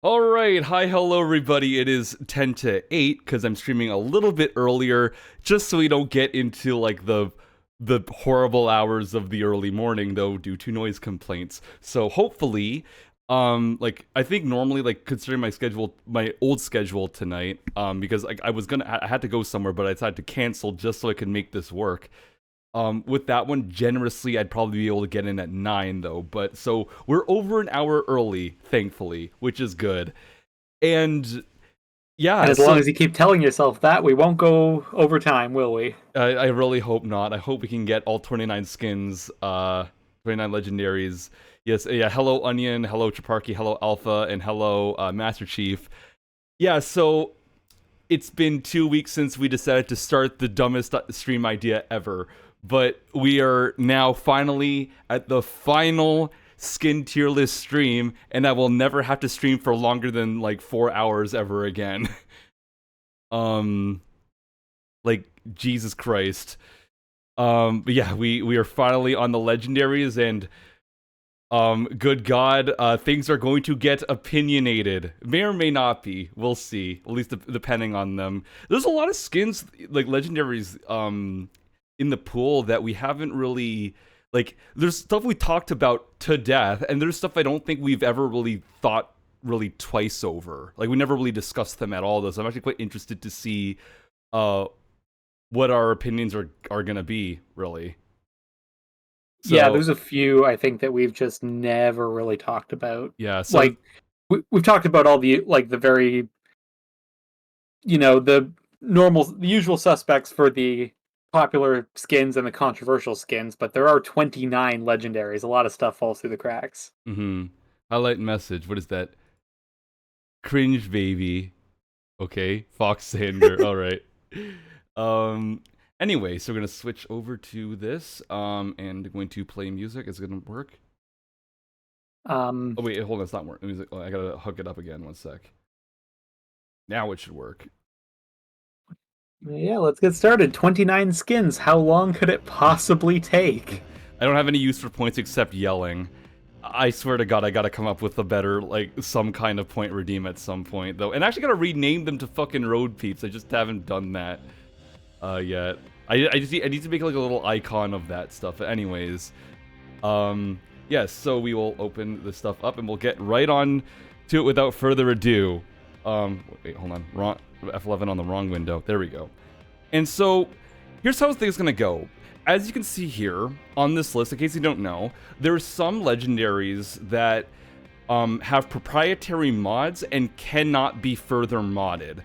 All right, hi, hello, everybody. It is 10 to 8 because I'm streaming a little bit earlier, just so we don't get into like the horrible hours of the early morning, though, due to noise complaints. So hopefully, like I think normally, like considering my schedule, my old schedule tonight, because like I had to go somewhere, but I decided to cancel just so I could make this work. With that one, generously, I'd probably be able to get in at 9, though. But so we're over an hour early, thankfully, which is good. And And yeah, as long so as you keep telling yourself that, we won't go over time, will we? I really hope not. I hope we can get all 29 skins, 29 legendaries. Yes, yeah. Hello, Onion. Hello, Chaparky. Hello, Alpha, and hello, Master Chief. Yeah, so it's been 2 weeks since we decided to start the dumbest stream idea ever. But we are now finally at the final skin tier list stream, and I will never have to stream for longer than like 4 hours ever again. um, like Jesus Christ. But yeah, we are finally on the legendaries, and good God, things are going to get opinionated. May or may not be. We'll see. At least depending on them. There's a lot of skins, like legendaries, in the pool that we haven't really, like, there's stuff we talked about to death, and there's stuff I don't think we've ever really thought really twice over. Like, we never really discussed them at all, though, so I'm actually quite interested to see what our opinions are gonna be, really. Yeah, So, there's a few I think that we've just never really talked about. yeah, so, Like we've talked about all the the very the the usual suspects for the popular skins and the controversial skins, but there are 29 legendaries. A lot of stuff falls through the cracks. highlight message, what is that? Cringe baby. Okay, Fox Sander, alright. Anyway, so we're gonna switch over to this, and going to play music. Is it gonna work? Um Oh wait, hold on, it's not working. Oh, I gotta hook it up again. One sec. Now it should work. yeah, let's get started. 29 skins. How long could it possibly take? I don't have any use for points except yelling. I swear to God, I gotta come up with a better, like, some kind of point redeem at some point, though. And I actually gotta rename them to fucking Road Peeps. I just haven't done that yet. I need to make like a little icon of that stuff. But anyways, yes. So we will open this stuff up and we'll get right on to it without further ado. Wait, hold on. Wrong F11 on the wrong window. There we go. And so here's how things gonna go. As you can see here on this list, in case you don't know, there's some legendaries that have proprietary mods and cannot be further modded.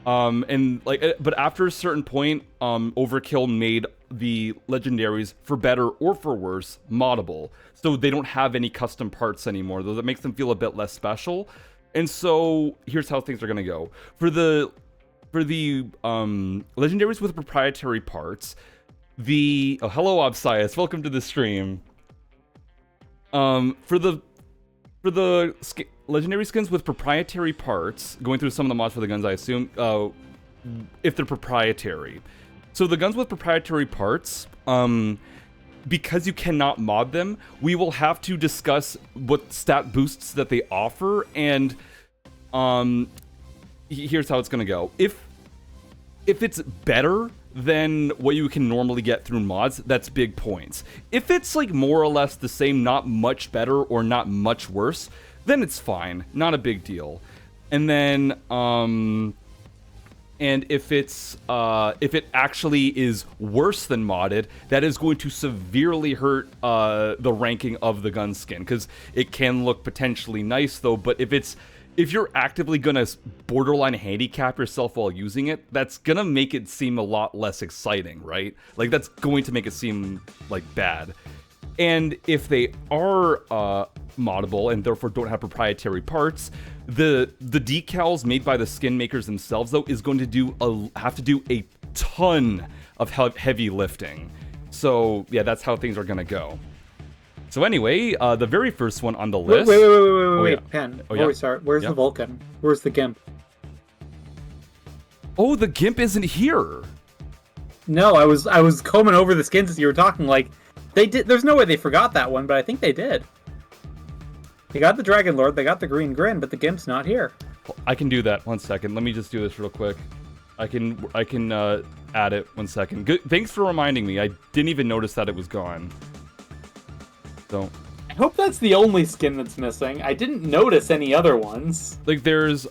But after a certain point, Overkill made the legendaries, for better or for worse, moddable. So they don't have any custom parts anymore, though that makes them feel a bit less special. And so here's how things are gonna go. For the legendaries with proprietary parts, hello Obsias, welcome to the stream. For the legendary skins with proprietary parts, going through some of the mods for the guns, I assume, if they're proprietary. So the guns with proprietary parts, because you cannot mod them, we will have to discuss what stat boosts that they offer, and here's how it's gonna go. If it's better than what you can normally get through mods, that's big points. If it's like more or less the same, not much better or not much worse, then it's fine, not a big deal. And then and if it actually is worse than modded, that is going to severely hurt the ranking of the gun skin, because it can look potentially nice though, but if you're actively gonna borderline handicap yourself while using it, that's gonna make it seem a lot less exciting, right? Like, that's going to make it seem like bad. And if they are moddable and therefore don't have proprietary parts, the decals made by the skin makers themselves, though, is going to have to do a ton of heavy lifting. So yeah, that's how things are gonna go. So anyway, the very first one on the list. Wait, Phann. Before yeah. we start, where's the Vulcan? Where's the Gimp? Oh, the Gimp isn't here. No, I was combing over the skins as you were talking. Like, they did. There's no way they forgot that one, but I think they did. They got the Dragon Lord, they got the Green Grin, but the Gimp's not here. I can do that. 1 second. Let me just do this real quick. I can add it. 1 second. Good. Thanks for reminding me. I didn't even notice that it was gone. So. I hope that's the only skin that's missing. I didn't notice any other ones. Like there's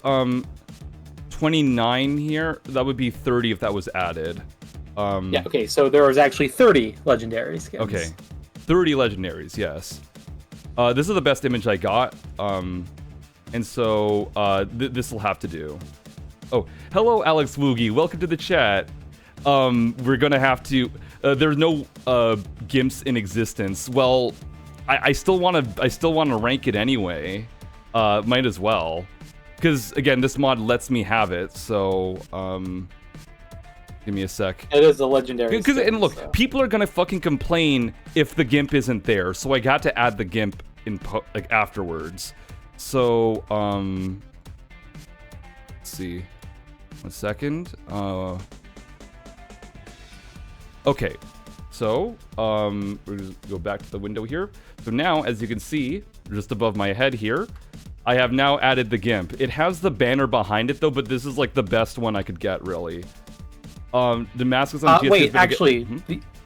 29 here. That would be 30 if that was added. Yeah. Okay. So there was actually 30 legendary skins. Okay. 30 legendaries. Yes. This is the best image I got. And so this will have to do. Oh, hello, Alex Woogie. Welcome to the chat. We're gonna have to. There's no gimps in existence. Well, I still wanna rank it anyway. Might as well, because again, this mod lets me have it. So give me a sec. It is a legendary. Because and look, so. People are gonna fucking complain if the gimp isn't there. So I got to add the gimp in like afterwards. So let's see. 1 second. Okay. So we're gonna go back to the window here. So now, as you can see, just above my head here, I have now added the gimp. It has the banner behind it though, but this is like the best one I could get, really. Damascus on GSP. Wait, actually,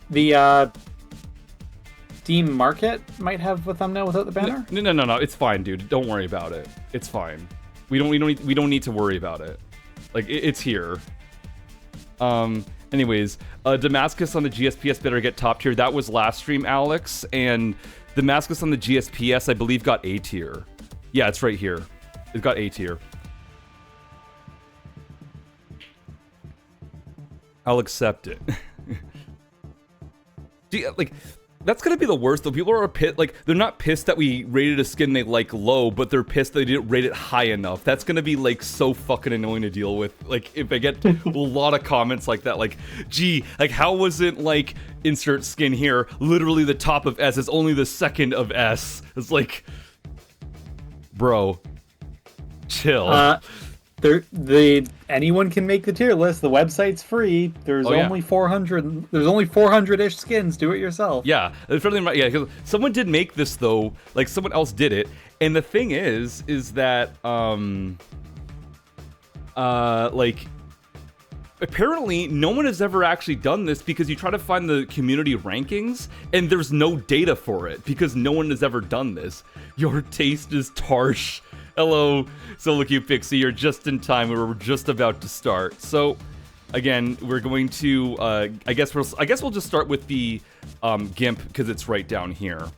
the Steam Market might have the thumbnail without the banner. No. It's fine, dude. Don't worry about it. It's fine. We don't need to worry about it. Like it's here. Anyways, Damascus on the GSPS better get top tier. That was last stream, Alex, and Damascus on the GSPS I believe got A tier. Yeah, it's right here. It got A tier. I'll accept it. Like, that's gonna be the worst though. People are pissed. Like, they're not pissed that we rated a skin they like low, but they're pissed they didn't rate it high enough. That's gonna be like so fucking annoying to deal with. Like, if I get a lot of comments like that, like, gee, like how wasn't like insert skin here literally the top of S? It's only the second of S. It's like, bro, chill. Anyone can make the tier list. The website's free. There's only 400. There's only 400-ish skins. Do it yourself. Yeah, yeah. Cause someone did make this though. Like someone else did it, and the thing is that like apparently no one has ever actually done this because you try to find the community rankings and there's no data for it because no one has ever done this. Your taste is tarsh. Hello, Solo Cube Pixie, you're just in time. We were just about to start. So, again, we're going to, I guess we'll just start with the GIMP because it's right down here.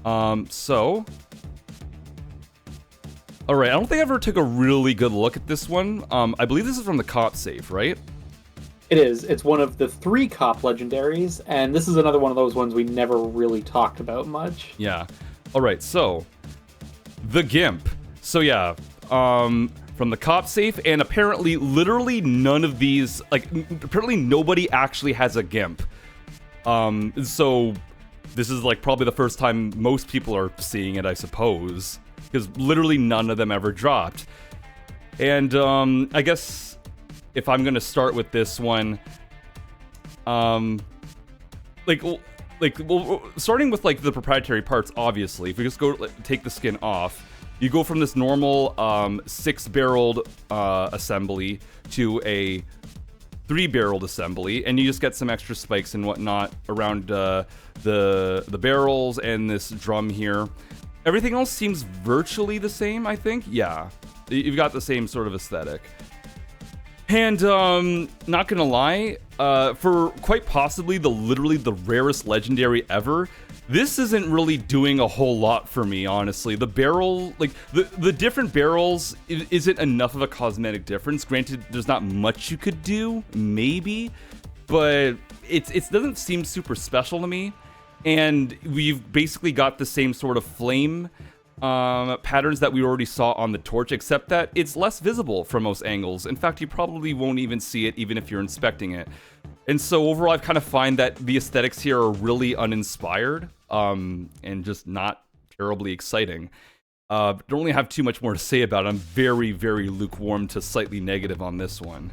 So, all right. I don't think I ever took a really good look at this one. I believe this is from the cop safe, right? It is. It's one of the 3 cop legendaries, and this is another one of those ones we never really talked about much. Yeah. All right. So. The GIMP. So yeah, from the cop safe, and apparently literally none of these, like, apparently nobody actually has a GIMP. So this is like probably the first time most people are seeing it, I suppose, because literally none of them ever dropped. And I guess if I'm gonna start with this one, well, starting with like the proprietary parts, obviously, if we just go take the skin off, you go from this normal 6-barreled assembly to a 3-barreled assembly, and you just get some extra spikes and whatnot around the barrels and this drum here. Everything else seems virtually the same, I think. Yeah, you've got the same sort of aesthetic. And not gonna lie, for quite possibly literally the rarest legendary ever, this isn't really doing a whole lot for me, honestly. The barrel, like the different barrels isn't enough of a cosmetic difference. Granted, there's not much you could do, maybe, but it doesn't seem super special to me. And we've basically got the same sort of flame patterns that we already saw on the torch, except that it's less visible from most angles. In fact, you probably won't even see it even if you're inspecting it. And so overall, I kind of find that the aesthetics here are really uninspired and just not terribly exciting. Don't really have too much more to say about it. I'm very, very lukewarm to slightly negative on this one.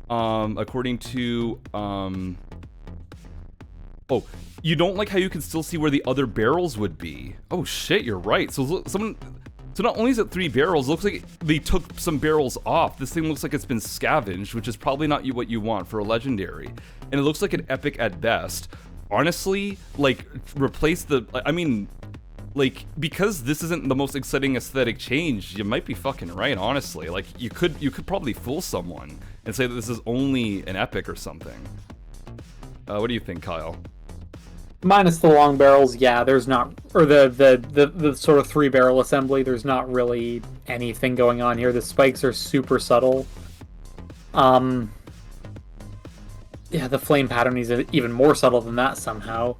According to... well, Oh, you don't like how you can still see where the other barrels would be. Oh shit, you're right. So so not only is it 3 barrels, it looks like they took some barrels off. This thing looks like it's been scavenged, which is probably not what you want for a legendary. And it looks like an epic at best. Honestly, like, replace the... I mean, like, because this isn't the most exciting aesthetic change, you might be fucking right, honestly. Like, you could probably fool someone and say that this is only an epic or something. What do you think, Kyle? Minus the long barrels, yeah, there's not, or the sort of 3 barrel assembly, there's not really anything going on here. The spikes are super subtle. Yeah, the flame pattern is even more subtle than that somehow.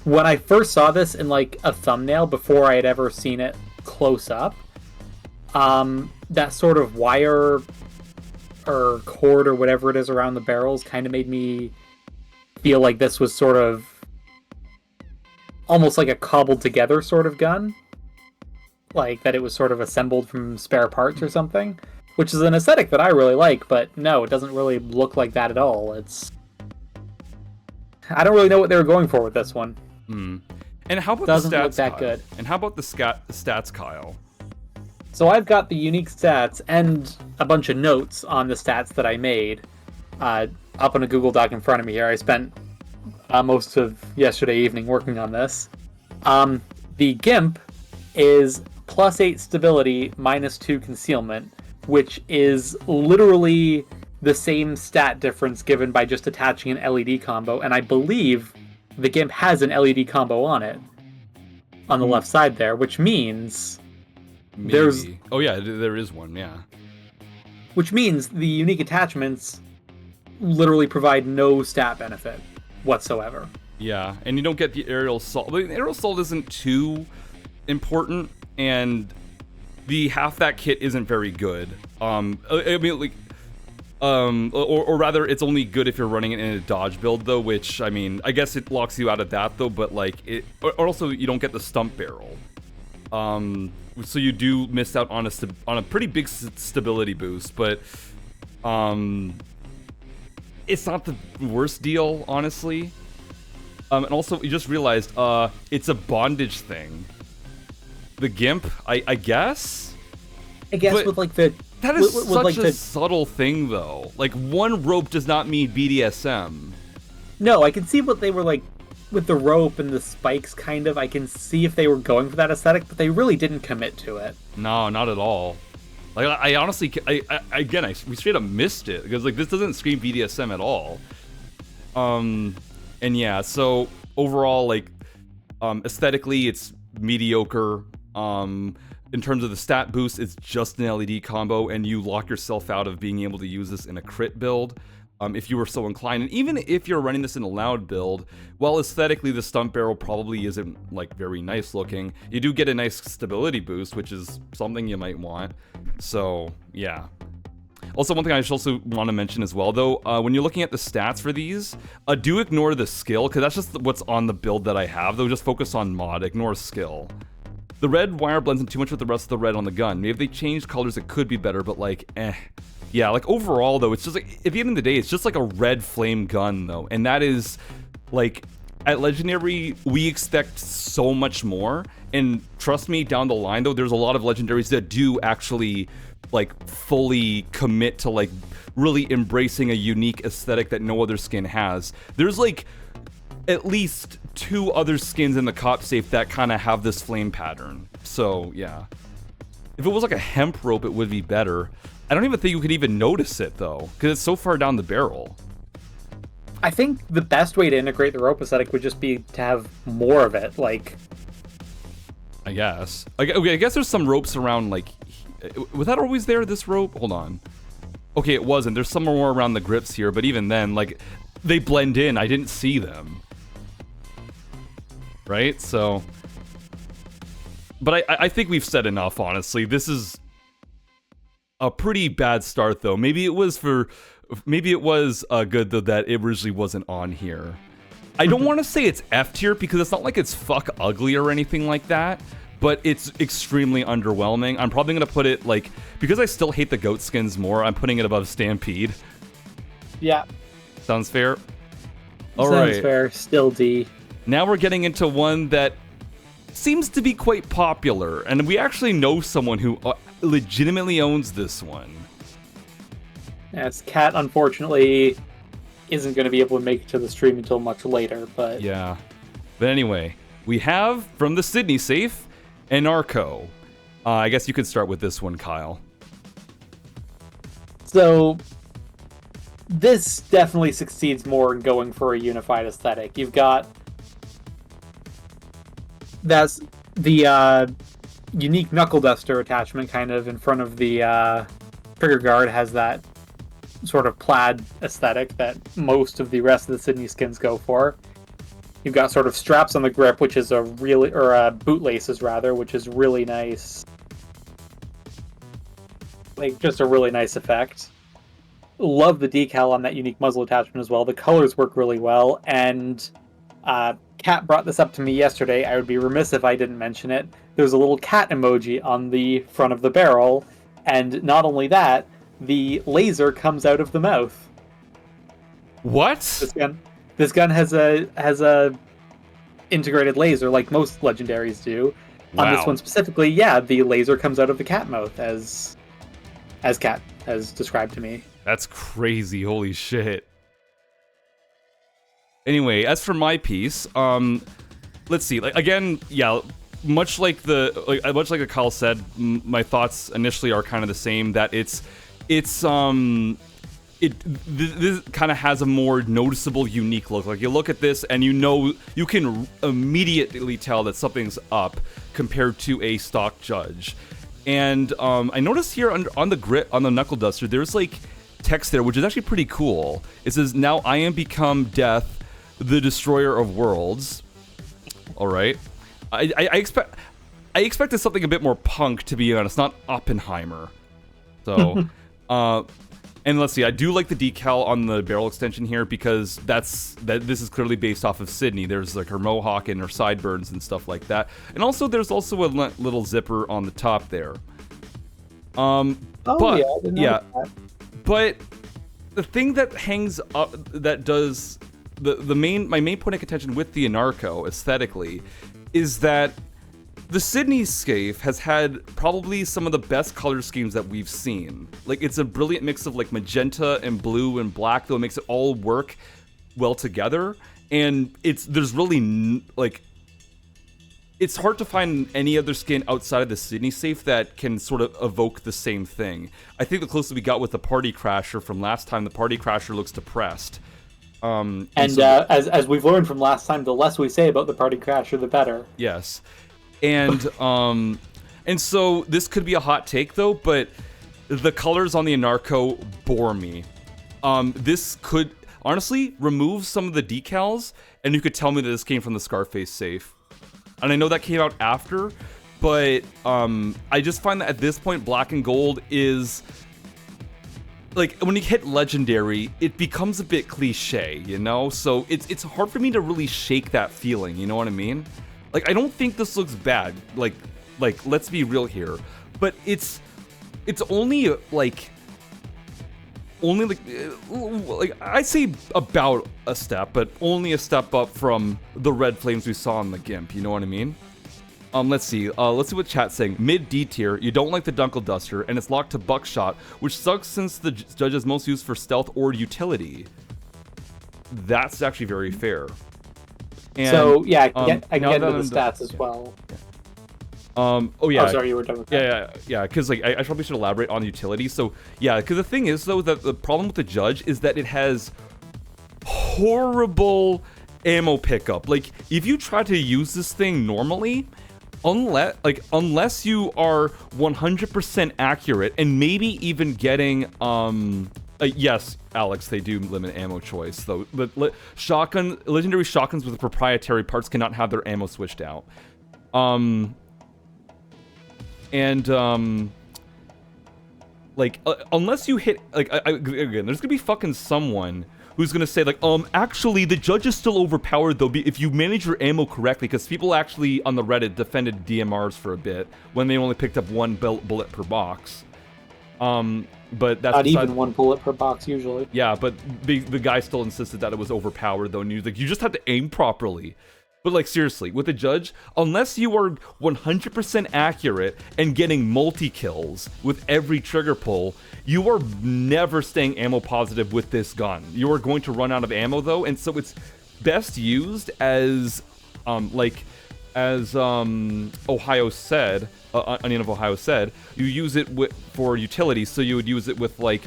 When I first saw this in like a thumbnail before I had ever seen it close up, that sort of wire or cord or whatever it is around the barrels kind of made me feel like this was sort of almost like a cobbled together sort of gun. Like that it was sort of assembled from spare parts or something. Which is an aesthetic that I really like, but no, it doesn't really look like that at all. I don't really know what they were going for with this one. And how about doesn't the stats, look that Kyle? good. And how about the stats, Kyle? So I've got the unique stats and a bunch of notes on the stats that I made up on a Google Doc in front of me here. I spent most of yesterday evening working on this. The GIMP is +8 stability, -2 concealment, which is literally the same stat difference given by just attaching an LED combo, and I believe the GIMP has an LED combo on it, on the left side there, which means there's... Oh yeah, there is one, yeah. Which means the unique attachments literally provide no stat benefit whatsoever. Yeah, and you don't get the aerial assault. The aerial assault isn't too important, and the half that kit isn't very good. I mean, like, or rather, it's only good if you're running it in a dodge build, though. Which, I mean, I guess it locks you out of that, though. But like, or also you don't get the stump barrel. So you do miss out on a pretty big stability boost, but it's not the worst deal, honestly. And also, you just realized it's a bondage thing. The GIMP, I guess? I guess but with like the... That is with such like a subtle thing, though. Like, one rope does not mean BDSM. No, I can see what they were like with the rope and the spikes, kind of. I can see if they were going for that aesthetic, but they really didn't commit to it. No, not at all. Like, I honestly, we straight up missed it, because, like, this doesn't scream BDSM at all. And yeah, so overall, like, aesthetically, it's mediocre. In terms of the stat boost, it's just an LED combo, and you lock yourself out of being able to use this in a crit build, if you were so inclined. And even if you're running this in a loud build, while aesthetically the stump barrel probably isn't, like, very nice looking, you do get a nice stability boost, which is something you might want. So, yeah. Also, one thing I should also want to mention as well, though, when you're looking at the stats for these, do ignore the skill, because that's just what's on the build that I have, though. Just focus on mod, ignore skill. The red wire blends in too much with the rest of the red on the gun. Maybe if they changed colors, it could be better, but, like, eh. Yeah, like, overall, though, it's just, like, at the end of the day, it's just, like, a red flame gun, though. And that is, like, at Legendary, we expect so much more. And trust me, down the line, though, there's a lot of Legendaries that do actually, like, fully commit to, like, really embracing a unique aesthetic that no other skin has. There's, like, at least 2 other skins in the cop safe that kind of have this flame pattern. So, yeah. If it was like a hemp rope, it would be better. I don't even think you could even notice it, though, because it's so far down the barrel. I think the best way to integrate the rope aesthetic would just be to have more of it, like... I guess. Okay, I guess there's some ropes around, like... Was that always there, this rope? Hold on. Okay, it wasn't. There's some more around the grips here, but even then, like, they blend in. I didn't see them. Right? So... But I think we've said enough, honestly. This is a pretty bad start, though. Maybe it was good, though, that it originally wasn't on here. I don't want to say it's F tier, because it's not like it's fuck ugly or anything like that, but it's extremely underwhelming. I'm probably going to put it, like, because I still hate the goat skins more, I'm putting it above Stampede. Yeah. Sounds fair? All Sounds right. fair. Still D. Now we're getting into one that seems to be quite popular, and we actually know someone who legitimately owns this one. Yes, Cat unfortunately isn't going to be able to make it to the stream until much later, but Yeah. But anyway, we have from the Sydney safe, Anarcho. I guess you could start with this one, Kyle. so this definitely succeeds more in going for a unified aesthetic. You've got that's the unique knuckle duster attachment kind of in front of the trigger guard has that sort of plaid aesthetic that most of the rest of the Sydney skins go for. You've got sort of straps on the grip, which is bootlaces rather, which is really nice. Like, just a really nice effect. Love the decal on that unique muzzle attachment as well. The colors work really well, and Kat brought this up to me yesterday. I would be remiss if I didn't mention it. There's a little cat emoji on the front of the barrel, and not only that, the laser comes out of the mouth. What? This gun has a integrated laser like most legendaries do. Wow. On this one specifically, yeah, the laser comes out of the cat mouth as Kat has described to me. That's crazy. Holy shit. Anyway, as for my piece, let's see. Like again, yeah, much like the Kyle said, my thoughts initially are kind of the same. That this kind of has a more noticeable, unique look. Like you look at this and you can immediately tell that something's up compared to a stock Judge. And I noticed here on the grip on the knuckle duster, there's like text there, which is actually pretty cool. It says, "Now I am become death, the destroyer of worlds." All right, I expected something a bit more punk, to be honest, not Oppenheimer. So, and let's see, I do like the decal on the barrel extension here because this is clearly based off of Sydney. There's like her mohawk and her sideburns and stuff like that, and also there's also a little zipper on the top there. But the thing that hangs up, that does my main point of contention with the Anarcho aesthetically, is that the Sydney Scaife has had probably some of the best color schemes that we've seen. Like, it's a brilliant mix of like magenta and blue and black, though it makes it all work well together. And there's really like, it's hard to find any other skin outside of the Sydney Safe that can sort of evoke the same thing. I think the closest we got with the Party Crasher from last time, the Party Crasher looks depressed. As we've learned from last time, the less we say about the Party Crasher, the better. Yes. And so this could be a hot take though, but the colors on the Anarcho bore me. This could honestly remove some of the decals, and you could tell me that this came from the Scarface safe. And I know that came out after, but I just find that at this point, black and gold is like, when you hit legendary, it becomes a bit cliche, you know? So it's hard for me to really shake that feeling, you know what I mean? Like, I don't think this looks bad. Like let's be real here. But it's only like I'd say about a step, but only a step up from the red flames we saw on the Gimp. You know what I mean? Let's see what chat's saying. Mid D tier, you don't like the Dunkle Duster, and it's locked to Buckshot, which sucks since the Judge is most used for stealth or utility. That's actually very fair. And, so yeah, I can get into the stats as well. Oh yeah. Oh, sorry, you were done with that. Yeah. Because like I probably should elaborate on utility. So yeah, because the thing is though that the problem with the Judge is that it has horrible ammo pickup. Like if you try to use this thing normally, unless you are 100% accurate and maybe even getting yes, Alex, they do limit ammo choice though. But legendary shotguns with proprietary parts cannot have their ammo switched out. Unless you hit, like, again, there's gonna be fucking someone who's gonna say, like, actually, the Judge is still overpowered, though, if you manage your ammo correctly, because people actually, on the Reddit, defended DMRs for a bit, when they only picked up one bullet per box. But that's Not besides. even one bullet per box usually. Yeah, but the guy still insisted that it was overpowered though, and he was like, you just have to aim properly. But like seriously, with a judge, unless you are 100% accurate and getting multi-kills with every trigger pull, you are never staying ammo positive with this gun. You are going to run out of ammo though, and so it's best used as, Ohio said, Onion of Ohio said, you use it for utility, so you would use it with like,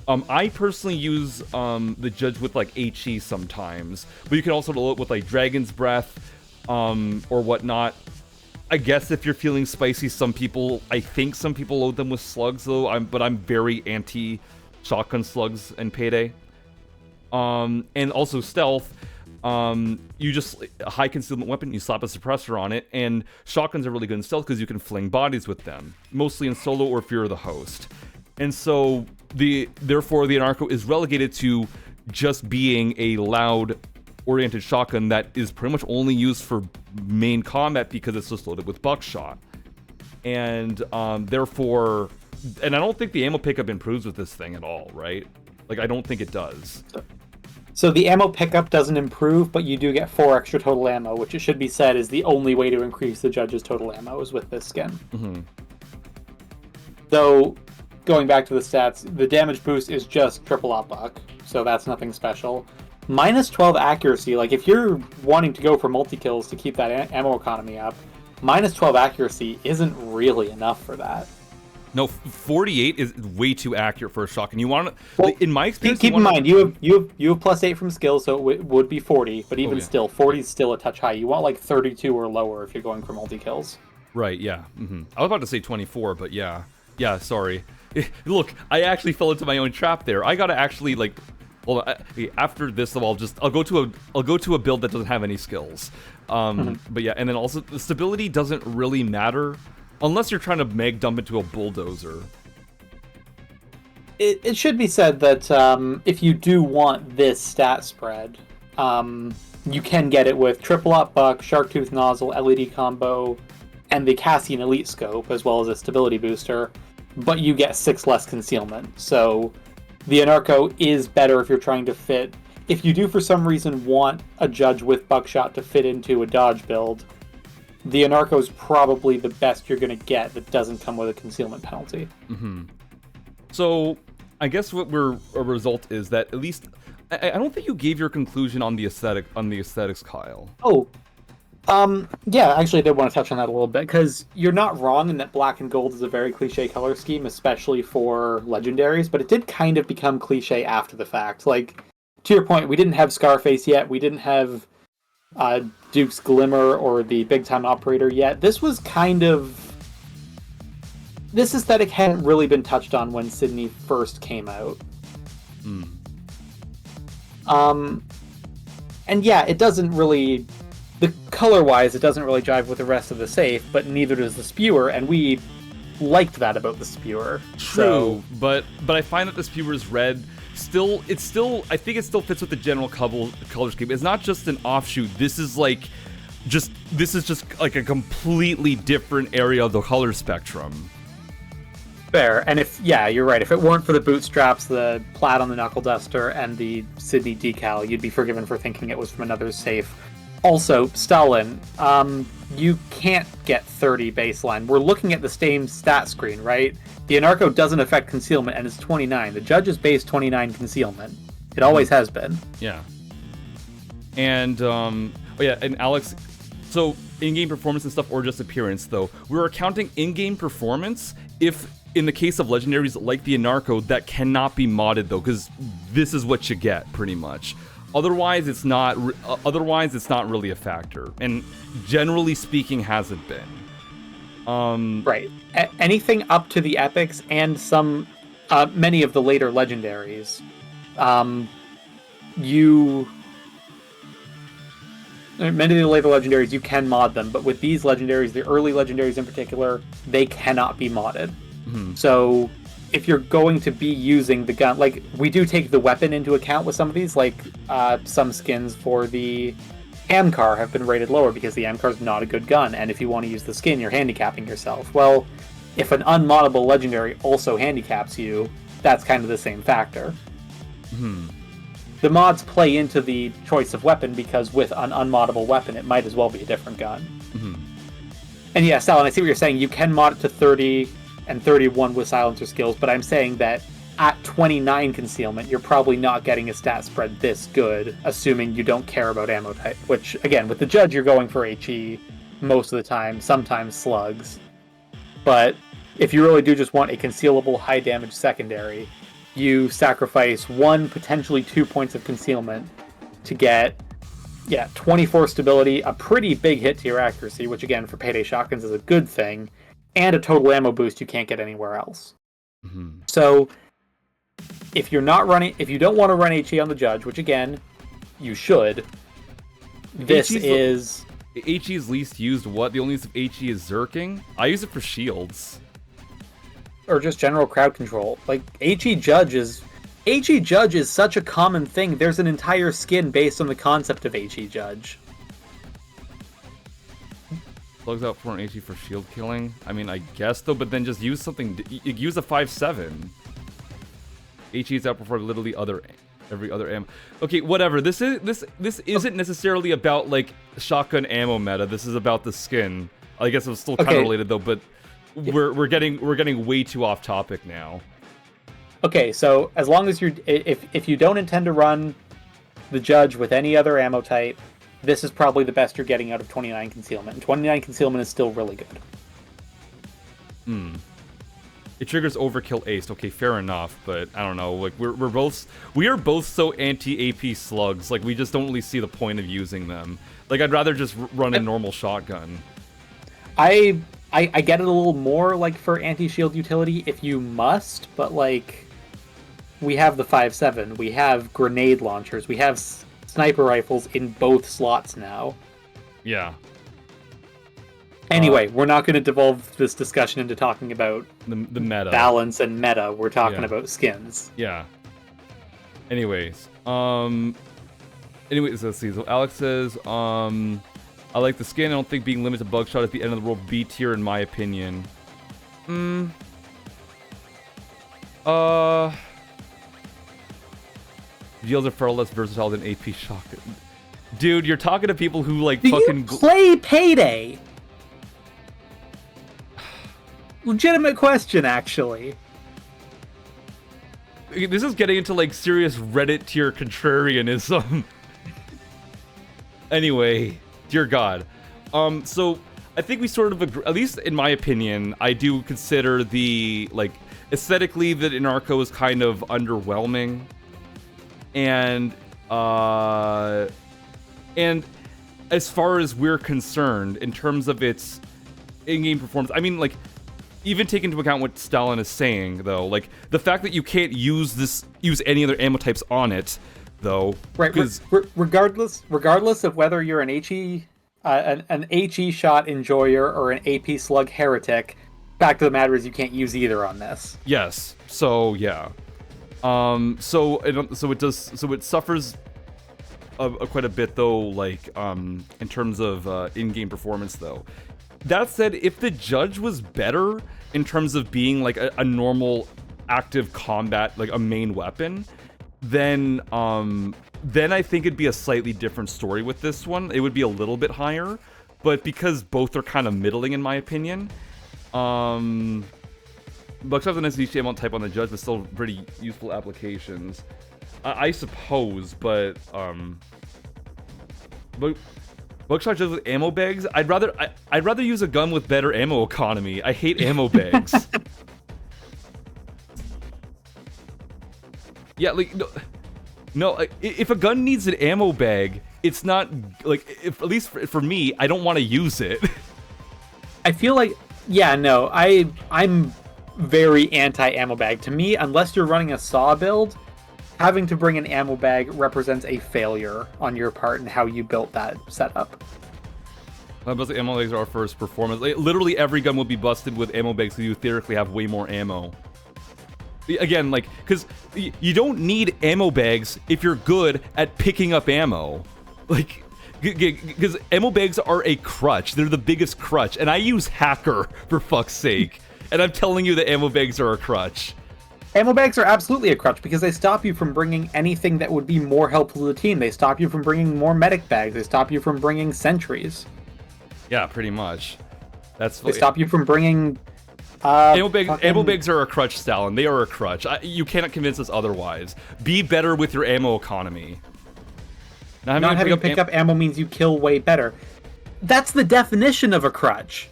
I personally use the judge with like HE sometimes, but you can also load it with like Dragon's Breath or whatnot. I guess if you're feeling spicy, I think some people load them with slugs though. But I'm very anti shotgun slugs and Payday. And also stealth. You just a high concealment weapon, you slap a suppressor on it, and shotguns are really good in stealth because you can fling bodies with them, mostly in solo or if you're the host. And so therefore the Anarco is relegated to just being a loud oriented shotgun that is pretty much only used for main combat because it's just loaded with buckshot. And therefore, and I don't think the ammo pickup improves with this thing at all, right? Like, I don't think it does. So the ammo pickup doesn't improve, but you do get 4 extra total ammo, which it should be said is the only way to increase the judge's total ammo is with this skin. Mm-hmm. Though, going back to the stats, the damage boost is just triple op buck, so that's nothing special. Minus 12 accuracy, like if you're wanting to go for multi-kills to keep that ammo economy up, minus 12 accuracy isn't really enough for that. No, 48 is way too accurate for a shotgun. You want to, in my experience, keep in mind you have plus 8 from skill, so it would be 40. But even still, 40 is still a touch high. You want like 32 or lower if you're going for multi kills. Right? Yeah. Mm-hmm. I was about to say 24, but yeah. Sorry. Look, I actually fell into my own trap there. I gotta actually like. Well, after this, I'll go to a build that doesn't have any skills. But yeah, and then also the stability doesn't really matter. Unless you're trying to mag dump into a bulldozer. It should be said that if you do want this stat spread, you can get it with triple op buck, shark tooth nozzle, LED combo, and the Cassian Elite scope, as well as a stability booster. But you get 6 less concealment. So the Anarco is better if you're trying to fit. If you do for some reason want a judge with buckshot to fit into a dodge build, the Anarco is probably the best you're going to get that doesn't come with a concealment penalty. Mm-hmm. So, I guess what a result is that at least I don't think you gave your conclusion on the aesthetics, Kyle. Oh, yeah, actually I did want to touch on that a little bit, because you're not wrong in that black and gold is a very cliche color scheme, especially for legendaries, but it did kind of become cliche after the fact. Like, to your point, we didn't have Scarface yet, we didn't have Duke's Glimmer or the Big Time Operator yet. This was kind of... This aesthetic hadn't really been touched on when Sydney first came out. And yeah, it doesn't really... The color-wise, it doesn't really jive with the rest of the safe, but neither does the spewer, and we liked that about the spewer. True, but I find that the spewer's red... I think it still fits with the general color scheme. It's not just an offshoot. This is just like a completely different area of the color spectrum. Fair, and you're right. If it weren't for the bootstraps, the plaid on the knuckle duster, and the Sydney decal, you'd be forgiven for thinking it was from another safe. Also, Stalin, you can't get 30 baseline. We're looking at the same stat screen, right? The Anarco doesn't affect concealment, and it's 29. The judge is base 29 concealment. It always has been. Yeah. And, and Alex, so in-game performance and stuff, or just appearance, though, we're accounting in-game performance if, in the case of legendaries like the Anarco, that cannot be modded, though, because this is what you get, pretty much. Otherwise, it's not really a factor, and generally speaking, hasn't been. Right. Anything up to the epics and many of the later legendaries, many of the later legendaries you can mod them, but with these legendaries, the early legendaries in particular, they cannot be modded. Mm-hmm. So if you're going to be using the gun, like, we do take the weapon into account with some of these, like some skins for the Amcar have been rated lower because the Amcar is not a good gun, and if you want to use the skin, you're handicapping yourself. Well, if an unmoddable legendary also handicaps you, that's kind of the same factor. The mods play into the choice of weapon because with an unmoddable weapon, it might as well be a different gun. And yeah, Stalin, I see what you're saying. You can mod it to 30 and 31 with silencer skills, but I'm saying that at 29 concealment, you're probably not getting a stat spread this good, assuming you don't care about ammo type. Which, again, with the Judge, you're going for HE most of the time, sometimes slugs. But if you really do just want a concealable, high-damage secondary, you sacrifice 1, potentially 2 points of concealment to get, 24 stability, a pretty big hit to your accuracy, which, again, for Payday shotguns is a good thing, and a total ammo boost you can't get anywhere else. So if you don't want to run HE on the Judge, which again you should, this is HE's least used. What the only use of HE is zerking. I use it for shields or just general crowd control. Like HE Judge is such a common thing. There's an entire skin based on the concept of HE Judge. Plugs out for an HE for shield killing. I mean, I guess though, but then just use something. Use a 5.7. HE is outperformed literally every other ammo. Okay, whatever. This isn't necessarily about like shotgun ammo meta. This is about the skin. I guess it's still kind of related though, but we're getting way too off topic now. Okay, so as long as if you don't intend to run the Judge with any other ammo type, this is probably the best you're getting out of 29 concealment. And 29 concealment is still really good. It triggers overkill ace. Okay, fair enough, but I don't know. Like we are both so anti-AP slugs. Like we just don't really see the point of using them. Like I'd rather just run a normal shotgun. I get it a little more like for anti-shield utility if you must, but like we have the 5.7, we have grenade launchers, we have sniper rifles in both slots now. Yeah. Anyway, we're not going to devolve this discussion into talking about the meta. Balance and meta. We're talking about skins. Yeah. Anyways, let's see. So Alex says, I like the skin. I don't think being limited to bugshot at the end of the world B tier in my opinion. Deals are far less versatile than AP shotgun. Dude, you're talking to people who like fucking play Payday. Legitimate question, actually. This is getting into like serious Reddit tier contrarianism. Anyway, dear God. So I think we sort of agree, at least in my opinion, I do consider the like aesthetically that Anarcho is kind of underwhelming. And as far as we're concerned, in terms of its in-game performance, I mean, like, even take into account what Stalin is saying, though, like the fact that you can't use any other ammo types on it, though, right? Regardless of whether you're an HE shot enjoyer or an AP slug heretic, fact of the matter is you can't use either on this. Yes. So yeah. So it suffers quite a bit though, like in terms of in-game performance though. That said, if the Judge was better in terms of being like a normal active combat, like a main weapon, then I think it'd be a slightly different story with this one. It would be a little bit higher, but because both are kind of middling in my opinion, Buckshot's a nice niche amount type on the Judge, but still pretty useful applications, I suppose. But Buckshot just with ammo bags. I'd rather use a gun with better ammo economy. I hate ammo bags. Yeah, like no. Like, if a gun needs an ammo bag, it's not like at least for me, I don't want to use it. I feel like I'm very anti-ammo bag. To me, unless you're running a saw build, having to bring an ammo bag represents a failure on your part and how you built that setup. The ammo bags are first performance. Like, literally every gun will be busted with ammo bags, so you theoretically have way more ammo. Again, like, because you don't need ammo bags if you're good at picking up ammo. Like, because ammo bags are a crutch. They're the biggest crutch. And I use Hacker, for fuck's sake. And I'm telling you that ammo bags are a crutch. Ammo bags are absolutely a crutch because they stop you from bringing anything that would be more helpful to the team. They stop you from bringing more medic bags. They stop you from bringing sentries. Yeah, pretty much. They stop you from bringing... ammo bags are a crutch, Stalin. They are a crutch. You cannot convince us otherwise. Be better with your ammo economy. Not having to pick up ammo means you kill way better. That's the definition of a crutch.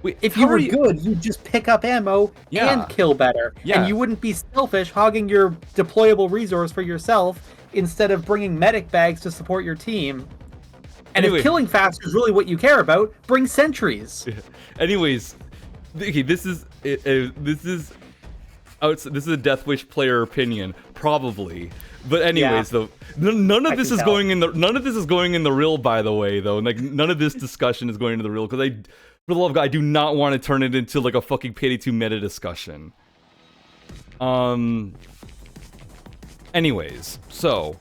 Wait, if you were good, you'd just pick up ammo and kill better. Yeah. And you wouldn't be selfish hogging your deployable resource for yourself instead of bringing medic bags to support your team. And if killing fast is really what you care about, bring sentries. Anyways, okay, this is a Death Wish player opinion, probably. But anyways, though, none of this is going in the real. By the way, though, like none of this discussion is going into the real because for the love of God, I do not want to turn it into like a fucking Payday 2 meta discussion. Anyways, so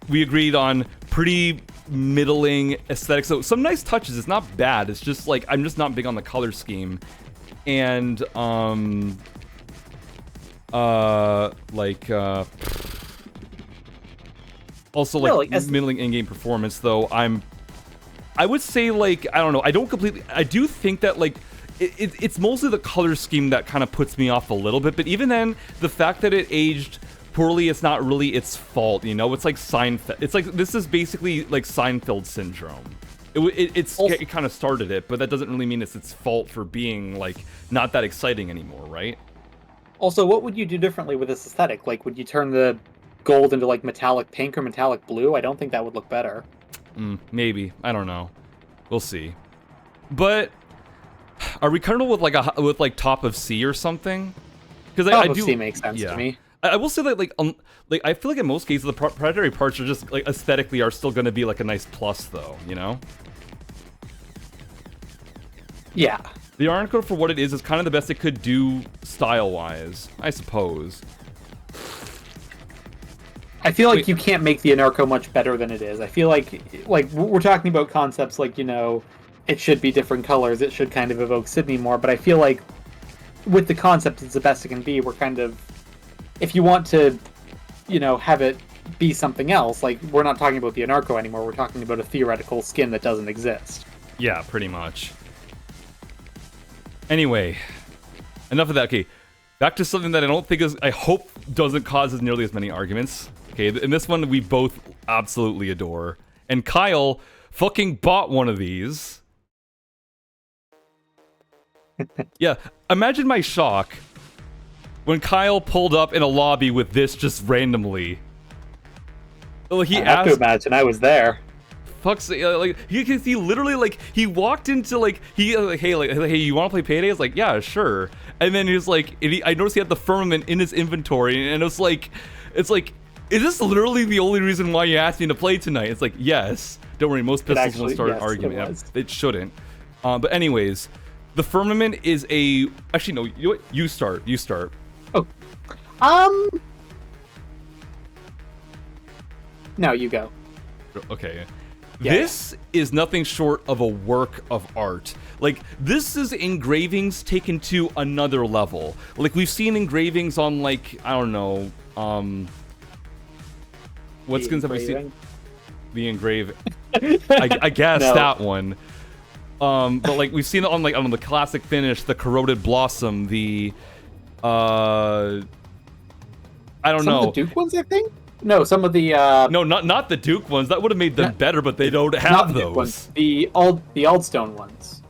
we agreed on pretty middling aesthetic. So some nice touches. It's not bad. It's just like I'm just not big on the color scheme, and also like middling in-game performance. Though I would say like I don't know. I do think that like it's mostly the color scheme that kind of puts me off a little bit. But even then, the fact that it aged poorly, it's not really its fault, you know? It's like Seinfeld. It's like, this is basically like Seinfeld syndrome. It kind of started it, but that doesn't really mean it's its fault for being like not that exciting anymore, right? Also, what would you do differently with this aesthetic? Like, would you turn the gold into like metallic pink or metallic blue? I don't think that would look better. Maybe. I don't know. We'll see. But are we comfortable with like top of C or something? Because top of C makes sense to me. I will say that like I feel like in most cases the predatory parts are just like aesthetically are still going to be like a nice plus though, you know? Yeah. The Iron Code for what it is kind of the best it could do style-wise, I suppose. I feel like you can't make the Anarcho much better than it is. I feel like we're talking about concepts like, you know, it should be different colors, it should kind of evoke Sydney more, but I feel like with the concept it's the best it can be. We're kind of, if you want to, you know, have it be something else, like we're not talking about the Anarcho anymore, we're talking about a theoretical skin that doesn't exist. Yeah, pretty much. Anyway, enough of that. Okay, back to something that I hope doesn't cause as nearly as many arguments. Okay, in this one we both absolutely adore. And Kyle fucking bought one of these. Yeah, imagine my shock when Kyle pulled up in a lobby with this just randomly. Like, I have to imagine I was there. Fuck's like he literally like he walked into like hey you want to play Payday? I was like yeah sure, and then he was like I noticed he had the firmament in his inventory and it's like is this literally the only reason why you asked me to play tonight? It's like yes. Don't worry, most pistols won't start an argument. It shouldn't. But anyways, the firmament is a actually no you start. Oh, no, you go. Okay. Yeah. This is nothing short of a work of art. Like, this is engravings taken to another level. Like, we've seen engravings on, like, I don't know, what skins have we seen? The engraving. I guess no. That one. But, like, we've seen it on, like, I don't know, the classic finish, the corroded blossom, the, I don't know. Some of the Duke ones, I think? No, some of the no, not the Duke ones. That would have made them better, but they don't have those. Duke ones. The Aldstone ones.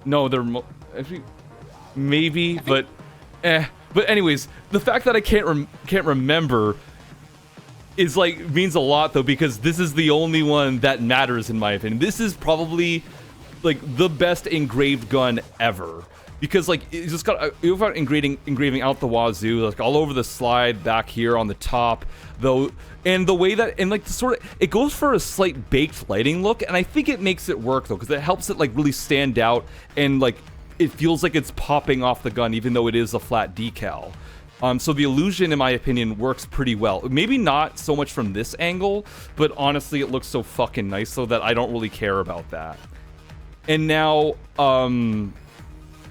No, they're actually maybe, but But anyways, the fact that I can't remember is like means a lot though, because this is the only one that matters in my opinion. This is probably like the best engraved gun ever. Because like it's just got you've got engraving out the wazoo, like all over the slide, back here on the top, though, and the way that and like the sort of it goes for a slight baked lighting look, and I think it makes it work though, because it helps it like really stand out, and like it feels like it's popping off the gun, even though it is a flat decal. So the illusion, in my opinion, works pretty well. Maybe not so much from this angle, but honestly, it looks so fucking nice, so that I don't really care about that. And now,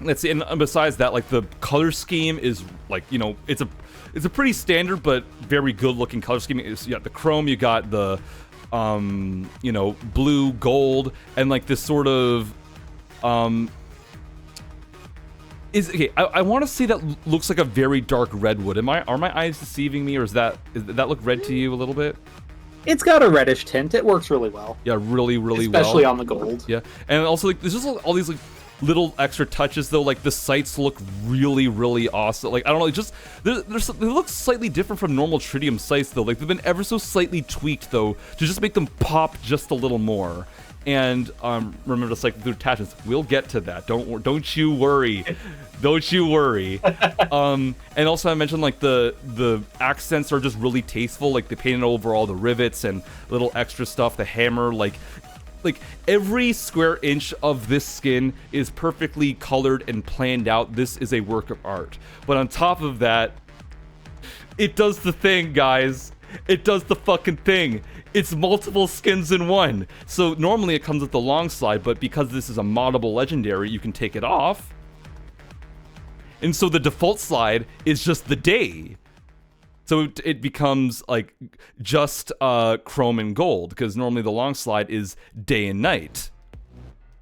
let's see, and besides that, like, the color scheme is, like, you know, it's a pretty standard but very good looking color scheme. It's, you got the chrome, you got the, you know, blue, gold, and, like, this sort of, okay, I want to say that looks like a very dark redwood. Are my eyes deceiving me, or does that look red to you a little bit? It's got a reddish tint. It works really well. Yeah, really well. Especially on the gold. Yeah, and also, like, there's just all these, like, little extra touches, though. Like, the sights look really awesome. Like, I don't know, it just they look slightly different from normal tritium sights, though. Like, they've been ever so slightly tweaked, though, to just make them pop just a little more. And remember to cycle through attachments. We'll get to that. Don't you worry. Don't you worry. And also I mentioned, like, the accents are just really tasteful. Like, they painted over all the rivets and little extra stuff. The hammer, like every square inch of this skin is perfectly colored and planned out. This is a work of art. But on top of that, it does the thing, guys. It does the fucking thing. It's multiple skins in one. So normally it comes with the long slide, but because this is a moddable legendary, you can take it off. And so the default slide is just the day. So it becomes, like, just chrome and gold, because normally the long slide is day and night.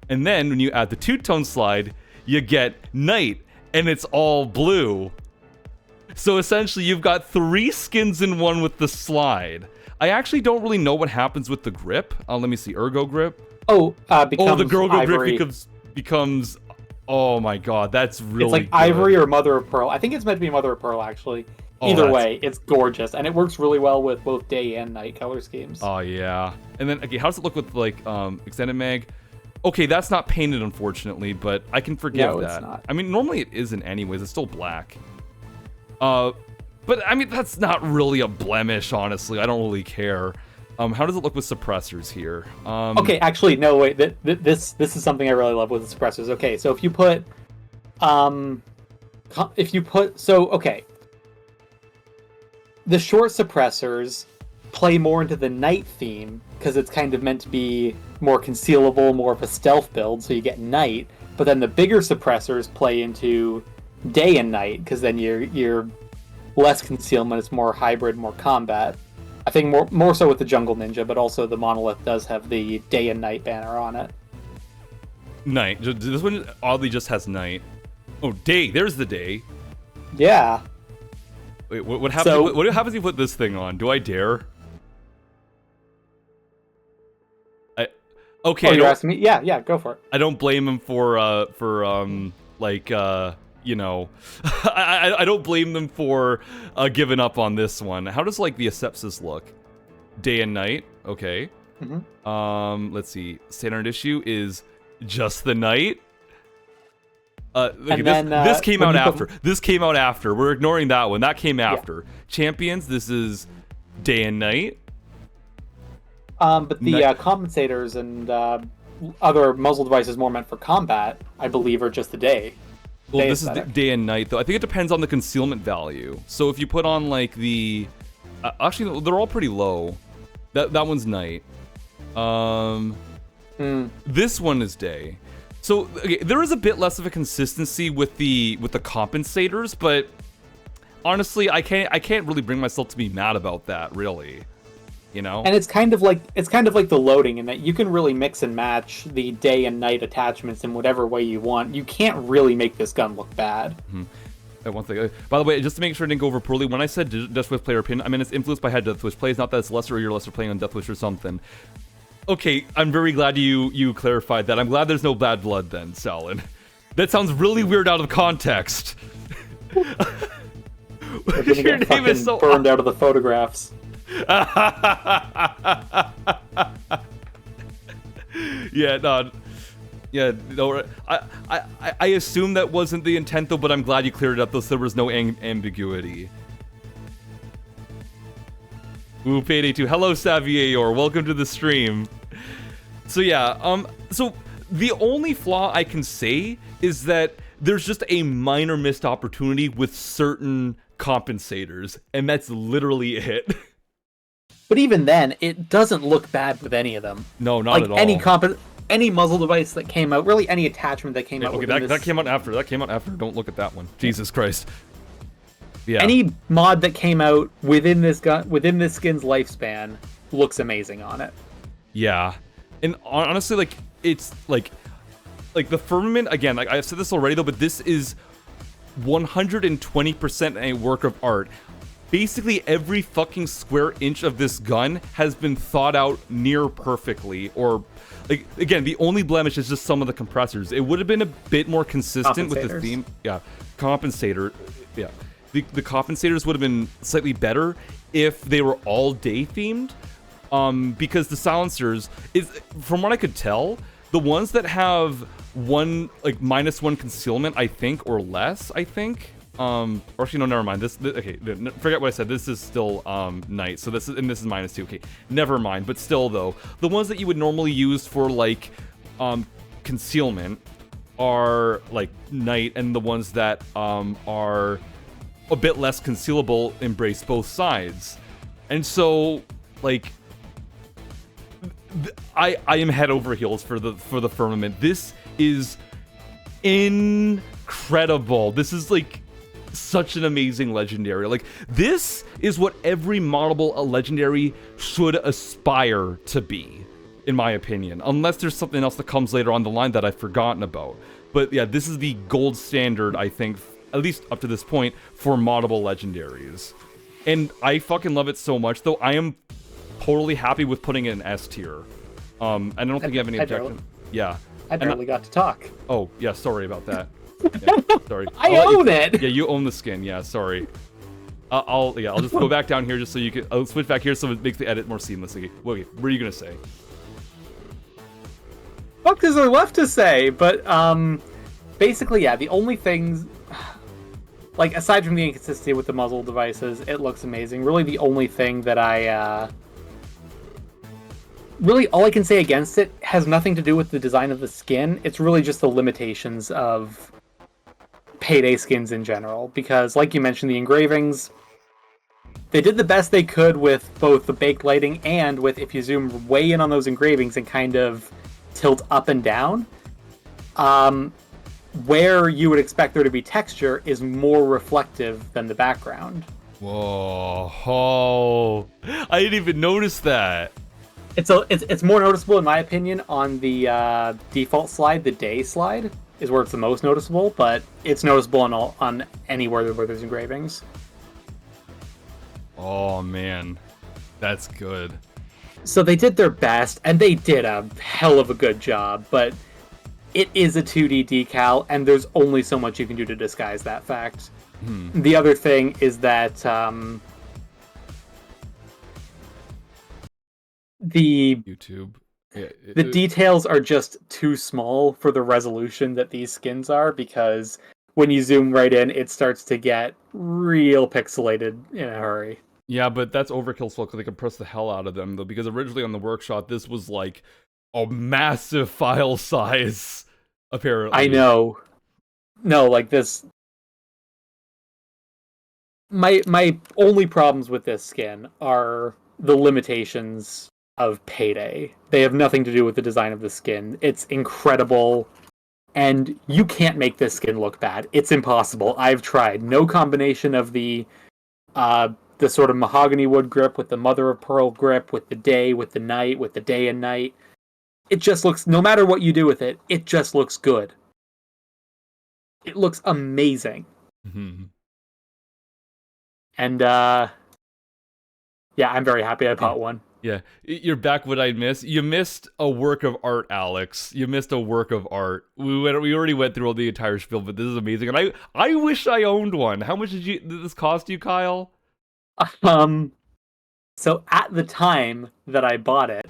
And then when you add the two-tone slide, you get night, and it's all blue. So essentially you've got 3 skins in one with the slide. I actually don't really know what happens with the grip. Let me see, ergo grip. Oh, the ergo grip becomes. Oh my god, that's really. It's like good. ivory or mother of pearl. I think it's meant to be mother of pearl, actually. Either way, it's gorgeous, and it works really well with both day and night color schemes. Oh yeah, and then okay, how does it look with, like, extended mag? Okay, that's not painted, unfortunately, but I can forgive that. It's not. I mean, normally it isn't anyways. It's still black. But I mean, that's not really a blemish, honestly. I don't really care. How does it look with suppressors here? Okay, actually, no, wait. This is something I really love with the suppressors. Okay, so if you put, okay, the short suppressors play more into the night theme because it's kind of meant to be more concealable, more of a stealth build, so you get night. But then the bigger suppressors play into day and night because then you're less concealment. It's more hybrid, more combat. I think more so with the Jungle Ninja, but also the Monolith does have the day and night banner on it. Night. This one oddly just has night. Oh, day. There's the day. Yeah. Wait, what happens? So, what happens if you put this thing on? Do I dare? Okay. Oh, you're asking me? Yeah, go for it. I don't blame him for like, you know, I don't blame them for giving up on this one. How does, like, the asepsis look? Day and night. Okay. Mm-hmm. Let's see. Standard issue is just the night. Okay, this came out after. This came out after. We're ignoring that one. That came after. Yeah. Champions. This is day and night. But the compensators and other muzzle devices more meant for combat, I believe, are just the day. Well, this is day and night, though. I think it depends on the concealment value. So if you put on, like, the... actually, they're all pretty low. That one's night. This one is day. So, okay, there is a bit less of a consistency with the compensators, but honestly, I can't really bring myself to be mad about that, really. You know? And it's kind of like the loading in that you can really mix and match the day and night attachments in whatever way you want. You can't really make this gun look bad. Mm-hmm. One thing. By the way, just to make sure I didn't go over poorly, when I said Death Wish player opinion, I mean it's influenced by how Death Wish plays, not that it's lesser or you're lesser playing on Death Wish or something. Okay, I'm very glad you clarified that. I'm glad there's no bad blood then, Salin. That sounds really weird out of context. Your name is so burned out of the photographs. I assume that wasn't the intent, though, but I'm glad you cleared it up, though, so there was no ambiguity. Ooh, Payday 2. Hello, Savior. Welcome to the stream. So yeah, so the only flaw I can say is that there's just a minor missed opportunity with certain compensators, and that's literally it. But even then, it doesn't look bad with any of them. No, not at all. any muzzle device that came out, really any attachment that came out. Okay, that came out after. That came out after. Don't look at that one. Jesus Christ. Yeah. Any mod that came out within this skin's lifespan looks amazing on it. Yeah, and honestly, like it's like the firmament again. Like I've said this already though, but this is 120% a work of art. Basically, every fucking square inch of this gun has been thought out near perfectly, or like again, the only blemish is just some of the compressors. It would have been a bit more consistent with the theme. Yeah, compensator. Yeah, the compensators would have been slightly better if they were all day themed. Because the silencers is, from what I could tell, the ones that have one like -1 concealment, I think, or less, I think. Or actually, no, never mind. This okay, forget what I said. This is still night, so this is -2. Okay, never mind. But still, though, the ones that you would normally use for like concealment are like night, and the ones that are a bit less concealable embrace both sides, and so like. I am head over heels for the firmament. This is incredible. This is like such an amazing legendary. Like this is what every moddable legendary should aspire to be, in my opinion. Unless there's something else that comes later on the line that I've forgotten about. But yeah, this is the gold standard, I think, at least up to this point, for moddable legendaries. And I fucking love it so much, though. I am totally happy with putting it in S tier. I don't think you have any objection. Yeah. I barely got to talk. Oh, yeah, sorry about that. Yeah, sorry. I own it! Yeah, you own the skin, yeah, sorry. I'll just go back down here just so you can... I'll switch back here so it makes the edit more seamless. Okay, what are you gonna say? Fuck is there left to say? But, basically, yeah, the only things... Like, aside from the inconsistency with the muzzle devices, it looks amazing. Really, the only thing that really, all I can say against it has nothing to do with the design of the skin. It's really just the limitations of Payday skins in general. Because, like you mentioned, the engravings, they did the best they could with both the baked lighting and with, if you zoom way in on those engravings and kind of tilt up and down, where you would expect there to be texture is more reflective than the background. Whoa. Oh, I didn't even notice that. It's more noticeable, in my opinion, on the default slide. The day slide is where it's the most noticeable, but it's noticeable on anywhere where there's engravings. Oh man, that's good. So they did their best, and they did a hell of a good job, but it is a 2D decal, and there's only so much you can do to disguise that fact. The other thing is that the YouTube. The details are just too small for the resolution that these skins are, because when you zoom right in, it starts to get real pixelated in a hurry. Yeah, but that's overkill, so they compress the hell out of them, though, because originally on the workshop, this was like a massive file size, apparently. I know. No, like this... My only problems with this skin are the limitations of Payday. They have nothing to do with the design of the skin. It's incredible, and you can't make this skin look bad. It's impossible. I've tried. No combination of the sort of mahogany wood grip with the mother of pearl grip, with the day, with the night, with the day and night. It just looks, no matter what you do with it, it just looks good. It looks amazing. Mm-hmm. And, yeah, I'm very happy I bought one. Yeah, you're back. What I missed? You missed a work of art, Alex. You missed a work of art. We already went through all the entire spiel, but this is amazing, and I wish I owned one. How much did this cost you, Kyle? So at the time that I bought it,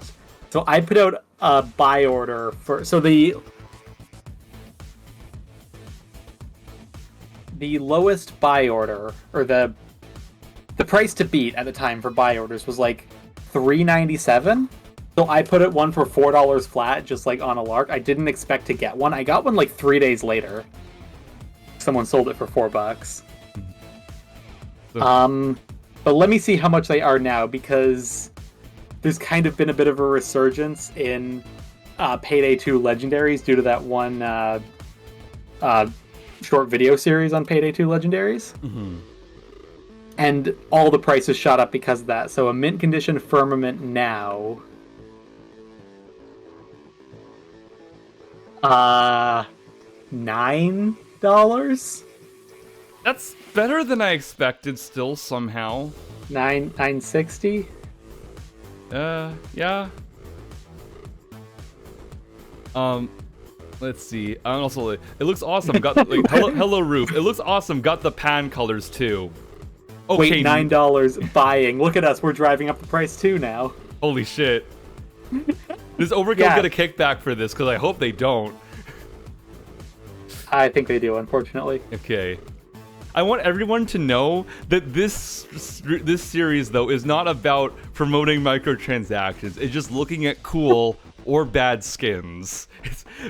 so I put out a buy order for, so the lowest buy order, or the price to beat at the time for buy orders was like $3.97. So I put it one for $4 flat, just like on a lark. I didn't expect to get one. I got one like 3 days later. Someone sold it for $4. But let me see how much they are now, because there's kind of been a bit of a resurgence in Payday 2 Legendaries due to that one short video series on Payday 2 Legendaries. Mm-hmm. And all the prices shot up because of that. So a mint condition Firmament now... $9? That's better than I expected still, somehow. $9.60? Yeah. Let's see. Also, it looks awesome. Got like hello roof. It looks awesome. Got the Phann colors too. Okay. Wait, $9 buying. Look at us. We're driving up the price too now. Holy shit. Does Overkill get a kickback for this? Because I hope they don't. I think they do, unfortunately. Okay. I want everyone to know that this series, though, is not about promoting microtransactions. It's just looking at cool or bad skins.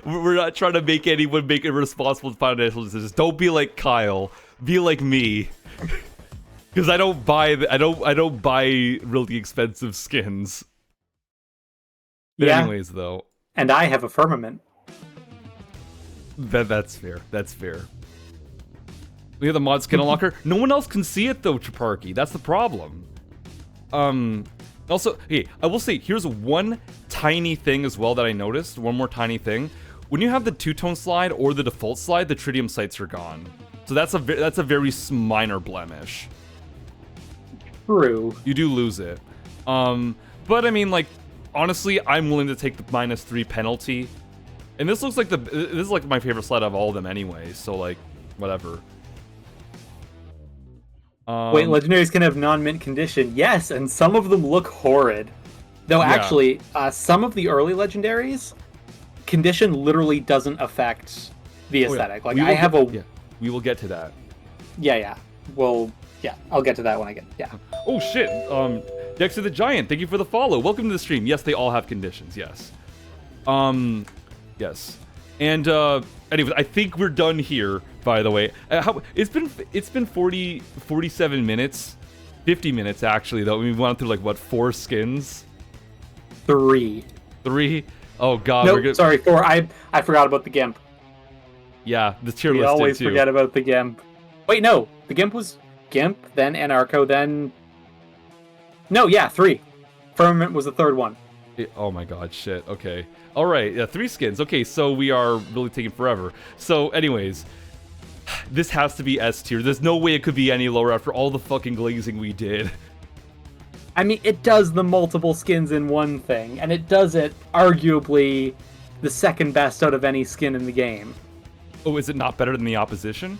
We're not trying to make anyone make irresponsible financial decisions. Don't be like Kyle. Be like me. Because I don't buy really expensive skins. But anyways, though. And I have a Firmament. That's fair. That's fair. We have the mod skin unlocker. No one else can see it though, Chaparky. That's the problem. Also, hey, I will say, here's one tiny thing as well that I noticed. One more tiny thing. When you have the two-tone slide or the default slide, the tritium sights are gone. So that's a very minor blemish. True. You do lose it. But I mean, like, honestly, I'm willing to take the -3 penalty. And this looks like this is like my favorite slide of all of them anyway. So like, whatever. Wait, legendaries can have non-mint condition. Yes, and some of them look horrid. Though actually, some of the early legendaries, condition literally doesn't affect the aesthetic. Like I have we will get to that. Yeah. Well, yeah, I'll get to that when I get. Yeah. Oh shit. Dexter the Giant, thank you for the follow. Welcome to the stream. Yes, they all have conditions. Yes. Yes. And anyways, I think we're done here. By the way, it's been 47 minutes, 50 minutes actually. Though we went through like what 4 skins? 3. Oh god. No, sorry, 4. I forgot about the Gimp. Yeah, the tier list. We always too. forget about the Gimp. Wait, no, the Gimp was Gimp, then Anarcho, then. No, yeah, 3. Firmament was the 3rd one. Oh my god, shit. Okay. All right, yeah, 3 skins. Okay, so we are really taking forever. So, anyways. This has to be S tier. There's no way it could be any lower after all the fucking glazing we did. I mean, it does the multiple skins in one thing, and it does it arguably the second best out of any skin in the game. Oh, is it not better than the opposition?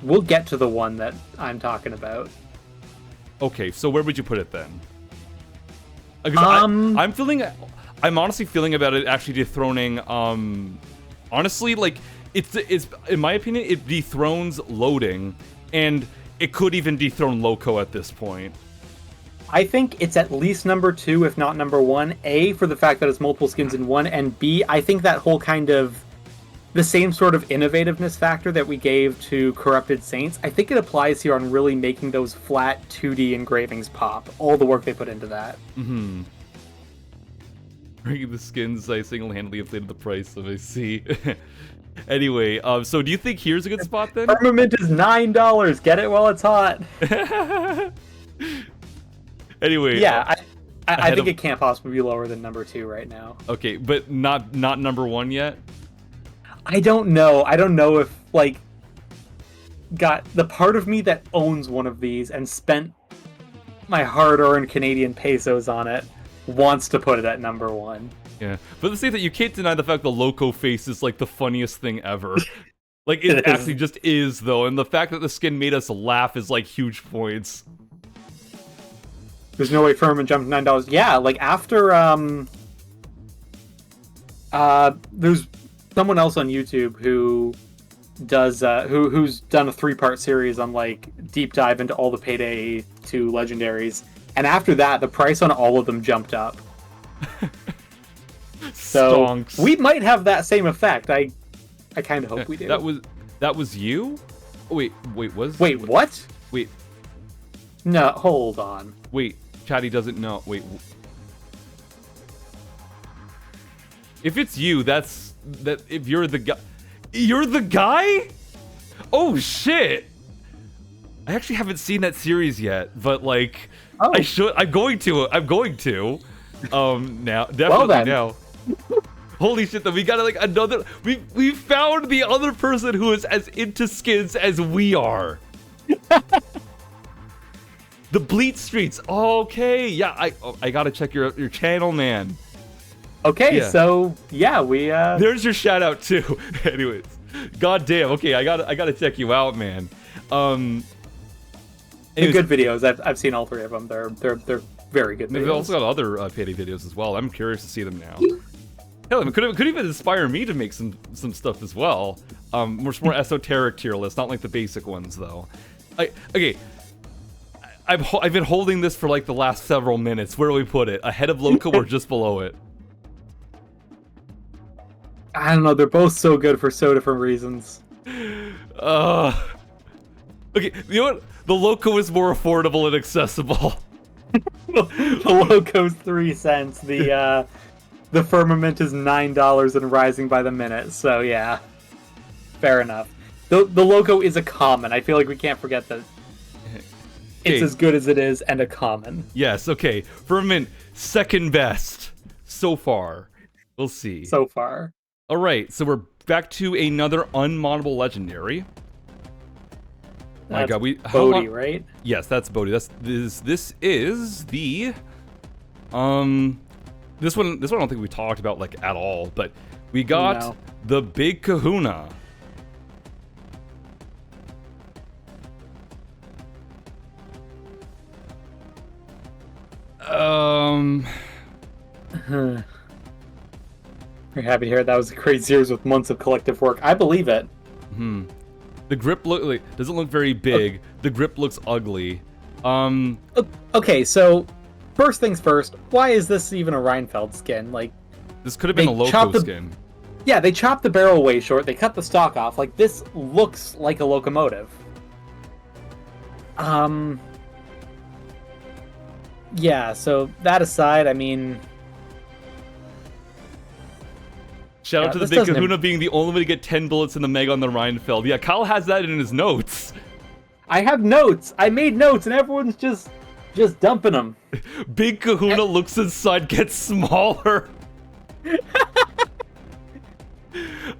We'll get to the one that I'm talking about. Okay, so where would you put it then? I'm honestly feeling about it actually dethroning, honestly, like, it's in my opinion, it dethrones loading, and it could even dethrone Loco at this point. I think it's at least number 2, if not number 1. A, for the fact that it's multiple skins in one, and B, I think that whole kind of the same sort of innovativeness factor that we gave to Corrupted Saints, I think it applies here on really making those flat 2D engravings pop. All the work they put into that. Mm-hmm. Bringing the skins, I single-handedly inflated the price of AC. Anyway, so do you think here's a good spot then? Firmament is $9. Get it while it's hot. Anyway. Yeah, I think it can't possibly be lower than number 2 right now. Okay, but not number 1 yet? I don't know. I don't know if, like, got the part of me that owns one of these and spent my hard-earned Canadian pesos on it wants to put it at number 1. Yeah, but the same that you can't deny the fact the Loco face is like the funniest thing ever. Like it actually just is though, and the fact that the skin made us laugh is like huge points. There's no way Firmament jumped $9. Yeah, like after there's someone else on YouTube who does who's done a 3-part series on like deep dive into all the Payday 2 legendaries, and after that the price on all of them jumped up. So Stonks. We might have that same effect. I kind of hope we do. That was you? Oh, wait, what? Wait. No, hold on. Wait, Chatty doesn't know. Wait. If it's you, that if you're the guy, you're the guy. Oh shit! I actually haven't seen that series yet, but like, Oh. I should. I'm going to. Now, definitely Well then. now. Holy shit! Then we got like another. We found the other person who is as into skins as we are. The Bleat Streets. Okay, yeah. I gotta check your channel, man. Okay, Yeah. so yeah, we There's your shout out too. Anyways, goddamn. Okay, I gotta check you out, man. they're Anyways, good videos. I've seen all three of them. They're very good they've videos. also got other Payday videos as well. I'm curious to see them now. Hell, it could even inspire me to make some stuff as well. More esoteric tier lists, not like the basic ones though. Okay. I've been holding this for like the last several minutes. Where do we put it? Ahead of Loco or just below it? I don't know. They're both so good for so different reasons. Okay, you know what? The Loco is more affordable and accessible. The Loco's 3 cents. The Firmament is $9 and rising by the minute. So yeah, fair enough. The Loco is a common. I feel like we can't forget that. It's Okay. as good as it is and a common. Yes, okay. Firmament, second best so far. We'll see. So far. All right, so we're back to another unmoddable legendary. My That's God, Bodhi, right? Yes, that's Bodhi. This is the this one I don't think we talked about like at all, but we got No. the Big Kahuna. We're happy to hear that was a great series with months of collective work. I believe it. The grip doesn't look very big. The grip looks ugly. Okay, so first things first, why is this even a Reinfeld skin? Like, This could have been They a Loco chopped the- skin. yeah, they chopped the barrel way short, they cut the stock off. Like, this looks like a locomotive. Yeah, so that aside, I mean, Shout out Yeah, to the this Big doesn't Kahuna being the only way to get 10 bullets in the Mega on the Rheinfeld. Yeah, Kyle has that in his notes. I have notes. I made notes, and everyone's just dumping them. Big Kahuna looks inside, gets smaller.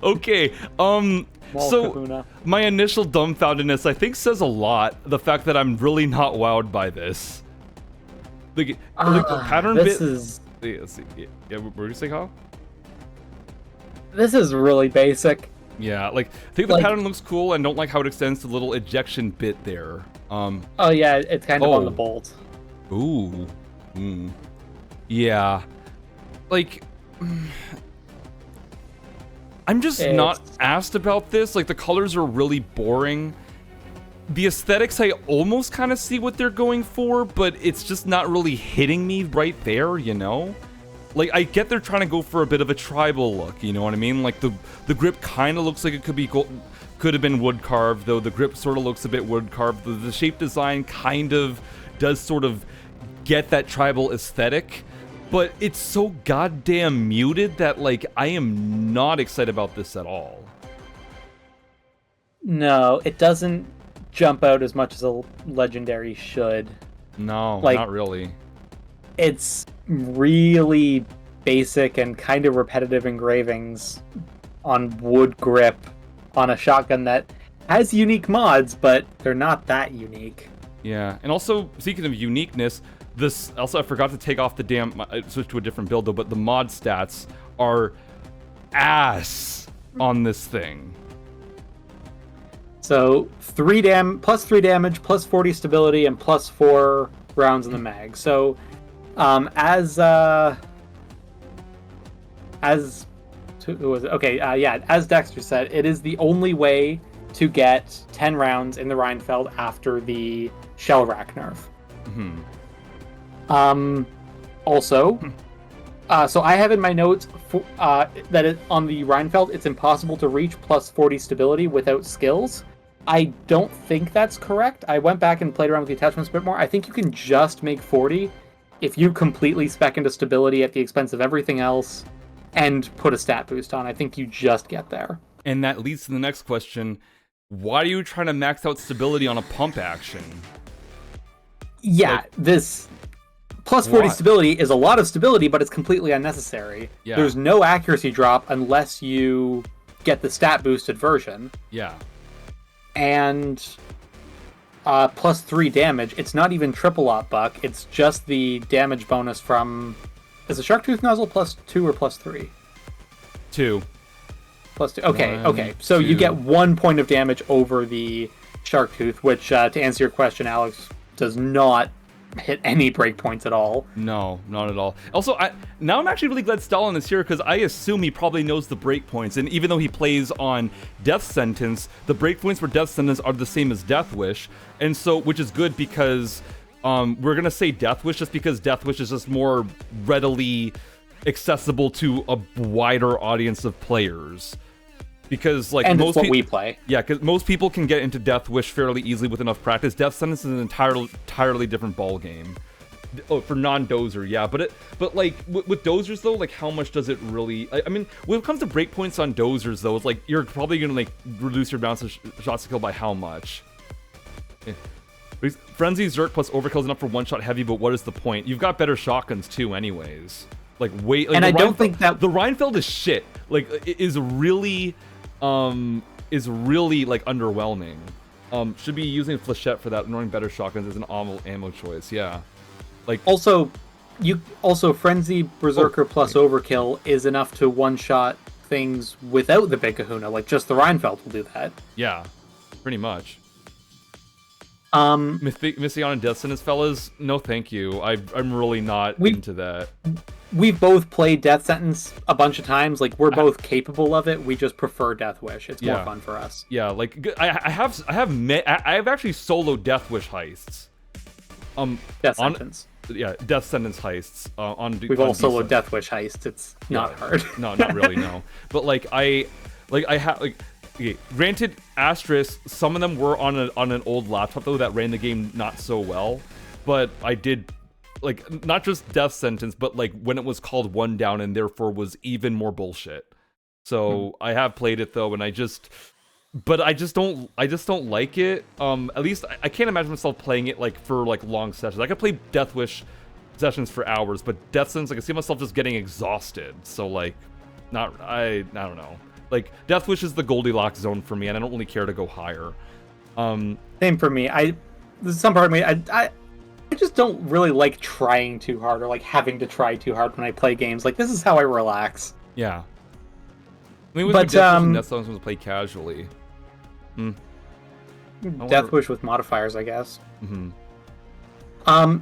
Okay, Small so Kahuna. my initial dumbfoundedness, I think, says a lot. The fact that I'm really not wowed by this. The pattern this bit. is Yeah, let's see. Yeah, what were you saying, Kyle? this is really basic. Yeah, like I think the Like- pattern looks cool, and don't like how it extends to the little ejection bit there. Oh yeah, it's kind of on the Oh. bolt. Ooh. Yeah. Like, I'm just not It's- asked about this. Like, the colors are really boring. The aesthetics, I almost kind of see what they're going for, but it's just not really hitting me right there, you know? Like, I get they're trying to go for a bit of a tribal look, you know what I mean? Like, the grip kind of looks like it could have been wood carved, though the grip sort of looks a bit wood carved. The shape design kind of does sort of get that tribal aesthetic, but it's so goddamn muted that, like, I am not excited about this at all. No, it doesn't jump out as much as a legendary should. No, Like- not really. It's really basic and kind of repetitive engravings on wood grip on a shotgun that has unique mods, but they're not that unique. Yeah, and also, speaking of uniqueness, this also I forgot to take off the damn. I switched to a different build though, but the mod stats are ass on this thing. So plus 3 damage, plus 40 stability, and plus 4 rounds in the mag. So as who was it? Okay, yeah, as Dexter said, it is the only way to get 10 rounds in the Rheinfeld after the shell rack nerf. Also, so I have in my notes that on the Rheinfeld, it's impossible to reach plus 40 stability without skills. I don't think that's correct. I went back and played around with the attachments a bit more. I think you can just make 40 if you completely spec into stability at the expense of everything else, and put a stat boost on. I think you just get there. And that leads to the next question. Why are you trying to max out stability on a pump action? Yeah, Like, this plus 40 why? stability is a lot of stability, but it's completely unnecessary. Yeah. There's no accuracy drop unless you get the stat boosted version. Yeah. And plus 3 damage. It's not even triple op buck. It's just the damage bonus from... Is the Shark Tooth Nozzle plus 2 or plus 3? 2. Plus 2. Okay, 1, okay. So 2. you get 1 point of damage over the Shark Tooth, which, to answer your question, Alex, does not hit any breakpoints at all. No, not at all. Also, now I'm actually really glad Stalin is here, because I assume he probably knows the breakpoints, and even though he plays on Death Sentence, the breakpoints for Death Sentence are the same as Death Wish, and so, which is good because we're gonna say Death Wish just because Death Wish is just more readily accessible to a wider audience of players. Because like And most it's what people, we play. yeah, because most people can get into Death Wish fairly easily with enough practice. Death Sentence is an entirely different ball game. Oh, for non-dozer, yeah, but like with dozers though, like how much does it really? I mean, when it comes to breakpoints on dozers though, it's like you're probably gonna like reduce your bounce of shots to kill by how much? Frenzy, Zerk plus Overkill is enough for one-shot heavy, but what is the point? You've got better shotguns too, anyways. Like wait, like, And I don't think that the Rheinfeld is shit. Like it is really like underwhelming. Should be using Flechette for that. Knowing better shotguns is an ammo choice. Yeah, like Also, Frenzy, Berserker plus Overkill is enough to one-shot things without the Big Kahuna. Like, just the Rheinfeld will do that. yeah, pretty much. Um, Mission and Death Sentence, fellas. No, thank you. I'm really not into that. We've both played Death Sentence a bunch of times. Like, we're both capable of it. We just prefer Death Wish. It's more fun for us. Yeah, like I have actually soloed Death Wish heists. Death Sentence. Yeah, Death Sentence heists. We've all soloed Death Wish heists. It's not hard. No, not really. No, but like I have like. Okay, granted, asterisk, some of them were on an old laptop though that ran the game not so well, but I did like not just Death Sentence, but like when it was called One Down and therefore was even more bullshit. So I have played it though, and I just don't like it. At least I can't imagine myself playing it like for like long sessions. I could play Death Wish sessions for hours, but Death Sentence, I can see myself just getting exhausted. So like, I don't know. Like, Death Wish is the Goldilocks zone for me, and I don't really care to go higher. Same for me. There's some part of me, I just don't really like trying too hard or like having to try too hard when I play games. Like, this is how I relax. Yeah. I mean, with But, Death Wish to play casually. Death Wish with modifiers, I guess. Mm-hmm.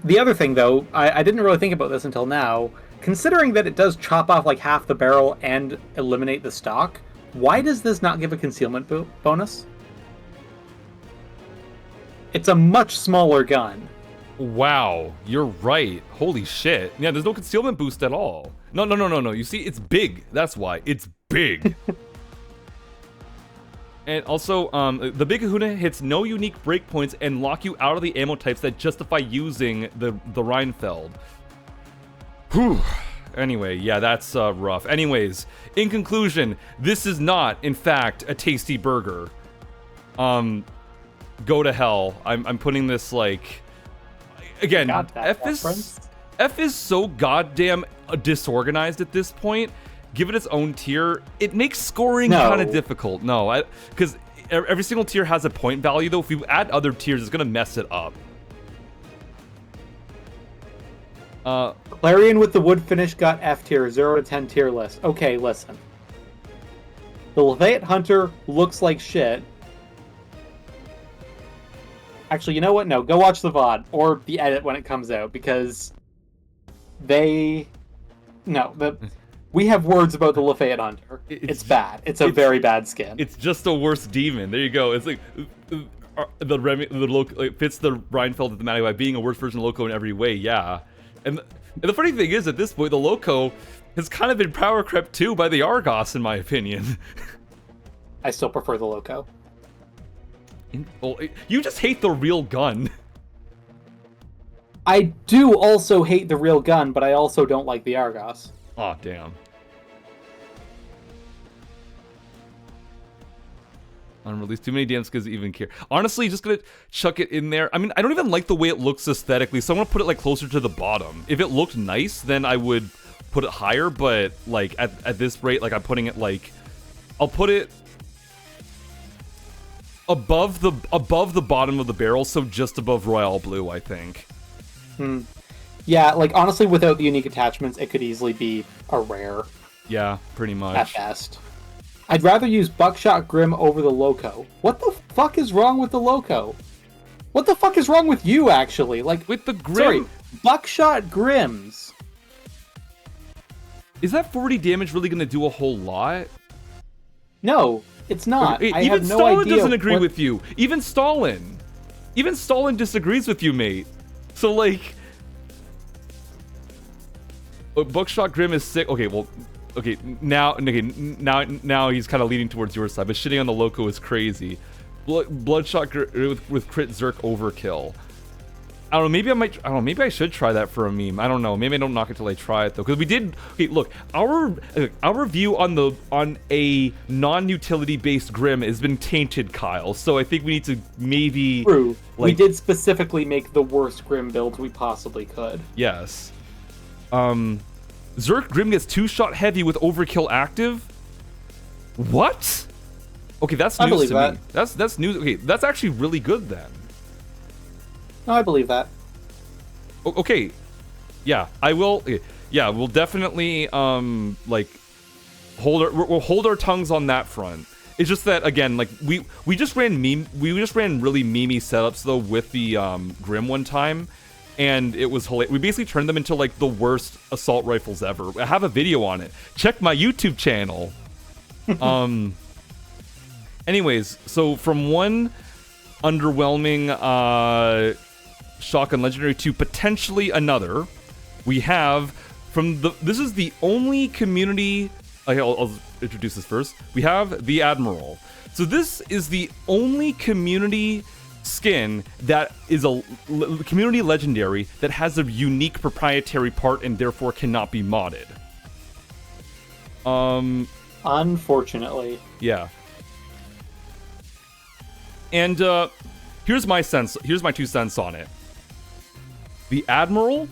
The other thing, though, I didn't really think about this until now. Considering that it does chop off like half the barrel and eliminate the stock, why does this not give a concealment bonus? It's a much smaller gun. Wow, you're right. Holy shit. Yeah, there's no concealment boost at all. No. You see, it's big. That's why. It's big. And also, the Big Kahuna hits no unique breakpoints and lock you out of the ammo types that justify using the Rheinfeld. Whew. Anyway, yeah, that's rough. Anyways, in conclusion, this is not, in fact, a tasty burger. Go to hell. I'm putting this like, again, F is so goddamn disorganized at this point. Give it its own tier. It makes scoring kind of difficult. No, because every single tier has a point value though. If you add other tiers, it's gonna mess it up. Clarion with the wood finish got F tier, 0 to 10 tier list. Okay, listen. The Lafayette Hunter looks like shit. Actually, you know what? No, go watch the VOD or the edit when it comes out because we have words about the Lafayette Hunter. It's bad. It's a very bad skin. It's just a worse demon. There you go. It's like the Loco fits the Rheinfeld thematic by being a worse version of Loco in every way. Yeah. And the funny thing is, at this point, the Loco has kind of been power crept too by the Argos, in my opinion. I still prefer the Loco. Well, you just hate the real gun. I do also hate the real gun, but I also don't like the Argos. Aw, damn. Unreleased. Too many damn skins to even care. Honestly, just gonna chuck it in there. I mean, I don't even like the way it looks aesthetically, so I'm gonna put it like closer to the bottom. If it looked nice, then I would put it higher, but like at this rate, like I'm putting it like, I'll put it above the bottom of the barrel, so just above Royale Blue, I think. Yeah, like honestly, without the unique attachments, it could easily be a rare. Yeah, pretty much. At best. I'd rather use Buckshot Grim over the Loco. What the fuck is wrong with the Loco? What the fuck is wrong with you, actually? Like, with the Grim? Sorry, Buckshot Grims. Is that 40 damage really gonna do a whole lot? No, it's not. Okay, I even have no Stalin idea doesn't agree with you. Even Stalin disagrees with you, mate. So like, Buckshot Grim is sick. Okay, well, now he's kind of leaning towards your side, but shitting on the Loco is crazy. Bloodshot with crit Zerk overkill. I don't know. Maybe I should try that for a meme. I don't know. Maybe I don't knock it till I try it though, because we did. Okay, look, our review on a non-utility based Grim has been tainted, Kyle. So I think we need to maybe. True. Like, we did specifically make the worst Grim builds we possibly could. Yes. Zerk Grim gets 2-shot heavy with overkill active. What? Okay, that's news I believe to that. me. That's news. Okay, that's actually really good then. No, I believe that. Okay, yeah, I will. Yeah, we'll definitely like we'll hold our tongues on that front. It's just that again, like we just ran really memey setups though with the Grim one time, and it was hilarious. We basically turned them into like the worst assault rifles ever. I have a video on it. Check my YouTube channel. Anyways, so from one underwhelming shotgun legendary to potentially another, we have this is the only community. I'll introduce this first. We have the Admiral. So this is the only community skin that is a community legendary that has a unique proprietary part and therefore cannot be modded. Unfortunately. Yeah. And here's my 2 cents on it. The Admiral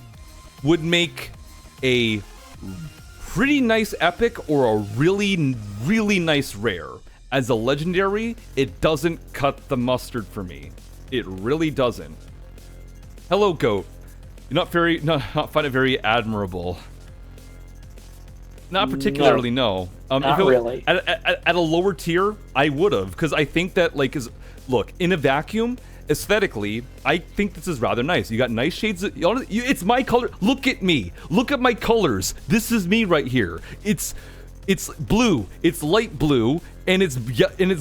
would make a pretty nice epic or a really, really nice rare. As a legendary, it doesn't cut the mustard for me. It really doesn't. Hello, Goat. You not find it very admirable. Not particularly, no. Not really. At a lower tier, I would have, because I think that look, in a vacuum, aesthetically, I think this is rather nice. You got nice shades. It's my color. Look at me. Look at my colors. This is me right here. It's blue. It's light blue, and it's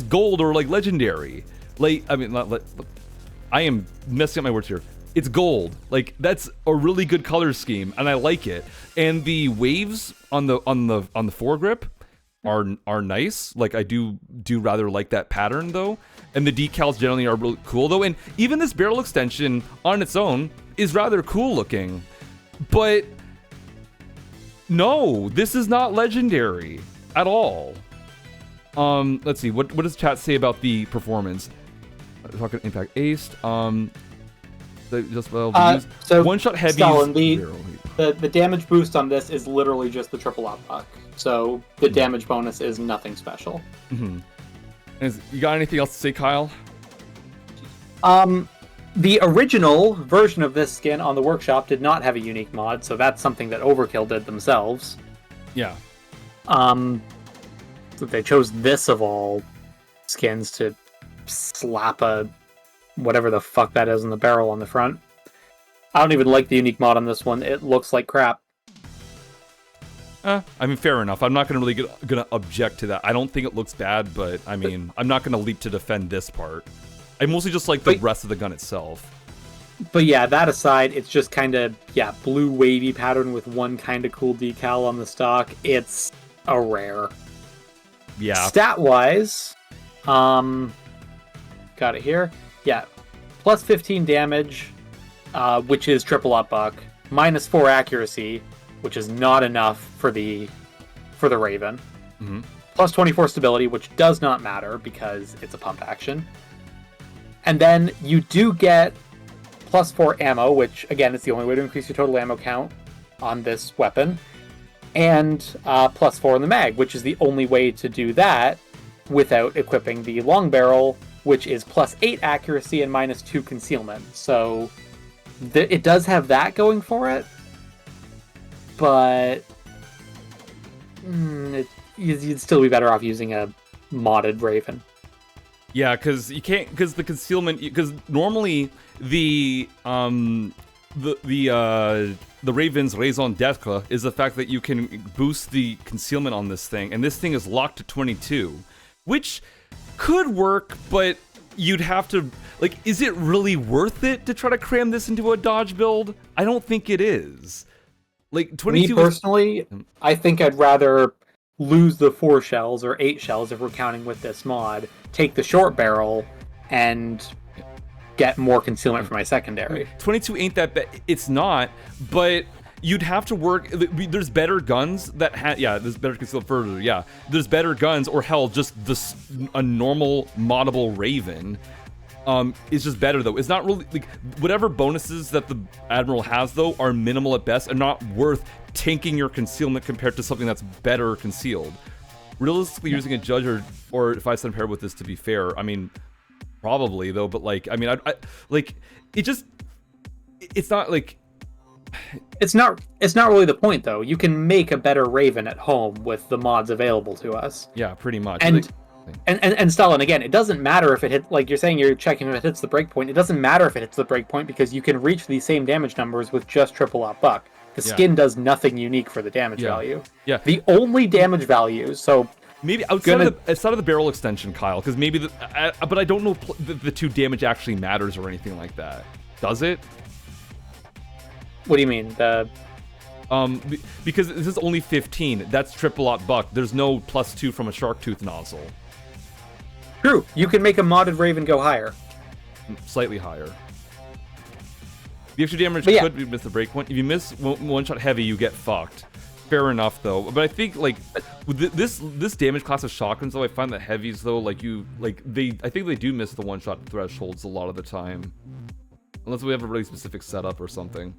gold or like legendary. Like I mean, I am messing up my words here. It's gold. Like that's a really good color scheme, and I like it. And the waves on the foregrip are nice. Like I do rather like that pattern though. And the decals generally are really cool though. And even this barrel extension on its own is rather cool looking. But no, this is not legendary at all. Let's see. What does chat say about the performance? Talking impact aced. So one-shot heavy. Stalin, the damage boost on this is literally just the triple up buck. So the damage bonus is nothing special. Mm-hmm. You got anything else to say, Kyle? The original version of this skin on the workshop did not have a unique mod, so that's something that Overkill did themselves. Yeah. They chose this of all skins to slap a whatever the fuck that is in the barrel on the front. I don't even like the unique mod on this one. It looks like crap. I mean, fair enough. I'm not gonna object to that. I don't think it looks bad, but I mean, I'm not gonna leap to defend this part. I mostly just like the rest of the gun itself. But yeah, that aside, it's just kind of blue wavy pattern with one kind of cool decal on the stock. It's a rare. Yeah. Stat wise, got it here. Yeah, plus 15 damage, which is triple up buck. Minus 4 accuracy, which is not enough for the Raven. Mm-hmm. plus 24 stability, which does not matter because it's a pump action. And then you do get plus 4 ammo, which again is the only way to increase your total ammo count on this weapon. And plus 4 in the mag, which is the only way to do that without equipping the long barrel, which is plus 8 accuracy and minus 2 concealment. So it does have that going for it, but you'd still be better off using a modded Raven. Yeah, because you can't, because the concealment, because normally the Raven's raison d'etre is the fact that you can boost the concealment on this thing, and this thing is locked to 22, which could work, but you'd have to, like, is it really worth it to try to cram this into a dodge build? I don't think it is. Like, 22 Me personally, I think I'd rather lose the 4 shells, or 8 shells if we're counting with this mod, take the short barrel, and get more concealment for my secondary. 22 ain't that bad. It's not, but you'd have to work. There's better guns that there's better concealment further. Yeah, there's better guns, or hell, just a normal moddable Raven. Is just better though. It's not really, like, whatever bonuses that the Admiral has though are minimal at best and not worth tanking your concealment compared to something that's better concealed. Realistically, using a judge or if I said pair with this, to be fair, I mean, probably though. But like, I mean, I like it just. It's not like. It's not really the point though. You can make a better Raven at home with the mods available to us. Yeah, pretty much. And Stalin, again, it doesn't matter if it hits, like you're saying, you're checking if it hits the breakpoint. It doesn't matter if it hits the breakpoint because you can reach these same damage numbers with just triple up buck. The skin does nothing unique for the damage value. Yeah. The only damage values, so maybe outside of the barrel extension, Kyle, because maybe but I don't know if the 2 damage actually matters or anything like that. Does it? What do you mean? Because this is only 15. That's triple up buck. There's no plus 2 from a shark tooth nozzle. True. You can make a modded Raven go higher. Slightly higher. The extra damage could miss the breakpoint. If you miss one shot heavy, you get fucked. Fair enough, though. But I think, like, with this damage class of shotguns, though, I find that heavies, though, I think they do miss the one-shot thresholds a lot of the time. Unless we have a really specific setup or something.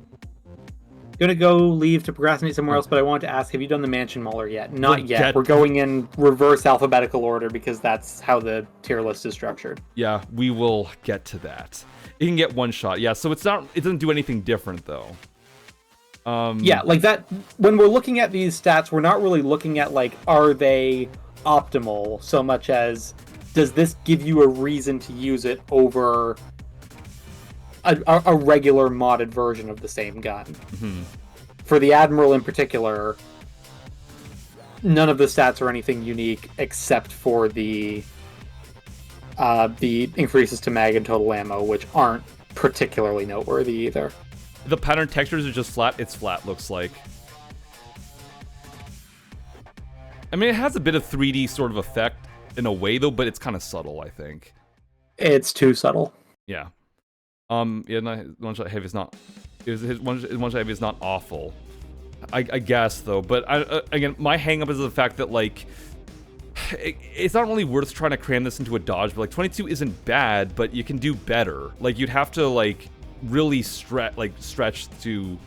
Gonna go leave to procrastinate somewhere else, but I wanted to ask, have you done the Mansion Mauler yet? Not yet. We're going in reverse alphabetical order because that's how the tier list is structured. Yeah, we will get to that. You can get one shot. Yeah, so it doesn't do anything different though. Yeah, like that, when we're looking at these stats, we're not really looking at, like, are they optimal so much as, does this give you a reason to use it over a regular modded version of the same gun. Mm-hmm. For the Admiral in particular, none of the stats are anything unique except for the increases to mag and total ammo, which aren't particularly noteworthy either. The pattern textures are just flat. It's flat, looks like. I mean, it has a bit of 3D sort of effect in a way, though, but it's kind of subtle, I think. It's too subtle. Yeah. Yeah, no, one shot heavy is not. His one shot heavy is not awful. I guess though, but again, my hang-up is the fact that, like, it's not really worth trying to cram this into a dodge. But like, 22 isn't bad, but you can do better. Like, you'd have to, like, really stretch to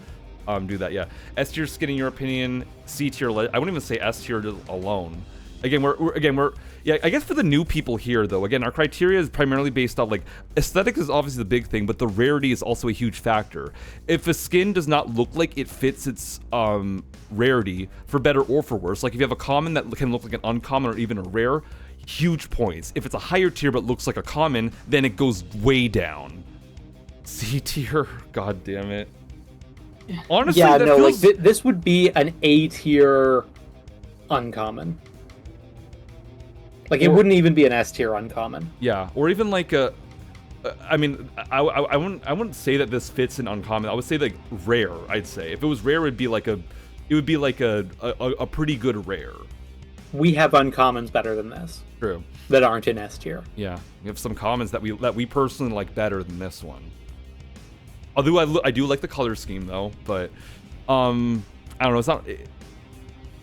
do that. Yeah, S tier skin in your opinion, C tier. I wouldn't even say S tier alone. Again, we're yeah, I guess for the new people here, though, again, our criteria is primarily based off, like, aesthetics is obviously the big thing, but the rarity is also a huge factor. If a skin does not look like it fits its rarity, for better or for worse, like if you have a common that can look like an uncommon or even a rare, huge points. If it's a higher tier but looks like a common, then it goes way down. C tier, god damn it. Honestly, yeah, no, feels... like this would be an A tier uncommon. Like, it wouldn't even be an S tier uncommon. Yeah, or even like a. I mean, I wouldn't say that this fits in uncommon. I would say like rare. I'd say if it was rare, it would be like a pretty good rare. We have uncommons better than this. True. That aren't in S tier. Yeah, we have some commons that we personally like better than this one. Although I do like the color scheme though, but I don't know. It's not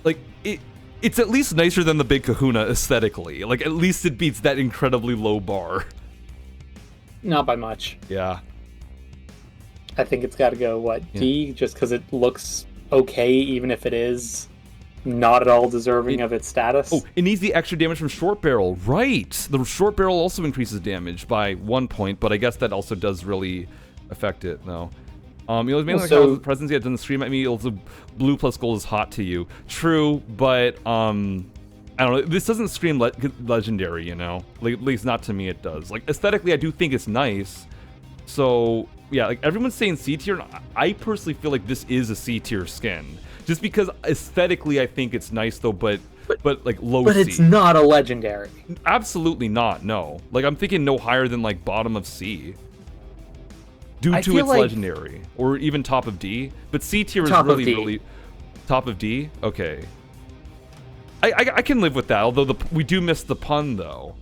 like it. it's at least nicer than the Big Kahuna aesthetically. Like, at least it beats that incredibly low bar. Not by much. Yeah. I think it's got to go, D? Just because it looks okay, even if it is not at all deserving of its status. Oh, it needs the extra damage from short barrel. Right. The short barrel also increases damage by 1 point, but I guess that also does really affect it, though. It was mainly like the presence. Yeah, it doesn't scream at me. Also, blue plus gold is hot to you. True, but I don't know. This doesn't scream legendary, you know. Like, at least not to me. It does. Like, aesthetically, I do think it's nice. So yeah, like everyone's saying C tier. I personally feel like this is a C tier skin, just because aesthetically I think it's nice though, but like low But C. it's not a legendary. Absolutely not. No. Like I'm thinking no higher than like bottom of C. Due I to feel its like legendary, or even top of D. But C tier is Top of really, D. really top of D. Okay. I can live with that. Although we do miss the pun though.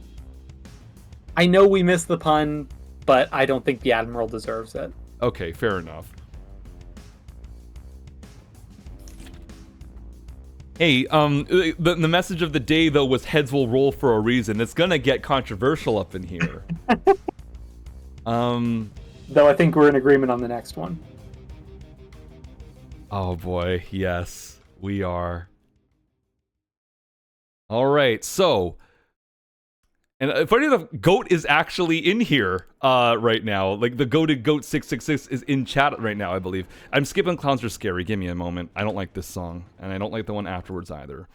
I know we missed the pun, but I don't think the Admiral deserves it. Okay, fair enough. Hey, the message of the day though was heads will roll for a reason. It's gonna get controversial up in here. Though I think we're in agreement on the next one. Oh boy, yes, we are. All right, so, and funny enough, Goat is actually in here right now. Like the goated Goat 666 is in chat right now, I believe. I'm skipping Clowns Are Scary. Give me a moment. I don't like this song, and I don't like the one afterwards either.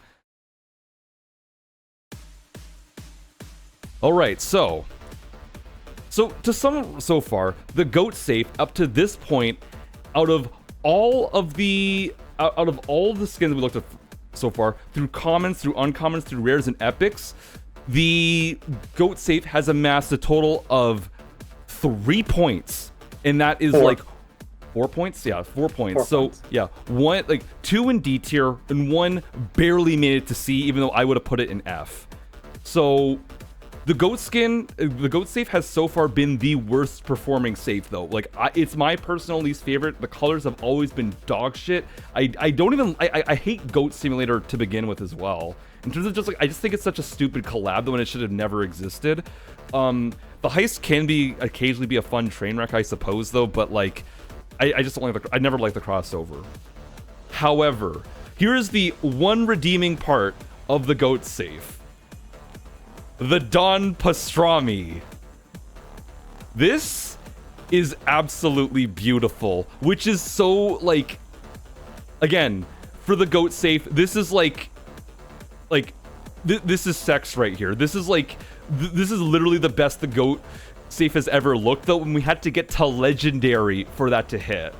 All right, so to sum up so far, the Goat safe up to this point, out of all the skins we looked at so far, through commons, through uncommons, through rares and epics, the Goat safe has amassed a total of 3 points, and that is 4 points. Yeah, 4 points. 4 points. Yeah, 2 in D tier and 1 barely made it to C, even though I would have put it in F. So the Goat skin, the Goat safe has so far been the worst performing safe though. Like it's my personal least favorite. The colors have always been dog shit. I hate Goat Simulator to begin with as well. In terms of just I just think it's such a stupid collab though, and it should have never existed. The heist can occasionally be a fun train wreck, I suppose though, but like I just don't like I never liked the crossover. However, here is the one redeeming part of the Goat safe. The Don Pastrami. This is absolutely beautiful, which is so like, again, for the Goat safe, this is this is sex right here. This is this is literally the best the Goat safe has ever looked though, when we had to get to legendary for that to hit.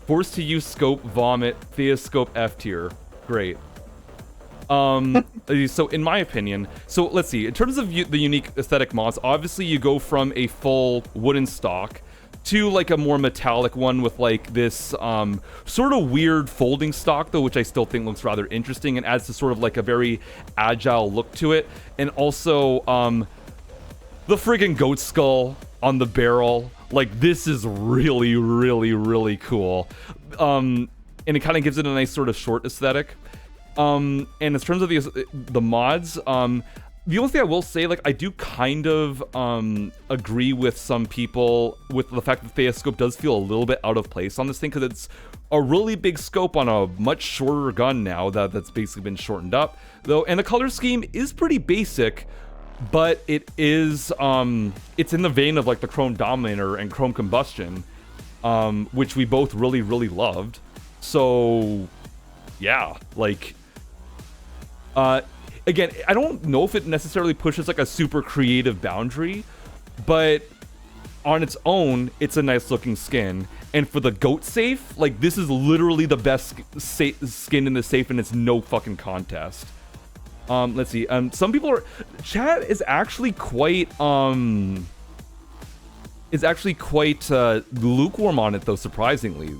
Forced to use scope, vomit, Theoscope F tier. Great. So in my opinion, so let's see, in terms of the unique aesthetic mods, obviously you go from a full wooden stock to like a more metallic one with like this sort of weird folding stock though, which I still think looks rather interesting and adds to sort of like a very agile look to it. And also the friggin' goat skull on the barrel, like this is really, really, really cool. And it kind of gives it a nice sort of short aesthetic. And in terms of the mods, the only thing I will say, like, I do kind of agree with some people with the fact that Theoscope does feel a little bit out of place on this thing, because it's a really big scope on a much shorter gun now that's basically been shortened up, though. And the color scheme is pretty basic, but it is it's in the vein of like the Chrome Dominator and Chrome Combustion, which we both really, really loved. So yeah, like again, I don't know if it necessarily pushes like a super creative boundary, but on its own, it's a nice looking skin. And for the Goat safe, like this is literally the best skin in the safe, and it's no fucking contest. Let's see. Some people are. Chat is actually quite lukewarm on it though, surprisingly.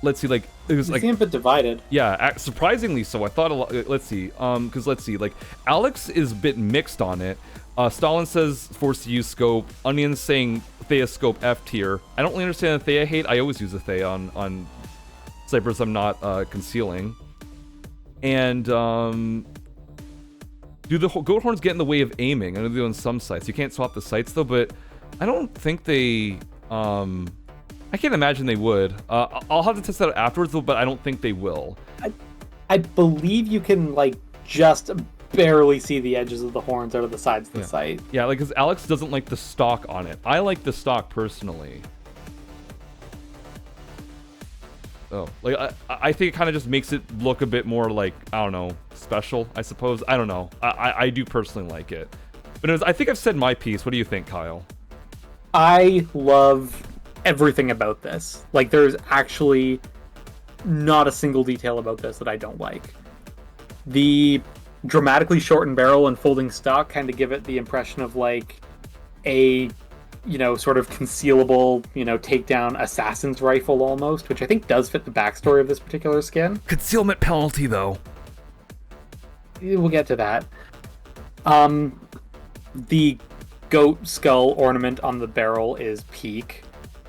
Let's see, like it was like a bit divided. Yeah, surprisingly so. I thought a lot. Let's see, because let's see, like Alex is a bit mixed on it. Stalin says forced to use scope. Onion's saying Theoscope F tier. I don't really understand the Thea hate. I always use the Thea on snipers I'm not concealing. And do the goat horns get in the way of aiming? I know they do on some sites. You can't swap the sights though, but I don't think they. I can't imagine they would. I'll have to test that out afterwards though, but I don't think they will. I believe you can like just barely see the edges of the horns out of the sides of the sight. Yeah, like because Alex doesn't like the stock on it. I like the stock personally. Oh, like I think it kind of just makes it look a bit more like, I don't know, special, I suppose. I don't know. I do personally like it. But I think I've said my piece. What do you think, Kyle? I love everything about this. Like, there's actually not a single detail about this that I don't like. The dramatically shortened barrel and folding stock kind of give it the impression of like a, you know, sort of concealable, you know, takedown assassin's rifle almost, which I think does fit the backstory of this particular skin. Concealment penalty, though. We'll get to that. The goat skull ornament on the barrel is peak.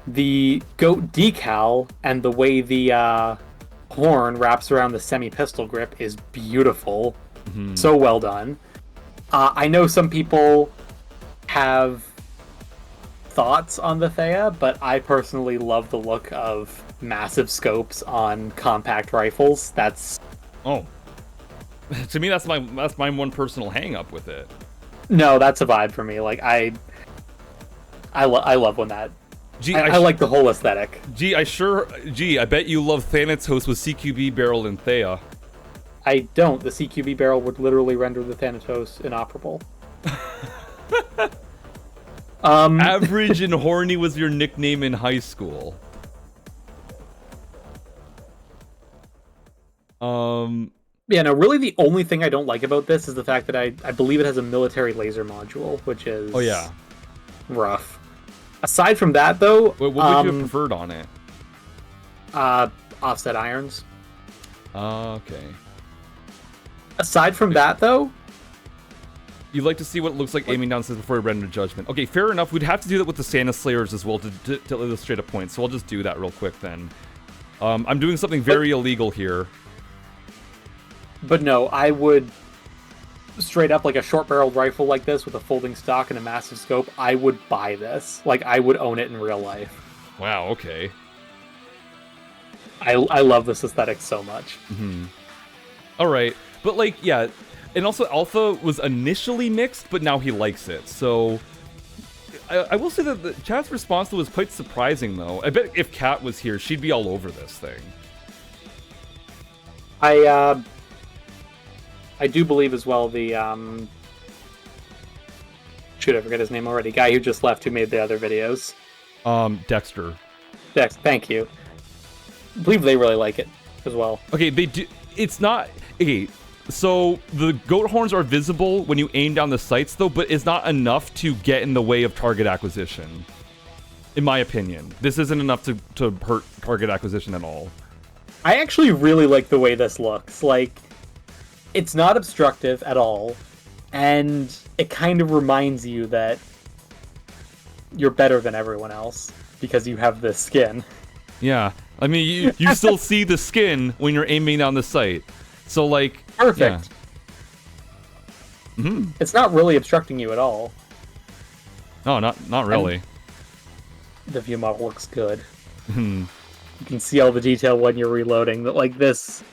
The goat decal and the way the horn wraps around the semi-pistol grip is beautiful. Mm-hmm. So well done. I know some people have thoughts on the Thea, but I personally love the look of massive scopes on compact rifles. That's to me, that's my one personal hang up with it. No, that's a vibe for me. Like I love when that. I like the whole aesthetic. I bet you love Thanatos with CQB barrel and Thea. I don't. The CQB barrel would literally render the Thanatos inoperable. Average and horny was your nickname in high school. Yeah, no, really the only thing I don't like about this is the fact that I believe it has a military laser module, which is rough. Aside from that, though... What would you have preferred on it? Offset irons. Okay. Aside from that, though... You'd like to see what it looks like aiming down says before you render judgment. Okay, fair enough. We'd have to do that with the Santa Slayers as well to illustrate a point, so I'll just do that real quick then. I'm doing something very illegal here. But no, I would straight up, like a short-barreled rifle like this with a folding stock and a massive scope, I would buy this. Like, I would own it in real life. Wow, okay. I love this aesthetic so much. Mm-hmm. All right, but like, yeah, and also Alpha was initially mixed, but now he likes it, so... I will say that the chat's response was quite surprising, though. I bet if Kat was here, she'd be all over this thing. I do believe as well the, shoot, I forget his name already. Guy who just left who made the other videos. Dexter. Thank you. I believe they really like it as well. Okay, they do. It's not... Okay, so the goat horns are visible when you aim down the sights, though, but it's not enough to get in the way of target acquisition. In my opinion. This isn't enough to hurt target acquisition at all. I actually really like the way this looks. Like... It's not obstructive at all, and it kind of reminds you that you're better than everyone else because you have this skin. Yeah, I mean, you still see the skin when you're aiming down the sight. So, like... Perfect. Yeah. Mm-hmm. It's not really obstructing you at all. No, not really. And the view model looks good. Hmm. You can see all the detail when you're reloading. That like this...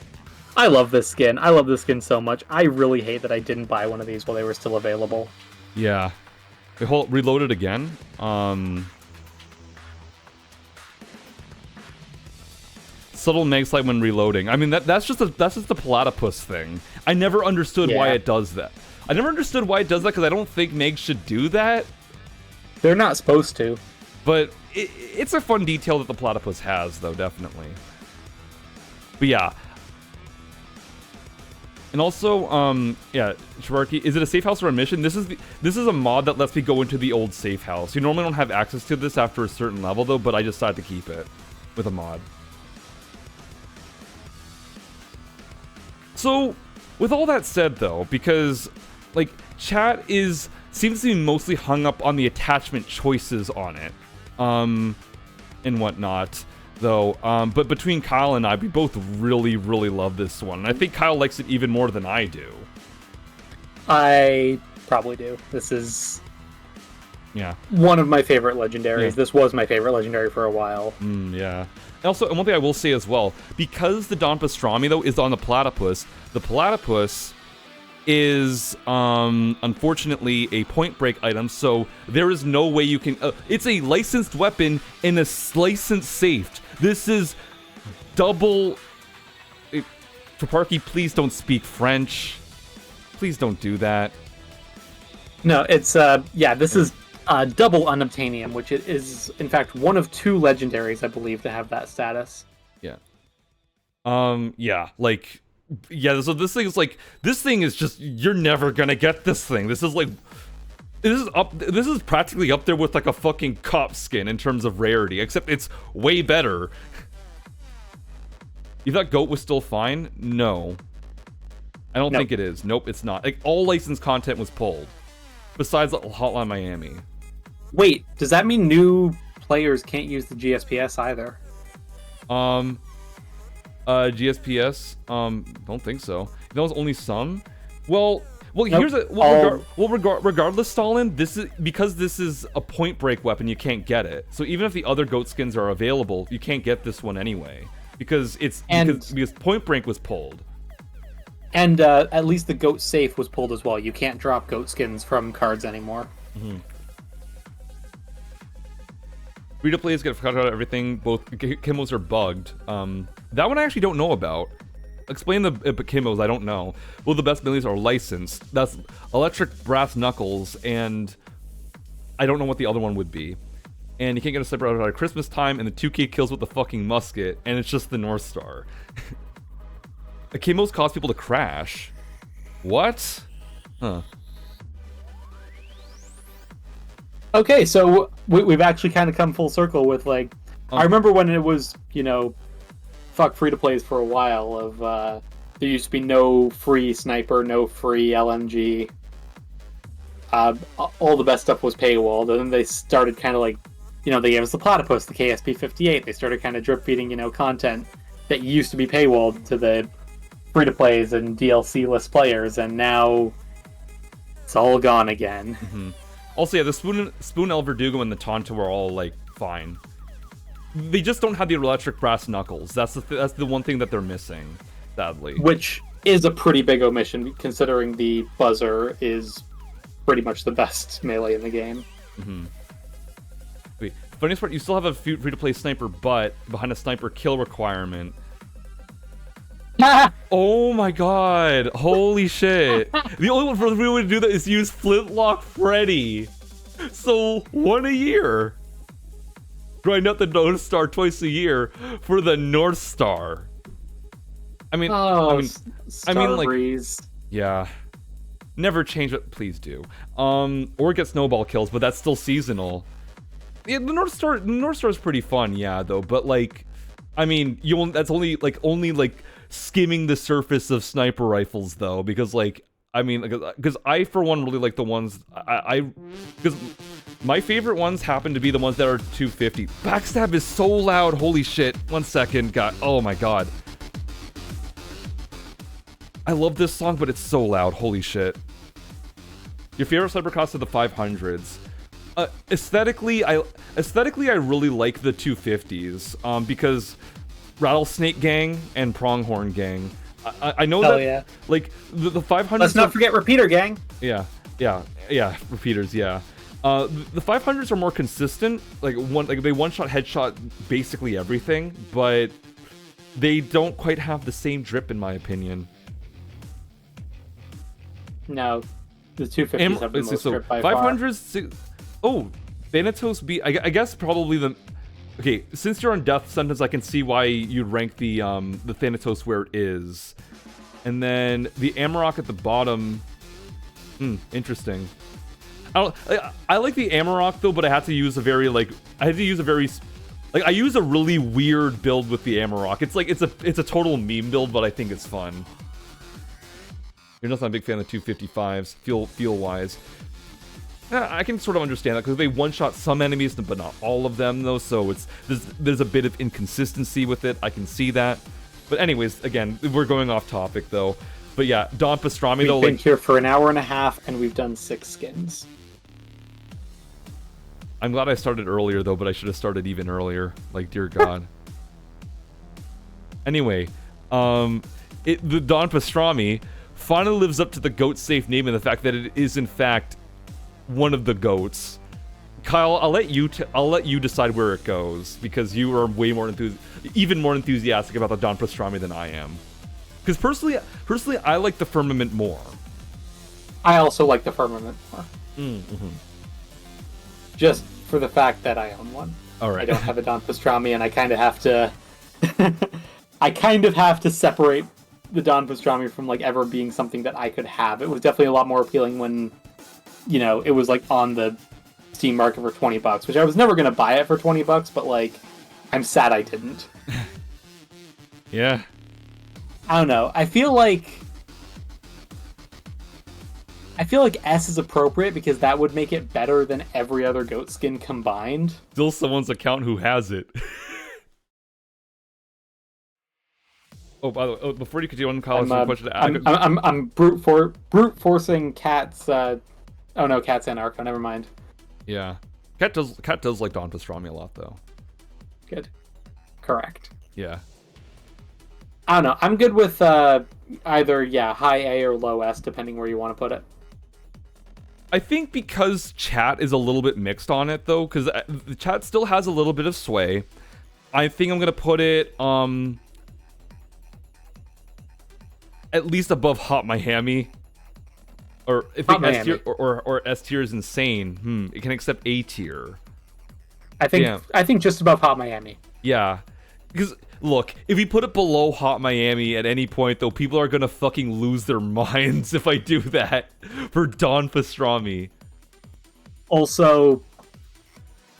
I love this skin. I love this skin so much. I really hate that I didn't buy one of these while they were still available. Yeah. Wait, reload it again. Subtle mag slide when reloading. I mean, that's just the platypus thing. I never understood why it does that. I never understood why it does that because I don't think mags should do that. They're not supposed to. But it's a fun detail that the platypus has, though, definitely. But yeah. And also, yeah, Shibarki, is it a safe house or a mission? This is a mod that lets me go into the old safe house. You normally don't have access to this after a certain level, though, but I decided to keep it with a mod. So, with all that said, though, because, like, chat seems to be mostly hung up on the attachment choices on it, and whatnot. though. But between Kyle and I, we both really, really love this one. And I think Kyle likes it even more than I do. I probably do. This is one of my favorite legendaries. Yeah. This was my favorite legendary for a while. Yeah. And also, one thing I will say as well, because the Don Pastrami, though, is on the Platypus is, unfortunately, a point break item, so there is no way you can... it's a licensed weapon and a licensed safe. This is double... Traparky, please don't speak French. Please don't do that. No, it's, this is double unobtainium, which is, in fact, one of 2 legendaries, I believe, to have that status. Yeah. So this thing is like, this thing is just, you're never gonna get this thing. This is like, this is practically up there with like a fucking cop skin in terms of rarity, except it's way better. You thought Goat was still fine? No. I don't think it is. Nope, it's not. Like, all licensed content was pulled. Besides Hotline Miami. Wait, does that mean new players can't use the GSPS either? GSPS? Don't think so. That was only some. Well, nope. Here's a regardless, Stalin. This is because this is a point break weapon. You can't get it. So even if the other goat skins are available, you can't get this one anyway because because point break was pulled. And at least the goat safe was pulled as well. You can't drop goat skins from cards anymore. Mm-hmm. Free-to-plays get cut out of everything. Both Kimmos are bugged. That one I actually don't know about. Explain the Kimmos, I don't know. Well, the best millies are licensed. That's Electric Brass Knuckles, and I don't know what the other one would be. And you can't get a sniper out at Christmas time, and the 2K kills with the fucking musket, and it's just the North Star. The Kimmos cause people to crash. What? Huh. Okay, so we've actually kind of come full circle with, like... I remember when it was, fuck free-to-plays for a while of, there used to be no free sniper, no free LMG. All the best stuff was paywalled, and then they started kind of like, they gave us the Platypus, the KSP-58. They started kind of drip-feeding, content that used to be paywalled to the free-to-plays and DLC-less players, and now it's all gone again. Mm-hmm. Also, yeah, the Spoon El Verdugo and the Tonto are all, like, fine. They just don't have the Electric Brass Knuckles. That's the one thing that they're missing, sadly. Which is a pretty big omission, considering the Buzzer is pretty much the best melee in the game. Mm-hmm. Wait, funniest part, you still have a free-to-play sniper, but behind a sniper kill requirement. Oh my god! Holy shit! The only one for the real way to do that is use Flintlock Freddy. So 1 a year. Grind out the North Star twice a year for the North Star. I mean, like, Breeze. Yeah. Never change it. Please do. Or get snowball kills, but that's still seasonal. Yeah, the North Star is pretty fun, yeah, though. But like, I mean, that's only skimming the surface of sniper rifles, though, because like, I mean, because I for one really like the ones because my favorite ones happen to be the ones that are 250. Backstab is so loud. Holy shit! 1 second, God. Oh my god. I love this song, but it's so loud. Holy shit. Your favorite sniper cost are the 500s. Aesthetically, I really like the 250s. Because Rattlesnake Gang and Pronghorn Gang. I know that, yeah. like, the 500s... Let's not forget Repeater Gang! Yeah, Repeaters, yeah. The 500s are more consistent. Like, they one-shot, headshot basically everything, but they don't quite have the same drip, in my opinion. No, the 250s have the most drip by 500s... Oh, Thanatos B... I guess probably the... Okay, since you're on death sentence, I can see why you'd rank the Thanatos where it is. And then the Amarok at the bottom... interesting. I like the Amarok, though, but I had to use a very, like... I use a really weird build with the Amarok. It's like, it's a total meme build, but I think it's fun. You're not a big fan of the 255s, feel-wise. Yeah, I can sort of understand that because they one-shot some enemies, but not all of them, though. So there's a bit of inconsistency with it. I can see that. But anyways, again, we're going off topic though. But yeah, Don Pastrami though. We've been here for an hour and a half, and we've done 6 skins. I'm glad I started earlier though, but I should have started even earlier. Like, dear God. Anyway, the Don Pastrami finally lives up to the goat safe name and the fact that it is in fact one of the goats. Kyle, I'll let you decide where it goes because you are way more even more enthusiastic about the Don Pastrami than I am. Because personally, I like the Firmament more. I also like the Firmament more. Mm-hmm. Just for the fact that I own one. All right. I don't have a Don Pastrami, and I kind of have to. I kind of have to separate the Don Pastrami from like ever being something that I could have. It was definitely a lot more appealing when, you know, it was like on the Steam market for $20, which I was never gonna buy it for $20, but like, I'm sad I didn't. Yeah. I don't know. I feel like S is appropriate because that would make it better than every other goat skin combined. Still someone's account who has it. Oh, by the way, before you continue on, Kyle, I question to add. I'm brute forcing Cat's. Oh no, Cat's Anarcho. Never mind. Yeah, Cat does like Don Pastrami a lot though. Good. Correct. Yeah. I don't know. I'm good with either high A or low S, depending where you want to put it. I think because chat is a little bit mixed on it though, because the chat still has a little bit of sway. I think I'm gonna put it at least above Hot Miami, or if S tier or S tier is insane. It can accept A tier. I think just above Hot Miami. Yeah, because look, if we put it below Hot Miami at any point, though, people are gonna fucking lose their minds if I do that for Don Pastrami. Also,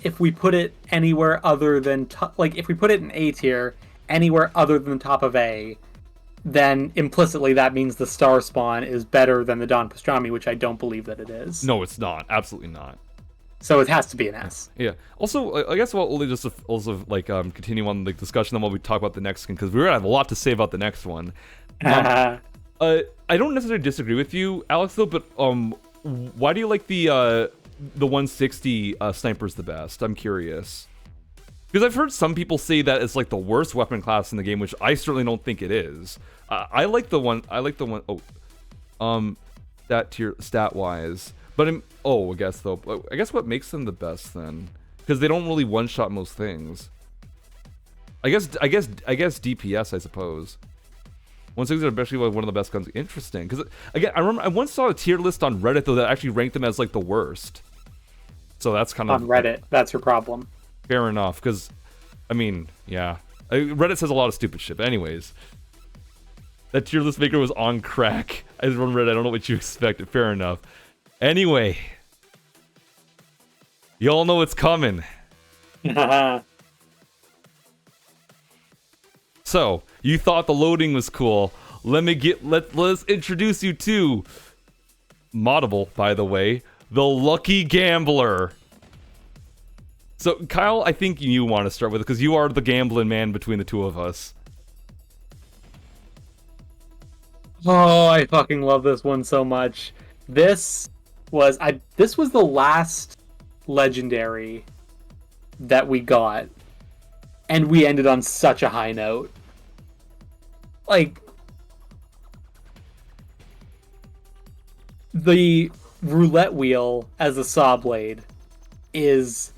if we put it anywhere other than if we put it in A tier, anywhere other than top of A, then implicitly that means the Star Spawn is better than the Don Pastrami, which I don't believe that it is. No, it's not. Absolutely not. So it has to be an S. Yeah. Also, I guess we'll just also continue on the discussion on while we talk about the next skin, because we're gonna have a lot to say about the next one. I don't necessarily disagree with you, Alex, though. But why do you like the 160 snipers the best? I'm curious. Because I've heard some people say that it's like the worst weapon class in the game, which I certainly don't think it is. I like the one. That tier stat wise. But I guess what makes them the best then? Because they don't really one-shot most things. I guess DPS, I suppose. 160 are especially one of the best guns. Interesting. Because again, I remember I once saw a tier list on Reddit though that actually ranked them as like the worst. So that's kind of on Reddit. That's your problem. Fair enough. Because I mean, yeah, Reddit says a lot of stupid shit. But anyways, that tier list maker was on crack. I just run Reddit. I don't know what you expected. Fair enough. Anyway, y'all know it's coming. So, you thought the loading was cool. Let's introduce you to moddable, by the way, the Lucky Gambler. So, Kyle, I think you want to start with it because you are the gambling man between the two of us. Oh, I fucking love this one so much. This was the last legendary that we got, and we ended on such a high note. Like, the roulette wheel as a saw blade is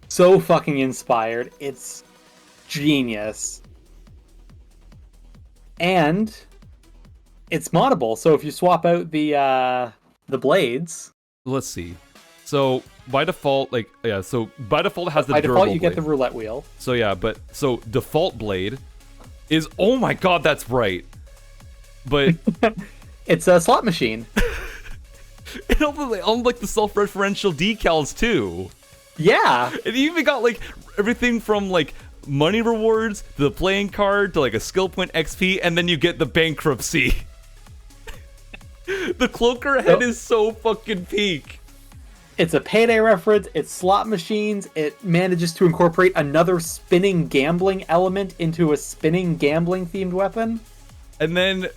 so fucking inspired. It's genius. And it's moddable, so if you swap out the blades, let's see. So by default, it has the durable by default you blade. get the roulette wheel. So yeah, so default blade is, oh my god, that's bright. But it's a slot machine. And on like the self-referential decals too. Yeah. And you even got like everything from like money rewards to the playing card to like a skill point XP, and then you get the bankruptcy. The cloaker head is so fucking peak. It's a Payday reference. It's slot machines. It manages to incorporate another spinning gambling element into a spinning gambling themed weapon. And then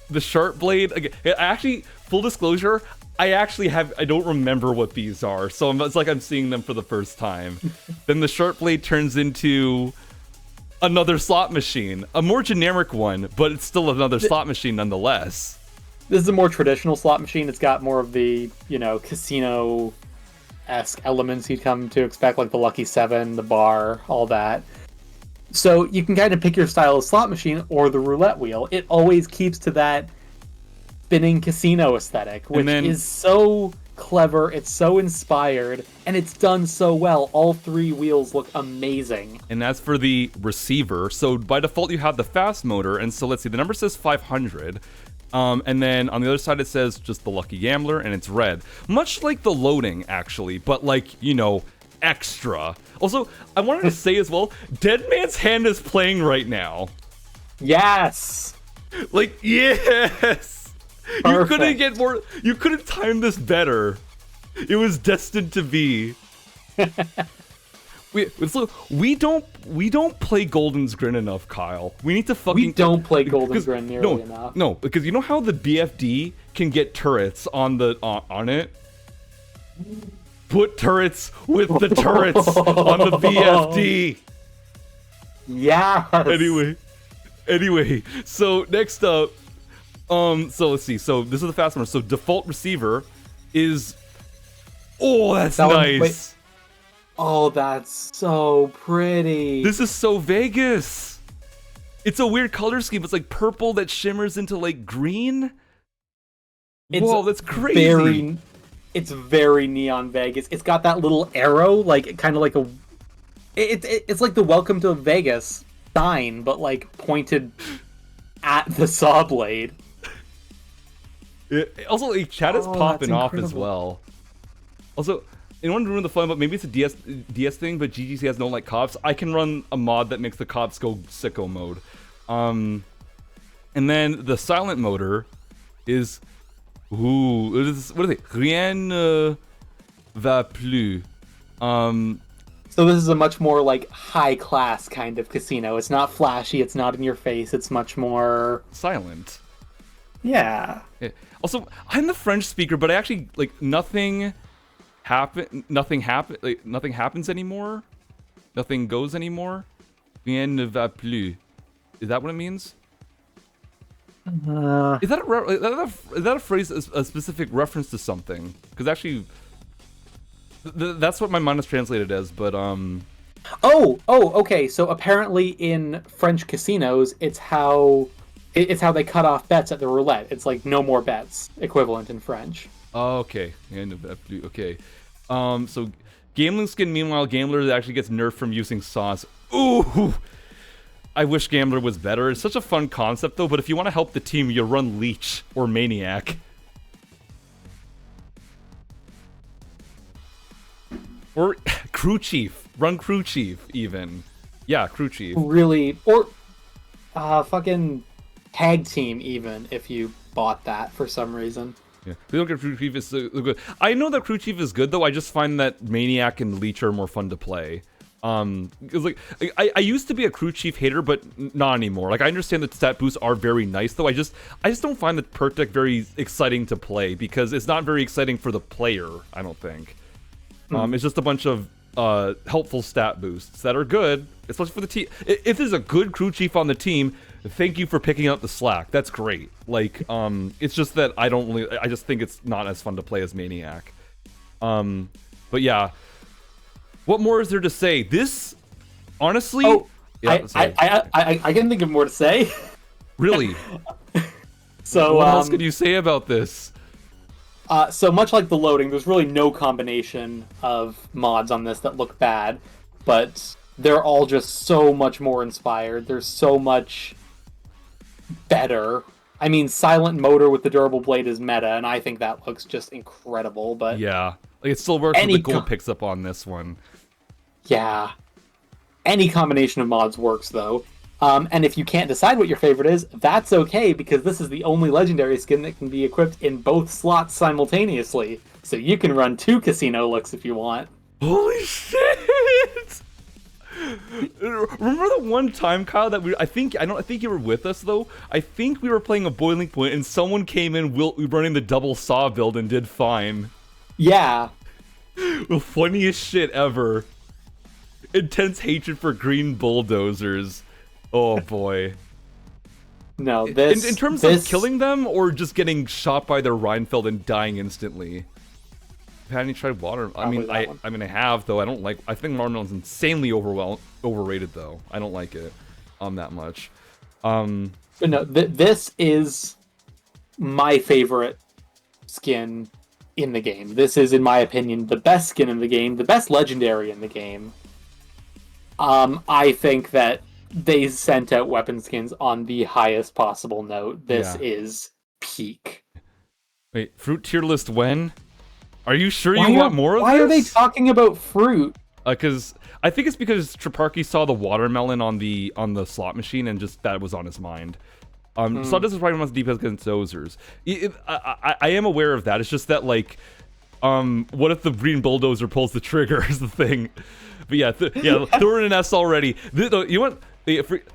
the sharp blade again. Actually, full disclosure, I don't remember what these are, so it's like I'm seeing them for the first time. Then the sharp blade turns into another slot machine, a more generic one, but it's still another slot machine nonetheless. This is a more traditional slot machine. It's got more of the, casino-esque elements you'd come to expect, like the Lucky 7, the bar, all that. So you can kind of pick your style of slot machine or the roulette wheel. It always keeps to that spinning casino aesthetic, which is so clever, it's so inspired, and it's done so well. All three wheels look amazing. And as for the receiver, so by default you have the fast motor, and so let's see, the number says 500. And then on the other side it says just the Lucky Gambler, and it's red. Much like the loading, actually, but like, extra. Also, I wanted to say as well, Dead Man's Hand is playing right now. Yes! Like, yes! Perfect. You couldn't time this better. It was destined to be. We don't play Golden's Grin enough, Kyle. We need to fucking. We don't play Golden's Grin nearly enough. No, because you know how the BFD can get turrets on it. Put turrets with the turrets on the BFD. Yes. Anyway. So next up, so let's see. So this is the fast one. So default receiver is. Oh, that's nice. Oh, that's so pretty. This is so Vegas. It's a weird color scheme. It's like purple that shimmers into like green. Whoa, that's crazy. It's very Neon Vegas. It's got that little arrow, like kind of like a. It's like the Welcome to Vegas sign, but like pointed at the saw blade. Also, like, chat is popping off as well. Also. Anyone ruin the fun, but maybe it's a DS thing, but GGC has no like cops. I can run a mod that makes the cops go sicko mode. And then the silent motor is what is it? Rien ne va plus. So this is a much more like high class kind of casino. It's not flashy, it's not in your face, it's much more silent. Yeah. Also, I'm the French speaker, but I actually like nothing happens anymore. Nothing goes anymore. Rien ne va plus. Is that what it means? Is that a phrase, a specific reference to something? Because actually, that's what my mind is translated as. But okay. So apparently in French casinos, it's how they cut off bets at the roulette. It's like no more bets, equivalent in French. Oh, okay. Okay. So Gambling Skin, meanwhile, Gambler that actually gets nerfed from using sauce. Ooh! I wish Gambler was better. It's such a fun concept, though, but if you want to help the team, you run Leech or Maniac. Or Crew Chief. Run Crew Chief, even. Yeah, Crew Chief. Really? Or fucking Tag Team, even, if you bought that for some reason. Yeah, we don't get Crew Chief is so good. I know that Crew Chief is good, though. I just find that Maniac and Leech are more fun to play. Because like I used to be a Crew Chief hater, but not anymore. Like I understand that stat boosts are very nice, though. I just don't find the perk deck very exciting to play because it's not very exciting for the player. I don't think. It's just a bunch of helpful stat boosts that are good, especially for the team. If there's a good Crew Chief on the team, thank you for picking up the slack. That's great. Like, it's just that I just think it's not as fun to play as Maniac. But yeah, what more is there to say? This, honestly, I can think of more to say. Really? So what else could you say about this? So much like the loading, there's really no combination of mods on this that look bad, but they're all just so much more inspired. There's so much better. I mean, Silent Motor with the durable blade is meta, and I think that looks just incredible, but... Yeah, like it still works with the gold picks up on this one. Yeah. Any combination of mods works, though. And if you can't decide what your favorite is, that's okay, because this is the only legendary skin that can be equipped in both slots simultaneously. So you can run 2 casino looks if you want. Holy shit! Remember the one time, Kyle, that I think you were with us though. I think we were playing a Boiling Point and someone came in running the double saw build and did fine. Yeah. The funniest shit ever. Intense hatred for green bulldozers. Oh boy. No, this in terms of killing them or just getting shot by their Reinfeld and dying instantly. Have any tried water? I mean, I have though. I think watermelon's insanely overrated though. I don't like it that much. But no, this is my favorite skin in the game. This is, in my opinion, the best skin in the game, the best legendary in the game. I think that they sent out weapon skins on the highest possible note. This is peak. Wait, fruit tier list when? Are you sure you want more of this? Why are they talking about fruit? Because I think it's because Triparchy saw the watermelon on the slot machine and just that was on his mind. So this is probably one of the deepest against dozers. I am aware of that. It's just that like, what if the green bulldozer pulls the trigger? Is the thing. But yeah, throw in an S already. You want?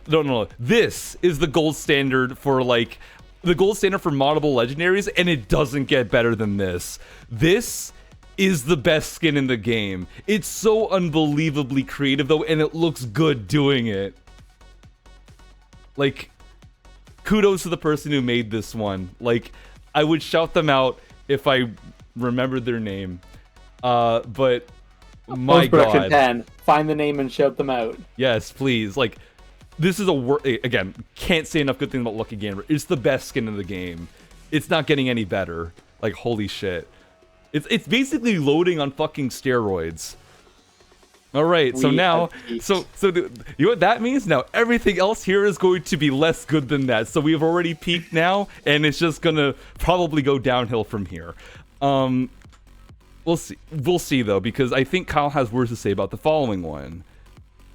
No. This is the gold standard for like. The gold standard for moddable legendaries, and it doesn't get better than this. This is the best skin in the game. It's so unbelievably creative, though, and it looks good doing it. Like, kudos to the person who made this one. Like, I would shout them out if I remembered their name. But, my God. Phann, find the name and shout them out. Yes, please. Like, this is again, can't say enough good things about Lucky Gamer. It's the best skin in the game. It's not getting any better. Like, holy shit. It's basically loading on fucking steroids. Alright, so now, you know what that means? Now, everything else here is going to be less good than that. So we've already peaked now, and it's just gonna probably go downhill from here. We'll see though, because I think Kyle has words to say about the following one.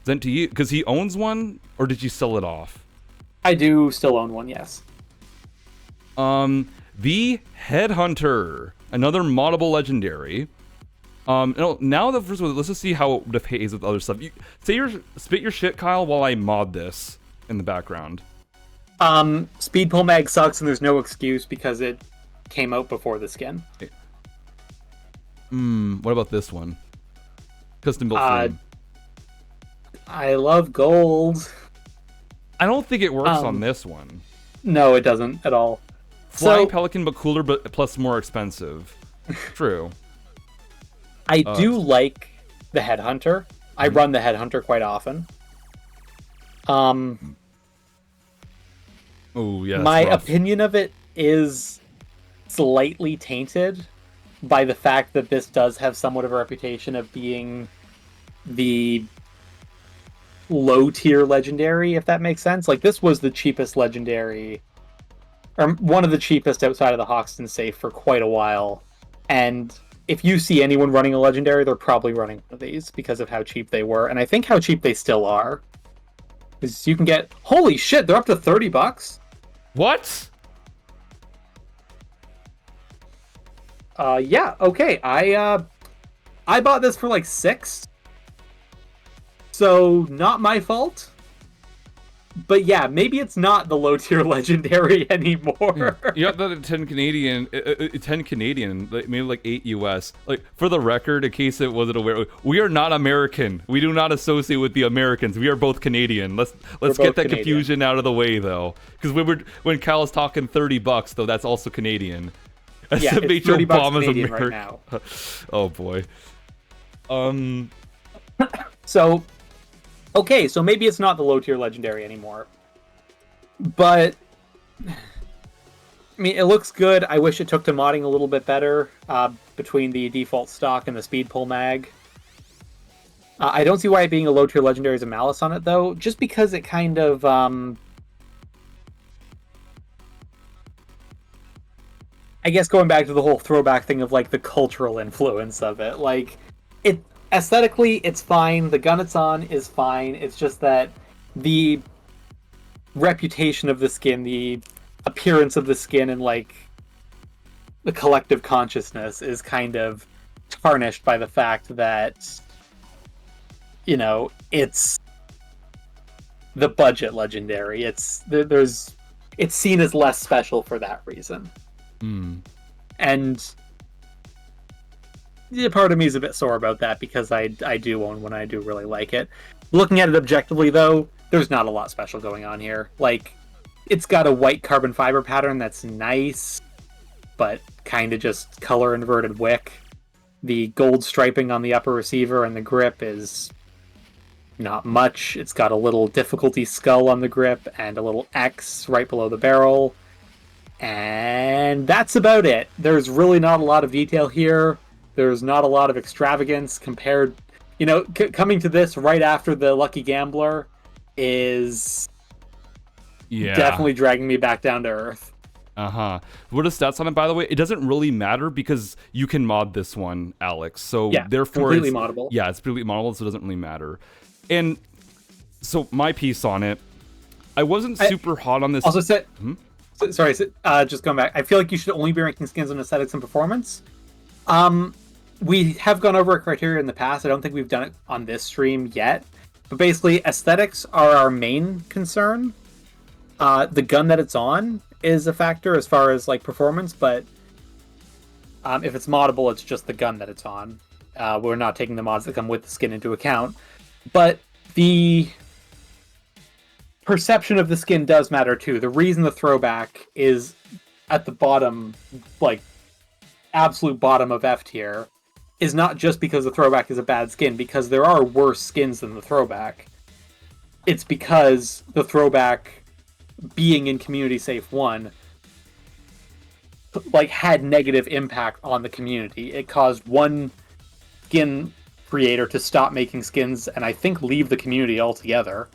Sent to you because he owns one, or did you sell it off? I do still own one, yes. The Headhunter, another moddable legendary. No, now the first one, let's just see how it behaves with other stuff. Spit your shit, Kyle, while I mod this in the background. Speed pull mag sucks, and there's no excuse because it came out before the skin. Okay. What about this one? Custom built frame. I love gold. I don't think it works on this one. No, it doesn't at all. Flying Pelican, but cooler, but plus more expensive. True. I do like the Headhunter. I run the Headhunter quite often. Oh yeah. My opinion of it is slightly tainted by the fact that this does have somewhat of a reputation of being the low tier legendary, if that makes sense. Like, this was the cheapest legendary, or one of the cheapest outside of the Hoxton safe for quite a while. And if you see anyone running a legendary, they're probably running one of these because of how cheap they were, and I think how cheap they still are. Because you can get, holy shit, they're up to $30. What? Yeah, okay. I bought this for like $6. So, not my fault. But yeah, maybe it's not the low tier legendary anymore. You got that at 10 Canadian, 10 Canadian, maybe like 8 US. Like, for the record, in case it wasn't aware, we are not American. We do not associate with the Americans. We are both Canadian. Let's get that confusion out of the way though. Because when Cal's talking $30 though, that's also Canadian. Yeah, it's $30 Canadian right now. Oh boy. So, okay, so maybe it's not the low tier legendary anymore. But I mean, it looks good. I wish it took to modding a little bit better between the default stock and the speed pull mag. I don't see why it being a low tier legendary is a malice on it though, just because it kind of I guess going back to the whole throwback thing of like the cultural influence of it, like it aesthetically it's fine, the gun it's on is fine. It's just that the reputation of the skin, the appearance of the skin, and like the collective consciousness is kind of tarnished by the fact that it's the budget legendary. It's seen as less special for that reason. And yeah, part of me is a bit sore about that because I do own one. I do really like it. Looking at it objectively, though, there's not a lot special going on here. Like, it's got a white carbon fiber pattern that's nice, but kind of just color inverted wick. The gold striping on the upper receiver and the grip is not much. It's got a little difficulty skull on the grip and a little X right below the barrel. And that's about it. There's really not a lot of detail here. There's not a lot of extravagance compared... coming to this right after the Lucky Gambler is definitely dragging me back down to earth. What are stats on it, by the way? It doesn't really matter because you can mod this one, Alex. So therefore, completely moddable. Yeah, it's completely moddable, so it doesn't really matter. And so my piece on it, I wasn't super hot on this. Also, sorry, just going back. I feel like you should only be ranking skins on aesthetics and performance. We have gone over a criteria in the past. I don't think we've done it on this stream yet. But basically, aesthetics are our main concern. The gun that it's on is a factor as far as like performance, but if it's moddable, it's just the gun that it's on. We're not taking the mods that come with the skin into account. But the perception of the skin does matter too. The reason the throwback is at the bottom, like absolute bottom of F tier, is not just because the throwback is a bad skin, because there are worse skins than the throwback. It's because the throwback, being in Community Safe 1, like had negative impact on the community. It caused one skin creator to stop making skins and I think leave the community altogether.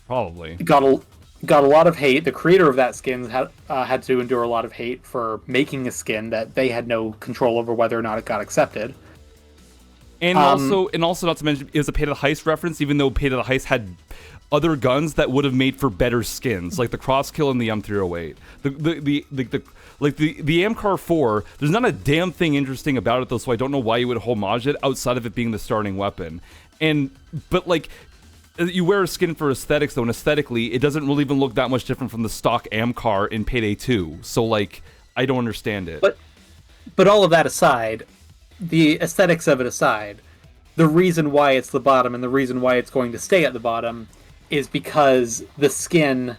Probably. Got a lot of hate. The creator of that skin had to endure a lot of hate for making a skin that they had no control over whether or not it got accepted. And also not to mention, it was a Payday the Heist reference, even though Payday the Heist had other guns that would have made for better skins, like the Crosskill and the M308. The Amcar 4, there's not a damn thing interesting about it though, so I don't know why you would homage it outside of it being the starting weapon. But like, you wear a skin for aesthetics though, and aesthetically, it doesn't really even look that much different from the stock Amcar in Payday 2. So like, I don't understand it. But all of that aside, the aesthetics of it aside, the reason why it's the bottom and the reason why it's going to stay at the bottom is because the skin,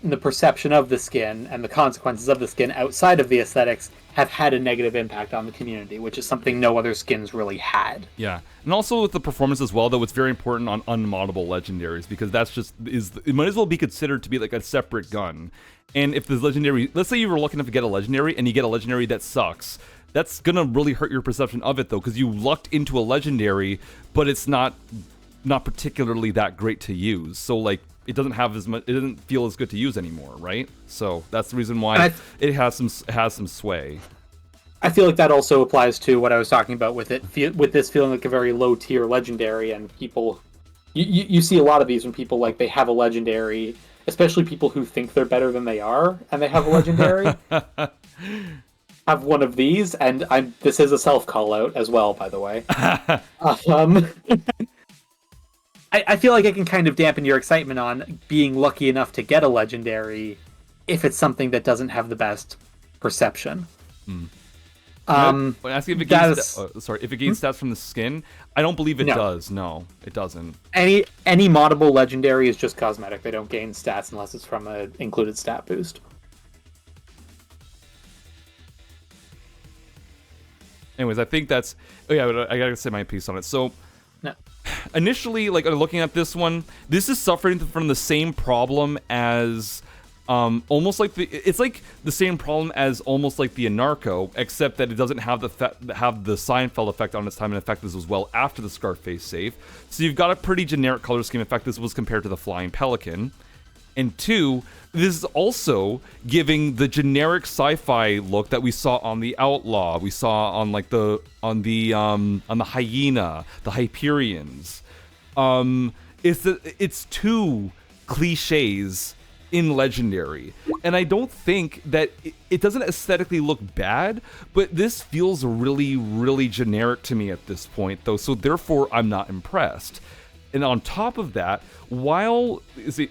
the perception of the skin, and the consequences of the skin outside of the aesthetics have had a negative impact on the community, which is something no other skins really had. Yeah, and also with the performance as well, though, it's very important on unmoddable legendaries, because that's just, it might as well be considered to be like a separate gun. And if the legendary, let's say you were lucky enough to get a legendary, and you get a legendary that sucks, that's gonna really hurt your perception of it, though, because you lucked into a legendary, but it's not particularly that great to use. So like, it doesn't have as much, it doesn't feel as good to use anymore, right? So that's the reason why it has some sway. I feel like that also applies to what I was talking about with this feeling like a very low tier legendary, and people, you see a lot of these when people like they have a legendary, especially people who think they're better than they are, and they have a legendary. Have one of these, and this is a self call out as well, by the way. I feel like I can kind of dampen your excitement on being lucky enough to get a legendary if it's something that doesn't have the best perception. Asking if it gains if it gains stats from the skin, I don't believe it does. No, it doesn't. Any moddable legendary is just cosmetic. They don't gain stats unless it's from an included stat boost. Anyways, I think that's... Oh yeah, I gotta say my piece on it. So, initially, like, looking at this one, this is suffering from the same problem as... almost like it's like the same problem as almost like the Anarcho, except that it doesn't have the Seinfeld effect on its time, and in fact this was well after the Scarface save. So you've got a pretty generic color scheme. In fact, this was compared to the Flying Pelican. And two, this is also giving the generic sci-fi look that we saw on the Outlaw, we saw on like the Hyena, the Hyperions. It's two cliches in Legendary. And I don't think that it doesn't aesthetically look bad, but this feels really, really generic to me at this point, though. So therefore, I'm not impressed. And on top of that, while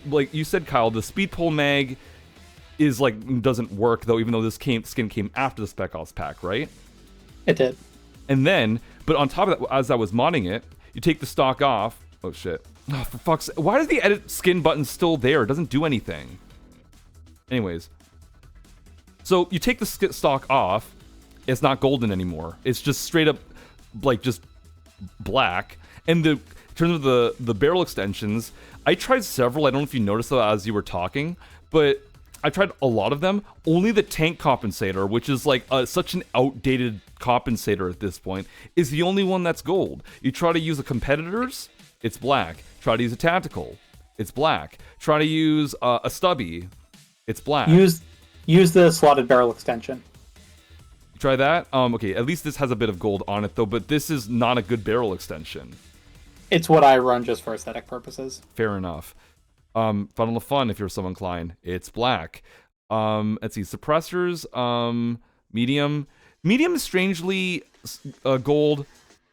like you said, Kyle, the speed pull mag is like doesn't work though, even though this skin came after the Spec Ops pack, right? It did. And then, but on top of that, as I was modding it, you take the stock off. Oh shit! Oh, for fuck's sake! Why is the edit skin button still there? It doesn't do anything. Anyways, so you take the stock off. It's not golden anymore. It's just straight up, like just black. And in terms of the barrel extensions, I tried several. I don't know if you noticed that as you were talking, but I tried a lot of them. Only the tank compensator, which is like such an outdated compensator at this point, is the only one that's gold. You try to use a competitor's, it's black. Try to use a tactical, it's black. Try to use a stubby, it's black. Use the slotted barrel extension. Try that. Okay, at least this has a bit of gold on it though, but this is not a good barrel extension. It's what I run just for aesthetic purposes. Fair enough. Funnel of Fun, if you're so inclined, it's black. Let's see, suppressors, medium. Medium is strangely gold.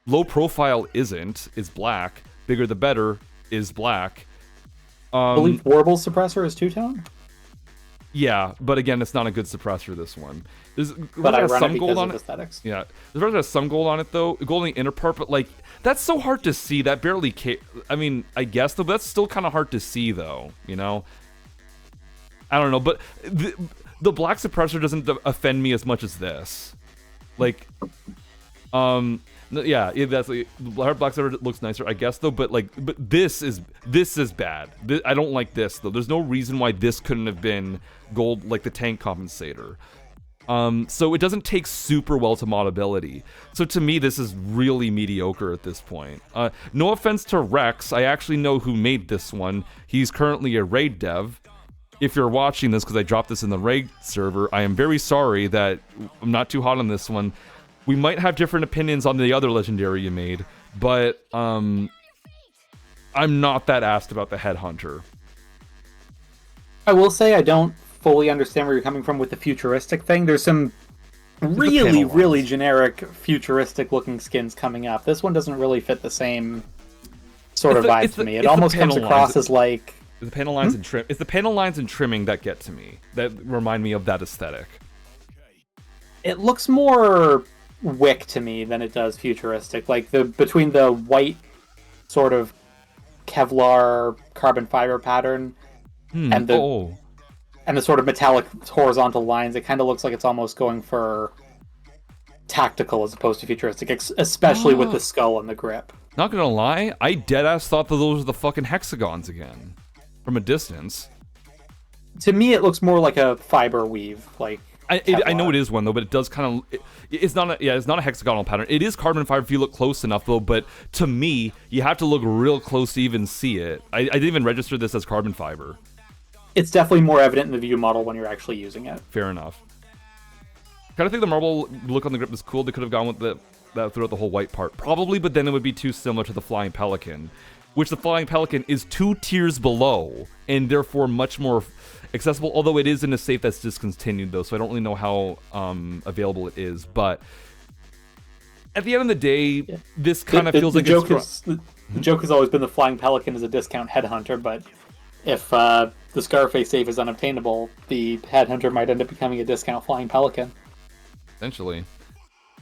Low profile isn't, is black. Bigger the better is black. I believe Warble suppressor is two-tone? Yeah, but again, it's not a good suppressor, this one. But I run some it gold because on of it. aesthetics. Yeah, there's some gold on it though. Gold in the inner part, but like that's so hard to see. That barely. I mean, I guess though, but that's still kind of hard to see though. You know. I don't know, but the black suppressor doesn't offend me as much as this. Like, yeah, that's like, the black suppressor looks nicer, I guess though. But this is bad. I don't like this though. There's no reason why this couldn't have been gold like the tank compensator. So it doesn't take super well to modability. So to me, this is really mediocre at this point. No offense to Rex, I actually know who made this one. He's currently a raid dev. If you're watching this, because I dropped this in the raid server, I am very sorry that I'm not too hot on this one. We might have different opinions on the other legendary you made, but I'm not that asked about the Headhunter. I will say I don't fully understand where you're coming from with the futuristic thing. There's some really generic futuristic looking skins coming up. This one doesn't really fit the same sort of vibe to me. It almost comes across as like the panel lines and trim. It's the panel lines and trimming that get to me, that remind me of that aesthetic. It looks more Wick to me than it does futuristic. Like between the white sort of Kevlar carbon fiber pattern and the sort of metallic horizontal lines, it kind of looks like it's almost going for tactical as opposed to futuristic, especially with the skull and the grip. Not gonna lie, I deadass thought that those were the fucking hexagons again, from a distance. To me, it looks more like a fiber weave, like I know it is one though, but it does kind of. It's not a hexagonal pattern. It is carbon fiber if you look close enough though. But to me, you have to look real close to even see it. I didn't even register this as carbon fiber. It's definitely more evident in the view model when you're actually using it. Fair enough. Kind of think the marble look on the grip is cool. They could have gone with that throughout the whole white part, probably, but then it would be too similar to the Flying Pelican, which the Flying Pelican is 2 tiers below and therefore much more accessible. Although it is in a safe that's discontinued though, so I don't really know how available it is. But at the end of the day, this kind of feels like the joke has always been the Flying Pelican is a discount headhunter, but if the Scarface safe is unobtainable, the headhunter might end up becoming a discount Flying Pelican. Essentially.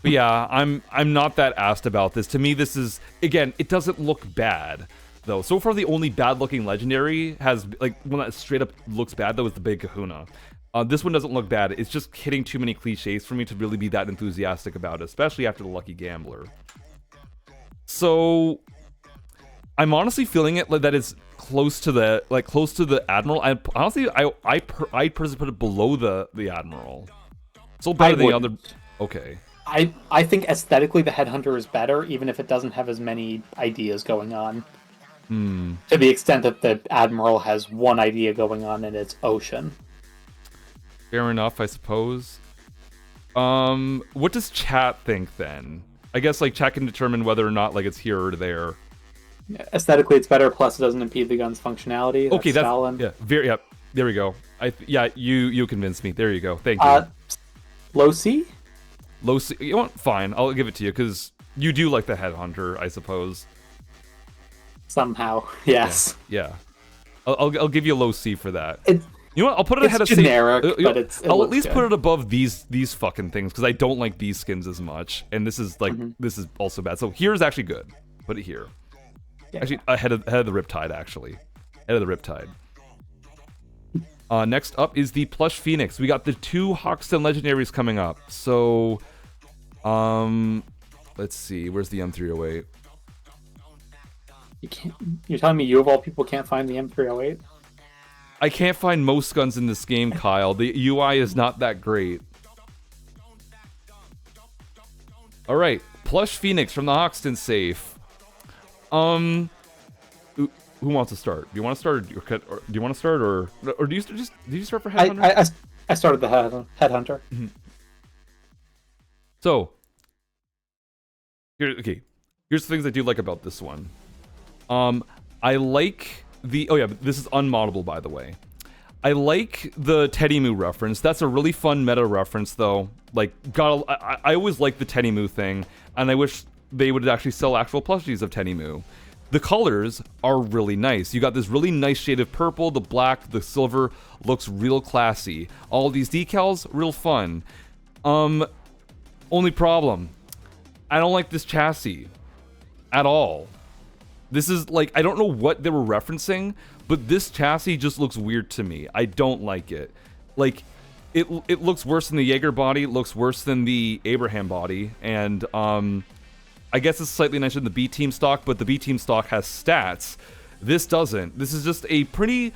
But yeah, I'm not that asked about this. To me, this is, again, it doesn't look bad though. So far, the only bad-looking legendary has, like, one that straight up looks bad though is the Big Kahuna. This one doesn't look bad. It's just hitting too many cliches for me to really be that enthusiastic about it, especially after the Lucky Gambler. So I'm honestly feeling it like that it's close to the Admiral. I personally put it below the Admiral. Still better than the other. Okay. I think aesthetically the Headhunter is better, even if it doesn't have as many ideas going on. To the extent that the Admiral has one idea going on in its ocean. Fair enough, I suppose. What does chat think then? I guess like chat can determine whether or not like it's here or there. Aesthetically, it's better. Plus, it doesn't impede the gun's functionality. Okay, that's Stalin. Yeah, There we go. Yeah, you convinced me. There you go. Thank you. Low C? Low C. You know what? Fine. I'll give it to you because you do like the Headhunter, I suppose. Somehow, yes. Yeah. I'll give you a low C for that. It's You know what? I'll put it ahead of generic, you know, but it I'll at looks least good. put it above these fucking things because I don't like these skins as much, and this is like this is also bad. So here's actually good. Put it here. Yeah. Actually, ahead of the Riptide. Actually, ahead of the Riptide. Next up is the Plush Phoenix. We got the 2 Hoxton Legendaries coming up. So, let's see. Where's the M308? You can't. You're telling me you of all people can't find the M308? I can't find most guns in this game, Kyle. The UI is not that great. All right, Plush Phoenix from the Hoxton safe. Who wants to start? Do you want to start, or do you want to start, or do you just do you start for Headhunter? I started the Headhunter. So, here's the things I do like about this one. I like this is unmoddable, by the way. I like the Teddy Moo reference. That's a really fun meta reference, though. Like, I always like the Teddy Moo thing, and I wish they would actually sell actual plushies of Teddy Moo. The colors are really nice. You got this really nice shade of purple, the black, the silver looks real classy. All these decals, real fun. Only problem, I don't like this chassis at all. This is like, I don't know what they were referencing, but this chassis just looks weird to me. I don't like it. Like, it looks worse than the Jaeger body, it looks worse than the Abraham body, and I guess it's slightly nicer than the B-Team stock, but the B-Team stock has stats. This doesn't. This is just a pretty,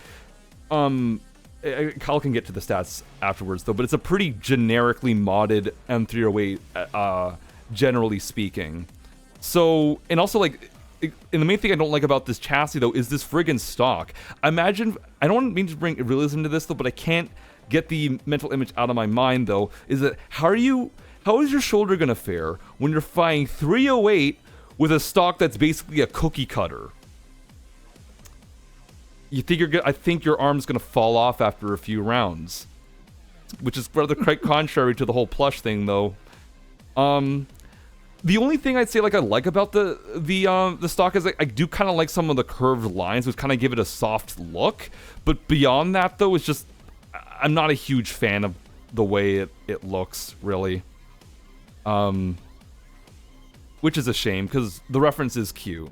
Kyle can get to the stats afterwards, though, but it's a pretty generically modded M308, generally speaking. So, and also, like, and the main thing I don't like about this chassis, though, is this friggin' stock. Imagine, I don't mean to bring realism to this, though, but I can't get the mental image out of my mind, though, is that how is your shoulder gonna fare when you're fighting 308 with a stock that's basically a cookie cutter? You think I think your arm's gonna fall off after a few rounds, which is rather quite contrary to the whole plush thing, though. The only thing I'd say I like about the stock is I do kind of like some of the curved lines, which kind of give it a soft look. But beyond that, though, it's just I'm not a huge fan of the way it looks, really. Which is a shame because the reference is cute.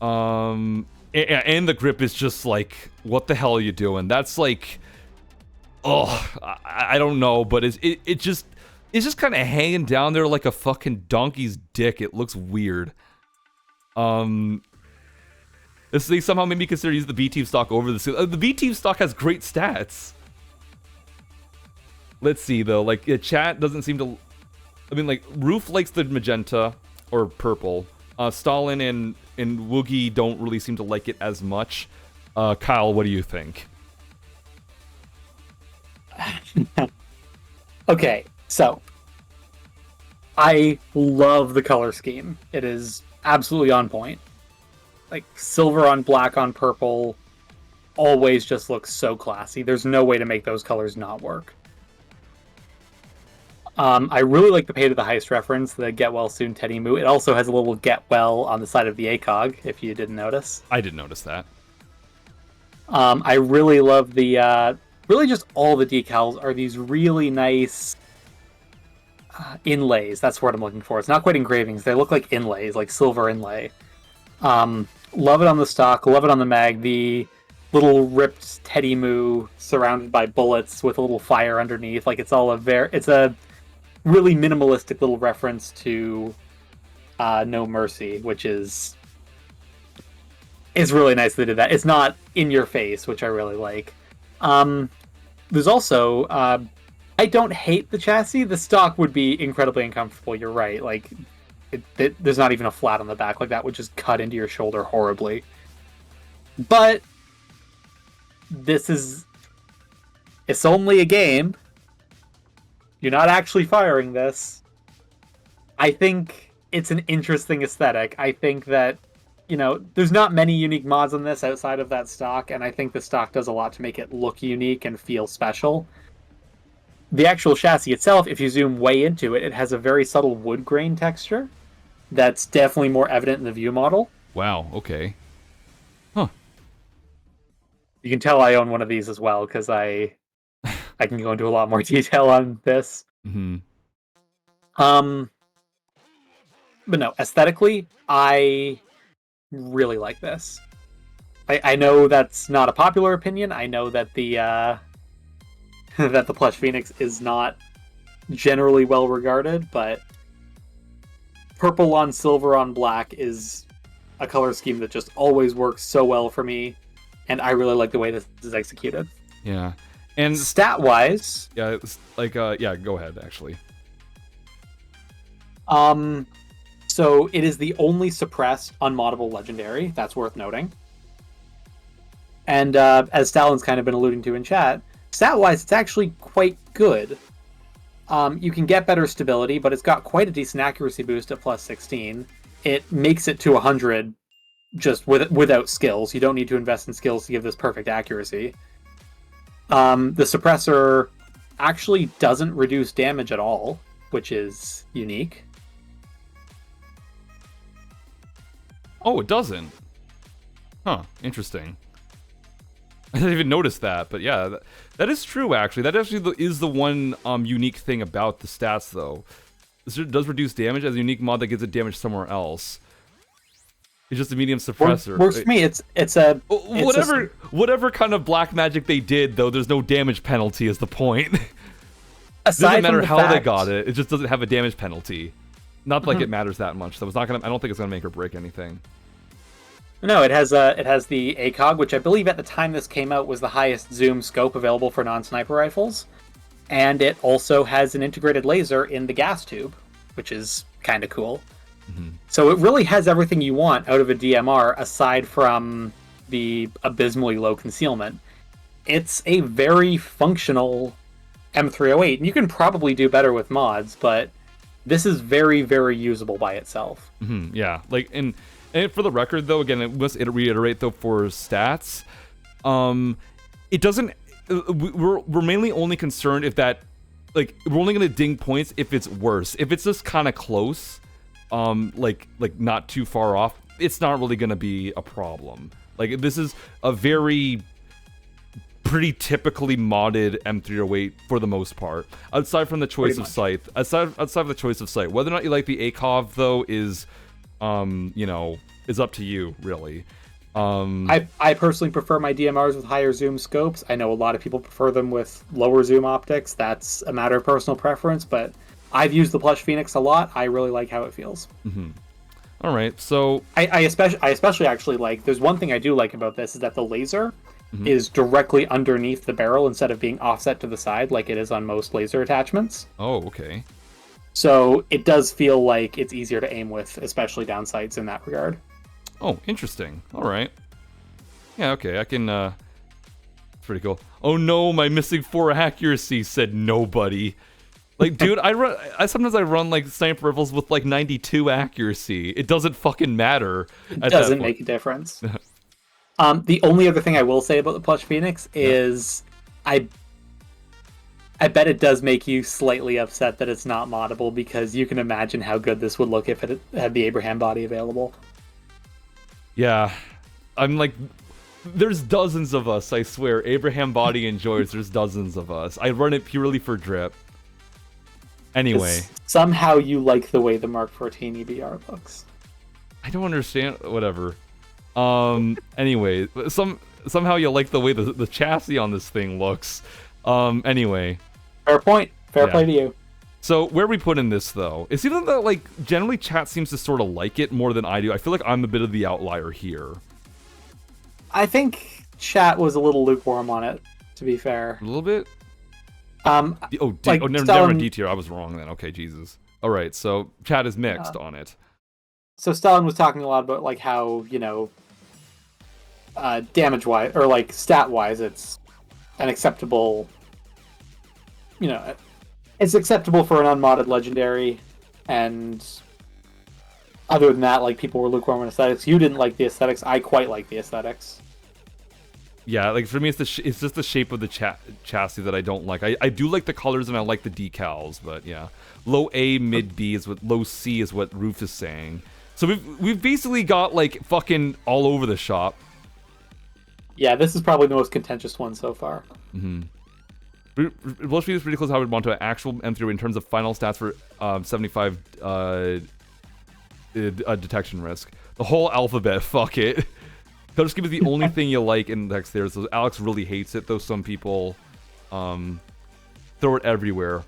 And the grip is just like, what the hell are you doing? That's like, oh, I don't know, but it's just kind of hanging down there like a fucking donkey's dick. It looks weird. They somehow made me consider using the B-Team stock over the B-Team stock has great stats. Let's see, though. Like, chat doesn't seem to... I mean, like, Roof likes the magenta or purple. Stalin and Woogie don't really seem to like it as much. Kyle, what do you think? Okay, so I love the color scheme. It is absolutely on point. Like, silver on black on purple always just looks so classy. There's no way to make those colors not work. I really like the Payday the Heist reference, the Get Well Soon Teddy Moo. It also has a little Get Well on the side of the ACOG, if you didn't notice. I didn't notice that. I really love the... really just all the decals are these really nice inlays. That's what I'm looking for. It's not quite engravings. They look like inlays, like silver inlay. Love it on the stock. Love it on the mag. The little ripped Teddy Moo surrounded by bullets with a little fire underneath. Like, it's all it's a really minimalistic little reference to No Mercy, which is really nice they did that. It's not in your face, which I really like. There's also I don't hate the chassis. The stock would be incredibly uncomfortable. You're right. Like, there's not even a flat on the back. Like, that would just cut into your shoulder horribly. But it's only a game. You're not actually firing this. I think it's an interesting aesthetic. I think that there's not many unique mods on this outside of that stock, and I think the stock does a lot to make it look unique and feel special. The actual chassis itself, if you zoom way into it, it has a very subtle wood grain texture that's definitely more evident in the view model. Wow. Okay. Huh. You can tell I own one of these as well because I can go into a lot more detail on this. Hmm. But no, aesthetically, I really like this. I know that's not a popular opinion. I know that the that the plush Phoenix is not generally well regarded, but purple on silver on black is a color scheme that just always works so well for me, and I really like the way this is executed. Yeah. And stat wise, yeah, it's like yeah, go ahead actually. So it is the only suppressed unmoddable legendary. That's worth noting. And as Stalin's kind of been alluding to in chat, stat-wise, it's actually quite good. You can get better stability, but it's got quite a decent accuracy boost at plus 16. It makes it to 100 just without skills. You don't need to invest in skills to give this perfect accuracy. The suppressor actually doesn't reduce damage at all, which is unique. Oh, it doesn't. Huh, interesting. I didn't even notice that, but yeah, that is true, actually. That actually is the one unique thing about the stats, though. It does reduce damage as a unique mod that gives it damage somewhere else. It's just a medium suppressor. Works for me. It's whatever kind of black magic they did, though, there's no damage penalty is the point. It doesn't matter how they got it. It just doesn't have a damage penalty. Not like it matters that much. So it's not gonna. I don't think it's gonna make or break anything. No, it has the ACOG, which I believe at the time this came out was the highest zoom scope available for non-sniper rifles, and it also has an integrated laser in the gas tube, which is kind of cool. Mm-hmm. So it really has everything you want out of a DMR, aside from the abysmally low concealment. It's a very functional M308, and you can probably do better with mods, but this is very, very usable by itself. Mm-hmm, yeah, like and for the record, though, again, it must reiterate though for stats, it doesn't. We're mainly only concerned if that, like, we're only gonna ding points if it's worse. If it's just kind of close, like not too far off, it's not really gonna be a problem. Like, this is a pretty typically modded M308 for the most part, aside from the choice of scythe. Aside of the choice of scythe, whether or not you like the ACOV though is, is up to you, really. I personally prefer my DMRs with higher zoom scopes. I know a lot of people prefer them with lower zoom optics. That's a matter of personal preference, but I've used the plush Phoenix a lot. I really like how it feels. Mm-hmm. All right, so I especially actually like. There's one thing I do like about this is that the laser is directly underneath the barrel instead of being offset to the side like it is on most laser attachments. Oh, okay. So it does feel like it's easier to aim with, especially down sights in that regard. Oh, interesting. All right. Yeah, okay, I can, pretty cool. Oh no, my missing 4 accuracy, said nobody. Like, dude, I sometimes run, like, sniper rifles with, like, 92 accuracy. It doesn't fucking matter. It doesn't make a difference. The only other thing I will say about the plush Phoenix is I bet it does make you slightly upset that it's not moddable, because you can imagine how good this would look if it had the Abraham body available. Yeah. I'm like, there's dozens of us, I swear. Abraham body enjoys, there's dozens of us. I run it purely for drip. Anyway. Somehow you like the way the Mark 14 EBR looks. I don't understand. Whatever. Anyway, somehow you like the way the chassis on this thing looks. Anyway. Fair point. Fair play to you. So where we put in this, though, it seems that, like, generally chat seems to sort of like it more than I do. I feel like I'm a bit of the outlier here. I think chat was a little lukewarm on it, to be fair. A little bit? Never mind D tier. I was wrong then. Okay, Jesus. All right, so chat is mixed on it. So Stalin was talking a lot about, like, how, damage-wise, or, like, stat-wise, it's an acceptable, it's acceptable for an unmodded legendary, and other than that, like people were lukewarm on aesthetics. You didn't like the aesthetics. I quite like the aesthetics. Yeah, like for me, it's just the shape of the chassis that I don't like. I do like the colors and I like the decals, but yeah, low A, mid B is what low C is what Roof is saying. So we've basically got like fucking all over the shop. Yeah, this is probably the most contentious one so far. Blow speed is pretty close to how we'd want to an actual M3 in terms of final stats for 75 detection risk. The whole alphabet, fuck it. Color scheme is the only thing you like in text there. So Alex really hates it, though some people throw it everywhere.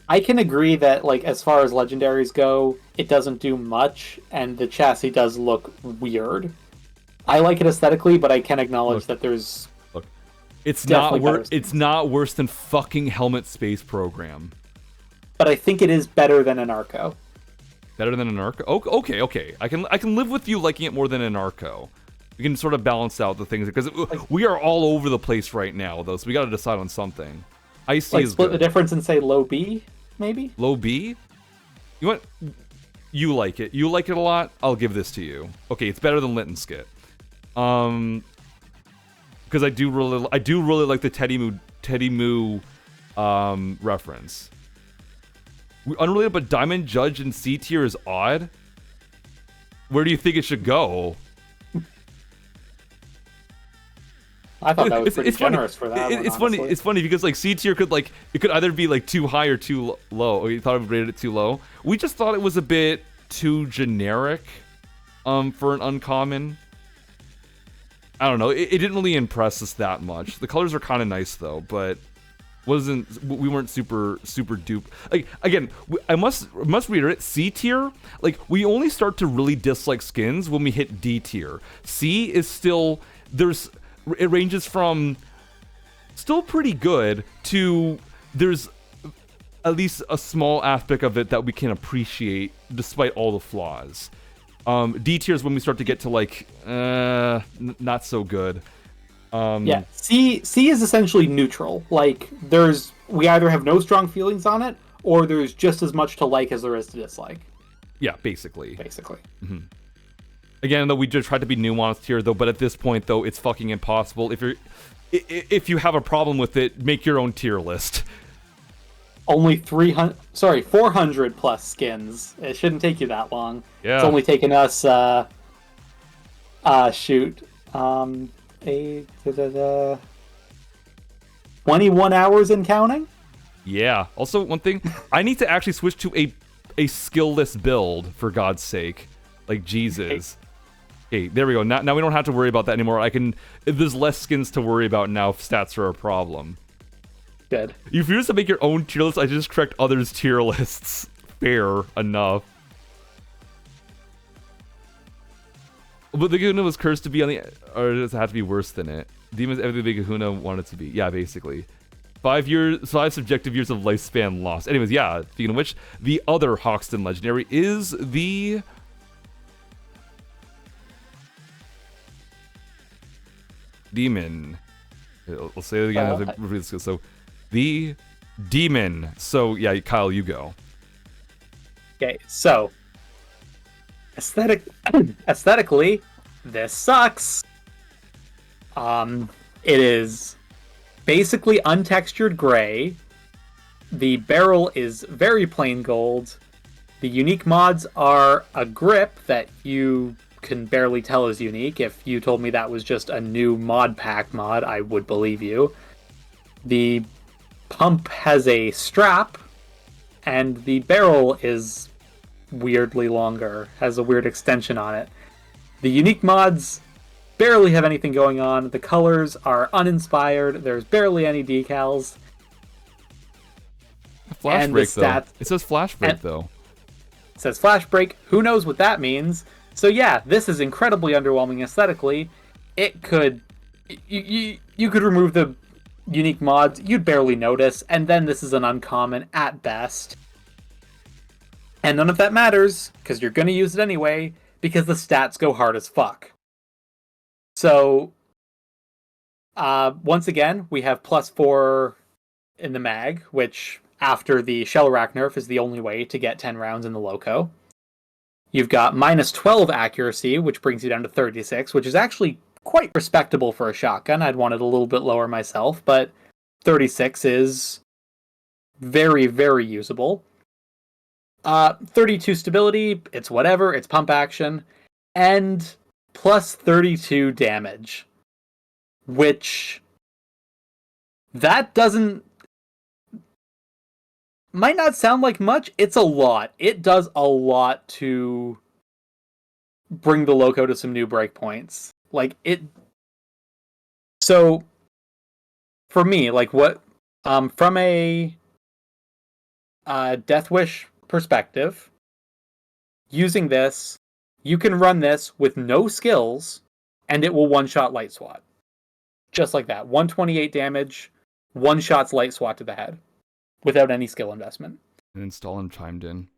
I can agree that, like, as far as legendaries go, it doesn't do much, and the chassis does look weird. I like it aesthetically, but I can acknowledge that there's it's not worse than fucking Helmet Space Program. But I think it is better than an Arco. Better than an Arco? Okay. I can live with you liking it more than an Arco. We can sort of balance out the things because we are all over the place right now, though. So we got to decide on something. Icy like is split good. The difference and say low B, maybe. Low B? You want? You like it. You like it a lot. I'll give this to you. Okay, it's better than Linton Skit. Because I do really like the Teddy Moo reference. Unrelated, but Diamond Judge in C tier is odd. Where do you think it should go? I thought that was pretty generous funny. for that. It's funny. It's funny because like C tier could either be like too high or too low. Or you thought I would rate it too low. We just thought it was a bit too generic, for an uncommon. I don't know. It didn't really impress us that much. The colors are kind of nice though, but we weren't super dupe. Like again, I must reiterate, C tier, like we only start to really dislike skins when we hit D tier. C is still it ranges from still pretty good to there's at least a small aspect of it that we can appreciate despite all the flaws. D tier is when we start to get to like not so good. Yeah, C is essentially neutral. Like we either have no strong feelings on it, or there's just as much to like as there is to dislike. Yeah, basically. Mm-hmm. Again, though, we just tried to be nuanced here, though. But at this point, though, it's fucking impossible. If you have a problem with it, make your own tier list. Only 400 plus skins. It shouldn't take you that long. Yeah. It's only taken us 21 hours in counting. Yeah. Also, one thing, I need to actually switch to a skill-less build, for God's sake. Like, Jesus. Okay, there we go. Now we don't have to worry about that anymore. There's less skins to worry about now if stats are a problem. Good. If you used to make your own tier list, I just correct others' tier lists. Fair enough. But the Kahuna was cursed to be on the... Or does it have to be worse than it? Demons, everything the Kahuna wanted to be. Yeah, basically. 5 subjective years of lifespan lost. Anyways, yeah, speaking of which, the other Hoxton Legendary is the... Demon. I'll say it again. So, the Demon. So, yeah, Kyle, you go. Okay, so... Aesthetically, this sucks. It is basically untextured gray. The barrel is very plain gold. The unique mods are a grip that you can barely tell is unique. If you told me that was just a new mod pack mod, I would believe you. The pump has a strap, and the barrel is weirdly longer, has a weird extension on it. The unique mods barely have anything going on. The colors are uninspired. There's barely any decals. Flash break, though. It says flash break, though. It says flash break. Who knows what that means? So yeah, this is incredibly underwhelming aesthetically. It could... You could remove the unique mods. You'd barely notice. And then this is an uncommon at best. And none of that matters, because you're going to use it anyway, because the stats go hard as fuck. So, once again, we have +4 in the mag, which after the Shell Rack nerf is the only way to get 10 rounds in the Loco. You've got minus 12 accuracy, which brings you down to 36, which is actually quite respectable for a shotgun. I'd want it a little bit lower myself, but 36 is very, very usable. 32 stability, it's whatever, it's pump action, and plus 32 damage, which that might not sound like much. It's a lot. It does a lot to bring the Loco to some new breakpoints. Like it. So for me, like what, from a Death Wish perspective, using this, you can run this with no skills, and it will one-shot light swat, just like that. 128 damage, one shot's light swat to the head, without any skill investment. And then Stalin chimed in.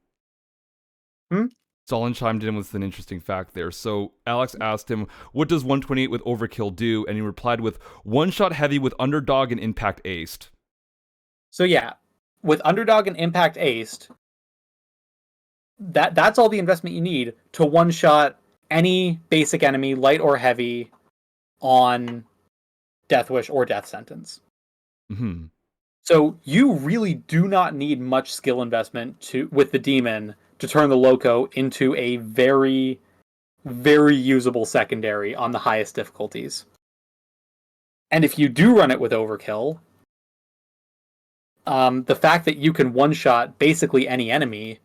Hmm? Stalin chimed in with an interesting fact there. So Alex asked him, what does 128 with Overkill do? And he replied with, one-shot heavy with Underdog and Impact aced. So yeah, with Underdog and Impact aced, that's all the investment you need to one-shot any basic enemy, light or heavy, on Death Wish or Death Sentence. Mm-hmm. So you really do not need much skill investment with the Demon to turn the Loco into a very, very usable secondary on the highest difficulties. And if you do run it with Overkill, the fact that you can one-shot basically any enemy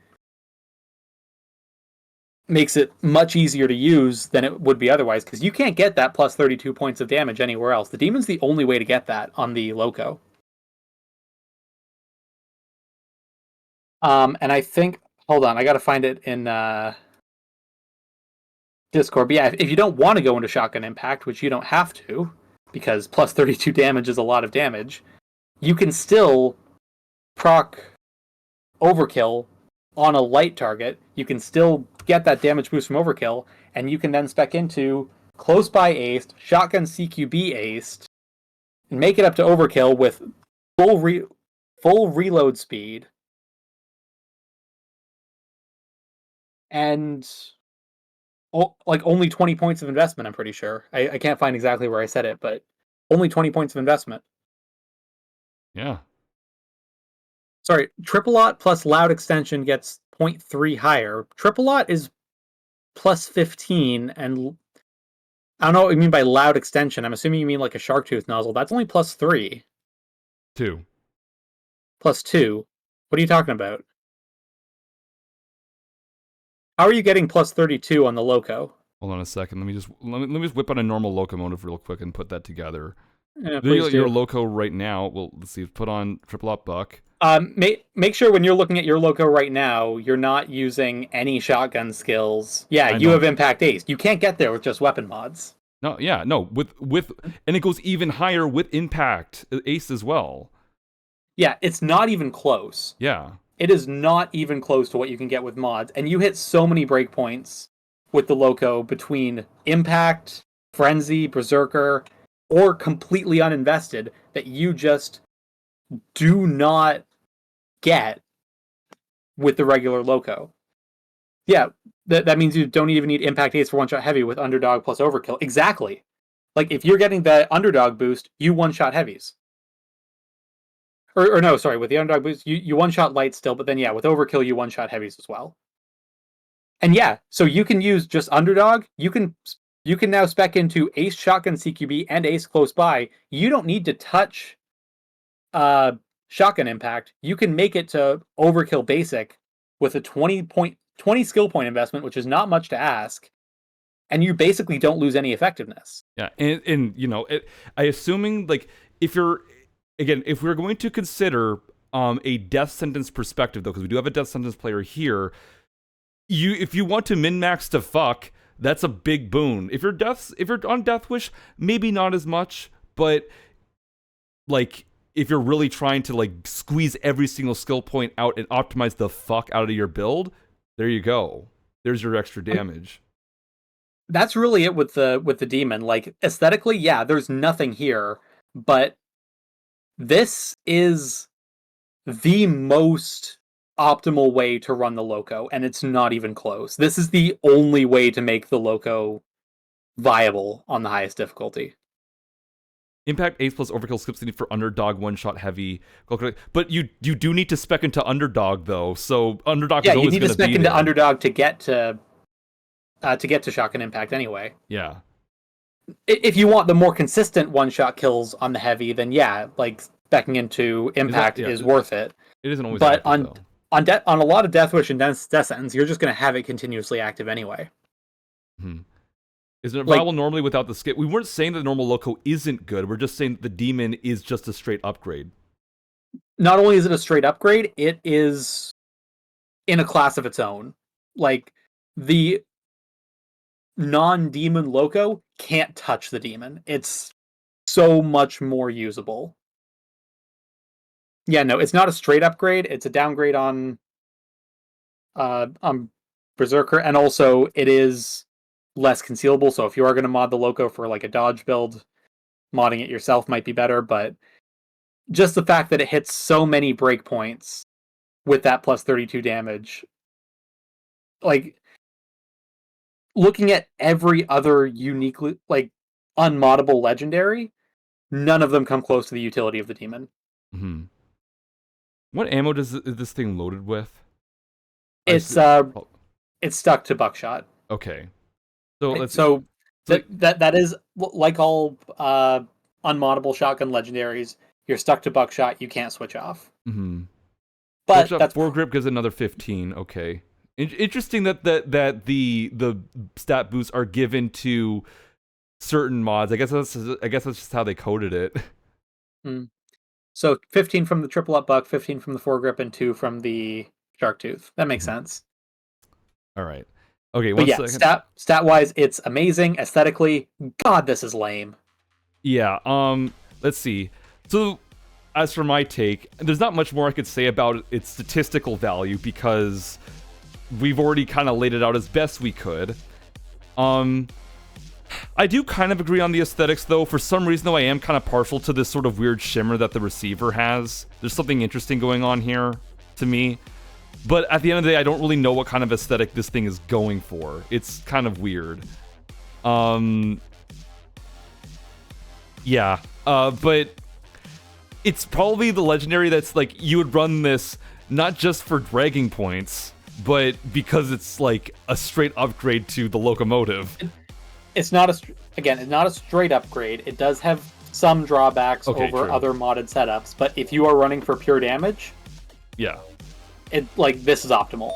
makes it much easier to use than it would be otherwise, because you can't get that plus 32 points of damage anywhere else. The Demon's the only way to get that on the Loco. And I think, hold on, I gotta find it in Discord. But yeah, if you don't want to go into Shotgun Impact, which you don't have to, because plus 32 damage is a lot of damage, you can still proc Overkill on a light target. You can still get that damage boost from Overkill, and you can then spec into Close By aced, Shotgun CQB aced, and make it up to Overkill with full reload speed, and like only 20 points of investment, I'm pretty sure. I can't find exactly where I said it, but only 20 points of investment. Yeah. Sorry, Triple Lot plus Loud Extension gets 0.3 higher. Triple Lot is plus 15, and I don't know what you mean by Loud Extension. I'm assuming you mean like a shark tooth nozzle. That's only plus 3. 2. Plus 2. What are you talking about? How are you getting plus 32 on the Loco? Hold on a second. Let me just whip on a normal locomotive real quick and put that together. Yeah, please do. Your Loco right now. Well, let's see. Put on Triple Up Buck. Make sure when you're looking at your Loco right now, you're not using any shotgun skills. Yeah, you have Impact Ace. You can't get there with just weapon mods. No, yeah, no. With and it goes even higher with Impact Ace as well. Yeah, it's not even close. Yeah. It is not even close to what you can get with mods, and you hit so many breakpoints with the Loco between Impact, Frenzy, Berserker, or completely uninvested that you just do not get with the regular Loco. Yeah, that means you don't even need Impact Ace for one-shot heavy with Underdog plus Overkill. Exactly. Like, if you're getting the Underdog boost, you one-shot heavies. Or no, sorry, with the Underdog boost, you one-shot light still, but then yeah, with Overkill, you one-shot heavies as well. And yeah, so you can use just Underdog. You can now spec into Ace Shotgun CQB and Ace Close By. You don't need to touch Shotgun Impact. You can make it to Overkill Basic with a 20 skill point investment, which is not much to ask, and you basically don't lose any effectiveness. Yeah, and you know, I assuming like if we're going to consider a death sentence perspective though, because we do have a death sentence player here, if you want to min-max to fuck, that's a big boon. If you're on Death Wish, maybe not as much, but like if you're really trying to like squeeze every single skill point out and optimize the fuck out of your build, there you go. There's your extra damage. That's really it with the Demon. Like, aesthetically, yeah, there's nothing here, but this is the most optimal way to run the Loco, and it's not even close. This is the only way to make the Loco viable on the highest difficulty. Impact Ace plus Overkill skips the need for Underdog one-shot heavy. But you do need to spec into Underdog, though, so Underdog is always going to be you need to spec into there. Underdog to get to Shotgun Impact anyway. Yeah. If you want the more consistent one-shot kills on the heavy, then yeah, like specking into Impact is worth it. It isn't always but active, on a lot of Death Wish and Death Sentence, you're just going to have it continuously active anyway. Is it viable normally without the skip? We weren't saying that the normal Loco isn't good. We're just saying the Demon is just a straight upgrade. Not only is it a straight upgrade, it is in a class of its own. Like, the non-demon Loco can't touch the demon. It's so much more usable. Yeah, no, it's not a straight upgrade. It's a downgrade on Berserker, and also it is less concealable. So if you are going to mod the Loco for like a dodge build, modding it yourself might be better. But just the fact that it hits so many breakpoints with that plus 32 damage, like looking at every other uniquely like unmoddable legendary, none of them come close to the utility of the demon. What ammo is this thing loaded with? It's stuck to buckshot. Okay. So that is like all unmoddable shotgun legendaries. You're stuck to buckshot. You can't switch off. But that's foregrip gives another 15. Okay. Interesting that the stat boosts are given to certain mods. I guess that's just how they coded it. So 15 from the triple up buck, 15 from the foregrip, and 2 from the shark tooth. That makes sense. All right. Okay. But yeah, stat wise, it's amazing. Aesthetically, God, this is lame. Yeah. Let's see. So, as for my take, there's not much more I could say about its statistical value because we've already kind of laid it out as best we could. I do kind of agree on the aesthetics, though. For some reason, though, I am kind of partial to this sort of weird shimmer that the receiver has. There's something interesting going on here, to me. But at the end of the day, I don't really know what kind of aesthetic this thing is going for. It's kind of weird. Yeah. But it's probably the legendary that's, like, you would run this not just for dragging points, but because it's, like, a straight upgrade to the locomotive. It's not a straight upgrade. It does have some drawbacks over other modded setups, but if you are running for pure damage, yeah, this is optimal.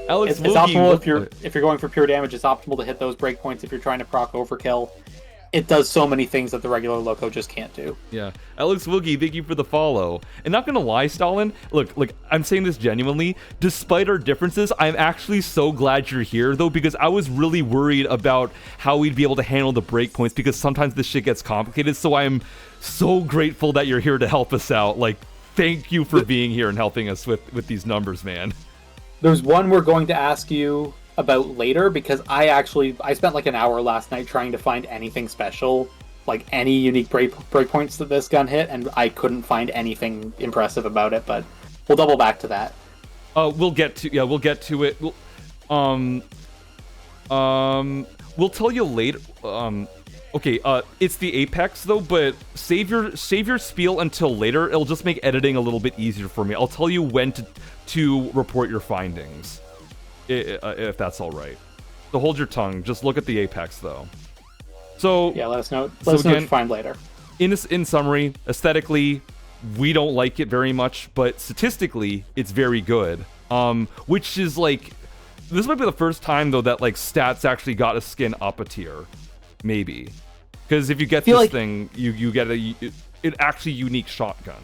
Alex, it's optimal if you're going for pure damage. It's optimal to hit those breakpoints if you're trying to proc overkill. It does so many things that the regular Loco just can't do. Yeah. Alex Woogie, thank you for the follow. And not gonna lie, Stalin, look, I'm saying this genuinely. Despite our differences, I'm actually so glad you're here, though, because I was really worried about how we'd be able to handle the breakpoints, because sometimes this shit gets complicated, so I am so grateful that you're here to help us out. Like, thank you for being here and helping us with these numbers, man. There's one we're going to ask you about later, because I spent like an hour last night trying to find anything special, like any unique breakpoints that this gun hit, and I couldn't find anything impressive about it, but we'll double back to that. We'll get to it. We'll tell you later. Okay, it's the Apex though, but save your spiel until later. It'll just make editing a little bit easier for me. I'll tell you when to report your findings. If that's all right. So hold your tongue. Just look at the Apex, though. So yeah, let us know. Let us know what you find later. In summary, aesthetically, we don't like it very much, but statistically, it's very good. Which is like, this might be the first time though that like stats actually got a skin up a tier, maybe. Because if you get this thing, you get an actually unique shotgun.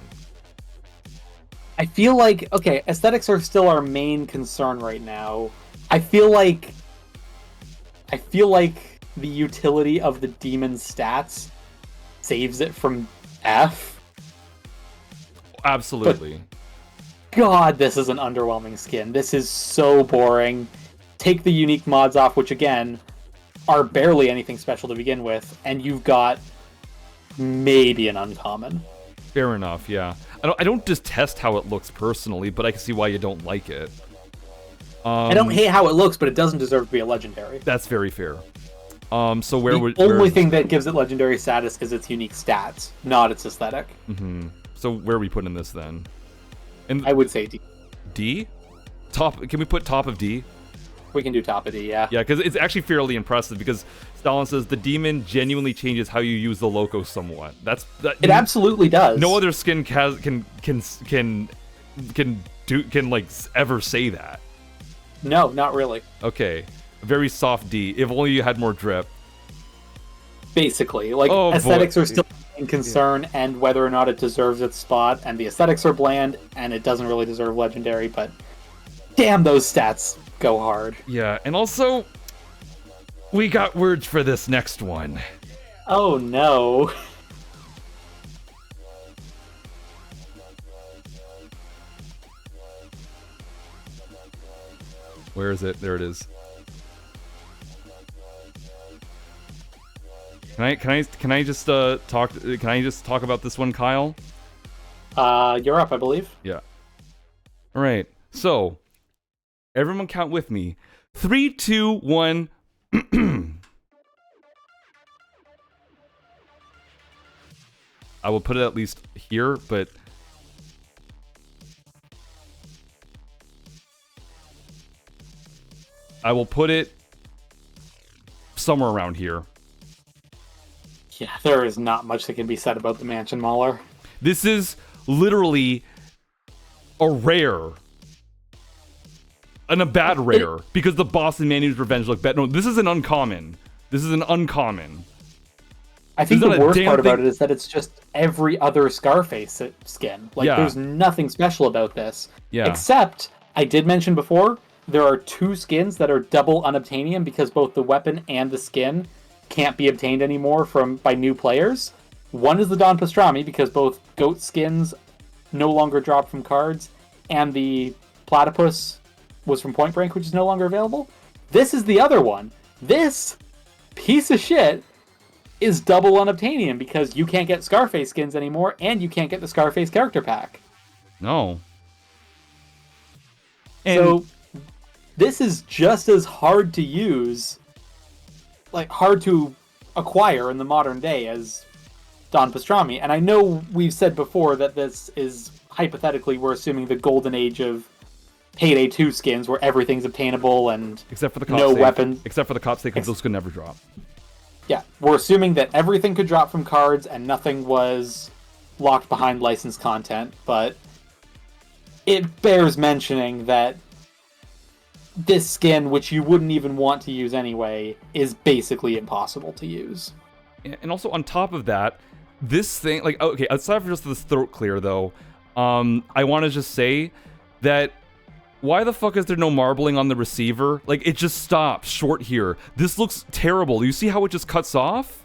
I feel like, okay, aesthetics are still our main concern right now. I feel like the utility of the demon stats saves it from F. Absolutely. But God, this is an underwhelming skin. This is so boring. Take the unique mods off, which again are barely anything special to begin with, and you've got maybe an uncommon. Fair enough, yeah. I don't detest how it looks personally, but I can see why you don't like it. I don't hate how it looks, but it doesn't deserve to be a legendary. That's very fair. So The only thing that gives it legendary status is its unique stats, not its aesthetic. Mm-hmm. So where are we putting this then? I would say D. D? Top? Can we put top of D? We can do top of D, yeah. Yeah, because it's actually fairly impressive. Because Stalin says the demon genuinely changes how you use the loco somewhat. It absolutely does. No other skin can like ever say that. No, not really. Okay, very soft D. If only you had more drip. Basically, like aesthetics are still in concern, and whether or not it deserves its spot. And the aesthetics are bland, and it doesn't really deserve legendary. But damn, those stats go hard. Yeah, and also we got words for this next one. Oh no. Where is it? There it is. Can I just talk about this one, Kyle? You're up, I believe. Yeah. All right. So, everyone count with me. 3, 2, 1. I will put it at least here, but I will put it somewhere around here. Yeah, there is not much that can be said about the Mansion Mauler. This is literally a rare. And a bad rare, because the Boston Manu's Revenge look better. No, this is an uncommon. This is an uncommon. I think the worst part about it is that it's just every other Scarface skin. Like, there's nothing special about this. Yeah. Except, I did mention before, there are 2 skins that are double unobtainium because both the weapon and the skin can't be obtained anymore by new players. One is the Don Pastrami, because both goat skins no longer drop from cards, and the Platypus was from Point Break, which is no longer available. This is the other one. This piece of shit is double unobtainium because you can't get Scarface skins anymore, and you can't get the Scarface character pack. No. So this is just as hard to use, like hard to acquire in the modern day as Don Pastrami. And I know we've said before that this is, hypothetically, we're assuming the golden age of Payday 2 skins where everything's obtainable and except for the no weapons. Except for the cop stake, those could never drop. Yeah, we're assuming that everything could drop from cards and nothing was locked behind licensed content, but it bears mentioning that this skin, which you wouldn't even want to use anyway, is basically impossible to use. And also on top of that, this thing, like, okay, outside of just this throat clear though, I want to just say that why the fuck is there no marbling on the receiver? Like, it just stops short here. This looks terrible. You see how it just cuts off?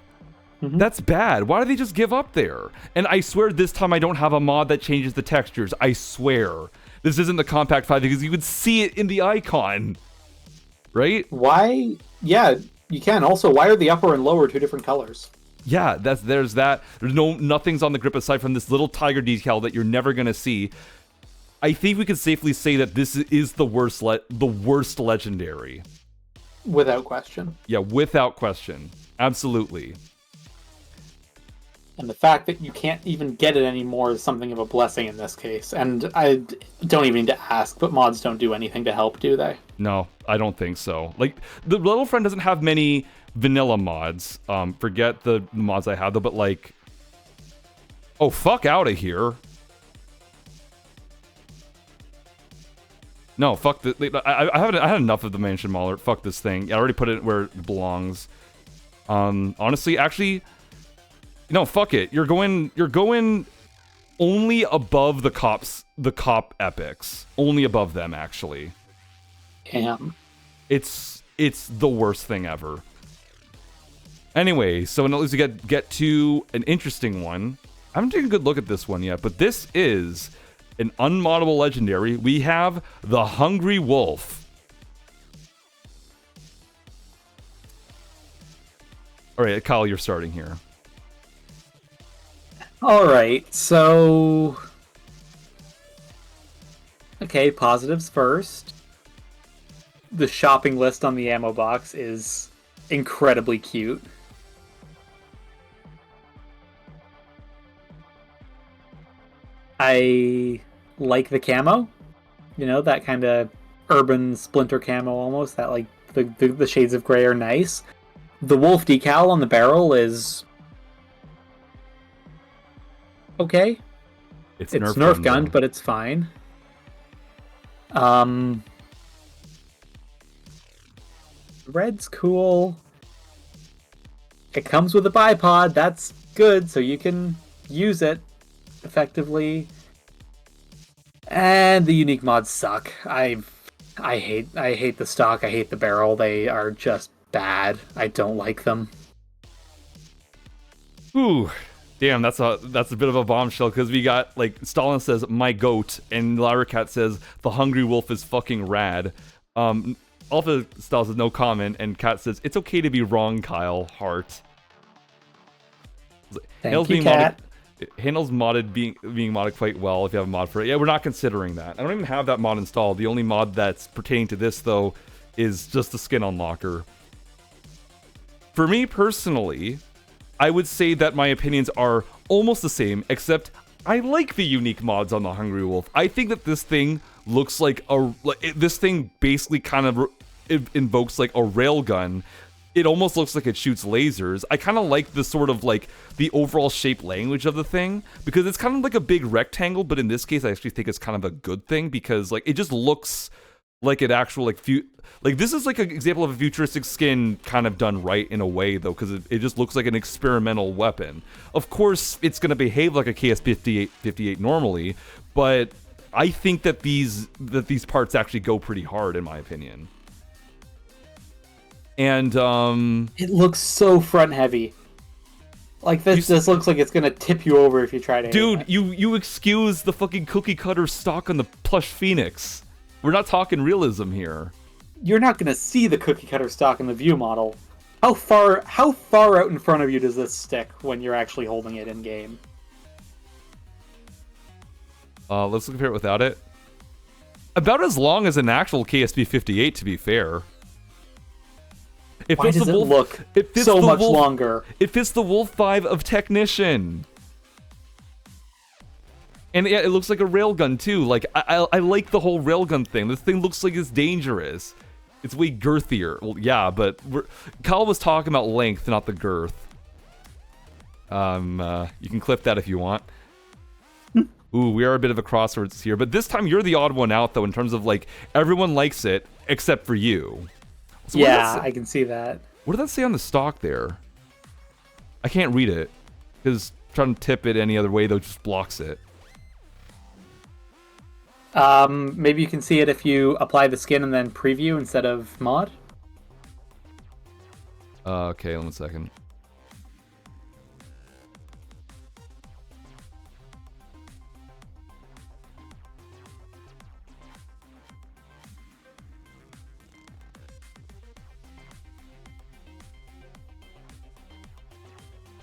Mm-hmm. That's bad. Why do they just give up there? And I swear this time I don't have a mod that changes the textures. I swear. This isn't the Compact 5 because you would see it in the icon. Right? Why? Yeah, you can. Also, why are the upper and lower 2 different colors? Yeah, there's that. There's nothing's on the grip aside from this little tiger decal that you're never going to see. I think we can safely say that this is the worst legendary. Without question. Yeah, without question. Absolutely. And the fact that you can't even get it anymore is something of a blessing in this case. And I don't even need to ask, but mods don't do anything to help, do they? No, I don't think so. Like, the Little Friend doesn't have many vanilla mods. Forget the mods I have, though, but like... Oh, fuck out of here. No, fuck the... I had enough of the Mansion Mauler. Fuck this thing. I already put it where it belongs. Honestly, actually... No, fuck it. You're going only above the cop epics. Only above them, actually. Damn. It's the worst thing ever. Anyway, so at least we get to an interesting one. I haven't taken a good look at this one yet, but this is an unmoddable legendary. We have the Hungry Wolf. All right, Kyle, you're starting here. All right, so Okay, positives first. The shopping list on the ammo box is incredibly cute. I like the camo. You know, that kind of urban splinter camo almost. That, like, the shades of gray are nice. The wolf decal on the barrel is okay. It's Nerf gun, gunned, though. but it's fine. Um, red's cool. It comes with a bipod. That's good, so you can use it effectively. And the unique mods suck. I hate the stock. I hate the barrel. They are just bad. I don't like them. Ooh, damn, that's a bit of a bombshell, because we got, like, Stalin says my goat, and Lyra Cat says the hungry wolf is fucking rad. Alpha Style says no comment, and Cat says it's okay to be wrong, Kyle. Heart. Thank you, Cat. Handles modded being modded quite well if you have a mod for it. Yeah, we're not considering that. I don't even have that mod installed. The only mod that's pertaining to this, though, is just the skin unlocker. For me personally, I would say that my opinions are almost the same, except I like the unique mods on the Hungry Wolf. I think that this thing looks like this thing basically kind of invokes like a railgun. It almost looks like it shoots lasers. I kind of like the sort of like the overall shape language of the thing, because it's kind of like a big rectangle, but in this case I actually think it's kind of a good thing, because like it just looks like an actual like this is like an example of a futuristic skin kind of done right in a way, though, because it just looks like an experimental weapon. Of course it's going to behave like a KS58 normally, but I think that these parts actually go pretty hard in my opinion. And it looks so front heavy. Like this looks like it's gonna tip you over if you try to. Dude, you excuse the fucking cookie cutter stock on the plush Phoenix. We're not talking realism here. You're not gonna see the cookie cutter stock in the view model. How far out in front of you does this stick when you're actually holding it in game? Let's compare it without it. About as long as an actual KSP58, to be fair. Why does it look so much longer? It fits the Wolf 5 of Technician. And yeah, it looks like a railgun too. Like, I like the whole railgun thing. This thing looks like it's dangerous. It's way girthier. Well, yeah, but Kyle was talking about length, not the girth. You can clip that if you want. Ooh, we are a bit of a crossroads here. But this time you're the odd one out, though, in terms of, like, everyone likes it except for you. So yeah, I can see that. What did that say on the stock there? I can't read it, because trying to tip it any other way, though, just blocks it. Maybe you can see it if you apply the skin and then preview instead of mod? Okay, 1 second.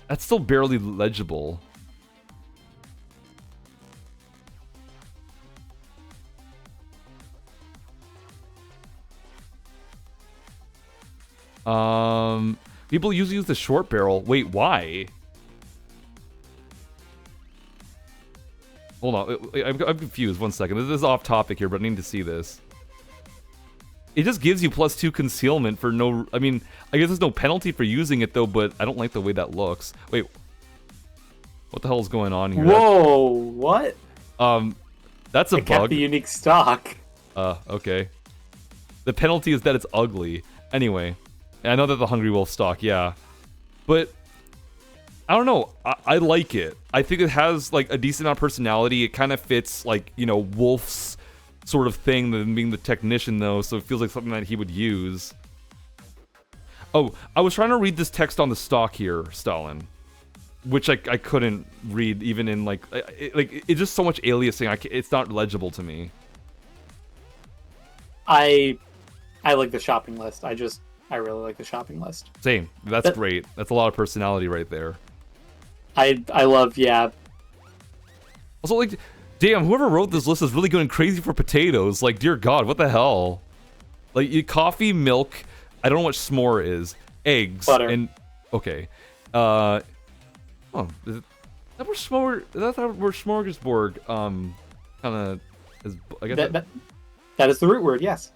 That's still barely legible. People usually use the short barrel. Wait, why? Hold on, I'm confused. 1 second. This is off topic here, but I need to see this. It just gives you +2 concealment for no... I mean, I guess there's no penalty for using it, though, but I don't like the way that looks. Wait. What the hell is going on here? Whoa, what? That's a it bug. Kept the unique stock. Okay. The penalty is that it's ugly. Anyway. I know that the Hungry Wolf stock, yeah. But... I don't know. I like it. I think it has, like, a decent amount of personality. It kind of fits, like, you know, Wolf's sort of thing than being the technician, though, so it feels like something that he would use. Oh, I was trying to read this text on the stock here, Stalin, which I couldn't read even in, like, it's just so much aliasing. It's not legible to me. I like the shopping list. I really like the shopping list. Same. That's great. That's a lot of personality right there. I love, yeah. Also, like, Damn, whoever wrote this list is really going crazy for potatoes. Like, dear God, what the hell? Like, coffee, milk. I don't know what s'more is. Eggs Butter. and okay. Oh, is it, that were s'more. That's how we're smorgasbord. Kind of. I guess that is the root word. Yes.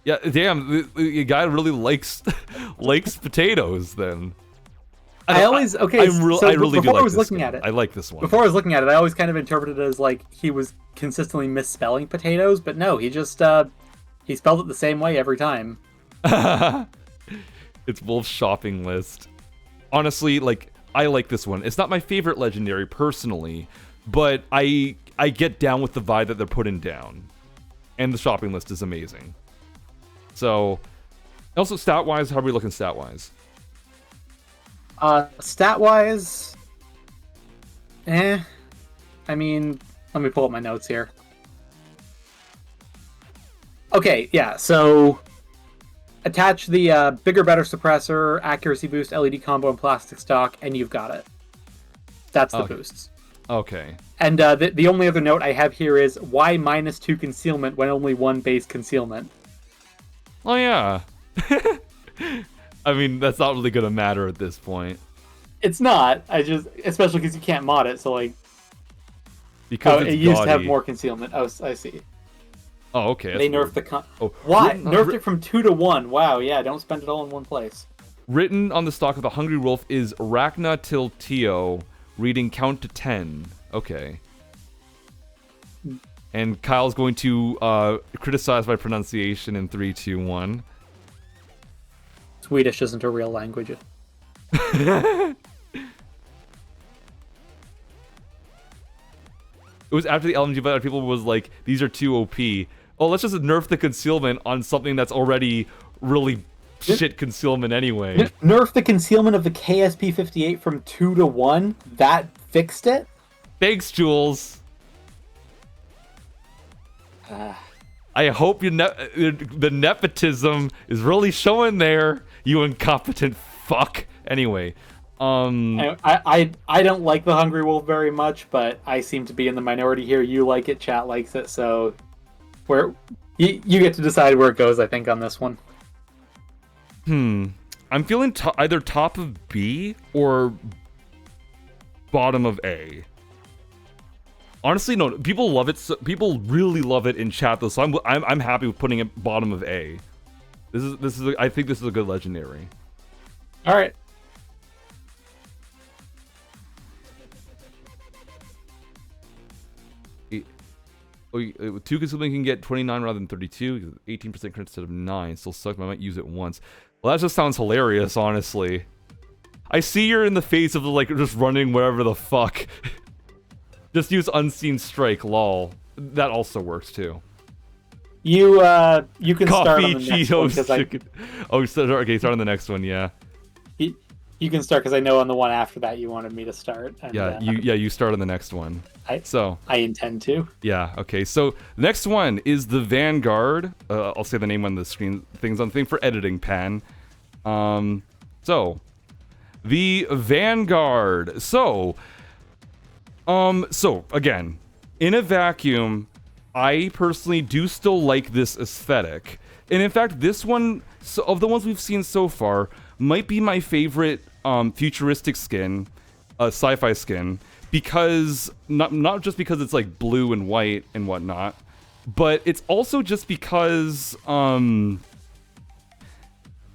Yeah. Damn, the guy really likes likes potatoes. Then. I always I really do like this one. I like this one. Before I was looking at it, I always kind of interpreted it as like he was consistently misspelling potatoes, but no, he just he spelled it the same way every time. It's Wolf's shopping list. Honestly, like, I like this one. It's not my favorite legendary personally, but I get down with the vibe that they're putting down. And the shopping list is amazing. So, also stat-wise, how are we looking stat-wise? Stat-wise, I mean, let me pull up my notes here. Okay, yeah, so attach the bigger, better suppressor, accuracy boost, LED combo, and plastic stock, and you've got it. That's the boosts. Okay. And the only other note I have here is why -2 concealment when only 1 base concealment? Oh, yeah. I mean, that's not really gonna matter at this point. It's not. Especially because you can't mod it, so like. Because it's it used gaudy. to have more concealment. Oh, I see. Oh, okay. They nerfed the Why? Nerfed it from 2 to 1. Wow, yeah, don't spend it all in one place. Written on the stock of the Hungry Wolf is Rachna till Tio, reading count to 10. Okay. And Kyle's going to criticize my pronunciation in 3, 2, 1. Swedish isn't a real language. It was after the LMG, but people was like, these are too OP. Oh, let's just nerf the concealment on something that's already really shit concealment anyway. Nerf the concealment of the KSP-58 from 2 to 1? That fixed it? Thanks, Jules. I hope the nepotism is really showing there, you incompetent fuck. Anyway, I don't like the Hungry Wolf very much, but I seem to be in the minority here. You like it, chat likes it, so you get to decide where it goes, I think, on this one. I'm feeling either top of B or bottom of A. Honestly, no. People love it. People really love it in chat, though. So I'm happy with putting it bottom of A. I think this is a good legendary. All right. With 2 concealment, you can get 29 rather than 32. 18% crit instead of 9. Still sucks, but I might use it once. Well, that just sounds hilarious, honestly. I see you're in the face of like just running wherever the fuck. Just use Unseen Strike, lol. That also works too. You can Coffee, start on the next one Cheetos, chicken. Okay, start on the next one. Yeah. You can start because I know on the one after that you wanted me to start. And, you start on the next one. I intend to. Yeah. Okay. So the next one is the Vanguard. I'll say the name on the screen. Things on the thing for editing, Phann. So the Vanguard. So again, in a vacuum, I personally do still like this aesthetic. And in fact, this one, of the ones we've seen so far, might be my favorite futuristic skin, sci-fi skin, because not just because it's like blue and white and whatnot, but it's also just because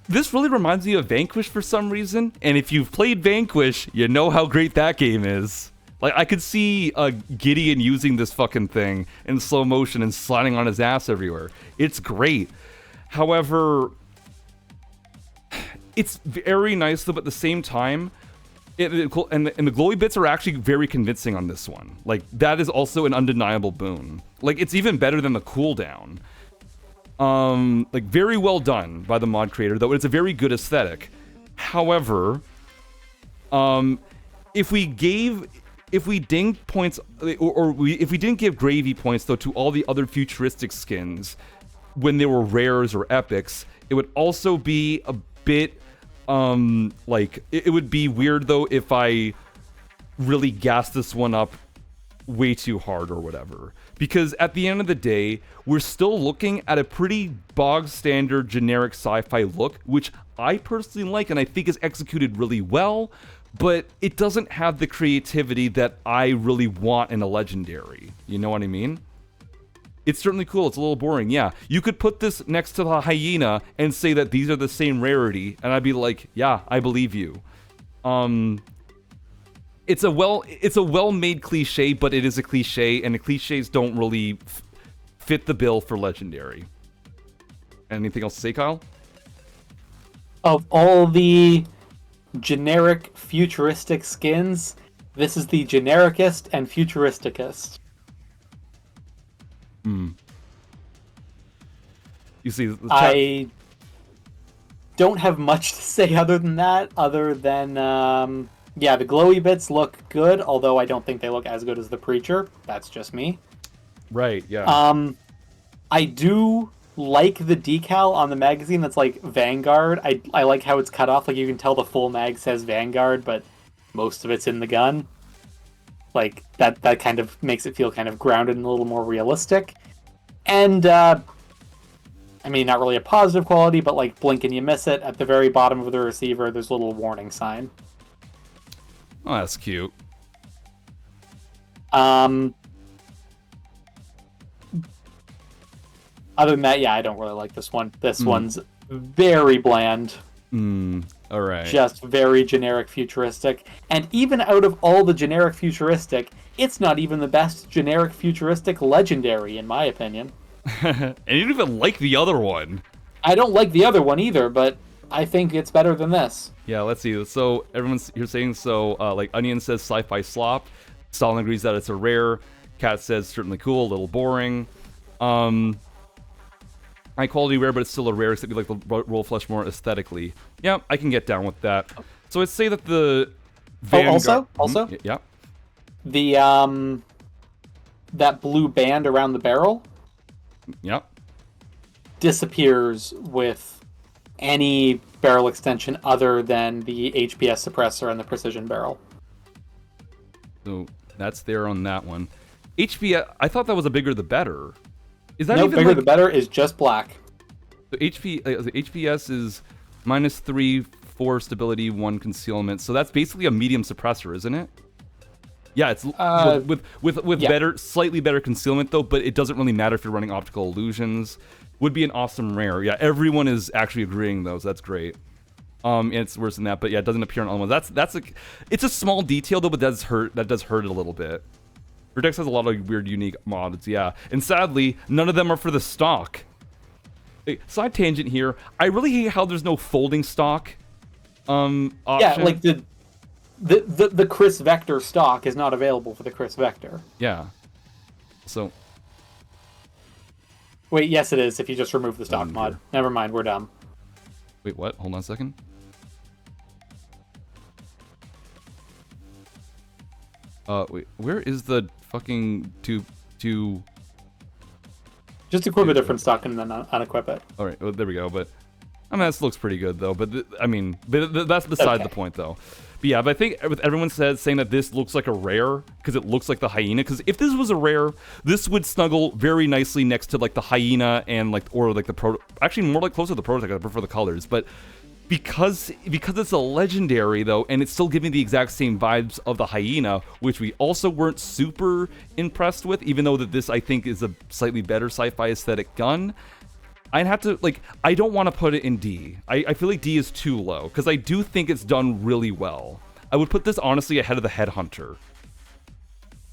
this really reminds me of Vanquish for some reason. And if you've played Vanquish, you know how great that game is. Like, I could see Gideon using this fucking thing in slow motion and sliding on his ass everywhere. It's great. However, it's very nice, though, but at the same time, and the glowy bits are actually very convincing on this one. Like, that is also an undeniable boon. Like, it's even better than the cooldown. Like, very well done by the mod creator, though it's a very good aesthetic. However, if we dinged points, if we didn't give gravy points, though, to all the other futuristic skins when they were rares or epics, it would also be a bit, like, it would be weird, though, if I really gassed this one up way too hard or whatever. Because at the end of the day, we're still looking at a pretty bog standard generic sci-fi look, which I personally like and I think is executed really well, but it doesn't have the creativity that I really want in a legendary. You know what I mean? It's certainly cool. It's a little boring. Yeah, you could put this next to the hyena and say that these are the same rarity, and I'd be like, yeah, I believe you. It's a well-made cliche, but it is a cliche, and the cliches don't really fit the bill for legendary. Anything else to say, Kyle? Of all the generic futuristic skins, this is the genericest and futuristicest. You see, I don't have much to say other than that, other than, yeah, the glowy bits look good, although I don't think they look as good as the Preacher. That's just me. Right, yeah. I do like the decal on the magazine that's like Vanguard. I like how it's cut off. Like, you can tell the full mag says Vanguard, but most of it's in the gun. Like, that kind of makes it feel kind of grounded and a little more realistic. And, I mean, not really a positive quality, but like, blink and you miss it. At the very bottom of the receiver, there's a little warning sign. Oh, that's cute. Other than that, yeah, I don't really like this one. This one's very bland. All right. Just very generic futuristic. And even out of all the generic futuristic, it's not even the best generic futuristic legendary, in my opinion. And you don't even like the other one. I don't like the other one either, but I think it's better than this. Yeah, let's see. So everyone's here saying so. Like Onion says, sci-fi slop. Stalin agrees that it's a rare. Cat says certainly cool, a little boring. High quality rare, but it's still a rare, except you like the roll flesh more aesthetically. Yeah, I can get down with that. So I'd say that the Vanguard... Also, yeah, the that blue band around the barrel, yeah, disappears with any barrel extension other than the HPS suppressor and the precision barrel. So that's there on that one. HPS, I thought that was a bigger the better. Is that no, even bigger like, the better is just black. the HPS is -3, 4 stability, 1 concealment. So that's basically a medium suppressor, isn't it? Yeah, it's with yeah. better, slightly better concealment though, but it doesn't really matter if you're running optical illusions. Would be an awesome rare. Yeah, everyone is actually agreeing though, so that's great. And it's worse than that, but yeah, it doesn't appear on all ones. It's a small detail though, but that does hurt it a little bit. Vertex has a lot of weird, unique mods, yeah. And sadly, none of them are for the stock. Hey, side tangent here. I really hate how there's no folding stock option. Yeah, like the Chris Vector stock is not available for the Chris Vector. Yeah. So. Wait, yes it is if you just remove the stock mod. Never mind, we're dumb. Wait, what? Hold on a second. Wait, where is the fucking to just equip a different stock and then unequip it. All right, well, there we go. But I mean, this looks pretty good though. But that's beside the point though. But yeah, but I think with everyone saying that this looks like a rare because it looks like the hyena. Because if this was a rare, this would snuggle very nicely next to like the hyena and like the actually more like closer to the prototype. I prefer the colors, but. Because it's a legendary though, and it's still giving the exact same vibes of the hyena, which we also weren't super impressed with, even though that this I think is a slightly better sci-fi aesthetic gun. I'd have to I don't want to put it in D. I feel like D is too low because I do think it's done really well. I would put this honestly ahead of the Headhunter.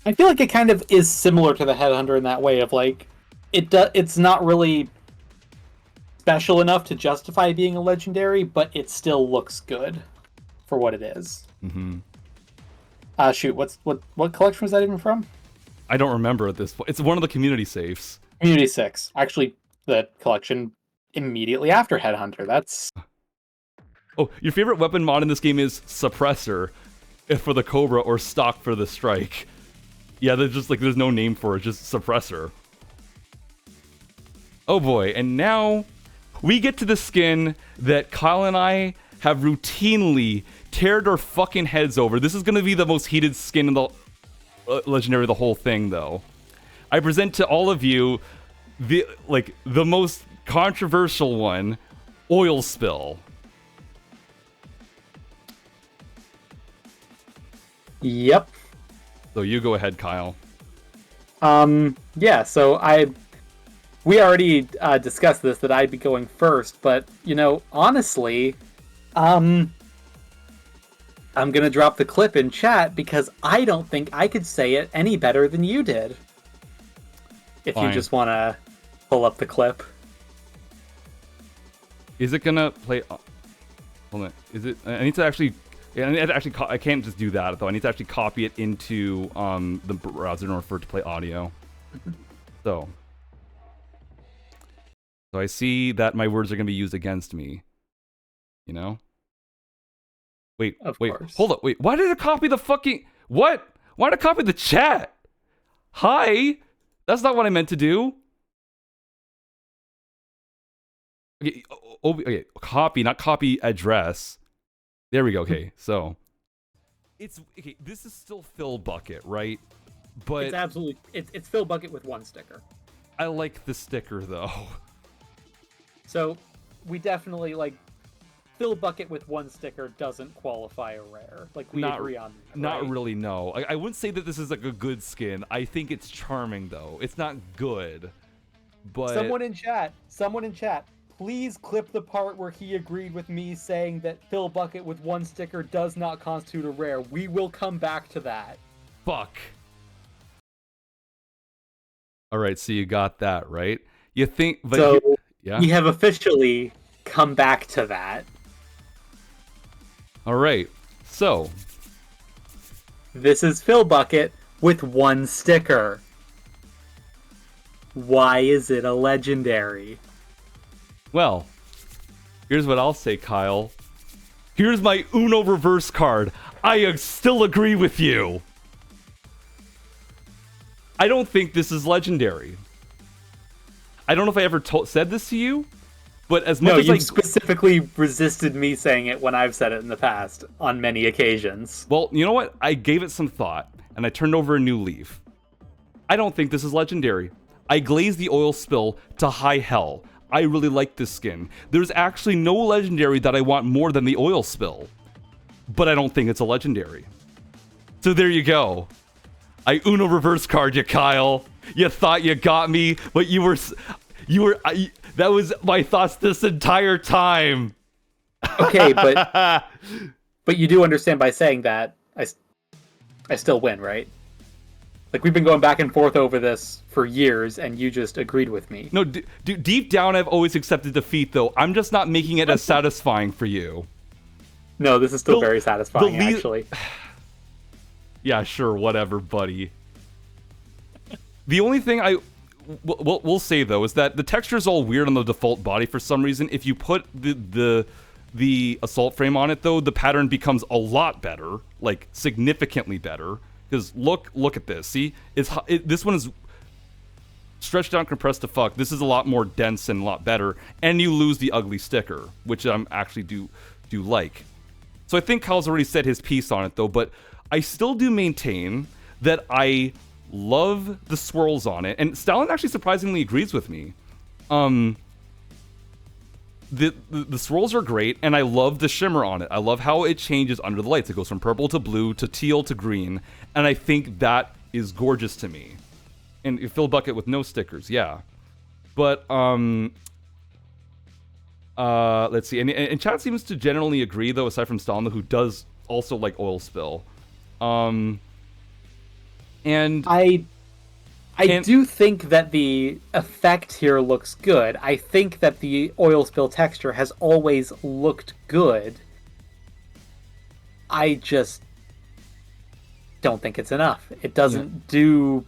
I feel like it kind of is similar to the Headhunter in that way of like it's not really special enough to justify being a legendary, but it still looks good for what it is. Mm-hmm. Shoot, what collection was that even from? I don't remember at this point. It's one of the community safes. Community 6. Actually, the collection immediately after Headhunter. That's... Oh, your favorite weapon mod in this game is Suppressor for the Cobra or Stock for the Strike. Yeah, there's no name for it, just Suppressor. Oh boy, and now we get to the skin that Kyle and I have routinely teared our fucking heads over. This is gonna be the most heated skin in the... legendary the whole thing, though. I present to all of you the most controversial one, oil spill. Yep. So you go ahead, Kyle. Yeah, so we already discussed this, that I'd be going first, but, honestly, I'm gonna drop the clip in chat because I don't think I could say it any better than you did. If Fine. you just want to pull up the clip. Is it gonna play? Hold on. Is it? I need to actually. Yeah, I need to actually. I can't just do that though. I need to actually copy it into the browser in order for it to play audio. So I see that my words are gonna be used against me. You know. Wait. Of wait. course. Hold up. Wait. Why did it copy the fucking what? Why did it copy the chat? Hi. That's not what I meant to do. Okay, okay, copy, not copy address. There we go. Okay, so it's okay. This is still Phil Bucket, right? But It's absolutely it's Phil Bucket with one sticker. I like the sticker though. So we definitely Phil Bucket with one sticker doesn't qualify a rare. We agree on that. Not right? really. No, I wouldn't say that this is like a good skin. I think it's charming though. It's not good, but Someone in chat, please clip the part where he agreed with me saying that Phil Bucket with one sticker does not constitute a rare. We will come back to that. fuck. All right, so you got that right. You think, but So yeah. we have officially come back to that. All right, so This is Phil Bucket with one sticker. Why is it a legendary? well, here's what I'll say, Kyle. Here's my Uno reverse card. I still agree with you. I don't think this is legendary. I don't know if I ever said this to you, but as much No, as you specifically resisted me saying it when I've said it in the past on many occasions. well, you know what? I gave it some thought, and I turned over a new leaf. I don't think this is legendary. I glazed the oil spill to high hell. I really like this skin. There's actually no legendary that I want more than the oil spill. But I don't think it's a legendary. So there you go. I Uno reverse card you, Kyle. You thought you got me, but that was my thoughts this entire time. Okay, but you do understand by saying that I still win, right? We've been going back and forth over this for years, and you just agreed with me. No, deep down, I've always accepted defeat, though. I'm just not making it as satisfying for you. No, this is still very satisfying, actually. Yeah, sure, whatever, buddy. The only thing we'll say though is that the texture is all weird on the default body for some reason. If you put the assault frame on it, though, the pattern becomes a lot better, significantly better. Because look at this. See, this one is stretched out, compressed to fuck. This is a lot more dense and a lot better, and you lose the ugly sticker, which I'm actually do like. So I think Kyle's already said his piece on it though, but I still do maintain that I love the swirls on it, and Stalin actually surprisingly agrees with me. The swirls are great, and I love the shimmer on it. I love how it changes under the lights. It goes from purple to blue to teal to green, and I think that is gorgeous to me. And you fill a bucket with no stickers, yeah. But let's see, and chat seems to generally agree though, aside from Stalin, who does also like oil spill. And I do think that the effect here looks good. I think that the oil spill texture has always looked good. I just don't think it's enough. It doesn't do...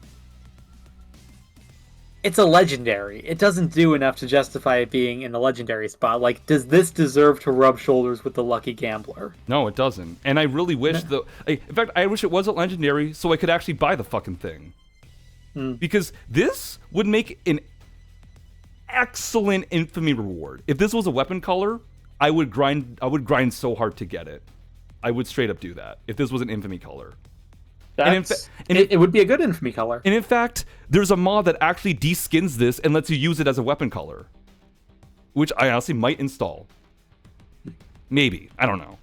It's a legendary. It doesn't do enough to justify it being in the legendary spot. Does this deserve to rub shoulders with the Lucky Gambler? No, it doesn't. And I really wish in fact, I wish it wasn't legendary so I could actually buy the fucking thing. Because this would make an excellent infamy reward. If this was a weapon color, I would grind so hard to get it. I would straight up do that if this was an infamy color. And It would be a good infamy color. and in fact, there's a mod that actually deskins this and lets you use it as a weapon color, which I honestly might install. Maybe, I don't know.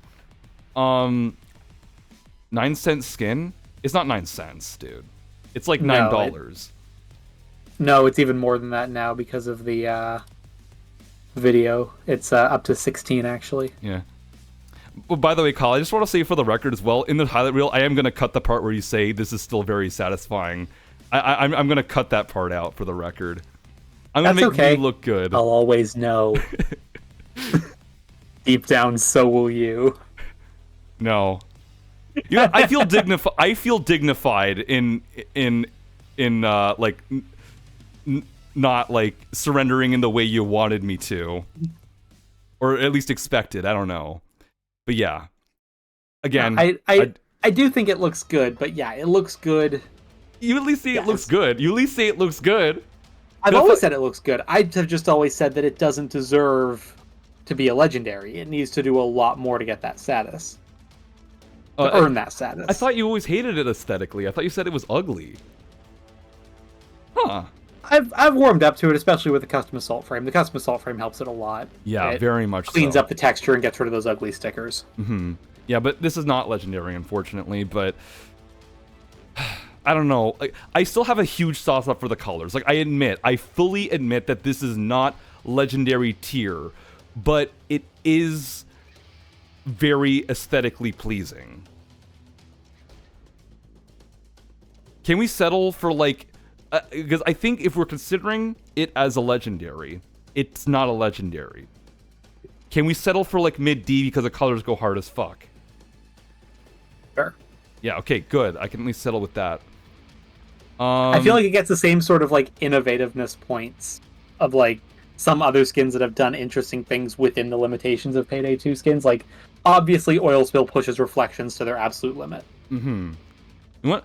9-cent skin? It's not 9 cents, dude. It's like $9. No, it's even more than that now because of the video. It's up to 16 actually. Yeah. But by the way, Kyle, I just want to say for the record as well, in the highlight reel, I am going to cut the part where you say this is still very satisfying. I'm going to cut that part out for the record. I'm going to make you look good. I'll always know. Deep down, so will you. No. Yeah, I feel dignified. I feel dignified in like not like surrendering in the way you wanted me to, or at least expected. I don't know, but yeah. Again, I do think it looks good, but yeah, it looks good. You at least say it looks good. You at least say it looks good. I've always said it looks good. I have just always said that it doesn't deserve to be a legendary. It needs to do a lot more to get that status. To earn that status. I thought you always hated it aesthetically. I thought you said it was ugly. Huh. I've warmed up to it, especially with the custom assault frame. The custom assault frame helps it a lot. Yeah, it very much cleans up the texture and gets rid of those ugly stickers. Mm-hmm. Yeah, but this is not legendary, unfortunately. But I don't know. Like, I still have a huge soft spot for the colors. Like, I fully admit that this is not legendary tier, but it is very aesthetically pleasing. Can we settle for like, because I think if we're considering it as a legendary, it's not a legendary. Can we settle for like mid D because the colors go hard as fuck? Sure. Yeah, okay, good. I can at least settle with that. I feel like it gets the same sort of like innovativeness points of like some other skins that have done interesting things within the limitations of Payday 2 skins. Like, obviously, Oil Spill pushes reflections to their absolute limit. Mm-hmm. You know,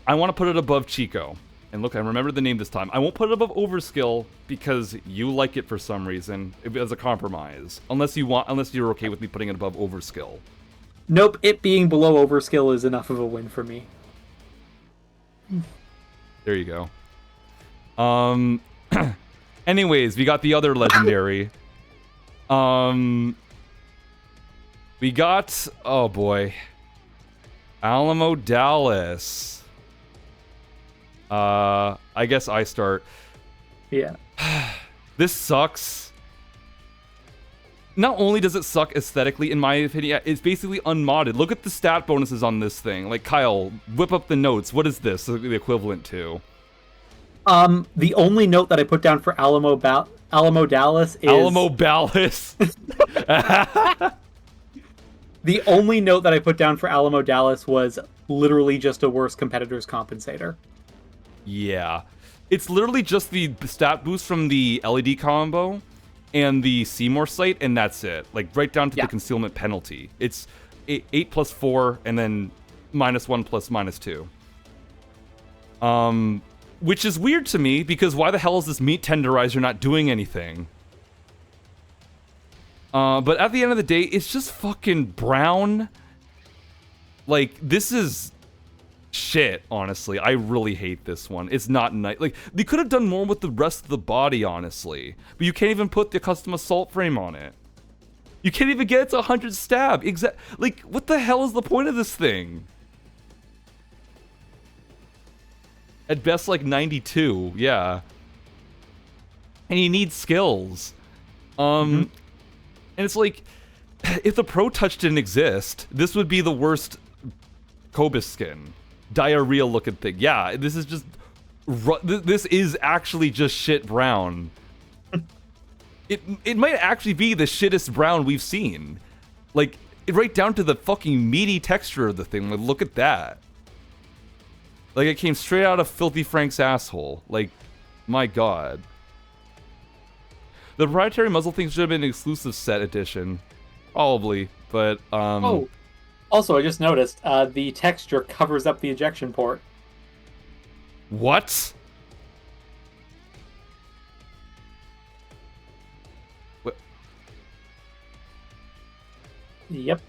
I want to put it above Chico. And look, I remember the name this time. I won't put it above Overskill because you like it for some reason as a compromise. Unless you're okay with me putting it above Overskill. Nope, it being below Overskill is enough of a win for me. There you go. Anyways, we got the other legendary. We got, oh boy, Alamo Dallas. I guess I start. Yeah. This sucks. Not only does it suck aesthetically, in my opinion, it's basically unmodded. Look at the stat bonuses on this thing. Like, Kyle, whip up the notes. What is this the equivalent to? The only note that I put down for Alamo Dallas is... Alamo Dallas. The only note that I put down for Alamo Dallas was literally just a worse competitor's compensator. Yeah. It's literally just the stat boost from the LED combo and the Seymour sight, and that's it. Like, right down to the concealment penalty. It's 8 plus 4, and then -1 plus -2. Which is weird to me, because why the hell is this meat tenderizer not doing anything? But at the end of the day, it's just fucking brown. Like, this is shit, honestly. I really hate this one. It's not nice. Like, they could have done more with the rest of the body, honestly. But you can't even put the custom assault frame on it. You can't even get it to 100 stab. Like, what the hell is the point of this thing? At best, like 92, yeah. And you need skills. And it's like, if the Pro Touch didn't exist, this would be the worst Cobus skin. Diarrhea looking thing. Yeah, this is just... This is actually just shit brown. It might actually be the shittest brown we've seen. Like, right down to the fucking meaty texture of the thing. Like, look at that. Like, it came straight out of Filthy Frank's asshole. Like, my god. The proprietary muzzle thing should have been an exclusive set edition. Probably, but, Oh, also, I just noticed, the texture covers up the ejection port. What? What? Yep.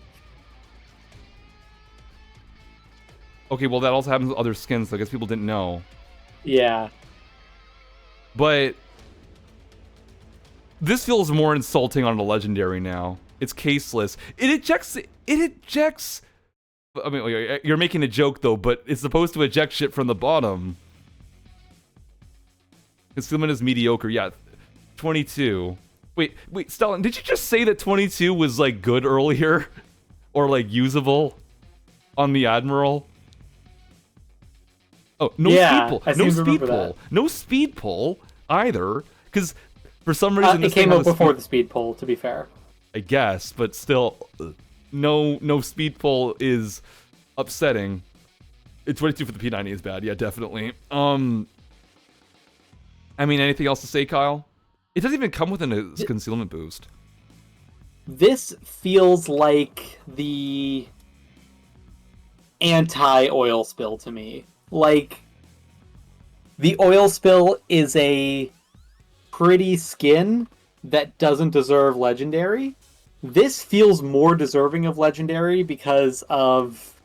Okay, well that also happens with other skins, so I guess people didn't know. Yeah. But this feels more insulting on the legendary now. It's caseless. It ejects. I mean, you're making a joke though, but it's supposed to eject shit from the bottom. Concealment is mediocre. Yeah, 22. Wait, Stalin, did you just say that 22 was like good earlier, or like usable on the Admiral? Oh, no Yeah, speed pull. I No seem to speed remember pull. that. No speed pull either, because for some reason It this came thing out has a before the speed pull, to be fair. I guess, but still, no speed pull is upsetting. 22 for the P90 is bad, yeah, definitely. I mean, anything else to say, Kyle? It doesn't even come with a concealment boost. This feels like the anti-oil spill to me. Like, the oil spill is a pretty skin that doesn't deserve legendary. This feels more deserving of legendary because of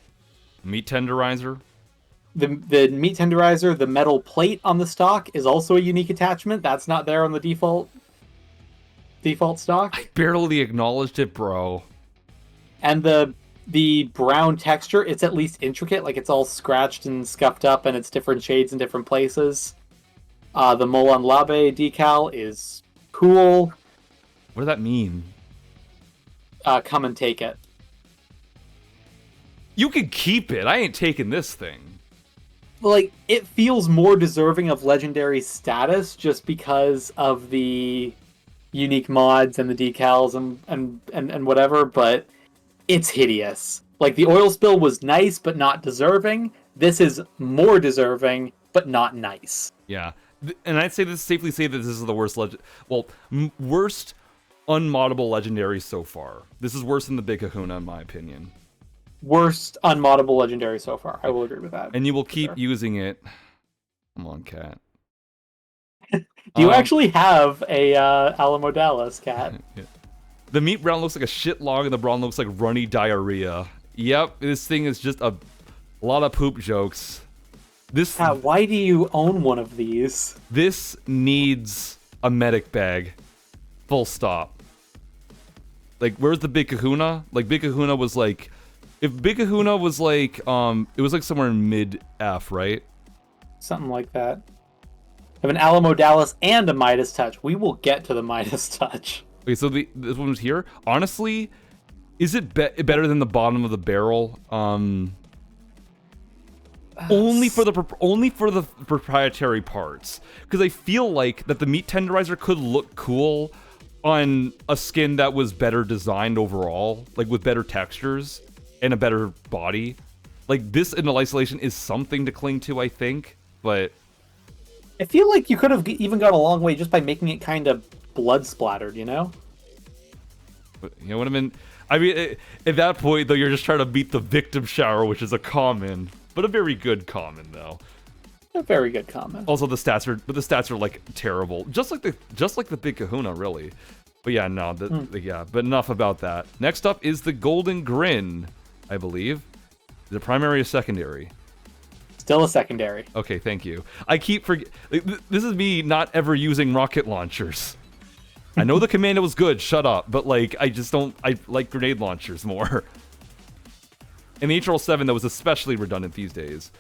Meat tenderizer. the meat tenderizer. The metal plate on the stock is also a unique attachment. That's not there on the default stock. I barely acknowledged it, bro. And the brown texture, it's at least intricate. Like, it's all scratched and scuffed up, and it's different shades in different places. The Molan Labe decal is cool. What does that mean? Come and take it. You can keep it. I ain't taking this thing. Like, it feels more deserving of legendary status just because of the unique mods and the decals and whatever, but it's hideous. Like, the oil spill was nice but not deserving. This is more deserving but not nice. Yeah. And I'd safely say that this is the worst worst unmoddable legendary so far. This is worse than the Big Kahuna in my opinion. Worst unmoddable legendary so far. I will agree with that. And you will keep using it. Come on, cat. Do you actually have a Alamo Dallas, cat? Yeah. The meat brown looks like a shit log and the brown looks like runny diarrhea. Yep, this thing is just a lot of poop jokes. This. Why do you own one of these? This needs a medic bag. Full stop. Like, where's the Big Kahuna? Like, Big Kahuna was like... If Big Kahuna was like, it was like somewhere in mid-F, right? Something like that. I have an Alamo Dallas and a Midas Touch. We will get to the Midas Touch. Okay, so this one was here. Honestly, is it better than the bottom of the barrel? Only for the proprietary parts, because I feel like that the meat tenderizer could look cool on a skin that was better designed overall, like with better textures and a better body. Like, this in isolation is something to cling to, I think, but I feel like you could have even gone a long way just by making it kind of blood splattered, you know? You know what I mean? I mean, at that point, though, you're just trying to beat the victim shower, which is a common, but a very good common, though. A very good comment. Also, the stats are like terrible, just like the Big Kahuna, really. But yeah, no, yeah. But enough about that. Next up is the Golden Grin, I believe. Is it primary or secondary? Still a secondary. Okay, thank you. I keep this is me not ever using rocket launchers. I know the Commando was good, shut up, but like, I like grenade launchers more. In the HRL7, that was especially redundant these days.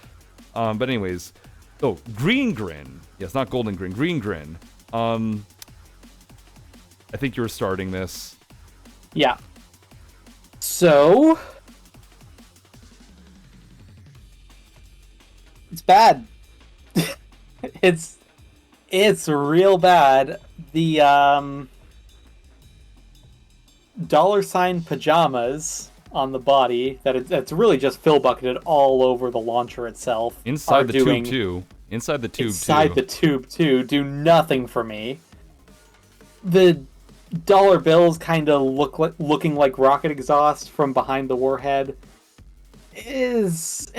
But anyways, Green Grin. Yes, not Golden Grin, Green Grin. I think you were starting this. Yeah. So it's bad. It's real bad. The $ pajamas on the body it's really just fill bucketed all over the launcher itself. Inside the tube too. Inside the tube too. Do nothing for me. The dollar bills kind of looking like rocket exhaust from behind the warhead. It's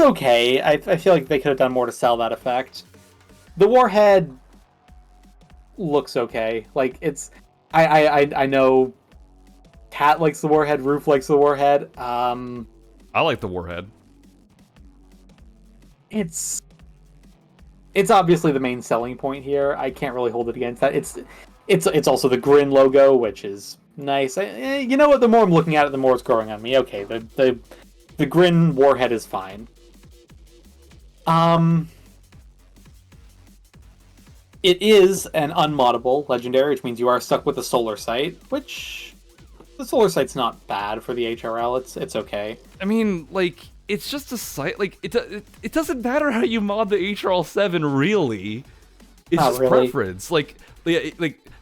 okay. I feel like they could have done more to sell that effect. The warhead looks okay. Like, it's I know Cat likes the warhead, Roof likes the warhead. I like the warhead. It's obviously the main selling point here. I can't really hold it against that. It's also the Grin logo, which is nice. You know what? The more I'm looking at it, the more it's growing on me. Okay, the Grin warhead is fine. It is an unmoddable legendary, which means you are stuck with the solar sight, which the solar sight's not bad for the HRL. It's okay. I mean, like, it's just a site. Like, it doesn't matter how you mod the HRL7, really. It's Not just really. preference. Like the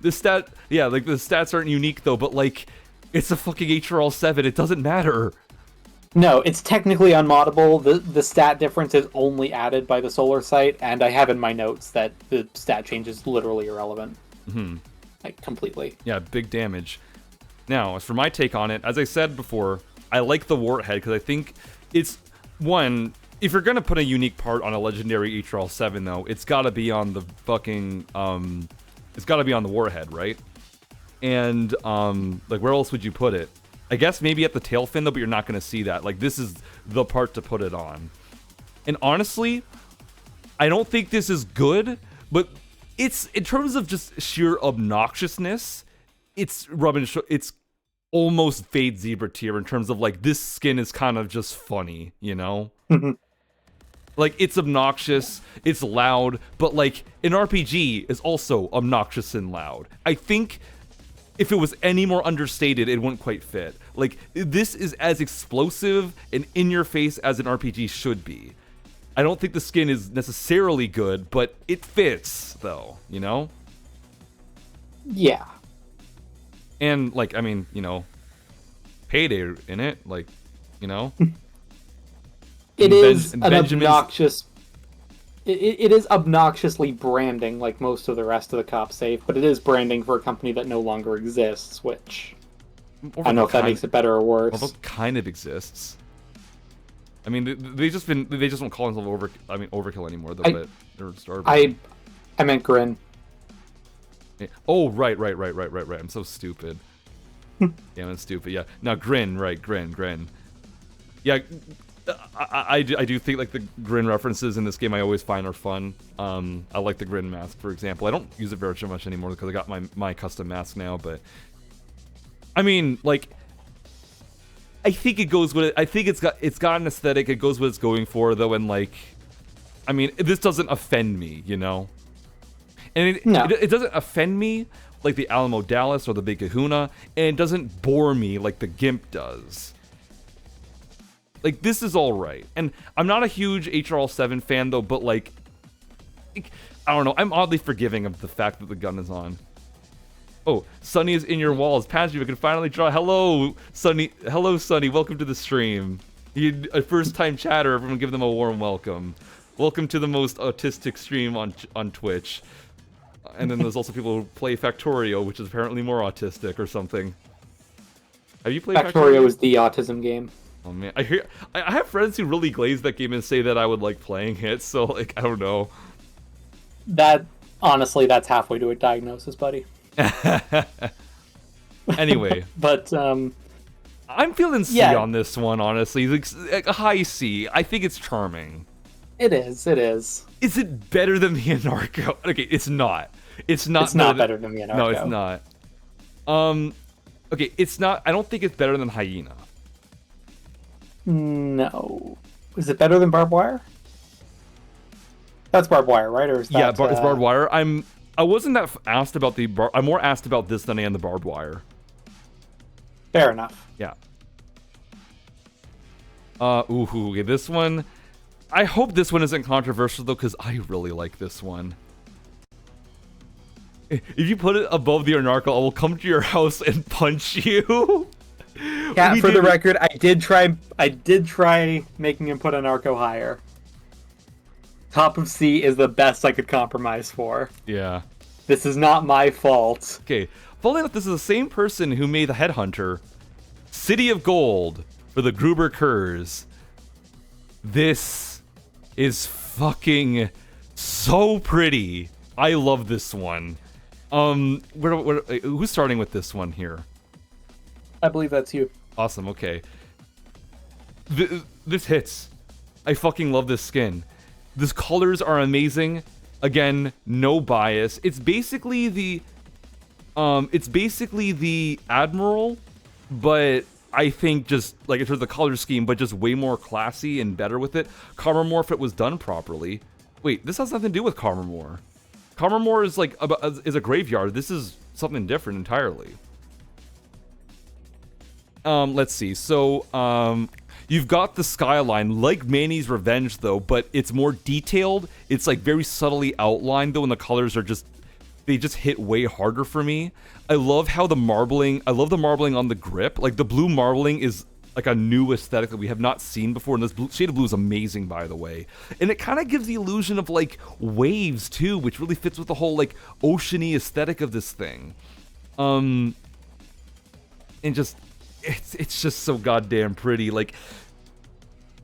stats aren't unique though. But like, it's a fucking HRL7. It doesn't matter. No, it's technically unmoddable. The stat difference is only added by the solar sight, and I have in my notes that the stat change is literally irrelevant. Like, completely. Yeah, big damage. Now, as for my take on it, as I said before, I like the Warthead because I think it's one. If you're gonna put a unique part on a legendary HRL7, though, it's gotta be on the fucking it's gotta be on the Warhead, right? And like, where else would you put it? I guess maybe at the tail fin though, but you're not gonna see that. Like, this is the part to put it on. And honestly, I don't think this is good, but it's, in terms of just sheer obnoxiousness, it's it's almost Fade Zebra tier in terms of like, this skin is kind of just funny, you know? Like, it's obnoxious, it's loud, but like, an RPG is also obnoxious and loud. I think if it was any more understated, it wouldn't quite fit. Like, this is as explosive and in your face as an RPG should be. I don't think the skin is necessarily good, but it fits, though, you know? Yeah. And, like, I mean, you know, Payday in it, like, you know? It is an Benjamin's... obnoxious... It is obnoxiously branding, like most of the rest of the cop safe, but it is branding for a company that no longer exists, which... I don't know if that makes it better or worse. Although kind of exists. I mean, they just don't call themselves Overkill anymore, though, but they're starving. I meant Grin. Oh, right. I'm so stupid. Damn, I'm stupid. Yeah. Now, Grin. Yeah, I do think, like, the Grin references in this game I always find are fun. I like the Grin mask, for example. I don't use it very much anymore because I got my custom mask now, but... I mean, like... I think it goes with it. I think it's got an aesthetic. It goes what it's going for, though, and, like... I mean, this doesn't offend me, you know? And it doesn't offend me like the Alamo Dallas or the Big Kahuna, and it doesn't bore me like the Gimp does. Like, this is alright. And I'm not a huge HRL7 fan, though, but, like, I don't know. I'm oddly forgiving of the fact that the gun is on. Oh, Sunny is in your walls. Patrick, we can finally draw. Hello, Sunny. Hello, Sunny. Welcome to the stream. A first-time chatter. Everyone give them a warm welcome. Welcome to the most autistic stream on Twitch. And then there's also people who play Factorio, which is apparently more autistic or something. Have you played Factorio? Factorio is the autism game. Oh man, I have friends who really glaze that game and say that I would like playing it, so like, I don't know. Honestly, that's halfway to a diagnosis, buddy. Anyway. But, I'm feeling C on this one, honestly. Like a high C. I think it's charming. It is. Is it better than the Anarcho? Okay, it's not. It's not better than the Anarcho. No, it's not. Okay, it's not. I don't think it's better than Hyena. No. Is it better than Barbed Wire? That's Barbed Wire, right? Or is that, yeah, it's Barbed Wire. I wasn't that asked about the I'm more asked about this than I am the Barbed Wire. Fair enough. Yeah. Okay, this one. I hope this one isn't controversial though, because I really like this one. If you put it above the Anarcho, I will come to your house and punch you. Yeah, for the record, I did try making him put Anarcho higher. Top of C is the best I could compromise for. Yeah. This is not my fault. Okay. Following up, this is the same person who made the Headhunter. City of Gold for the Gruber Kurz. This is fucking so pretty. I love this one. Who's starting with this one here? I believe that's you. Awesome, okay. This hits. I fucking love this skin. These colors are amazing. Again, no bias. It's basically the Admiral, but I think just like in terms of the color scheme, but just way more classy and better with it. Karmamore, if it was done properly. Wait, this has nothing to do with Karmamore. Karmamore is like is a graveyard. This is something different entirely. Let's see. So, you've got the skyline, like Manny's Revenge, though, but it's more detailed. It's like very subtly outlined, though, and the colors are just, they just hit way harder for me. I love how the marbling, I love the marbling on the grip. Like, the blue marbling is like a new aesthetic that we have not seen before, and this shade of blue is amazing, by the way. And it kind of gives the illusion of, like, waves, too, which really fits with the whole, like, oceany aesthetic of this thing. And just... It's just so goddamn pretty. Like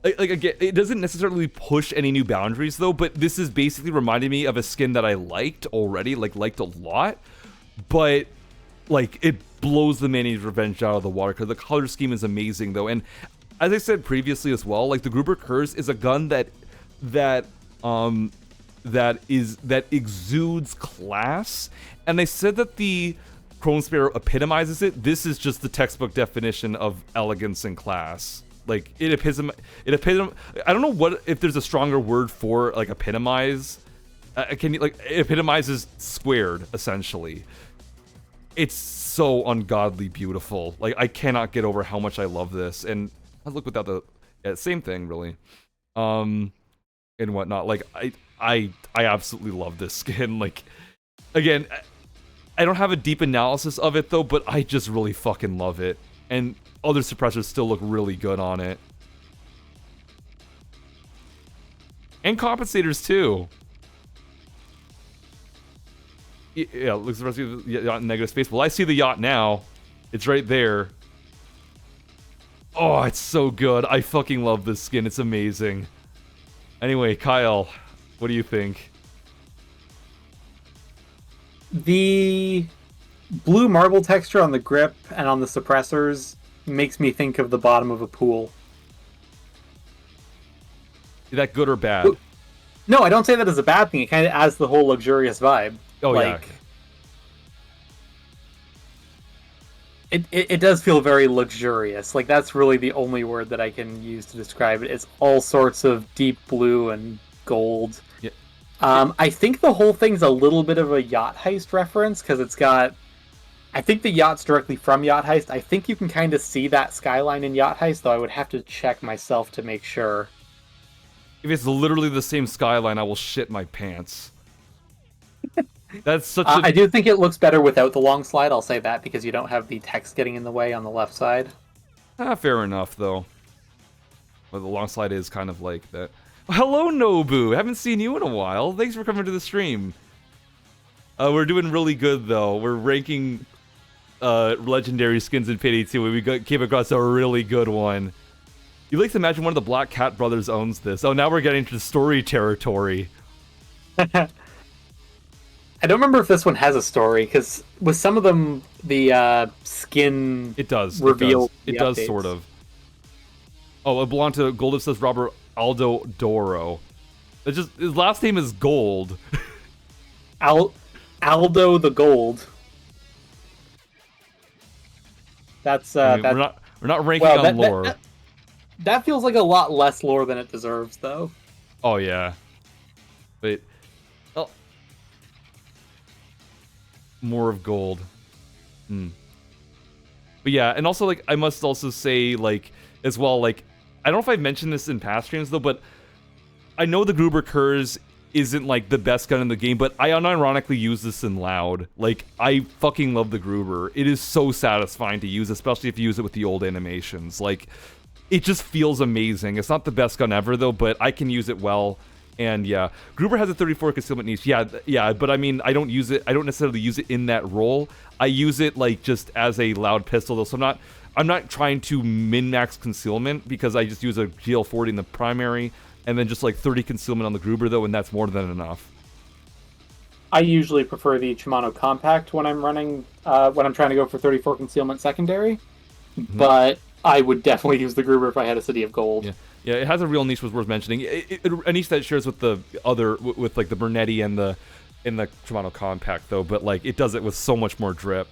again, it doesn't necessarily push any new boundaries though, but this is basically reminding me of a skin that I liked already, liked a lot, but like it blows the Manny's Revenge out of the water because the color scheme is amazing though. And as I said previously as well, like the Gruber Curse is a gun that exudes class, and they said that the Chrome Sparrow epitomizes it. This is just the textbook definition of elegance and class. Like it I don't know what if there's a stronger word for like epitomize. Can you like it epitomizes squared essentially. It's so ungodly beautiful. Like I cannot get over how much I love this. And I look without the same thing really. And whatnot. Like I absolutely love this skin. Like again. I don't have a deep analysis of it though, but I just really fucking love it. And other suppressors still look really good on it. And compensators too. Yeah, looks the rest of the yacht in negative space. Well, I see the yacht now. It's right there. Oh, it's so good. I fucking love this skin. It's amazing. Anyway, Kyle, what do you think? The blue marble texture on the grip and on the suppressors makes me think of the bottom of a pool. Is that good or bad? No, I don't say that as a bad thing. It kind of adds the whole luxurious vibe. Oh, like, yeah. It does feel very luxurious. Like, that's really the only word that I can use to describe it. It's all sorts of deep blue and gold. Yeah. I think the whole thing's a little bit of a Yacht Heist reference, because it's got... I think the yacht's directly from Yacht Heist. I think you can kind of see that skyline in Yacht Heist, though I would have to check myself to make sure. If it's literally the same skyline, I will shit my pants. That's such I do think it looks better without the long slide, I'll say that, because you don't have the text getting in the way on the left side. Fair enough, though. Well, the long slide is kind of like that. Hello, Nobu! Haven't seen you in a while. Thanks for coming to the stream. We're doing really good, though. We're ranking legendary skins in Payday 2. We came across a really good one. You like to imagine one of the Black Cat brothers owns this. Oh, now we're getting to story territory. I don't remember if this one has a story, because with some of them, the skin it does reveal. It does sort of. Oh, it belonged to Gold. It says Robert Aldo Doro. It's just his last name is Gold. Aldo the Gold. That's I mean, we're not ranking on lore. That feels like a lot less lore than it deserves, though. Oh yeah. Wait. Oh. More of gold. But yeah, and also like I must also say like as well like I don't know if I've mentioned this in past streams though, but I know the Gruber Kurz isn't like the best gun in the game, but I unironically use this in Loud. Like I fucking love the Gruber. It is so satisfying to use, especially if you use it with the old animations. Like it just feels amazing. It's not the best gun ever though, but I can use it well. And yeah, Gruber has a 34 concealment niche. Yeah, but I mean, I don't necessarily use it in that role. I use it like just as a Loud pistol though. So I'm not trying to min-max concealment because I just use a GL40 in the primary and then just like 30 concealment on the Gruber though, and that's more than enough. I usually prefer the Shimano Compact when I'm running, when I'm trying to go for 34 concealment secondary, but I would definitely use the Gruber if I had a City of Gold. Yeah. Yeah, it has a real niche was worth mentioning. A niche that it shares with the other, with like the Bernetti and the Shimano Compact, though. But like it does it with so much more drip.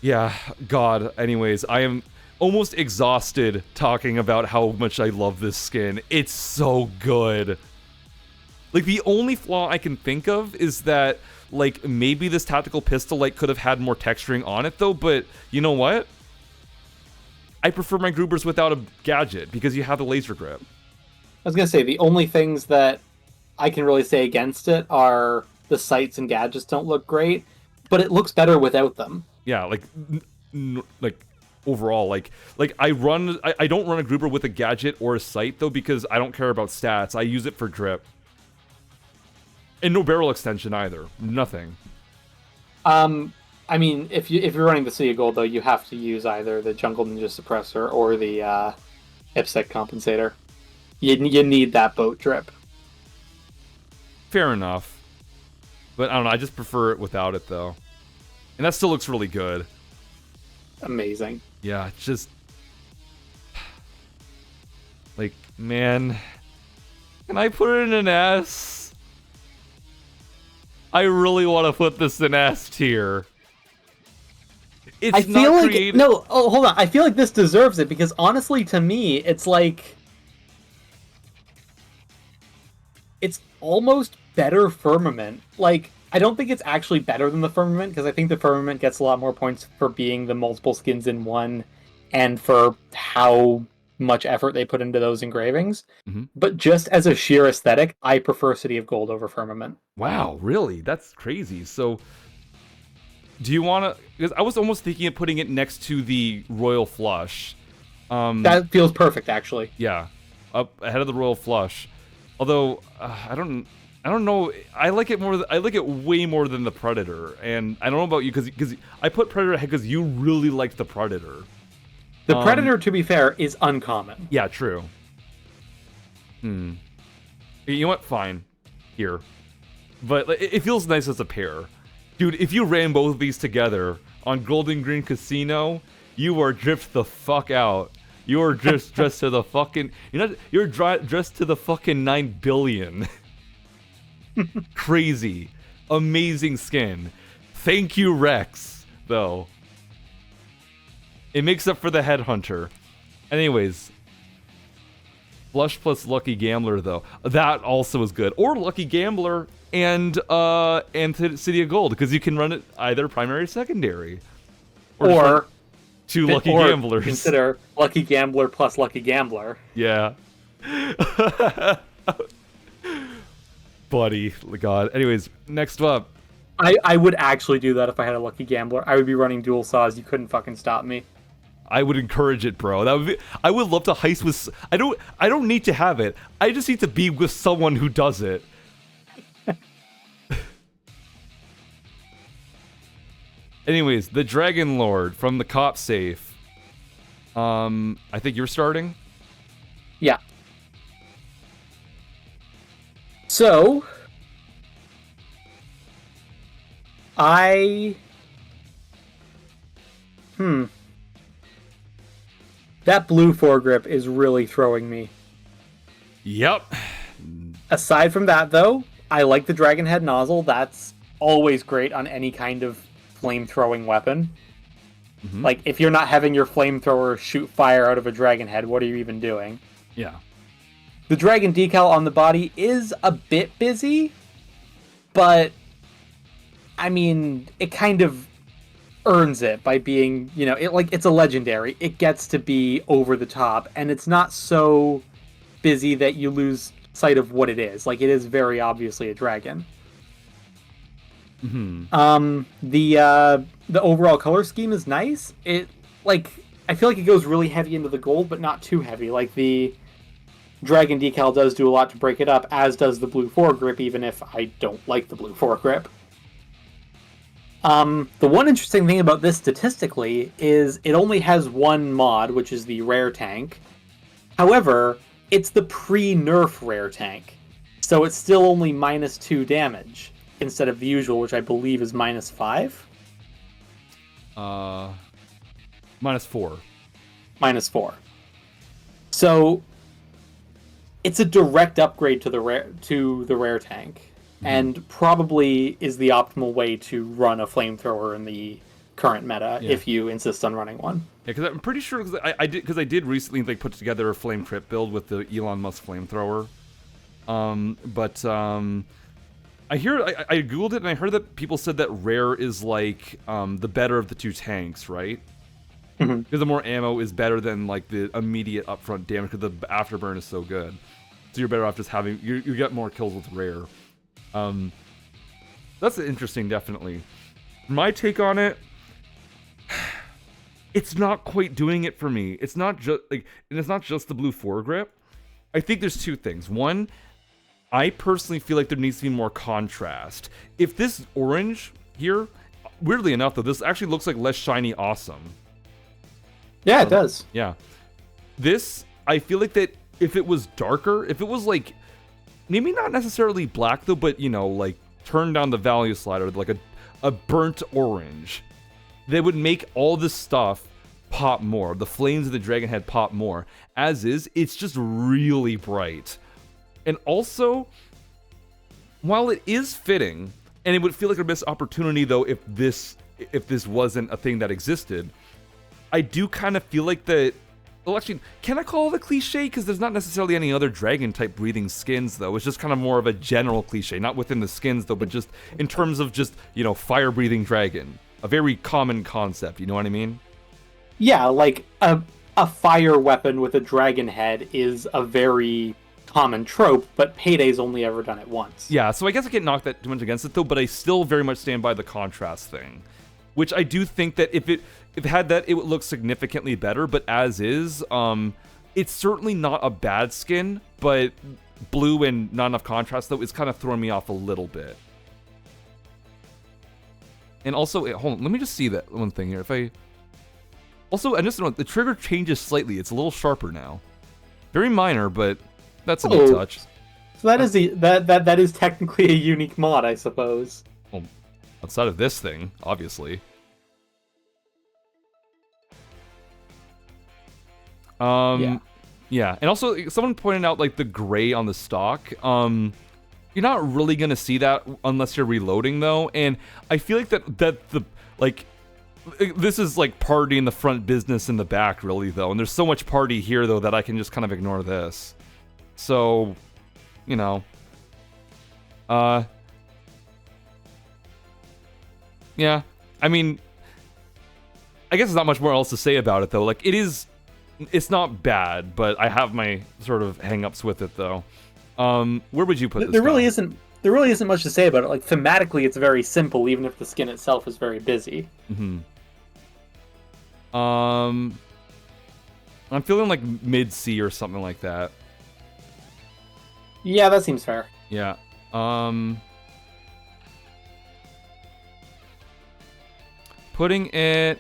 Yeah, God. Anyways, I am almost exhausted talking about how much I love this skin. It's so good. Like the only flaw I can think of is that like maybe this tactical pistol light could have had more texturing on it, though. But you know what? I prefer my Grubers without a gadget because you have the laser grip. I was gonna say the only things that I can really say against it are the sights and gadgets don't look great, but it looks better without them. Yeah, like overall, like I don't run a Gruber with a gadget or a sight though because I don't care about stats. I use it for drip. And no barrel extension either. Nothing. I mean, if you're running the City of Gold though, you have to use either the Jungle Ninja Suppressor or the IPSEC compensator. You need that boat drip. Fair enough. But I don't know, I just prefer it without it though. And that still looks really good. Amazing. Yeah, it's just like, man, can I put it in an S? I really want to put this in S tier. It's I feel not like creative. no. Oh, hold on. I feel like this deserves it because honestly, to me, it's like it's almost better Firmament. Like I don't think it's actually better than the Firmament because I think the Firmament gets a lot more points for being the multiple skins in one, and for how much effort they put into those engravings. Mm-hmm. But just as a sheer aesthetic, I prefer City of Gold over Firmament. Wow, really? That's crazy. So, do you want to? Because I was almost thinking of putting it next to the Royal Flush. That feels perfect, actually. Yeah, up ahead of the Royal Flush. Although I don't know. I like it more. I like it way more than the Predator. And I don't know about you because I put Predator ahead because you really liked the Predator. The Predator, to be fair, is uncommon. Yeah, true. You know what? Fine. Here. But it feels nice as a pair. Dude, if you ran both of these together on Golden Green Casino, you are dripped the fuck out. You are just dressed to the fucking... You're dressed to the fucking 9 billion. Crazy. Amazing skin. Thank you, Rex, though. It makes up for the Headhunter. Anyways. Flush plus Lucky Gambler, though. That also is good. Or Lucky Gambler and City of Gold, because you can run it either primary or secondary. Or two Lucky Gamblers. Consider Lucky Gambler plus Lucky Gambler. Yeah. Buddy, God. Anyways, next up. I would actually do that if I had a Lucky Gambler. I would be running dual saws. You couldn't fucking stop me. I would encourage it, bro. That would be, I would love to heist with... I don't need to have it. I just need to be with someone who does it. Anyways, the Dragon Lord from the Cop Safe. I think you're starting? Yeah. So... That blue foregrip is really throwing me. Yep. Aside from that, though, I like the dragon head nozzle. That's always great on any kind of flame-throwing weapon. Mm-hmm. Like, if you're not having your flamethrower shoot fire out of a dragon head, what are you even doing? Yeah. The dragon decal on the body is a bit busy, but, I mean, it kind of earns it by being, you know, it's a legendary. It gets to be over the top, and it's not so busy that you lose sight of what it is. Like, it is very obviously a dragon. Mm-hmm. The overall color scheme is nice. I feel like it goes really heavy into the gold, but not too heavy. Like, the dragon decal does do a lot to break it up, as does the blue foregrip, even if I don't like the blue foregrip. The one interesting thing about this statistically is it only has one mod, which is the rare tank. However, it's the pre-nerf rare tank, so it's still only -2 damage instead of the usual, which I believe is -5. -4. -4. So it's a direct upgrade to the rare tank, and probably is the optimal way to run a flamethrower in the current meta if you insist on running one. Yeah, because I'm pretty sure I did recently like put together a flame trip build with the Elon Musk flamethrower. I googled it and I heard that people said that rare is like the better of the two tanks, right? Because the more ammo is better than like the immediate upfront damage because the afterburn is so good. So you're better off just having you get more kills with rare. That's interesting, definitely. My take on it, it's not quite doing it for me. It's not just like, and it's not just the blue foregrip. I think there's two things. One, I personally feel like there needs to be more contrast. If this orange here, weirdly enough though, this actually looks like less shiny awesome. Yeah, it does. Yeah. This, I feel like that if it was darker, if it was like, maybe not necessarily black though, but you know, like turn down the value slider, like a burnt orange, they would make all this stuff pop more. The flames of the dragon head pop more. As is, it's just really bright. And also, while it is fitting, and it would feel like a missed opportunity though if this wasn't a thing that existed, I do kind of feel like that. Well, actually, can I call it a cliche? Because there's not necessarily any other dragon-type breathing skins, though. It's just kind of more of a general cliche. Not within the skins, though, but just in terms of just, you know, fire-breathing dragon. A very common concept, you know what I mean? Yeah, like, a fire weapon with a dragon head is a very common trope, but Payday's only ever done it once. Yeah, so I guess I can't knock that too much against it, though, but I still very much stand by the contrast thing. Which I do think that if it had that, it would look significantly better, but as is, it's certainly not a bad skin, but blue and not enough contrast, though, is kind of throwing me off a little bit. And also, hold on, let me just see that one thing here. Also, I just know the trigger changes slightly. It's a little sharper now. Very minor, but that's a good touch. So that is that is technically a unique mod, I suppose. Well, outside of this thing, obviously. Yeah, and also someone pointed out like the gray on the stock. You're not really gonna see that unless you're reloading though, and I feel like that the like this is like party in the front, business in the back, really though, and there's so much party here though that I can just kind of ignore this. So, you know, yeah, I mean, I guess there's not much more else to say about it though. Like it's not bad, but I have my sort of hang-ups with it though. Where would you put this? There really isn't much to say about it. Like thematically, it's very simple, even if the skin itself is very busy. I'm feeling like mid-C or something like that. Yeah, that seems fair. Yeah. Putting it.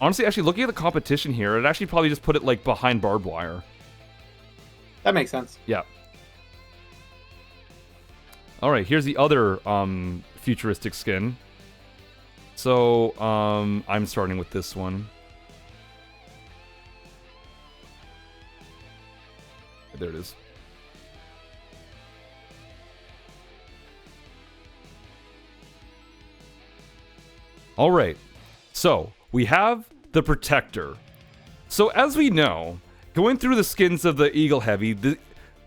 Honestly, actually, looking at the competition here, I'd actually probably just put it, like, behind barbed wire. That makes sense. Yeah. Alright, here's the other, futuristic skin. So, I'm starting with this one. There it is. Alright. So, we have the Protector. So as we know, going through the skins of the Eagle Heavy,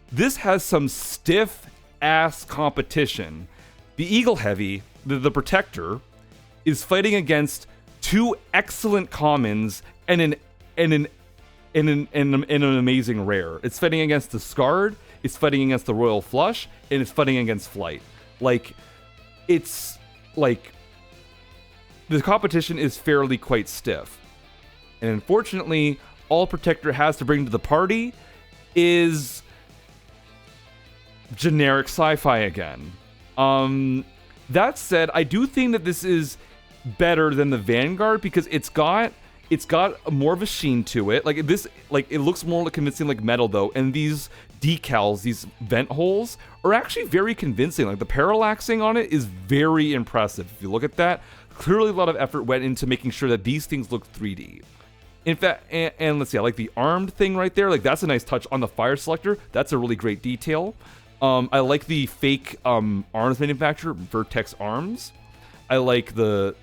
this has some stiff-ass competition. The Eagle Heavy, the Protector, is fighting against two excellent commons and an amazing rare. It's fighting against the Scarred, it's fighting against the Royal Flush, and it's fighting against Flight. Like, it's like the competition is fairly quite stiff. And unfortunately, all Protector has to bring to the party is generic sci-fi again. That said, I do think that this is better than the Vanguard because it's got more of a sheen to it. Like this, like it looks more like convincing like metal though, and these decals, these vent holes, are actually very convincing. Like the parallaxing on it is very impressive. If you look at that, clearly a lot of effort went into making sure that these things look 3D. In fact, and let's see, I like the armed thing right there. Like, that's a nice touch on the fire selector. That's a really great detail. I like the fake arms manufacturer, Vertex Arms. I like the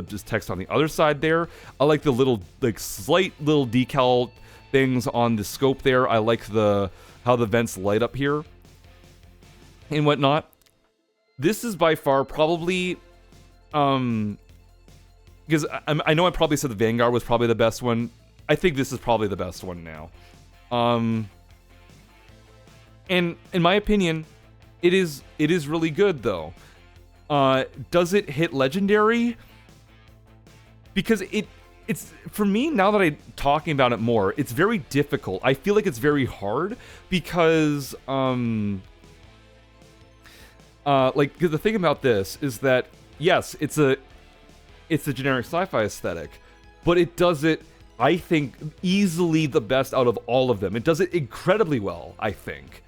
just text on the other side there. I like the little, like, slight little decal things on the scope there. I like how the vents light up here and whatnot. This is by far probably, because I know I probably said the Vanguard was probably the best one. I think this is probably the best one now. And in my opinion, it is really good though. Does it hit legendary? Because it's for me, now that I'm talking about it more, it's very difficult. I feel like it's very hard because like, 'cause the thing about this is that yes, it's a generic sci-fi aesthetic, but it does it, I think, easily the best out of all of them. It does it incredibly well, I think.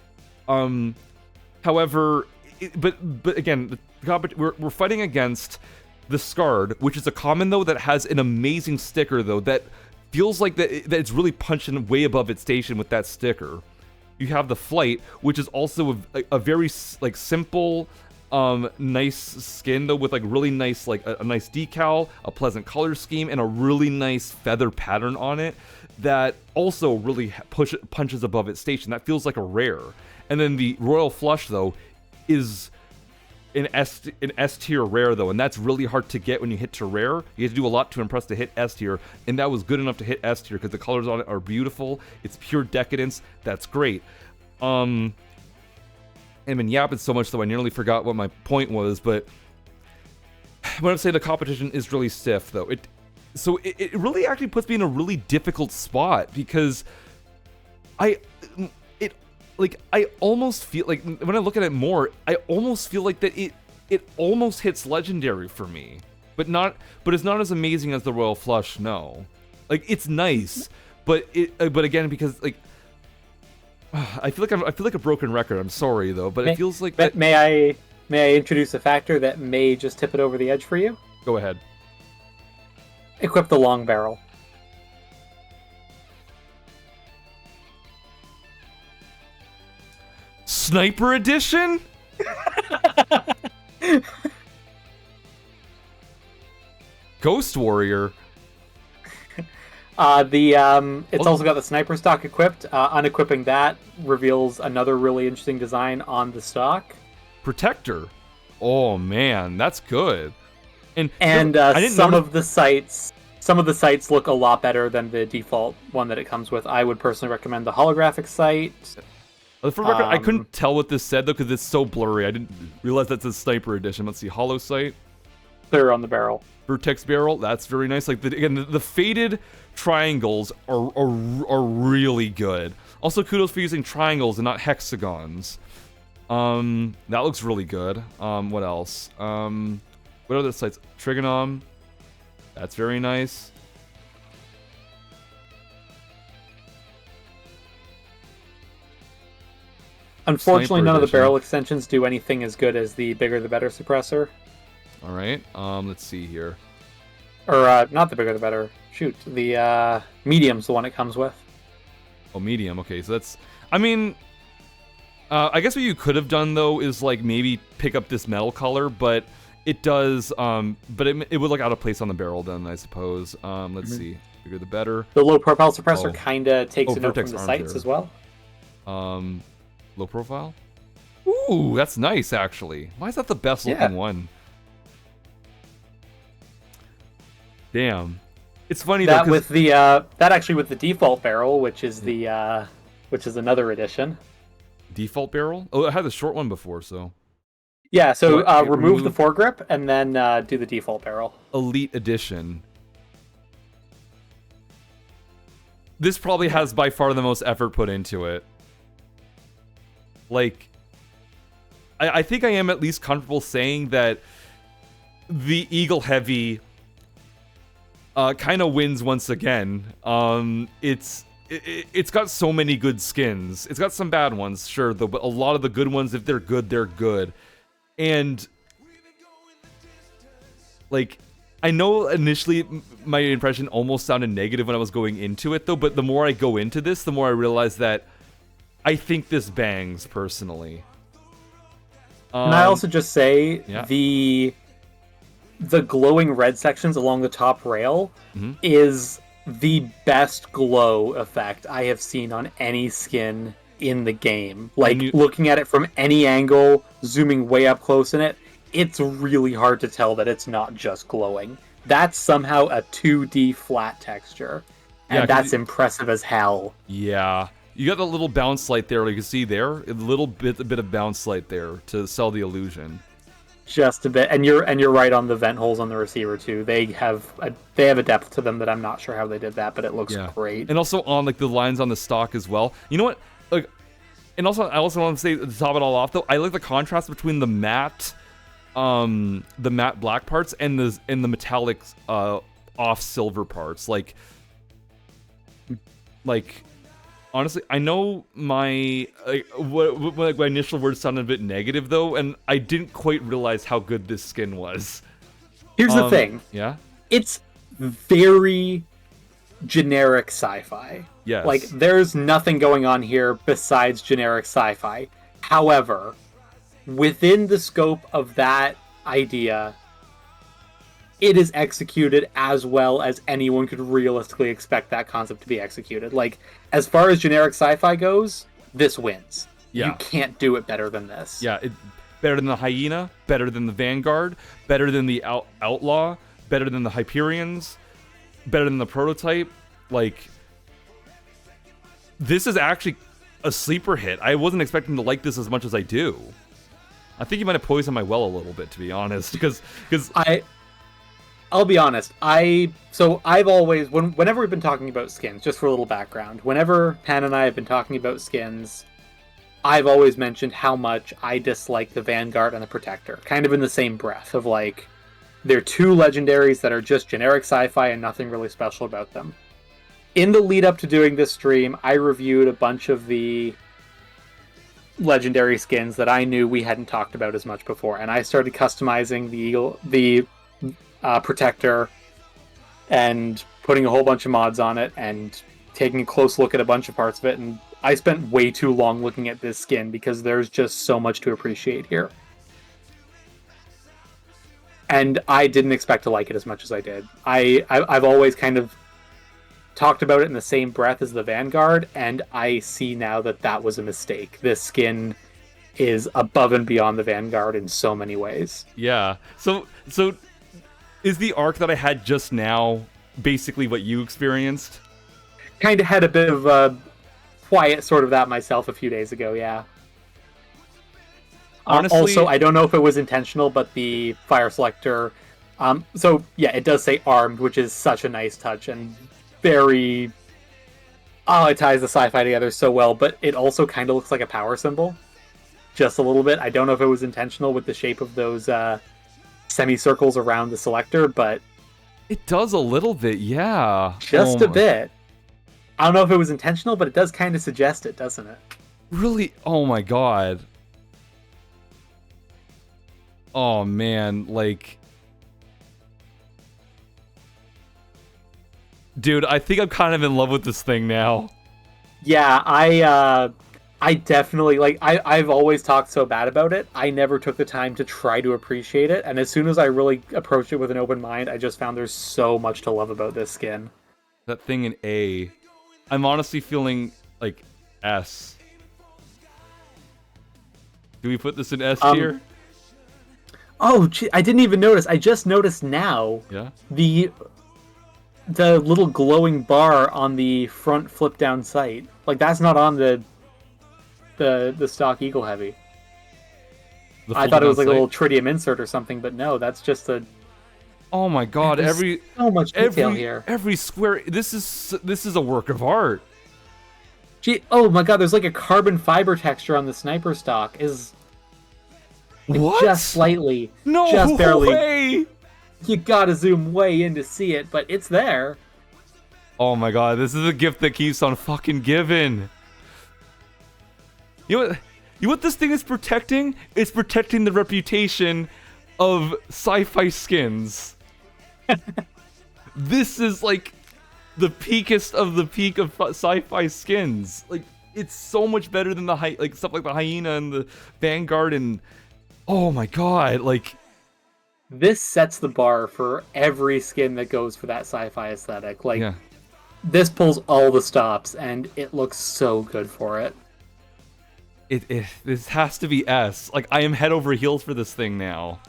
However, but again, we're fighting against the Scarred, which is a common though that has an amazing sticker though that feels like that it's really punching way above its station with that sticker. You have the Flight, which is also a very like simple, nice skin though, with like really nice, like a nice decal, a pleasant color scheme, and a really nice feather pattern on it that also really punches above its station. That feels like a rare. And then the Royal Flush though is an S tier rare though, and that's really hard to get when you hit to rare. You have to do a lot to impress to hit S tier, and that was good enough to hit S tier because the colors on it are beautiful. It's pure decadence. That's great. I've been yapping so much though I nearly forgot what my point was, but when I'm saying the competition is really stiff though, it really actually puts me in a really difficult spot because I almost feel like when I look at it more, I almost feel like that it almost hits legendary for me, but it's not as amazing as the Royal Flush. No, like it's nice, but again, because like I feel like a broken record. I'm sorry though, but it feels like that. May I introduce a factor that may just tip it over the edge for you? Go ahead. Equip the long barrel. Sniper edition? Ghost Warrior. It's also got the sniper stock equipped. Unequipping that reveals another really interesting design on the stock. Protector. Oh man, that's good. And some of the sights look a lot better than the default one that it comes with. I would personally recommend the holographic sight. For the record, I couldn't tell what this said though because it's so blurry. I didn't realize that's a sniper edition. Let's see, hollow sight. Clear on the barrel. Vertex barrel. That's very nice. Like the faded triangles are really good. Also, kudos for using triangles and not hexagons. That looks really good. What else? What other sights? Trigonom. That's very nice. Unfortunately, none of the barrel extensions do anything as good as the bigger the better suppressor. All right. Let's see here. Or not the bigger the better. Shoot, the medium's the one it comes with. Oh, medium. Okay, so that's. I mean, I guess what you could have done though is like maybe pick up this metal color, but it does. But it would look out of place on the barrel then, I suppose. Let's see. Bigger the better. The low profile suppressor kind of takes a note from the sights as well. Low profile? Ooh, that's nice, actually. Why is that the best looking one? Damn. It's funny that though, with the that actually with the default barrel, which is another edition. Default barrel? Oh, I had the short one before, so. Yeah, so remove the foregrip and then do the default barrel. Elite edition. This probably has by far the most effort put into it. Like, I think I am at least comfortable saying that the Eagle Heavy kind of wins once again. It's got so many good skins. It's got some bad ones, sure, though, but a lot of the good ones, if they're good, they're good. And like, I know initially my impression almost sounded negative when I was going into it, though, but the more I go into this, the more I realize that I think this bangs, personally. And I also just say yeah. the glowing red sections along the top rail is the best glow effect I have seen on any skin in the game. Like, looking at it from any angle, zooming way up close in it, it's really hard to tell that it's not just glowing. That's somehow a 2D flat texture, and that's impressive as hell. Yeah. You got the little bounce light there, like you can see there, a bit of bounce light there to sell the illusion. Just a bit, and you're right on the vent holes on the receiver too. They have a depth to them that I'm not sure how they did that, but it looks great. And also on like the lines on the stock as well. You know what? Like, and also I also want to say, to top it all off though, I like the contrast between the matte black parts and the metallic off silver parts. Like honestly, I know my my initial words sounded a bit negative though, and I didn't quite realize how good this skin was. Here's the thing. Yeah. It's very generic sci-fi. Yes. Like, there's nothing going on here besides generic sci-fi. However, within the scope of that idea, it is executed as well as anyone could realistically expect that concept to be executed. Like, as far as generic sci-fi goes, this wins. Yeah. You can't do it better than this. Yeah, better than the Hyena, better than the Vanguard, better than the Outlaw, better than the Hyperions, better than the Prototype. Like, this is actually a sleeper hit. I wasn't expecting to like this as much as I do. I think you might have poisoned my well a little bit, to be honest, because I'll be honest. I've always, whenever we've been talking about skins, just for a little background, whenever Phann and I have been talking about skins, I've always mentioned how much I dislike the Vanguard and the Protector, kind of in the same breath of like, they're two legendaries that are just generic sci-fi and nothing really special about them. In the lead up to doing this stream, I reviewed a bunch of the legendary skins that I knew we hadn't talked about as much before, and I started customizing the Protector and putting a whole bunch of mods on it and taking a close look at a bunch of parts of it, and I spent way too long looking at this skin because there's just so much to appreciate here. And I didn't expect to like it as much as I did. I've always kind of talked about it in the same breath as the Vanguard, and I see now that that was a mistake. This skin is above and beyond the Vanguard in so many ways. Yeah. So is the arc that I had just now basically what you experienced? Kind of had a bit of a quiet sort of that myself a few days ago, yeah. Honestly, also, I don't know if it was intentional, but the fire selector... so, yeah, it does say armed, which is such a nice touch, and very... Oh, it ties the sci-fi together so well, but it also kind of looks like a power symbol. Just a little bit. I don't know if it was intentional with the shape of those semicircles around the selector, but... It does a little bit, yeah. Just a bit. I don't know if it was intentional, but it does kind of suggest it, doesn't it? Really? Oh my god. Oh man, like... Dude, I think I'm kind of in love with this thing now. Yeah, I definitely, like, I've always talked so bad about it. I never took the time to try to appreciate it, and as soon as I really approached it with an open mind, I just found there's so much to love about this skin. That thing in A. I'm honestly feeling, like, S. Do we put this in S tier? Oh, gee, I didn't even notice. I just noticed now. Yeah? The little glowing bar on the front flip-down sight. Like, that's not on the stock Eagle Heavy. I thought it was like a little tritium insert or something, but no, that's just a... Oh my god, There's so much detail here. Every square... This is a work of art. Gee, oh my god, there's like a carbon fiber texture on the sniper stock. Is... Like, what? Just slightly. No just barely. way! You gotta zoom way in to see it, but it's there. Oh my god, this is a gift that keeps on fucking giving. You know what this thing is protecting? It's protecting the reputation of sci-fi skins. This is like the peakest of the peak of sci-fi skins. Like, it's so much better than the like stuff like the hyena and the Vanguard and oh my god, like This sets the bar for every skin that goes for that sci-fi aesthetic. Like, yeah. this pulls all the stops, and it looks so good for it. This has to be S. Like, I am head over heels for this thing now.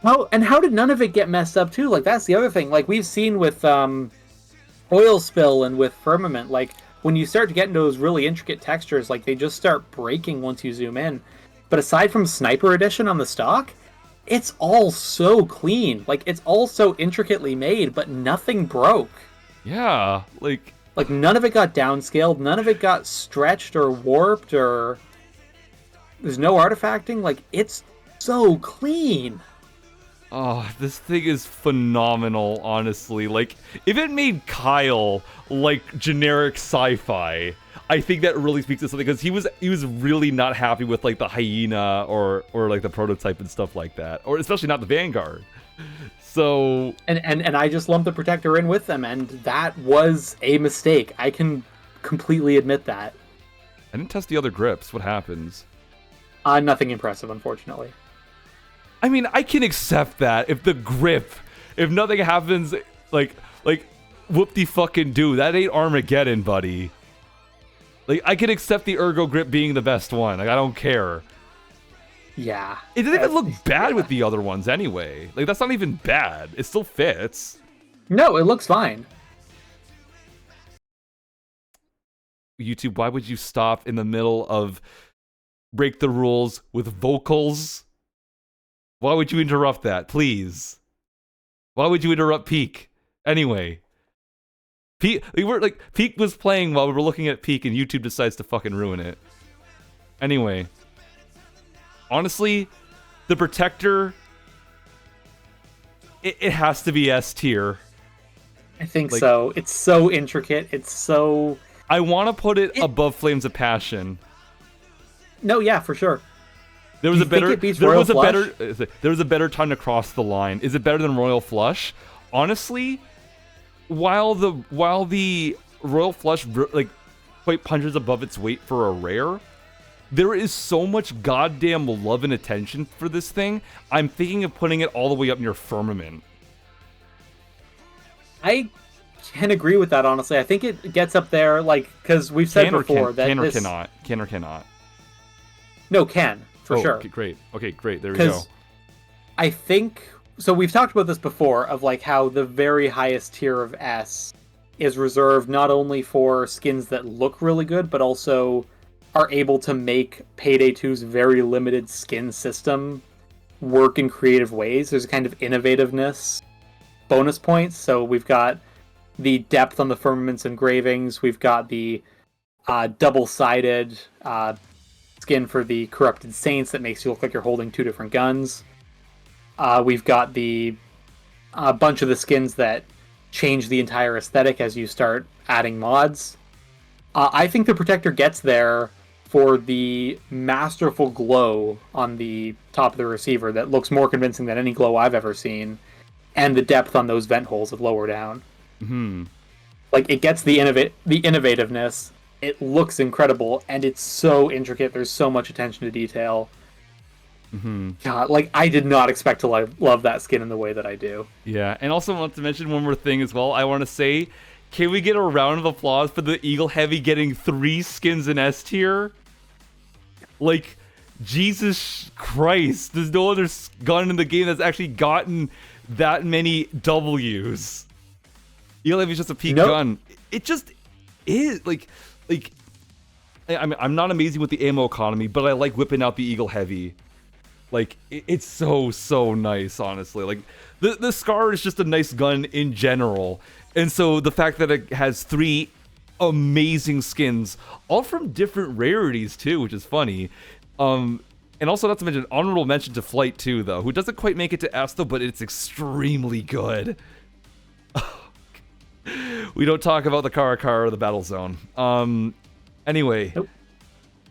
And how did none of it get messed up too? Like, that's the other thing. Like, we've seen with oil spill and with firmament, like when you start to get into those really intricate textures, like they just start breaking once you zoom in. But aside from Sniper Edition on the stock, it's all so clean. Like, it's all so intricately made, but nothing broke. Yeah, like none of it got downscaled, none of it got stretched or warped, or there's no artifacting. Like, it's so clean. oh, this thing is phenomenal, honestly. Like, if it made Kyle like generic sci-fi, I think that really speaks to something, because he was really not happy with like the hyena or like the prototype and stuff like that, or especially not the Vanguard. So and I just lumped the Protector in with them, and that was a mistake. I can completely admit that. I didn't test the other grips. What happens? Nothing impressive, unfortunately. I mean, I can accept that if the grip, if nothing happens, like whoop-de-fucking-do. That ain't Armageddon, buddy. Like, I can accept the ergo grip being the best one. Like, I don't care. Yeah. It didn't even look bad with the other ones anyway. Like, that's not even bad. It still fits. No, it looks fine. YouTube, why would you stop in the middle of break the rules with vocals? Why would you interrupt that, please? Why would you interrupt Peak? Anyway. Peak was playing while we were looking at Peak, and YouTube decides to fucking ruin it. Anyway. Honestly, the Protector, it has to be S tier. I think so. It's so intricate. It's so... I want to put it above Flames of Passion. No, yeah, for sure. There was a better time to cross the line. Is it better than Royal Flush? Honestly, while the Royal Flush like quite punches above its weight for a rare, there is so much goddamn love and attention for this thing. I'm thinking of putting it all the way up near Firmament. I can agree with that, honestly. I think it gets up there, like, because we've said before that can or cannot. No, can. For sure. Okay, great. There we go. I think so. We've talked about this before, of like how the very highest tier of S is reserved not only for skins that look really good, but also are able to make Payday 2's very limited skin system work in creative ways. There's a kind of innovativeness bonus points. So we've got the depth on the firmament's engravings. We've got the double-sided skin for the Corrupted Saints that makes you look like you're holding two different guns. We've got the bunch of the skins that change the entire aesthetic as you start adding mods. I think the Protector gets there for the masterful glow on the top of the receiver that looks more convincing than any glow I've ever seen, and the depth on those vent holes that lower down. Mm-hmm. Like, it gets the innovativeness. It looks incredible, and it's so intricate. There's so much attention to detail. Mm-hmm. God, like, I did not expect to love that skin in the way that I do. Yeah, and also I want to mention one more thing as well. I want to say, can we get a round of applause for the Eagle Heavy getting 3 skins in S tier? Like, Jesus Christ, there's no other gun in the game that's actually gotten that many W's. Eagle Heavy's just a peak gun. It just is. Like, I mean, I'm not amazing with the ammo economy, but I like whipping out the Eagle Heavy. Like, it's so nice, honestly. Like, the Scar is just a nice gun in general. And so the fact that it has 3 amazing skins, all from different rarities too, which is funny. And also, not to mention, honorable mention to Flight 2, though, who doesn't quite make it to S, though, but it's extremely good. We don't talk about the Karakar or the Battle Zone. Anyway, Nope.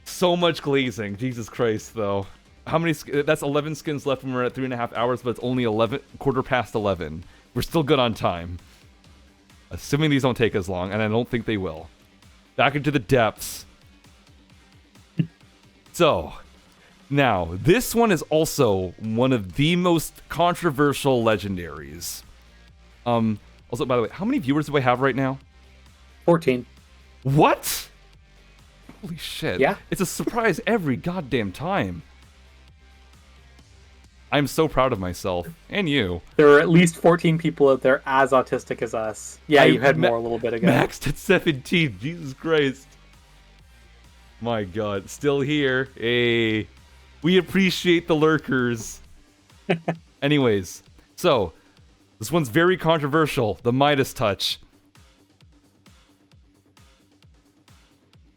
So much glazing. Jesus Christ, though. How many? That's 11 skins left when we're at 3.5 hours, but it's only 11, quarter past 11. We're still good on time. Assuming these don't take as long, and I don't think they will. Back into the depths. So, now, this one is also one of the most controversial legendaries. Also, by the way, how many viewers do I have right now? 14. What? Holy shit. Yeah. It's a surprise every goddamn time. I'm so proud of myself. And you. There are at least 14 people out there as autistic as us. Yeah, you had more a little bit ago. Maxed at 17. Jesus Christ. My god. Still here. Hey. We appreciate the lurkers. Anyways. So. This one's very controversial. The Midas touch.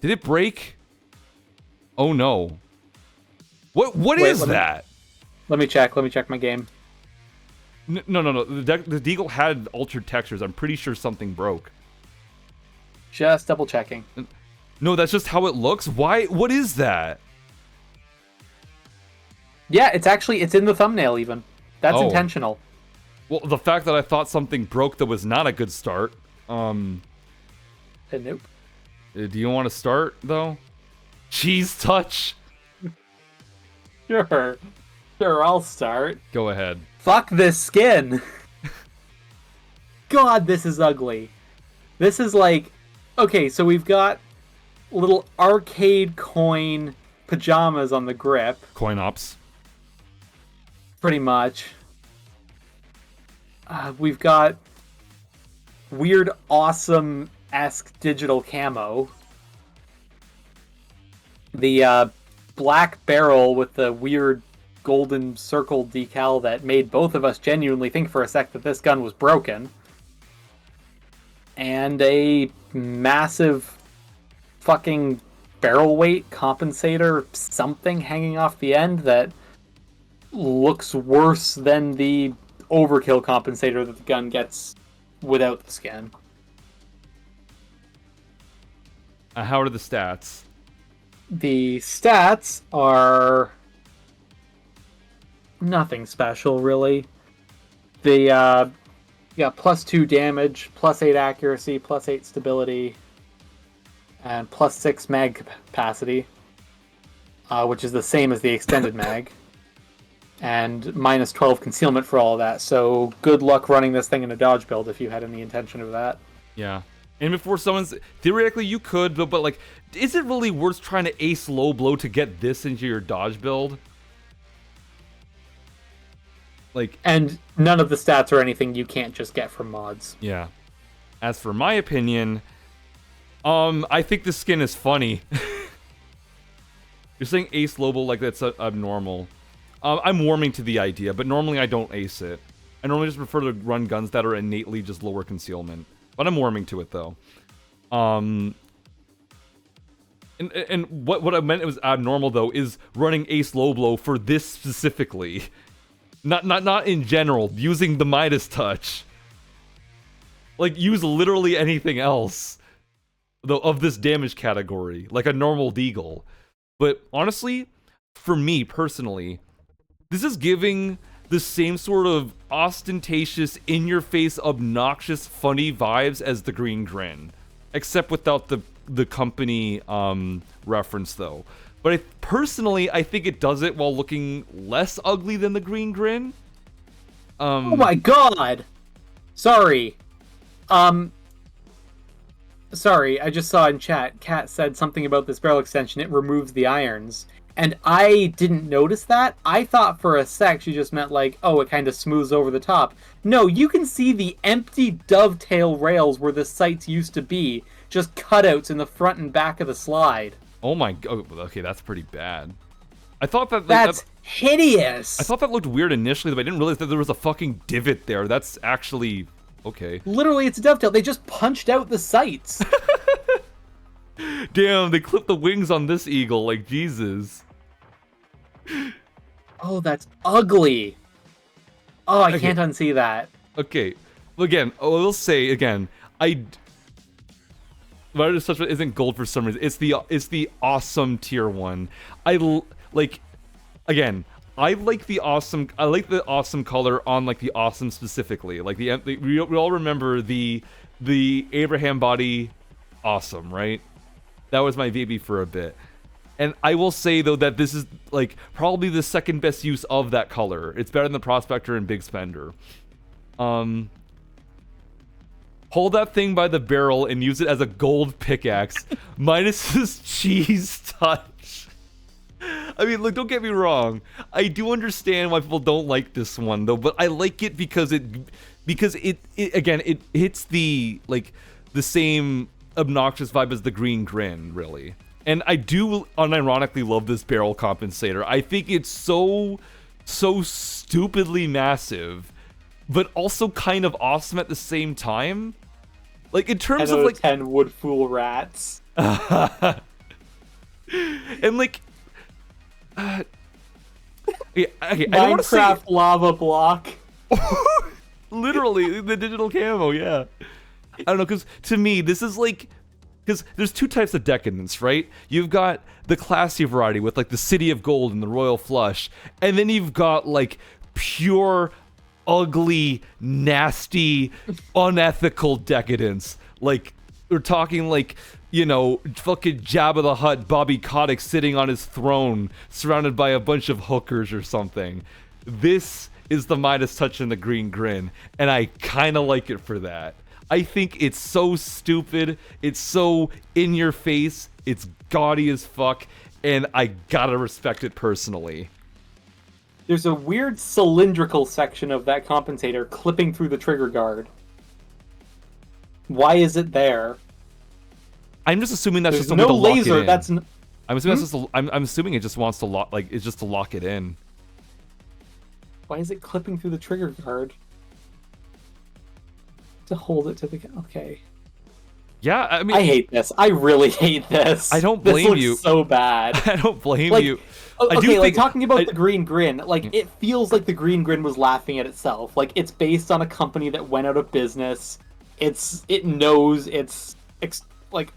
Did it break? Oh no. What is that? Let me check my game. No. The Deagle had altered textures. I'm pretty sure something broke. Just double checking. No, that's just how it looks. Why? What is that? Yeah, it's in the thumbnail even. That's intentional. Well, the fact that I thought something broke that was not a good start. Nope. Do you want to start though? Cheese touch. Sure, I'll start. Go ahead. Fuck this skin. God, this is ugly. This is like... Okay, so we've got little arcade coin pajamas on the grip. Coin ops. Pretty much. We've got weird, awesome-esque digital camo. The black barrel with the weird golden circle decal that made both of us genuinely think for a sec that this gun was broken. And a massive fucking barrel weight compensator something hanging off the end that looks worse than the overkill compensator that the gun gets without the skin. How are the stats? The stats are nothing special, really. You got +2 damage, +8 accuracy, +8 stability, and +6 mag capacity, which is the same as the extended mag, and -12 concealment for all of that. So good luck running this thing in a dodge build if you had any intention of that. Yeah. And before someone's... Theoretically, you could, but like, is it really worth trying to ace low blow to get this into your dodge build? Like... And none of the stats are anything you can't just get from mods. Yeah. As for my opinion, I think the skin is funny. You're saying ace low blow like that's abnormal. I'm warming to the idea, but normally I don't ace it. I normally just prefer to run guns that are innately just lower concealment. But I'm warming to it, though. And what I meant it was abnormal, though, is running ace low blow for this specifically. Not in general, using the Midas touch. Like, use literally anything else though of this damage category, like a normal Deagle. But honestly, for me personally, this is giving the same sort of ostentatious, in-your-face, obnoxious, funny vibes as the Green Grin, except without the company reference, though. But personally, I think it does it while looking less ugly than the Green Grin. Oh my god! Sorry. Sorry, I just saw in chat, Kat said something about this barrel extension, it removes the irons. And I didn't notice that. I thought for a sec she just meant like, oh, it kind of smooths over the top. No, you can see the empty dovetail rails where the sights used to be. Just cutouts in the front and back of the slide. Oh my god, okay, that's pretty bad. I thought that... That's hideous! I thought that looked weird initially, but I didn't realize that there was a fucking divot there. That's actually... okay. Literally, it's a dovetail. They just punched out the sights. Damn, they clipped the wings on this eagle, like, Jesus. Oh, that's ugly. Oh, I can't unsee that. Okay, again, I will say again, Midas Touch isn't gold for some reason. It's the awesome tier 1. Like, again, I like the awesome color on like the awesome specifically. Like we all remember the Abraham body awesome, right? That was my baby for a bit. And I will say though that this is like probably the second best use of that color. It's better than the Prospector and Big Spender. Hold that thing by the barrel and use it as a gold pickaxe, minus this cheese touch. I mean, look, don't get me wrong. I do understand why people don't like this one though, but I like it because it again, it hits the same obnoxious vibe as the green grin, really. And I do unironically love this barrel compensator. I think it's so stupidly massive, but also kind of awesome at the same time. Like in terms of like 10 would fool rats. And like yeah, okay, I don't want to say Minecraft lava block. literally the digital camo, yeah. I don't know, because to me this is like, because there's two types of decadence, right? You've got the classy variety with like the City of Gold and the Royal Flush, and then you've got like pure ugly, nasty, unethical decadence. Like we're talking like, you know, fucking Jabba the Hutt, Bobby Kotick sitting on his throne, surrounded by a bunch of hookers or something. This is the Midas touch and the green grin, and I kind of like it for that. I think it's so stupid, it's so in your face, it's gaudy as fuck, and I gotta respect it personally. There's a weird cylindrical section of that compensator clipping through the trigger guard. Why is it there? I'm just assuming that's There's just a way to no lock laser. it in. That's I'm assuming that's just I'm assuming it just wants to lock, like it's just to lock it in. Why is it clipping through the trigger guard? To hold it to the okay. Yeah, I mean, I hate this. I really hate this. I don't blame this looks you. So bad. I don't blame Like, you. Okay, I do like think, talking about the green grin, like it feels like the green grin was laughing at itself. Like it's based on a company that went out of business. It knows it's like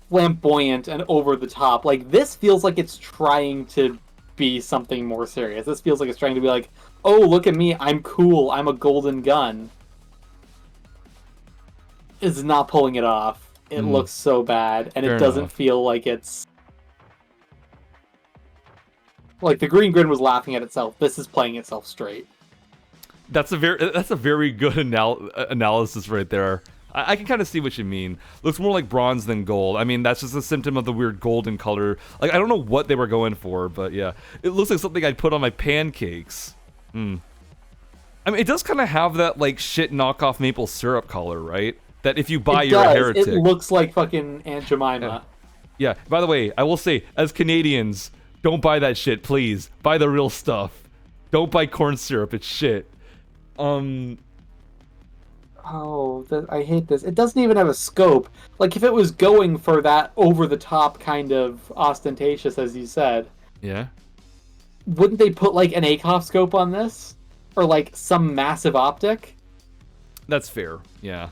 flamboyant and over the top. Like this feels like it's trying to be something more serious. This feels like it's trying to be like, oh, look at me, I'm cool, I'm a golden gun. It's not pulling it off. It looks so bad, and Fair it doesn't enough. feel like it's... Like, the green grin was laughing at itself. This is playing itself straight. That's a very good analysis right there. I can kind of see what you mean. Looks more like bronze than gold. I mean, that's just a symptom of the weird golden color. Like, I don't know what they were going for, but yeah. It looks like something I'd put on my pancakes. I mean, it does kind of have that, like, shit knockoff maple syrup color, right? That if you buy, you're a heretic. It looks like fucking Aunt Jemima. Yeah, by the way, I will say, as Canadians, don't buy that shit, please. Buy the real stuff. Don't buy corn syrup, it's shit. I hate this. It doesn't even have a scope. Like, if it was going for that over-the-top kind of ostentatious, as you said... Yeah? Wouldn't they put, like, an ACOF scope on this? Or, like, some massive optic? That's fair, yeah.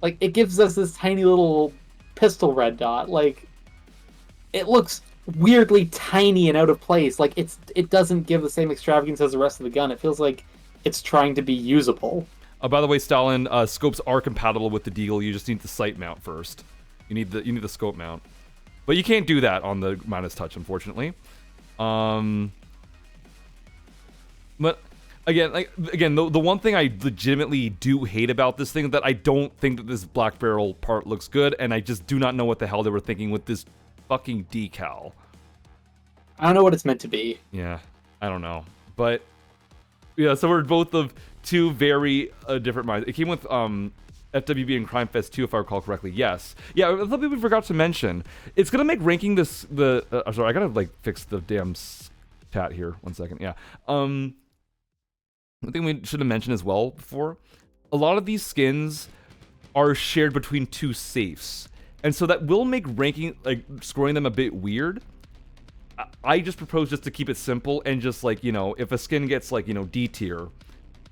Like, it gives us this tiny little pistol red dot. Like, it looks weirdly tiny and out of place. Like, it doesn't give the same extravagance as the rest of the gun. It feels like it's trying to be usable. By the way, Stalin, scopes are compatible with the Deagle. You just need the sight mount first. You need the scope mount, but you can't do that on the Midas Touch, unfortunately. But again, the one thing I legitimately do hate about this thing is that I don't think that this black barrel part looks good, and I just do not know what the hell they were thinking with this fucking decal. I don't know what it's meant to be. Yeah, I don't know, but yeah. So we're both of two very different minds. It came with FWB and Crime Fest 2, if I recall correctly. Yes. Yeah, I thought we forgot to mention. It's gonna make ranking this sorry, I gotta like fix the damn stat here. 1 second. Yeah. I think we should have mentioned as well before. A lot of these skins are shared between two safes, and so that will make ranking, like scoring them, a bit weird. I just propose just to keep it simple and just like, you know, if a skin gets like, you know, D tier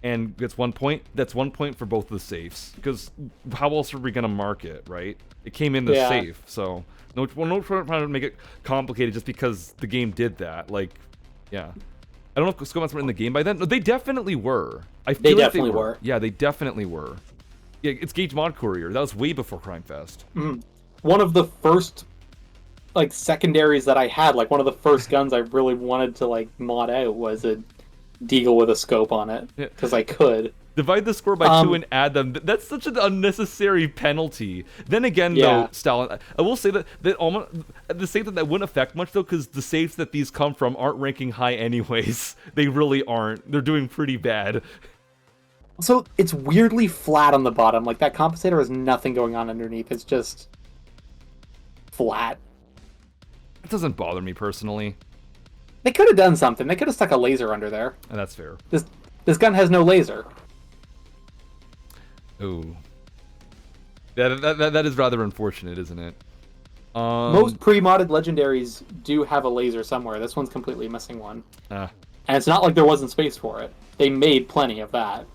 and gets 1 point, that's 1 point for both of the safes. Because how else are we gonna mark it, right? It came in the safe, so No trying to make it complicated just because the game did that. Like, yeah. I don't know if Scope were in the game by then. No, they definitely were. I feel They like definitely they were. Yeah, they definitely were. Yeah, it's Gage Mod Courier. That was way before Crime Fest. One of the first like secondaries that I had, like one of the first guns I really wanted to like mod out was a deagle with a scope on it Yeah. because I could. Divide the score by 2 and add them. That's such an unnecessary penalty. Then again, though, Stalin, I will say that almost the save that wouldn't affect much though, because the saves that these come from aren't ranking high anyways. They really aren't. They're doing pretty bad. So it's weirdly flat on the bottom. Like that compensator has nothing going on underneath. It's just flat. It doesn't bother me personally. They could have done something. They could have stuck a laser under there. And that's fair. This gun has no laser. Ooh. That is rather unfortunate, isn't it? Most pre-modded legendaries do have a laser somewhere. This one's completely missing one. And it's not like there wasn't space for it. They made plenty of that.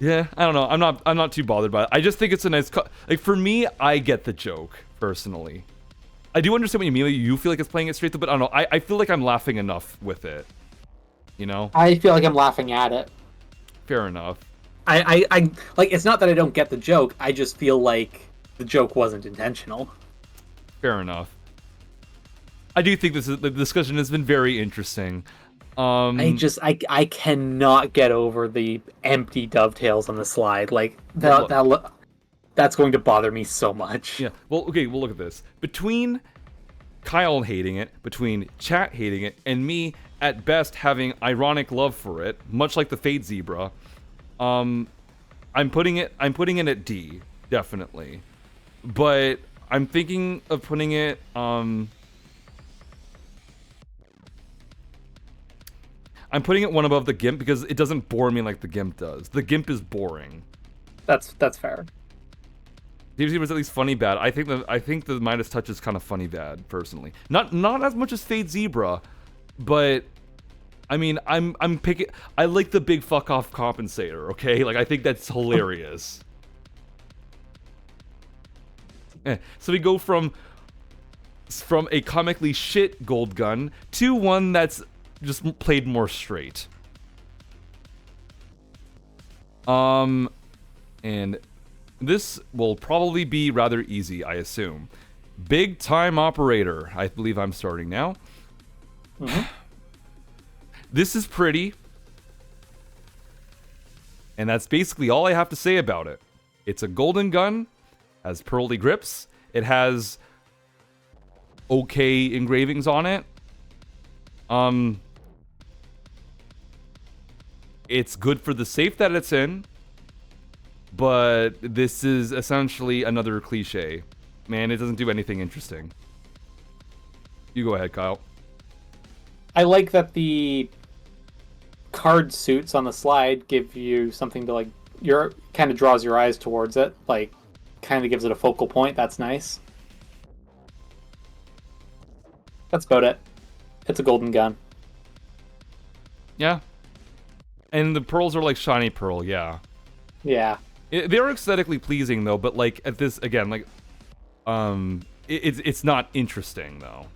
Yeah, I don't know. I'm not too bothered by it. I just think it's a nice like for me, I get the joke personally. I do understand what you mean. Like, you feel like it's playing it straight through, but I don't know. I feel like I'm laughing enough with it. You know? I feel like I'm laughing at it. Fair enough. I like it's not that I don't get the joke. I just feel like the joke wasn't intentional. Fair enough. I do think the discussion has been very interesting. I cannot get over the empty dovetails on the slide. Like that's going to bother me so much. Yeah. Well, okay. Well, look at this. Between Kyle hating it, between chat hating it, and me at best having ironic love for it, much like the Fade Zebra, I'm putting it at D, definitely. But I'm thinking of putting it I'm putting it one above the GIMP because it doesn't bore me like the GIMP does. The GIMP is boring. That's fair. Fade Zebra was at least funny bad. I think the Midas Touch is kind of funny bad, personally. Not as much as Fade Zebra, but I mean, I'm picking. I like the big fuck off compensator. Okay, like I think that's hilarious. So we go from a comically shit gold gun to one that's just played more straight. And this will probably be rather easy, I assume. Big time operator. I believe I'm starting now. This is pretty. And that's basically all I have to say about it. It's a golden gun, has pearly grips. It has okay engravings on it. It's good for the safe that it's in. But this is essentially another cliche. Man, it doesn't do anything interesting. You go ahead, Kyle. I like that the card suits on the slide give you something to like your kind of draws your eyes towards it, like kind of gives it a focal point. That's nice. That's about it. It's a golden gun. Yeah. And the pearls are like shiny pearl, yeah. Yeah. They're aesthetically pleasing though, but like at this again, like it's not interesting though.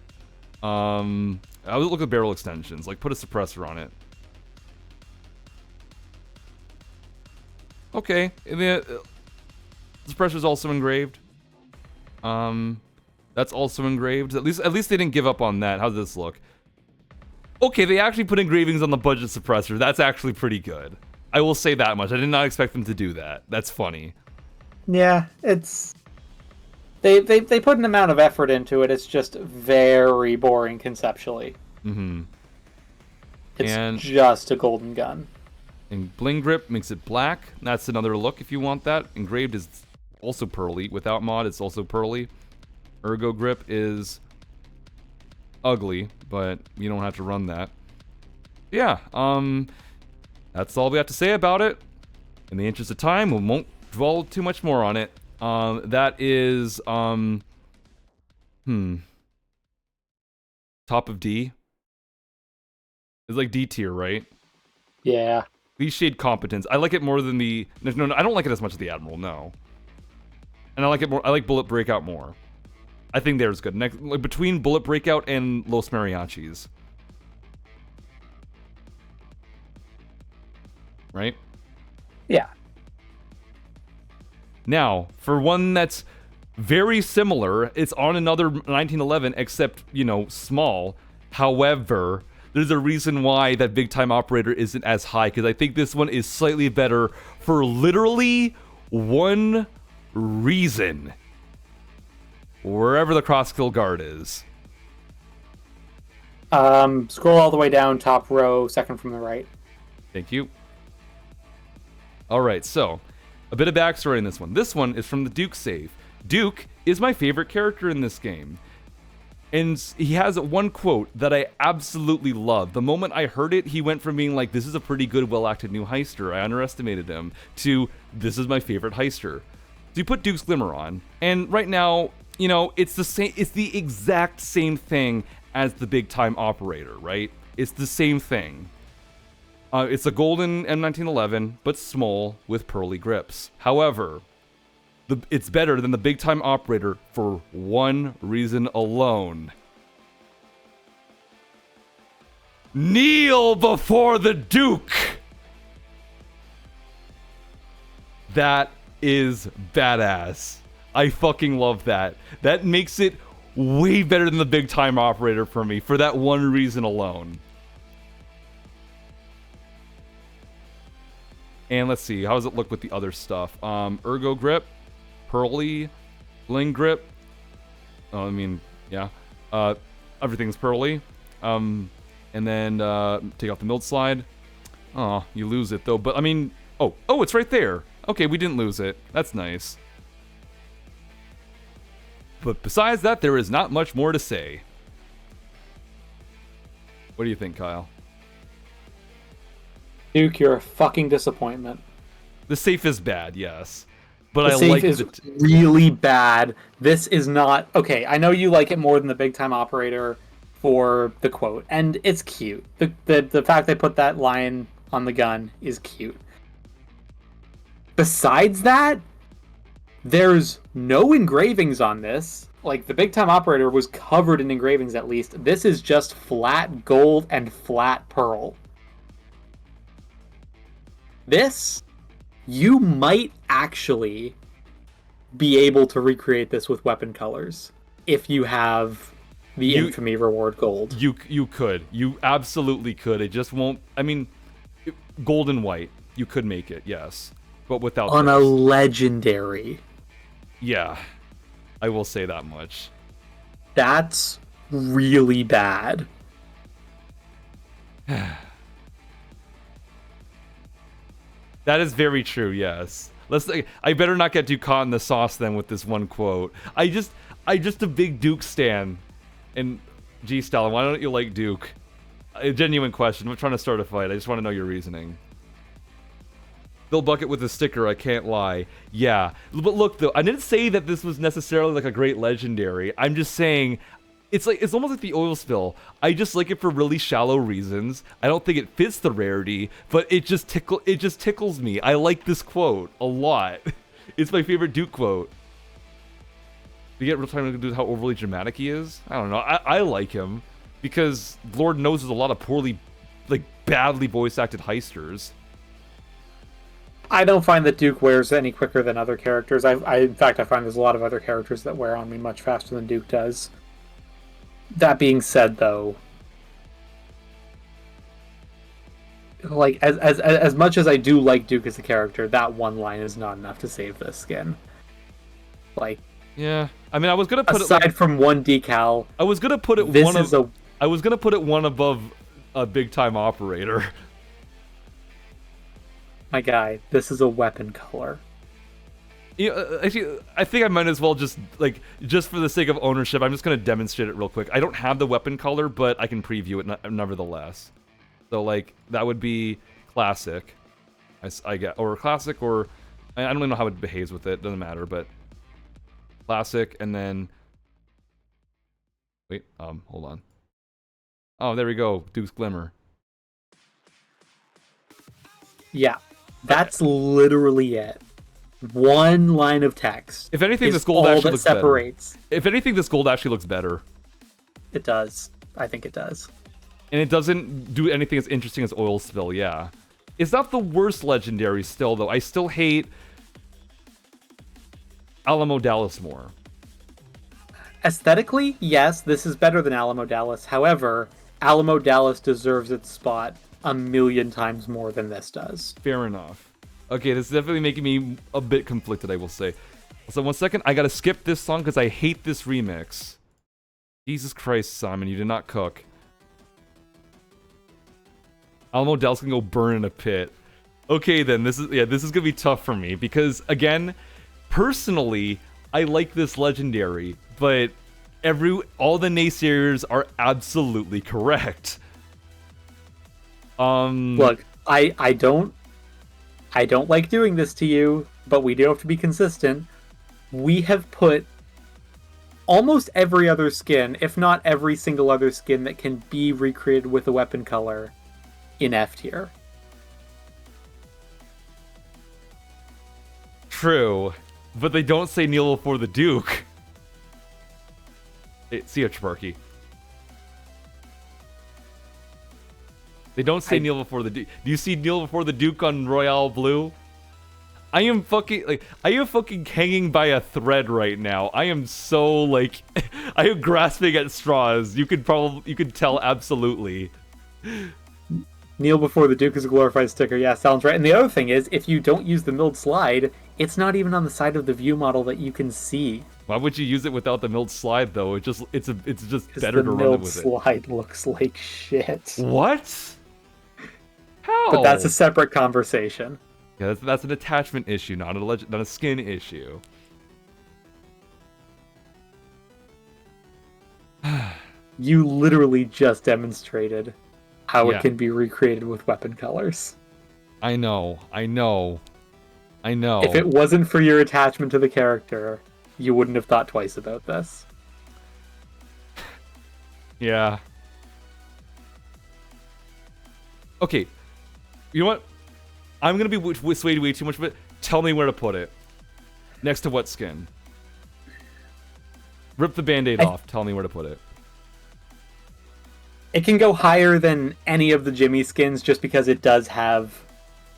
I would look at barrel extensions, like put a suppressor on it. Okay, the suppressor's also engraved. That's also engraved. At least they didn't give up on that. How does this look? Okay, they actually put engravings on the budget suppressor. That's actually pretty good. I will say that much. I did not expect them to do that. That's funny. Yeah, it's they put an amount of effort into it. It's just very boring conceptually. It's just a golden gun. And bling grip makes it black. That's another look if you want that. Engraved is also pearly. Without mod, it's also pearly. Ergo grip is ugly, but you don't have to run that. Yeah, that's all we have to say about it. In the interest of time, we won't dwell too much more on it. That is, top of D. It's like D tier, right? Yeah. Cliched competence. I like it more than the... No, I don't like it as much as the Admiral, no. And I like it more. I like Bullet Breakout more. I think there's good. Next, like between Bullet Breakout and Los Mariachis. Right? Yeah. Now, for one that's very similar, it's on another 1911, except, you know, small. However, there's a reason why that Big Time Operator isn't as high, because I think this one is slightly better for literally one reason. Wherever the Crosskill Guard is. Scroll all the way down, top row, second from the right. Thank you. Alright, so, a bit of backstory in this one. This one is from the Duke save. Duke is my favorite character in this game. And he has one quote that I absolutely love. The moment I heard it, he went from being like, this is a pretty good, well-acted new heister, I underestimated him, to, this is my favorite heister. So you put Duke's Glimmer on, and right now, you know, it's the exact same thing as the Big Time Operator, right? It's the same thing. It's a golden M1911, but small with pearly grips. However, it's better than the Big Time Operator for one reason alone. Kneel before the Duke! That is badass. I fucking love that. That makes it way better than the Big Time Operator for me, for that one reason alone. And let's see, how does it look with the other stuff? Ergo Grip, Pearly, Bling Grip. Oh, I mean, yeah. Everything's Pearly. And then take off the Milled Slide. Oh, you lose it though. But I mean, oh, it's right there. Okay, we didn't lose it. That's nice. But besides that, there is not much more to say. What do you think, Kyle? Duke, you're a fucking disappointment. The safe is bad, yes. But The I safe like is really bad. This is not... Okay, I know you like it more than the Big Time Operator for the quote, and it's cute. The fact they put that line on the gun is cute. Besides that, there's no engravings on this. Like, the Big Time Operator was covered in engravings at least. This is just flat gold and flat pearl. This, you might actually be able to recreate this with weapon colors if you have the infamy reward gold. You could. You absolutely could. It just won't... I mean, gold and white. You could make it, yes. But without on this. A legendary. Yeah. I will say that much. That's really bad. That is very true, yes. I better not get too caught in the sauce then with this one quote. I just a big Duke stan. And G Stalin, why don't you like Duke? A genuine question. I'm trying to start a fight. I just want to know your reasoning. Bill Bucket with a sticker, I can't lie. Yeah. But look though, I didn't say that this was necessarily like a great legendary. I'm just saying it's almost like the oil spill. I just like it for really shallow reasons. I don't think it fits the rarity, but it just tickles me. I like this quote a lot. It's my favorite Duke quote. You get real time to do how overly dramatic he is? I don't know. I like him because Lord knows there's a lot of poorly, like badly voice acted heisters. I don't find that Duke wears any quicker than other characters. In fact, I find there's a lot of other characters that wear on me much faster than Duke does. That being said, though, like as much as I do like Duke as a character, that one line is not enough to save this skin. Like, yeah, I mean, I was gonna put aside from one decal, I was gonna put it I was gonna put it one above a Big Time Operator. My guy, this is a weapon color. Yeah, actually, I think I might as well just for the sake of ownership, I'm just gonna demonstrate it real quick. I don't have the weapon color, but I can preview it nevertheless. So like that would be classic, I get, or classic, or I don't even know how it behaves with it. Doesn't matter, but classic, and then wait, hold on. Oh, there we go, Duke's Glimmer. Yeah, that's literally it. One line of text. If anything, is this gold all actually that looks separates. better. If anything, this gold actually looks better. It does. I think it does. And it doesn't do anything as interesting as Oil Spill, yeah. It's not the worst legendary still, though. I still hate Alamo Dallas more. Aesthetically, yes, this is better than Alamo Dallas. However, Alamo Dallas deserves its spot a million times more than this does. Fair enough. Okay, this is definitely making me a bit conflicted, I will say. So 1 second, I gotta skip this song because I hate this remix. Jesus Christ, Simon, you did not cook. Alamo Dallas can go burn in a pit. Okay, then this is gonna be tough for me because again, personally, I like this legendary, but all the naysayers are absolutely correct. Look, I don't like doing this to you, but we do have to be consistent. We have put almost every other skin, if not every single other skin that can be recreated with a weapon color, in F tier. True, but they don't say kneel before the Duke. Hey, see ya, Chaparky. They don't say kneel before the Duke. Do you see kneel before the Duke on Royale Blue? I am fucking hanging by a thread right now. I am so like, I am grasping at straws. You could tell absolutely. Kneel before the Duke is a glorified sticker. Yeah, sounds right. And the other thing is, if you don't use the milled slide, it's not even on the side of the view model that you can see. Why would you use it without the milled slide though? It's just better to run it with it. The milled slide looks like shit. What? How? But that's a separate conversation. Yeah, that's an attachment issue, not a skin issue. You literally just demonstrated how Yeah. it can be recreated with weapon colors. I know. If it wasn't for your attachment to the character, you wouldn't have thought twice about this. Yeah. Okay. You know what? I'm gonna be swayed way too much, but tell me where to put it. Next to what skin? Rip the band-aid off. Tell me where to put it. It can go higher than any of the Jimmy skins just because it does have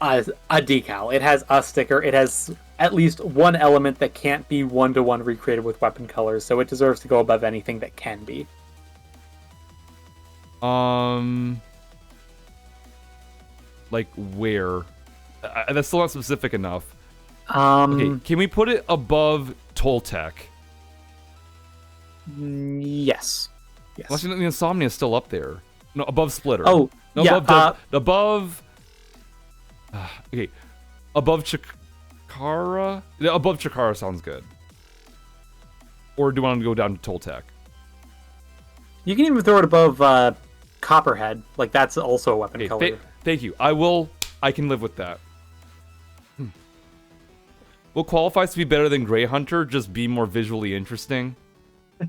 a decal. It has a sticker. It has at least one element that can't be one-to-one recreated with weapon colors, so it deserves to go above anything that can be. Like where? That's still not specific enough. Okay, can we put it above Toltec? Yes. Yes. Well, actually, the Insomnia is still up there. No, above Splitter. Oh, no, yeah. Above. Okay, above Chikara. Yeah, above Chikara sounds good. Or do you want to go down to Toltec? You can even throw it above Copperhead. Like, that's also a weapon color. Thank you. I can live with that. What qualifies to be better than Grey Hunter? Just be more visually interesting.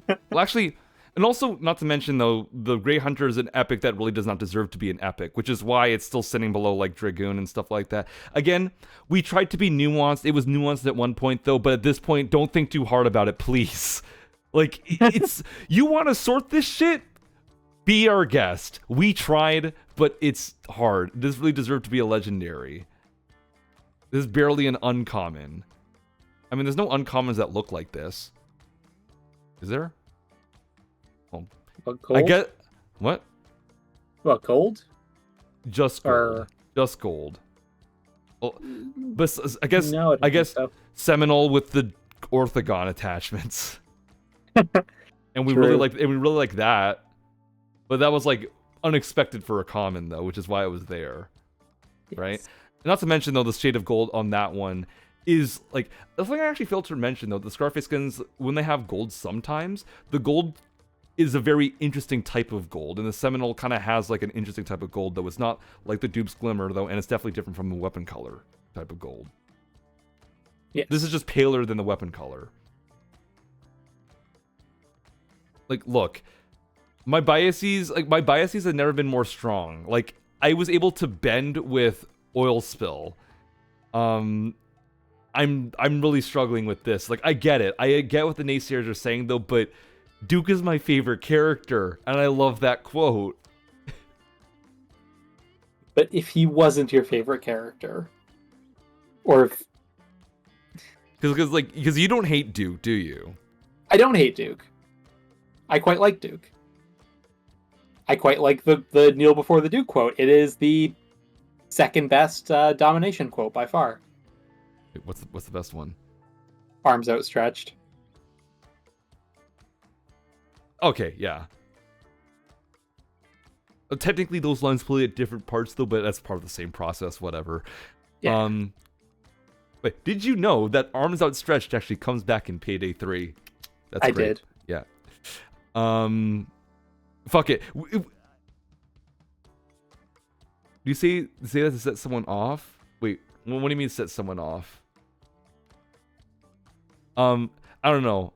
Well, actually, and also, not to mention, though, the Grey Hunter is an epic that really does not deserve to be an epic, which is why it's still sitting below, like, Dragoon and stuff like that. Again, we tried to be nuanced. It was nuanced at one point, though, but at this point, don't think too hard about it, please. Like, it's... You want to sort this shit? Be our guest. We tried, but it's hard. This really deserved to be a legendary. This is barely an uncommon. I mean, there's no uncommons that look like this. Is there? Well, gold? I get... What? What, gold? Just gold. Just gold. Well, but I guess... No, I guess so. Seminole with the orthogon attachments. And we really like that. But that was like unexpected for a common though, which is why it was there. Yes. Right? And not to mention though, the shade of gold on that one is like, the thing I actually failed to mention though, the Scarface skins, when they have gold sometimes, the gold is a very interesting type of gold, and the Seminole kind of has like an interesting type of gold though. It's not like the Dupe's Glimmer though, and it's definitely different from the weapon color type of gold. Yeah. This is just paler than the weapon color. Like, look, my biases have never been more strong. Like, I was able to bend with Oil Spill. I I'm really struggling with this. Like, I get it. I get what the naysayers are saying, though, but Duke is my favorite character, and I love that quote. But if he wasn't your favorite character, or if... Because you don't hate Duke, do you? I don't hate Duke. I quite like Duke. I quite like the kneel before the Duke quote. It is the second best domination quote by far. Wait, what's the best one? Arms outstretched. Okay, yeah. Technically, those lines play at different parts, though, but that's part of the same process, whatever. Yeah. Wait, did you know that Arms Outstretched actually comes back in Payday 3? That's great. I did. Yeah. Fuck it. Do you say that to set someone off? Wait, what do you mean set someone off? I don't know.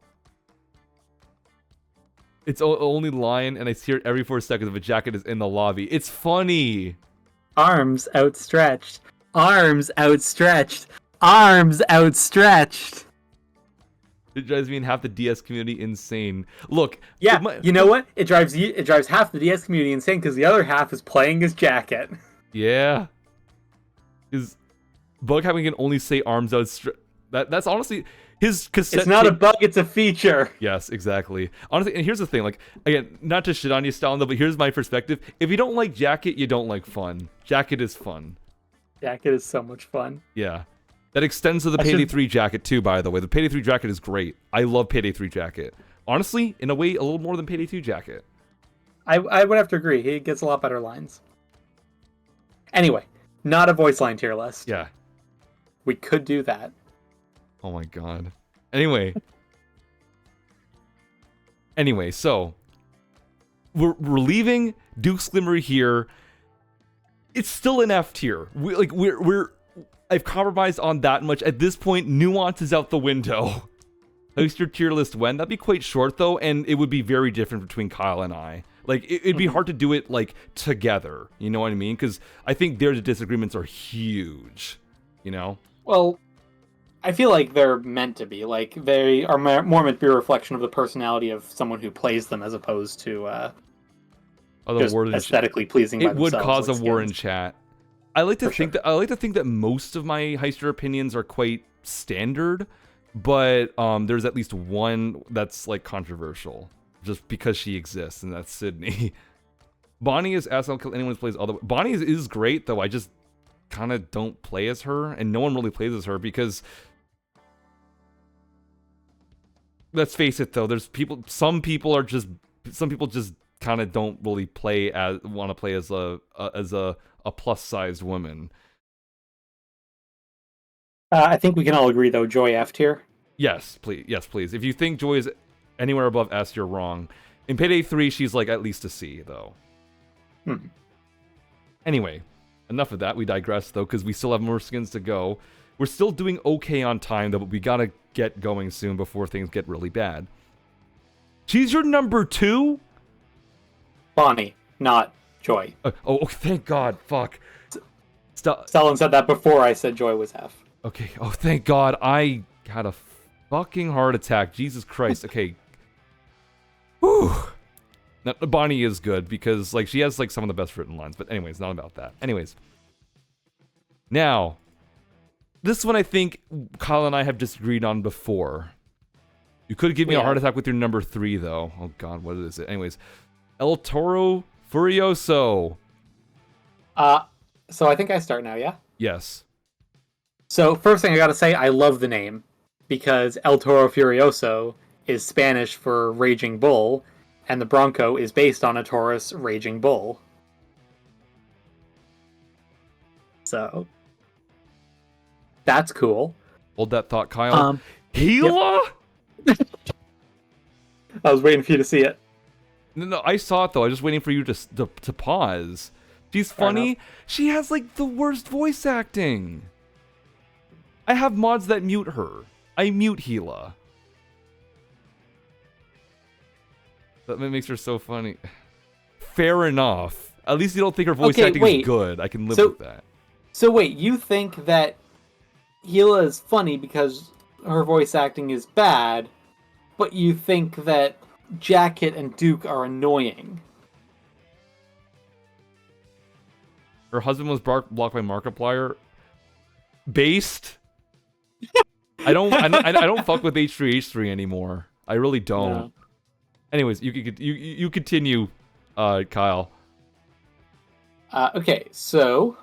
It's only line, and I see it every 4 seconds if a jacket is in the lobby. It's funny. Arms outstretched. Arms outstretched. Arms outstretched. It drives me and half the DS community insane. Look, yeah, you know what? It drives half the DS community insane because the other half is playing his jacket. Yeah. Is Bug having can only say arms outstretched? That's honestly his cassette. It's not a bug; it's a feature. Yes, exactly. Honestly, and here's the thing: like, again, not to shit on you, Stalin, though, but here's my perspective. If you don't like Jacket, you don't like fun. Jacket is fun. Jacket is so much fun. Yeah. That extends to the Payday 3 jacket, too, by the way. The Payday 3 jacket is great. I love Payday 3 jacket. Honestly, in a way, a little more than Payday 2 jacket. I would have to agree. He gets a lot better lines. Anyway, not a voice line tier list. Yeah. We could do that. Oh my god. Anyway. So. We're leaving Duke's Glimmer here. It's still an F tier. I've compromised on that much. At this point, nuance is out the window. At least your tier list when? That'd be quite short, though, and it would be very different between Kyle and I. Like, it'd be hard to do it, like, together. You know what I mean? Because I think their disagreements are huge. You know? Well, I feel like they're meant to be. Like, they are more meant to be a reflection of the personality of someone who plays them as opposed to just aesthetically pleasing by themselves. It would cause like a war in chat. I like to think that most of my Heister opinions are quite standard, but there's at least one that's like controversial, just because she exists, and that's Sydney. Bonnie is I'll kill anyone who plays all the. Bonnie is great, though. I just kind of don't play as her, and no one really plays as her because. Let's face it, though. Some people just kind of don't really want to play as a plus-sized woman. I think we can all agree, though, Joy F tier. Yes, please. Yes, please. If you think Joy is anywhere above S, you're wrong. In Payday 3, she's like at least a C, though. Anyway, enough of that. We digress, though, because we still have more skins to go. We're still doing okay on time, though, but we gotta get going soon before things get really bad. She's your number 2? Bonnie, not Joy. Oh, thank God. Fuck. Stalin said that before I said Joy was F. Okay. Oh, thank God. I had a fucking heart attack. Jesus Christ. Okay. Whew. Now, Bonnie is good because, like, she has, like, some of the best written lines. But anyways, not about that. Anyways. Now, this one I think Kyle and I have disagreed on before. You could give me a heart attack with your number 3, though. Oh, God. What is it? Anyways. El Toro Furioso. So I think I start now, yeah? Yes. So first thing I gotta say, I love the name because El Toro Furioso is Spanish for raging bull, and the Bronco is based on a Taurus raging bull. So that's cool. Hold that thought, Kyle. Gila? Yep. I was waiting for you to see it. No, I saw it though. I was just waiting for you to pause. She's funny. She has like the worst voice acting. I have mods that mute her. I mute Gila. That makes her so funny. Fair enough. At least you don't think her voice acting is good. I can live with that. So wait, you think that Hila is funny because her voice acting is bad, but you think that Jacket and Duke are annoying. Her husband was blocked by Markiplier. Based. I don't fuck with H3H3 anymore. I really don't. No. Anyways, you continue, Kyle. Okay, so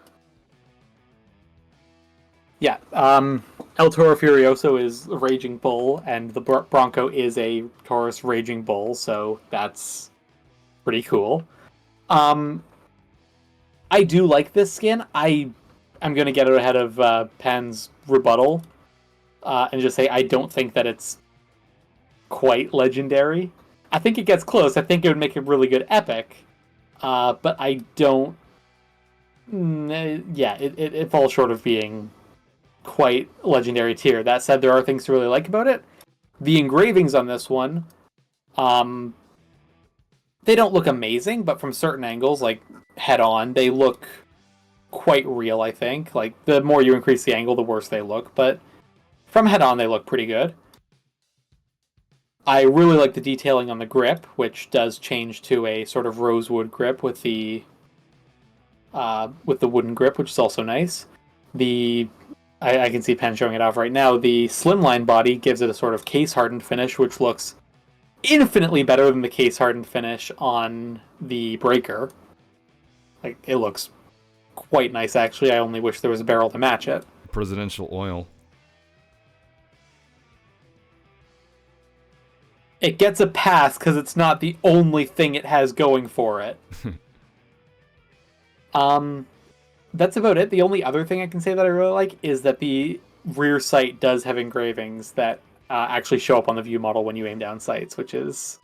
yeah, El Toro Furioso is a raging bull, and the Bronco is a Taurus raging bull, so that's pretty cool. Um, I do like this skin. I'm gonna get it ahead of Pann's rebuttal, and just say I don't think that it's quite legendary. I think it gets close. I think it would make a really good epic, but I don't. Yeah, it falls short of being quite legendary tier. That said, there are things to really like about it. The engravings on this one, they don't look amazing, but from certain angles, like head on, they look quite real, I think. Like, the more you increase the angle, the worse they look, but from head on, they look pretty good. I really like the detailing on the grip, which does change to a sort of rosewood grip with the wooden grip, which is also nice. I can see Phann showing it off right now. The slimline body gives it a sort of case-hardened finish, which looks infinitely better than the case-hardened finish on the Breaker. Like, it looks quite nice, actually. I only wish there was a barrel to match it. Presidential oil. It gets a pass because it's not the only thing it has going for it. That's about it. The only other thing I can say that I really like is that the rear sight does have engravings that actually show up on the view model when you aim down sights, which is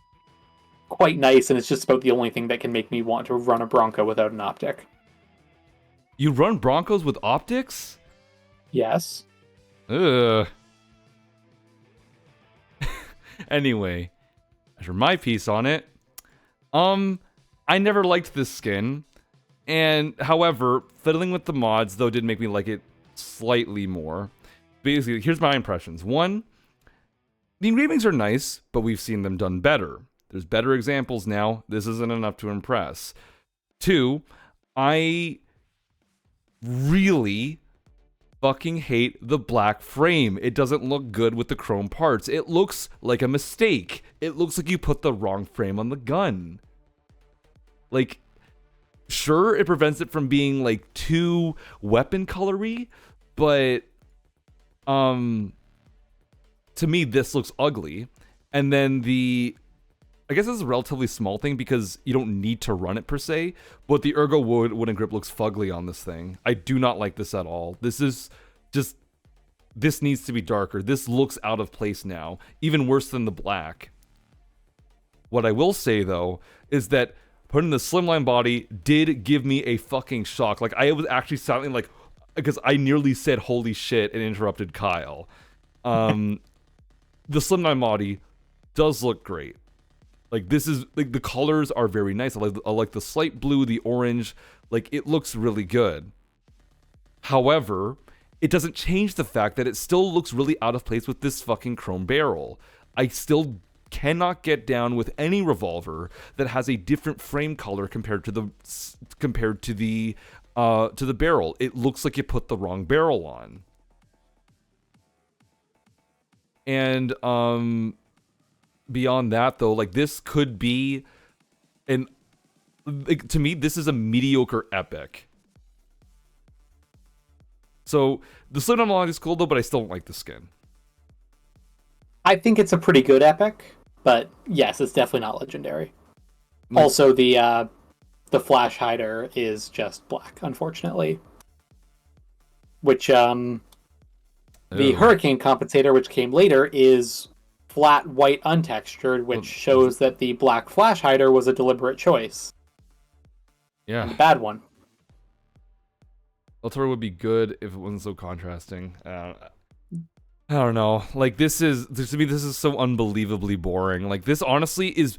quite nice, and it's just about the only thing that can make me want to run a Bronco without an optic. You run Broncos with optics? Yes. Ugh. Anyway, for my piece on it, I never liked this skin, and however, fiddling with the mods though did make me like it slightly more. Basically, here's my impressions. One, the engravings are nice, but we've seen them done better. There's better examples now. This isn't enough to impress. Two, I really fucking hate the black frame. It doesn't look good with the chrome parts. It looks like a mistake. It looks like you put the wrong frame on the gun. Like, sure, it prevents it from being like too weapon colory, but to me this looks ugly. And then I guess this is a relatively small thing because you don't need to run it per se, but the ergo wooden grip looks fugly on this thing. I do not like this at all. This needs to be darker. This looks out of place now, even worse than the black. What I will say though is that putting the slimline body did give me a fucking shock. Like, I was actually sounding like, because I nearly said holy shit and interrupted Kyle. The slimline body does look great. Like, this is, like, the colors are very nice. I like the slight blue, the orange. Like, it looks really good. However, it doesn't change the fact that it still looks really out of place with this fucking chrome barrel. I still cannot get down with any revolver that has a different frame color compared to the barrel. It looks like you put the wrong barrel on. And beyond that though, like, this could be to me this is a mediocre epic. So the slim unlock is cool though, but I still don't like the skin. I think it's a pretty good epic, but yes, it's definitely not legendary. Also, the flash hider is just black, unfortunately. Which the hurricane compensator, which came later, is flat white untextured, which shows that the black flash hider was a deliberate choice. Yeah. And a bad one. El Toro would be good if it wasn't so contrasting. I don't know. Like, to me, this is so unbelievably boring. Like, this honestly is,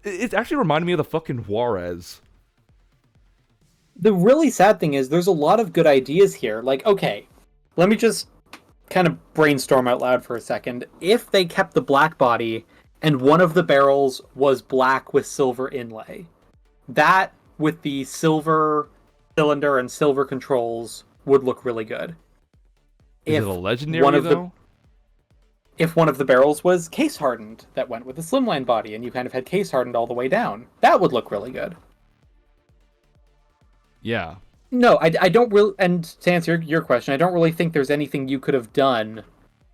it actually reminded me of the fucking Juarez. The really sad thing is there's a lot of good ideas here. Like, okay, let me just kind of brainstorm out loud for a second. If they kept the black body and one of the barrels was black with silver inlay, that with the silver cylinder and silver controls would look really good. Is it a If one legendary of the though? if one of the barrels was case hardened that went with the slimline body and you kind of had case hardened all the way down, that would look really good. Yeah. No, I don't really. And to answer your question, I don't really think there's anything you could have done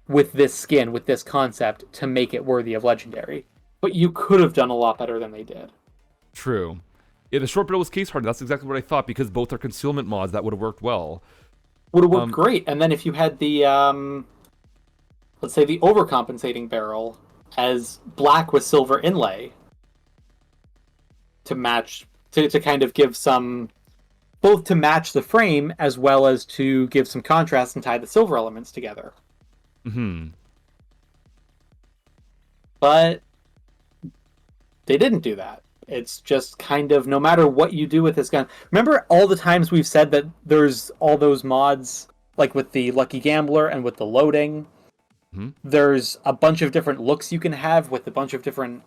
with this skin, with this concept, to make it worthy of legendary. But you could have done a lot better than they did. True. Yeah, the short barrel was case hardened. That's exactly what I thought because both are concealment mods. That would have worked well. Would have worked great. And then if you had the, let's say the overcompensating barrel as black with silver inlay to match, to kind of give some, both to match the frame as well as to give some contrast and tie the silver elements together. But they didn't do that. It's just kind of, no matter what you do with this gun. Remember all the times we've said that there's all those mods, like with the Lucky Gambler and with the loading. There's a bunch of different looks you can have with a bunch of different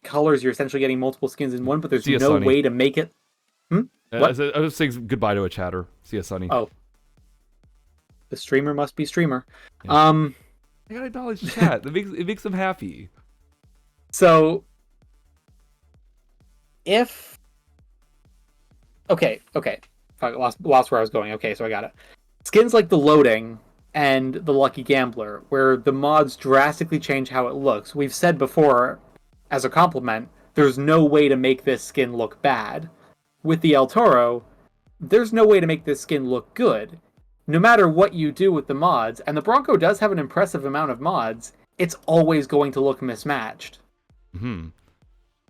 colors. You're essentially getting multiple skins in one, but there's no Sonny. way to make it. I was saying goodbye to a chatter. See ya, Sonny. Oh. The streamer must be streamer. Yeah. I gotta acknowledge chat. It makes them happy. So if okay, I lost where I was going. Okay, so I got it. Skins like the loading and the Lucky Gambler, where the mods drastically change how it looks. We've said before, as a compliment, there's no way to make this skin look bad. With the El Toro, there's no way to make this skin look good. No matter what you do with the mods, and the Bronco does have an impressive amount of mods, it's always going to look mismatched.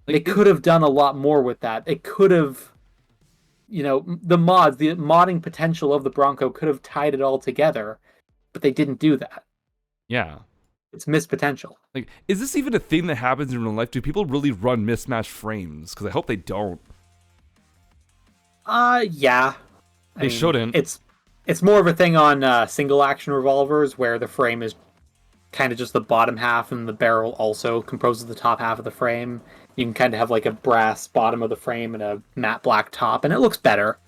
They could have done a lot more with that. It could have, the mods, the modding potential of the Bronco could have tied it all together, but they didn't do that. Yeah. It's missed potential. Like, is this even a thing that happens in real life? Do people really run mismatched frames? Because I hope they don't. Yeah. I mean, shouldn't. It's more of a thing on single action revolvers where the frame is kind of just the bottom half and the barrel also composes the top half of the frame. You can kind of have like a brass bottom of the frame and a matte black top, and it looks better.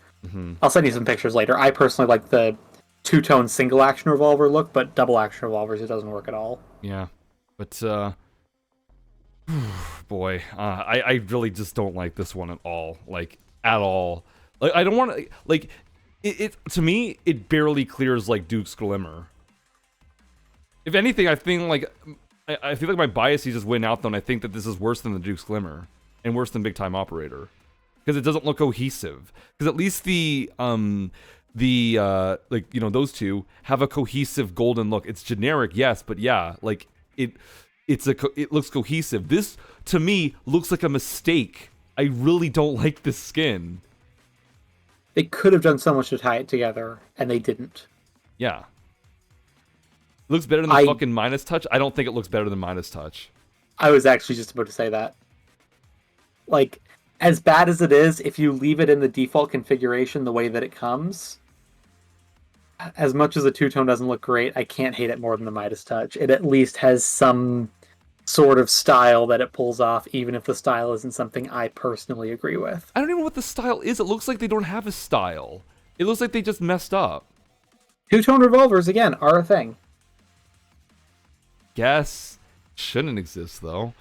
I'll send you some pictures later. I personally like the two-tone single action revolver look, but double action revolvers, it doesn't work at all. Yeah. But, boy, I really just don't like this one at all. Like, at all. Like, I don't want to, like, it to me, it barely clears, like, Duke's Glimmer. If anything, I think, like, I feel like my biases just win out, though, and I think that this is worse than the Duke's Glimmer. And worse than Big Time Operator. Because it doesn't look cohesive. Because at least those two have a cohesive golden look. It's generic, yes, but yeah, like, it looks cohesive. This, to me, looks like a mistake. I really don't like this skin. They could have done so much to tie it together, and they didn't. Yeah. It looks better than the fucking Minus Touch? I don't think it looks better than Minus Touch. I was actually just about to say that. Like, as bad as it is, if you leave it in the default configuration the way that it comes, as much as the two-tone doesn't look great, I can't hate it more than the Midas Touch. It at least has some sort of style that it pulls off, even if the style isn't something I personally agree with. I don't even know what the style is. It looks like they don't have a style. It looks like they just messed up. Two-tone revolvers, again, are a thing. Guess. Shouldn't exist, though.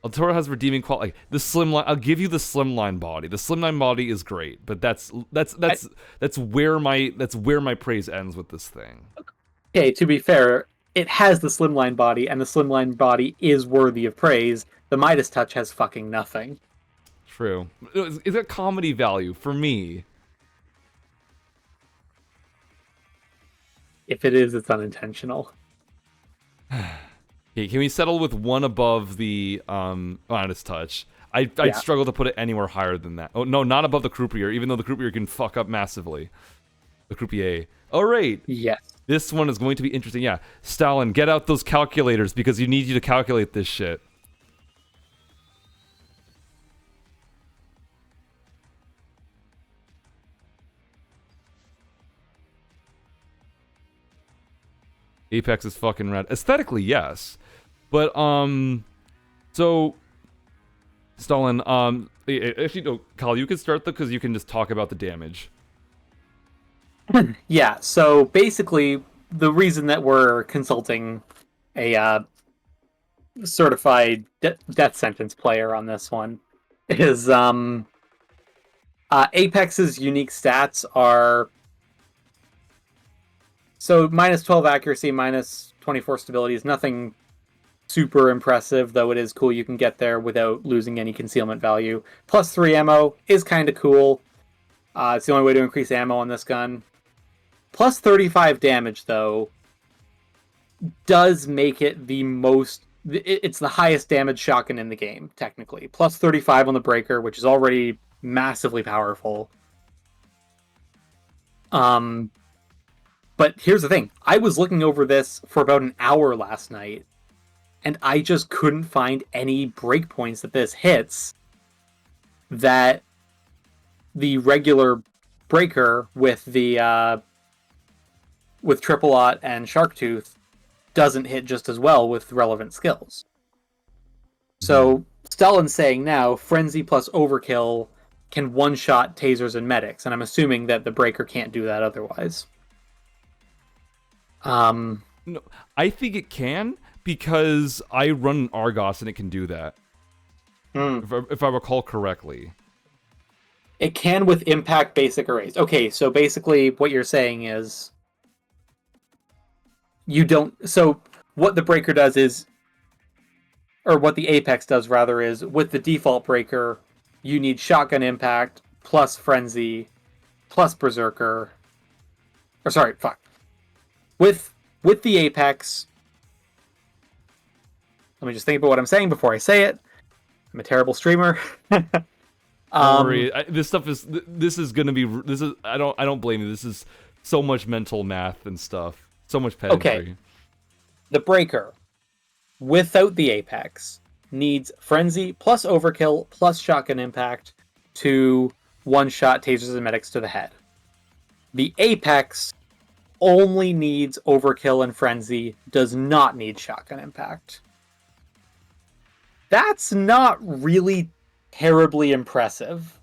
El Toro has redeeming quality. Like, the slimline. I'll give you the slimline body. The slimline body is great, but that's where my praise ends with this thing. Okay, to be fair, it has the slimline body, and the slimline body is worthy of praise. The Midas Touch has fucking nothing. True. Is it comedy value for me? If it is, it's unintentional. Okay, can we settle with one above the Midas Touch? I'd struggle to put it anywhere higher than that. Oh, no, not above the Croupier, even though the Croupier can fuck up massively. The Croupier. All right. Yes. This one is going to be interesting. Yeah, Stalin, get out those calculators because you need you to calculate this shit. Apex is fucking rad. Aesthetically, yes. But, so, Stalin, actually, no, Kyle, you can start though, because you can just talk about the damage. Yeah, so basically, the reason that we're consulting a certified death sentence player on this one is Apex's unique stats are so minus 12 accuracy, minus 24 stability is nothing super impressive, though it is cool you can get there without losing any concealment value. Plus 3 ammo is kind of cool. It's the only way to increase ammo on this gun. Plus 35 damage, though, does make it the most... It's the highest damage shotgun in the game, technically. Plus 35 on the breaker, which is already massively powerful. But here's the thing. I was looking over this for about an hour last night, and I just couldn't find any breakpoints that this hits that the regular breaker with the with Triple Aught and Sharktooth doesn't hit just as well with relevant skills. So Stellan's saying now Frenzy plus Overkill can one-shot tasers and medics, and I'm assuming that the breaker can't do that otherwise. No, I think it can, because I run an Argos and it can do that. If I recall correctly. It can with impact basic arrays. Okay, so basically what you're saying is you don't... So what the breaker does is, or what the Apex does rather, is with the default breaker, you need shotgun impact plus frenzy plus berserker. Or sorry, fuck. With the Apex, let me just think about what I'm saying before I say it. I'm a terrible streamer. Don't worry. This stuff is... This is gonna be... This is... I don't blame you. This is so much mental math and stuff. So much pedantry. Okay. The breaker, without the Apex, needs frenzy plus overkill plus shotgun impact to one-shot tasers and medics to the head. The Apex only needs overkill and frenzy, does not need shotgun impact. That's not really terribly impressive.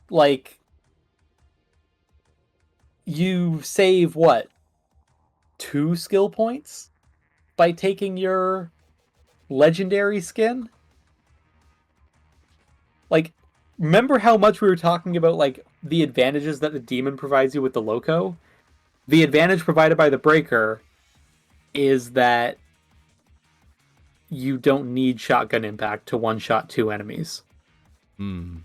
Like, you save what? 2 skill points by taking your legendary skin? Like, remember how much we were talking about, like, the advantages that the demon provides you with the Loco? The advantage provided by the breaker is that you don't need shotgun impact to one-shot 2 enemies. And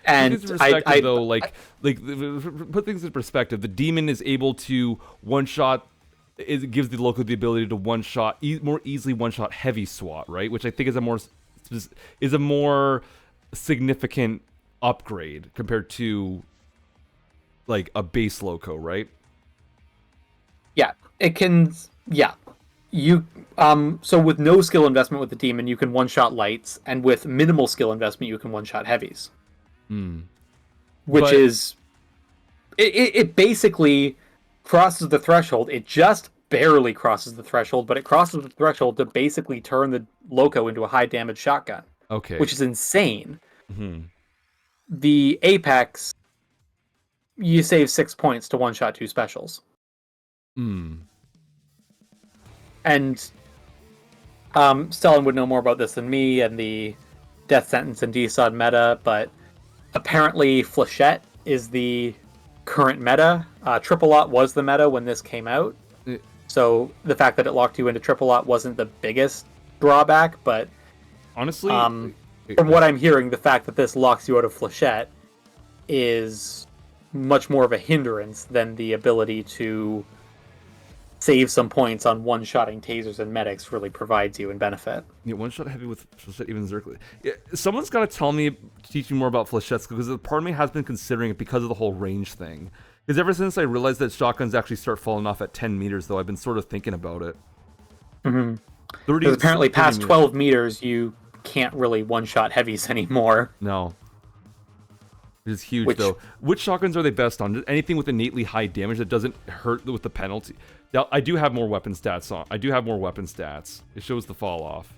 And put things in perspective, put things in perspective. The demon is able to one-shot. It gives the Loco the ability to one-shot more easily one-shot heavy SWAT, right? Which I think is a more significant upgrade compared to like a base Loco, right? Yeah, it can. Yeah, you. So with no skill investment with the demon, you can one-shot lights, and with minimal skill investment, you can one-shot heavies. Which is, it basically crosses the threshold. It just barely crosses the threshold, but it crosses the threshold to basically turn the Loco into a high damage shotgun. Okay. Which is insane. The Apex, you save 6 points to one-shot 2 specials. And Stellan would know more about this than me and the death sentence and DSOD meta, but apparently Flechette is the current meta. Triple Aught was the meta when this came out. So the fact that it locked you into Triple Aught wasn't the biggest drawback, but honestly, from what I'm hearing, the fact that this locks you out of Flechette is much more of a hindrance than the ability to save some points on one-shotting tasers and medics really provides you in benefit. Yeah, one-shot heavy with Flechette, even Zerkly. Yeah, someone's got to tell me, teach me more about Flechettes, because part of me has been considering it because of the whole range thing. Because ever since I realized that shotguns actually start falling off at 10 meters, though, I've been sort of thinking about it. Because apparently past 12 meters, you can't really one-shot heavies anymore. No. which is huge though. Which shotguns are they best on? Just anything with innately high damage that doesn't hurt with the penalty. Now, I do have more weapon stats on. I do have more weapon stats. It shows the fall off.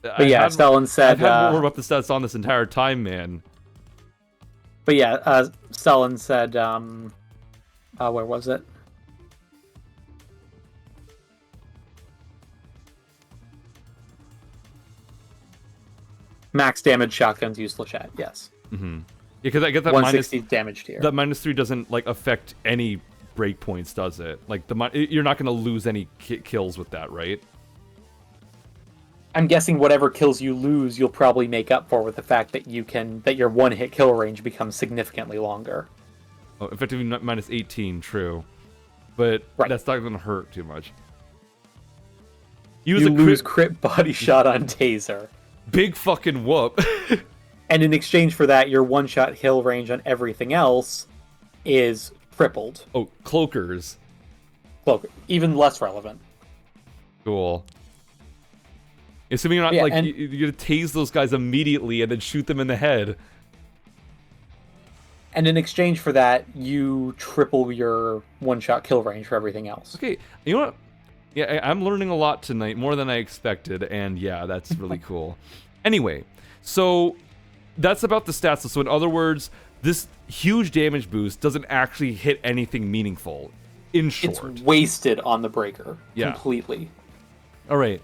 But yeah, Stellan said I've had more weapon stats on this entire time, man. But yeah, Stellan said, where was it? Max damage shotguns use Flechette, yes. Mm-hmm. Yeah, because I get that 160 damage tier. That -3 doesn't like affect any breakpoints, does it? Like you're not going to lose any kills with that, right? I'm guessing whatever kills you lose, you'll probably make up for with the fact that your one-hit kill range becomes significantly longer. Oh, effectively -18, true. But that's not going to hurt too much. You lose crit body shot on Taser. Big fucking whoop. And in exchange for that, your one-shot kill range on everything else is tripled. Oh, cloakers. Cloaker. Even less relevant. Cool. Assuming you're not you're gonna tase those guys immediately and then shoot them in the head. And in exchange for that, you triple your one-shot kill range for everything else. Okay, you know what? Yeah, I'm learning a lot tonight, more than I expected, and yeah, that's really cool. Anyway, so that's about the stats. So in other words, this huge damage boost doesn't actually hit anything meaningful, in short. It's wasted on the breaker, completely. All right.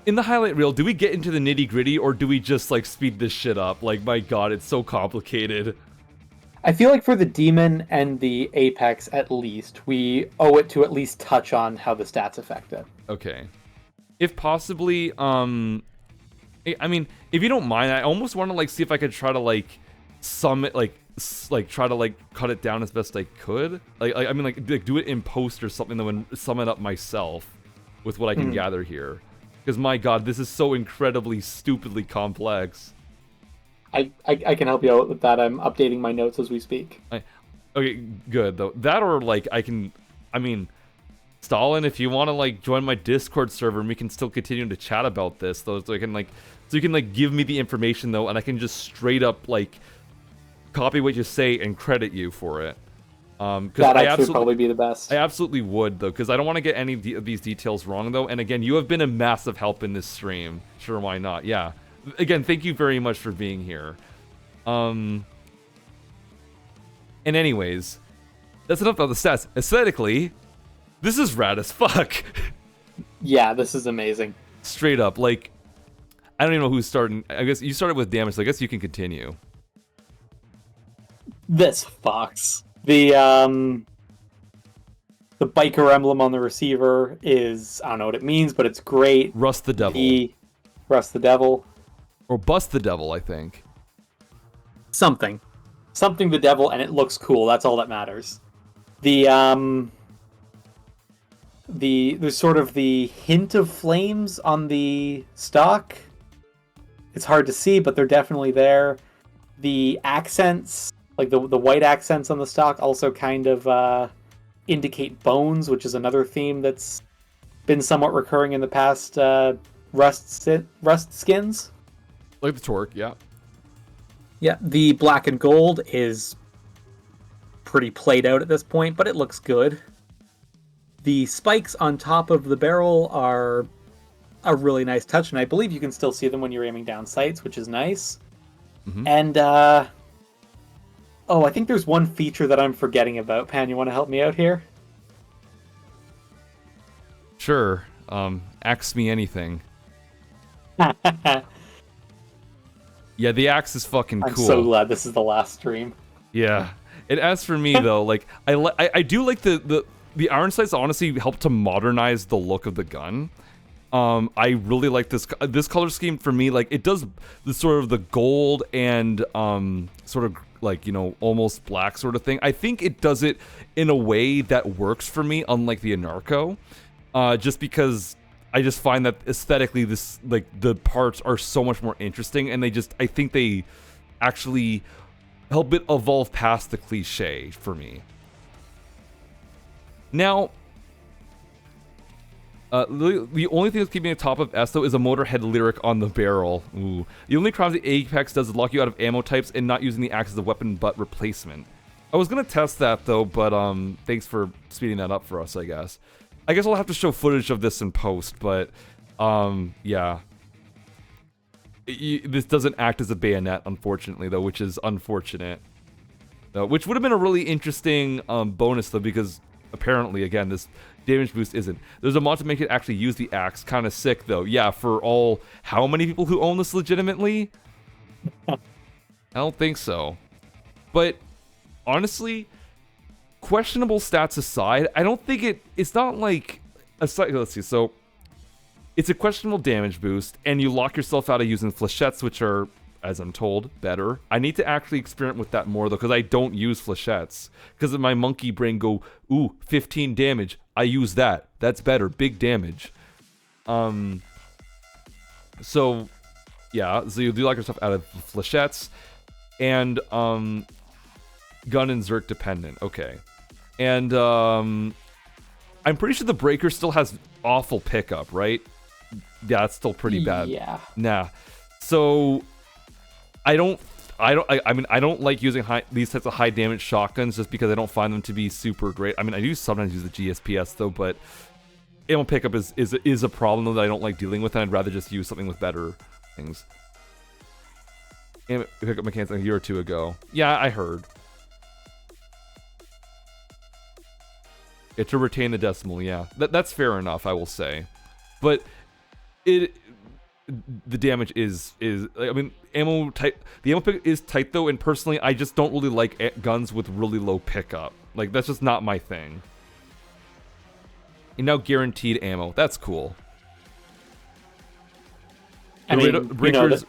In the highlight reel, do we get into the nitty-gritty, or do we just, like, speed this shit up? Like, my god, it's so complicated. I feel like for the Demon and the Apex, at least, we owe it to at least touch on how the stats affect it. Okay. If possibly, I mean, if you don't mind, I almost want to, like, see if I could try to, like, sum it, try to, like, cut it down as best I could. I mean, like, do it in post or something, then sum it up myself with what I can gather here. Because, my god, this is so incredibly, stupidly complex. I can help you out with that. I'm updating my notes as we speak. Okay, good, though. That or, like, I mean, Stalin, if you want to, like, join my Discord server and we can still continue to chat about this, though, so you can, like, give me the information, though, and I can just straight up, like, copy what you say and credit you for it. That actually would probably be the best. I absolutely would, though, because I don't want to get any of these details wrong, though, and again, you have been a massive help in this stream. Sure, why not? Yeah. Again, thank you very much for being here. And anyways, that's enough about the stats. Aesthetically, this is rad as fuck. Yeah, this is amazing. Straight up, like, I don't even know who's starting. I guess you started with damage, so I guess you can continue. This fucks. The biker emblem on the receiver is, I don't know what it means, but it's great. Rust the Devil. Rust the Devil. Or Bust the Devil, I think. Something the devil, and it looks cool. That's all that matters. There's sort of the hint of flames on the stock. It's hard to see, but they're definitely there. The accents, like the white accents on the stock, also kind of indicate bones, which is another theme that's been somewhat recurring in the past rust skins. Like the Torque, yeah. Yeah, the black and gold is pretty played out at this point, but it looks good. The spikes on top of the barrel are a really nice touch, and I believe you can still see them when you're aiming down sights, which is nice. Mm-hmm. And, I think there's one feature that I'm forgetting about. Phann, you want to help me out here? Sure. Ask me anything. Yeah, the axe is fucking cool. I'm so glad this is the last stream. Yeah. And as for me, though, like, I do like the iron sights honestly help to modernize the look of the gun. I really like this color scheme for me. Like, it does the sort of the gold and sort of like, you know, almost black sort of thing. I think it does it in a way that works for me, unlike the Anarcho. Just because I just find that aesthetically, this, like, the parts are so much more interesting, and I think they actually help it evolve past the cliche for me. Now, The only thing that's keeping it top of S though is a Motorhead lyric on the barrel. Ooh. The only crimes the Apex does is lock you out of ammo types and not using the axe as a weapon but replacement. I was gonna test that though, but thanks for speeding that up for us, I guess. I guess I'll have to show footage of this in post, but yeah. This doesn't act as a bayonet, unfortunately, though, which is unfortunate. Which would have been a really interesting bonus, though, because apparently, again, this damage boost isn't. There's a mod to make it actually use the axe. Kind of sick, though. Yeah, for all... How many people who own this legitimately? I don't think so. But, honestly, questionable stats aside, I don't think it's not like... Let's see, so... It's a questionable damage boost, and you lock yourself out of using flechettes, which are, as I'm told, better. I need to actually experiment with that more, though, because I don't use flechettes. Because my monkey brain go, ooh, 15 damage. I use that. That's better. Big damage. So, yeah. So you do lock yourself out of flechettes, and gun and Zerk dependent. Okay. And I'm pretty sure the breaker still has awful pickup, right? Yeah, it's still pretty bad. Yeah. Nah. So I mean I don't like using these types of high damage shotguns just because I don't find them to be super great. I mean, I do sometimes use the GSPS though, but ammo pickup is a problem though that I don't like dealing with, and I'd rather just use something with better things. Ammo pickup mechanics a year or two ago. Yeah, I heard. To retain the decimal, yeah. That's fair enough, I will say. But the damage is I mean, ammo type, the ammo pick is tight though, and personally I just don't really like guns with really low pickup. Like, that's just not my thing. And now guaranteed ammo. That's cool. I mean, breakers,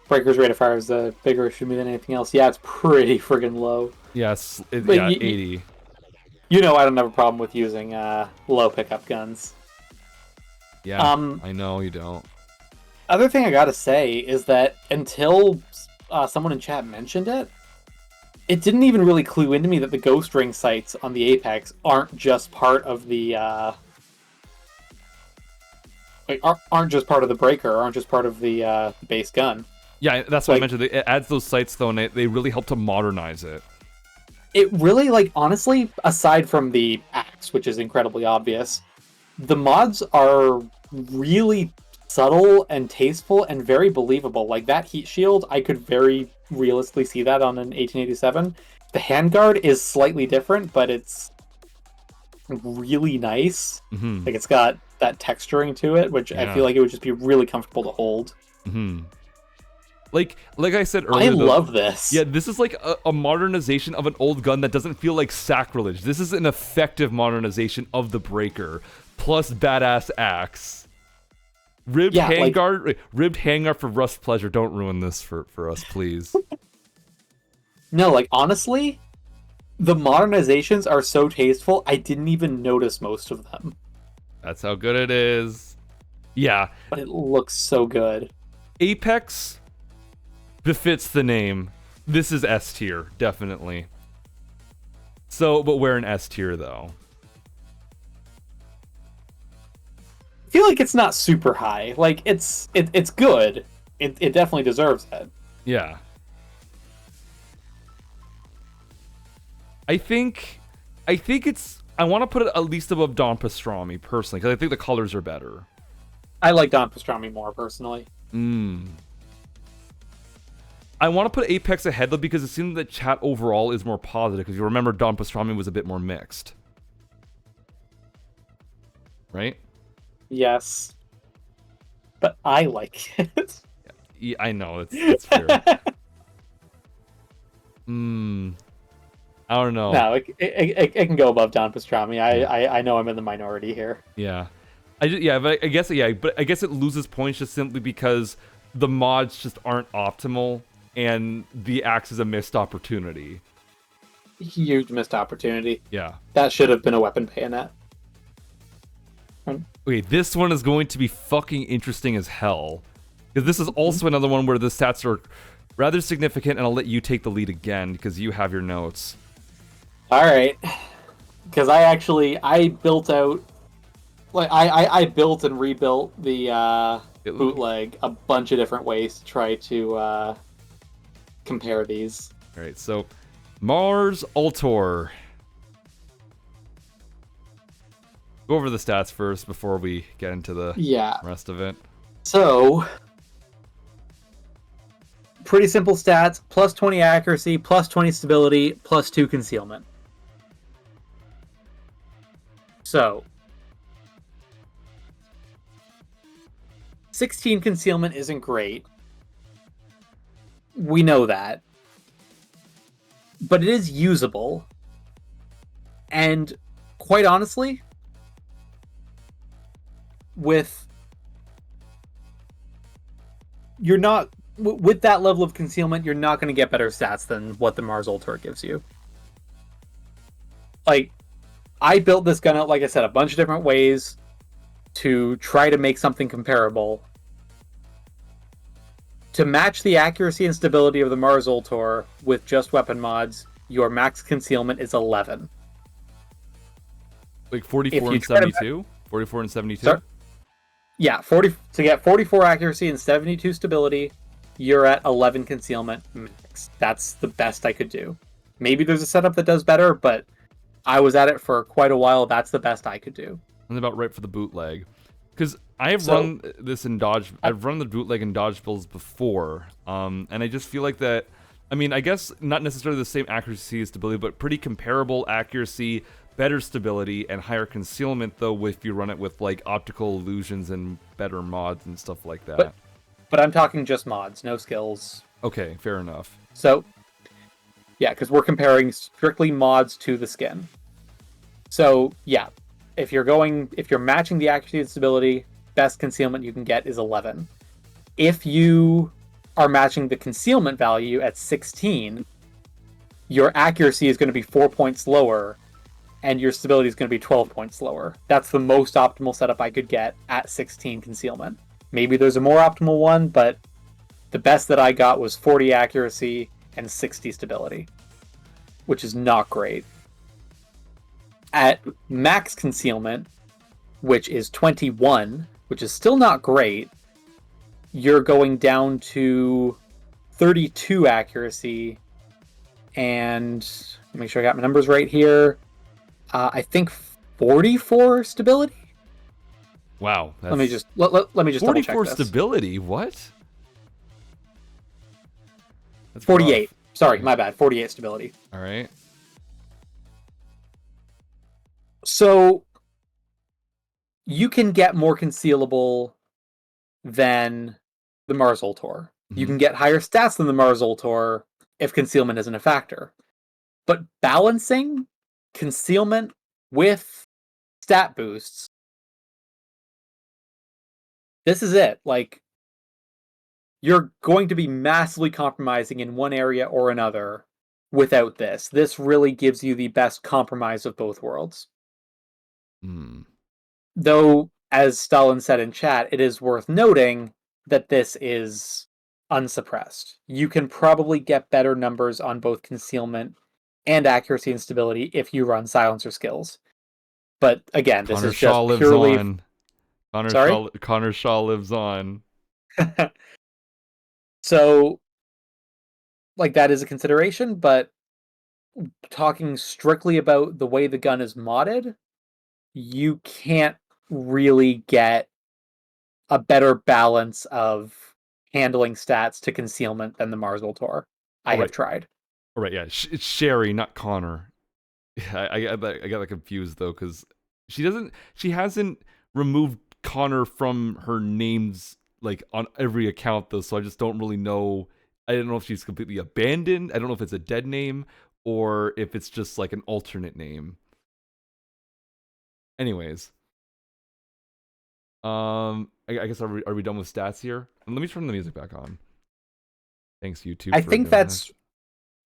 breakers rate of fire is the bigger issue than anything else. Yeah, it's pretty friggin' low. Yes, yeah, 80. You know I don't have a problem with using low pickup guns. Yeah, I know you don't. Other thing I gotta say is that until someone in chat mentioned it, it didn't even really clue into me that the ghost ring sights on the Apex aren't just part of the aren't just part of the breaker, aren't just part of the base gun. Yeah, that's what I mentioned. It adds those sights though, and they really help to modernize it. It really, like, honestly, aside from the axe, which is incredibly obvious, the mods are really subtle and tasteful and very believable. Like, that heat shield, I could very realistically see that on an 1887. The handguard is slightly different, but it's really nice. Mm-hmm. Like, it's got that texturing to it, which I feel like it would just be really comfortable to hold. Mm-hmm. Like I said earlier, I love this. Yeah, this is like a modernization of an old gun that doesn't feel like sacrilege. This is an effective modernization of the breaker, plus badass axe. Ribbed handguard, ribbed handguard for Rust Pleasure. Don't ruin this for us, please. No, like, honestly, the modernizations are so tasteful, I didn't even notice most of them. That's how good it is. Yeah. But it looks so good. Apex befits the name. This is S tier, definitely. So, but we're an S tier though. I feel like it's not super high. Like, it's good. It definitely deserves it. Yeah. I think it's... I want to put it at least above Don Pastrami, personally, because I think the colors are better. I like Don Pastrami more, personally. I want to put Apex ahead, though, because it seems that chat overall is more positive, because you remember Don Pastrami was a bit more mixed. Right? Yes. But I like it. Yeah, I know, it's fair. I don't know. No, it can go above Don Pastrami. I know I'm in the minority here. Yeah. But I guess it loses points just simply because the mods just aren't optimal, and the axe is a missed opportunity. Huge missed opportunity. Yeah. That should have been a weapon bayonet. Okay, this one is going to be fucking interesting as hell. Because this is also another one where the stats are rather significant, and I'll let you take the lead again, because you have your notes. Alright. because I built out I built and rebuilt the bootleg a bunch of different ways to try to compare these. All right, so Mars Ultor. Go over the stats first before we get into the rest of it. So, pretty simple stats: plus 20 accuracy, plus 20 stability, plus 2 concealment. So, 16 concealment isn't great. We know that. But it is usable. And quite honestly, with that level of concealment, you're not going to get better stats than what the Mars Ultor gives you. Like, I built this gun out, like I said, a bunch of different ways to try to make something comparable. To match the accuracy and stability of the Mars Ultor with just weapon mods, your max concealment is 11. Like 44 and 72? 44 and 72? Sorry? Yeah, to get 44 accuracy and 72 stability, you're at 11 concealment max. That's the best I could do. Maybe there's a setup that does better, but I was at it for quite a while. That's the best I could do. That's about right for the bootleg. Because I have run this in Dodge. I've run the bootleg in Dodge builds before, and I just feel like that. I mean, I guess not necessarily the same accuracy and stability, but pretty comparable accuracy, better stability, and higher concealment. Though, if you run it with like optical illusions and better mods and stuff like that. But I'm talking just mods, no skills. Okay, fair enough. So, yeah, because we're comparing strictly mods to the skin. So, yeah. If you're matching the accuracy and stability, best concealment you can get is 11. If you are matching the concealment value at 16, your accuracy is going to be 4 points lower, and your stability is going to be 12 points lower. That's the most optimal setup I could get at 16 concealment. Maybe there's a more optimal one, but the best that I got was 40 accuracy and 60 stability, which is not great. At max concealment, which is 21, which is still not great, you're going down to 32 accuracy and make sure I got my numbers right here. I think 44 stability. Wow. Let me just double check 44 this. stability? What? That's 48. Rough. Sorry, my bad. 48 stability. All right. So you can get more concealable than the Mars Ultor. Mm-hmm. You can get higher stats than the Mars Ultor if concealment isn't a factor. But balancing concealment with stat boosts, this is it. Like, you're going to be massively compromising in one area or another without this. This really gives you the best compromise of both worlds. Though, as Stalin said in chat, it is worth noting that this is unsuppressed. You can probably get better numbers on both concealment and accuracy and stability if you run silencer skills. But again, this is just purely... Connor Shaw lives on. So, like, that is a consideration, but talking strictly about the way the gun is modded, you can't really get a better balance of handling stats to concealment than the Mars Ultor. I have tried. All right, yeah, it's Sherry, not Connor. I got that confused though, because she hasn't removed Connor from her names like on every account though, so I just don't really know. I don't know if she's completely abandoned. I don't know if it's a dead name or if it's just like an alternate name. Anyways, I guess are we done with stats here? And let me turn the music back on. Thanks, YouTube. I think that's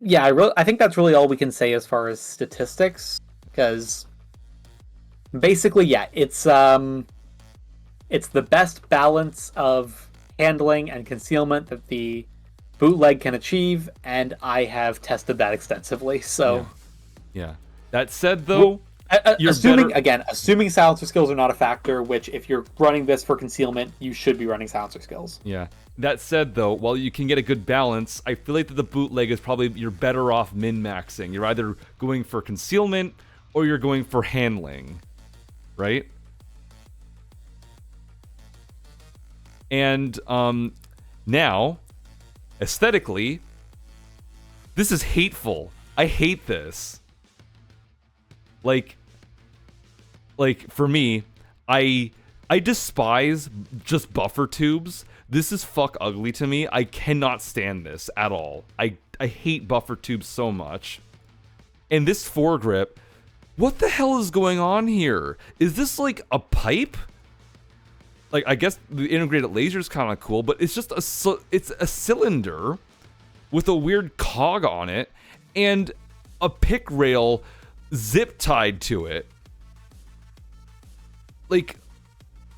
I think that's really all we can say as far as statistics, because basically, yeah, it's the best balance of handling and concealment that the bootleg can achieve, and I have tested that extensively. So, yeah. That said, though, you're Assuming better. again, assuming silencer skills are not a factor, which if you're running this for concealment, you should be running silencer skills. Yeah. That said, though, while you can get a good balance, I feel like that the bootleg is probably you're better off min-maxing. You're either going for concealment or you're going for handling, right? And now, aesthetically, this is hateful. I hate this. Like for me, I despise just buffer tubes. This is fuck ugly to me. I cannot stand this at all. I hate buffer tubes so much. And this foregrip, what the hell is going on here? Is this like a pipe? Like, I guess the integrated laser is kind of cool, but it's just it's a cylinder with a weird cog on it and a pick rail zip tied to it. Like,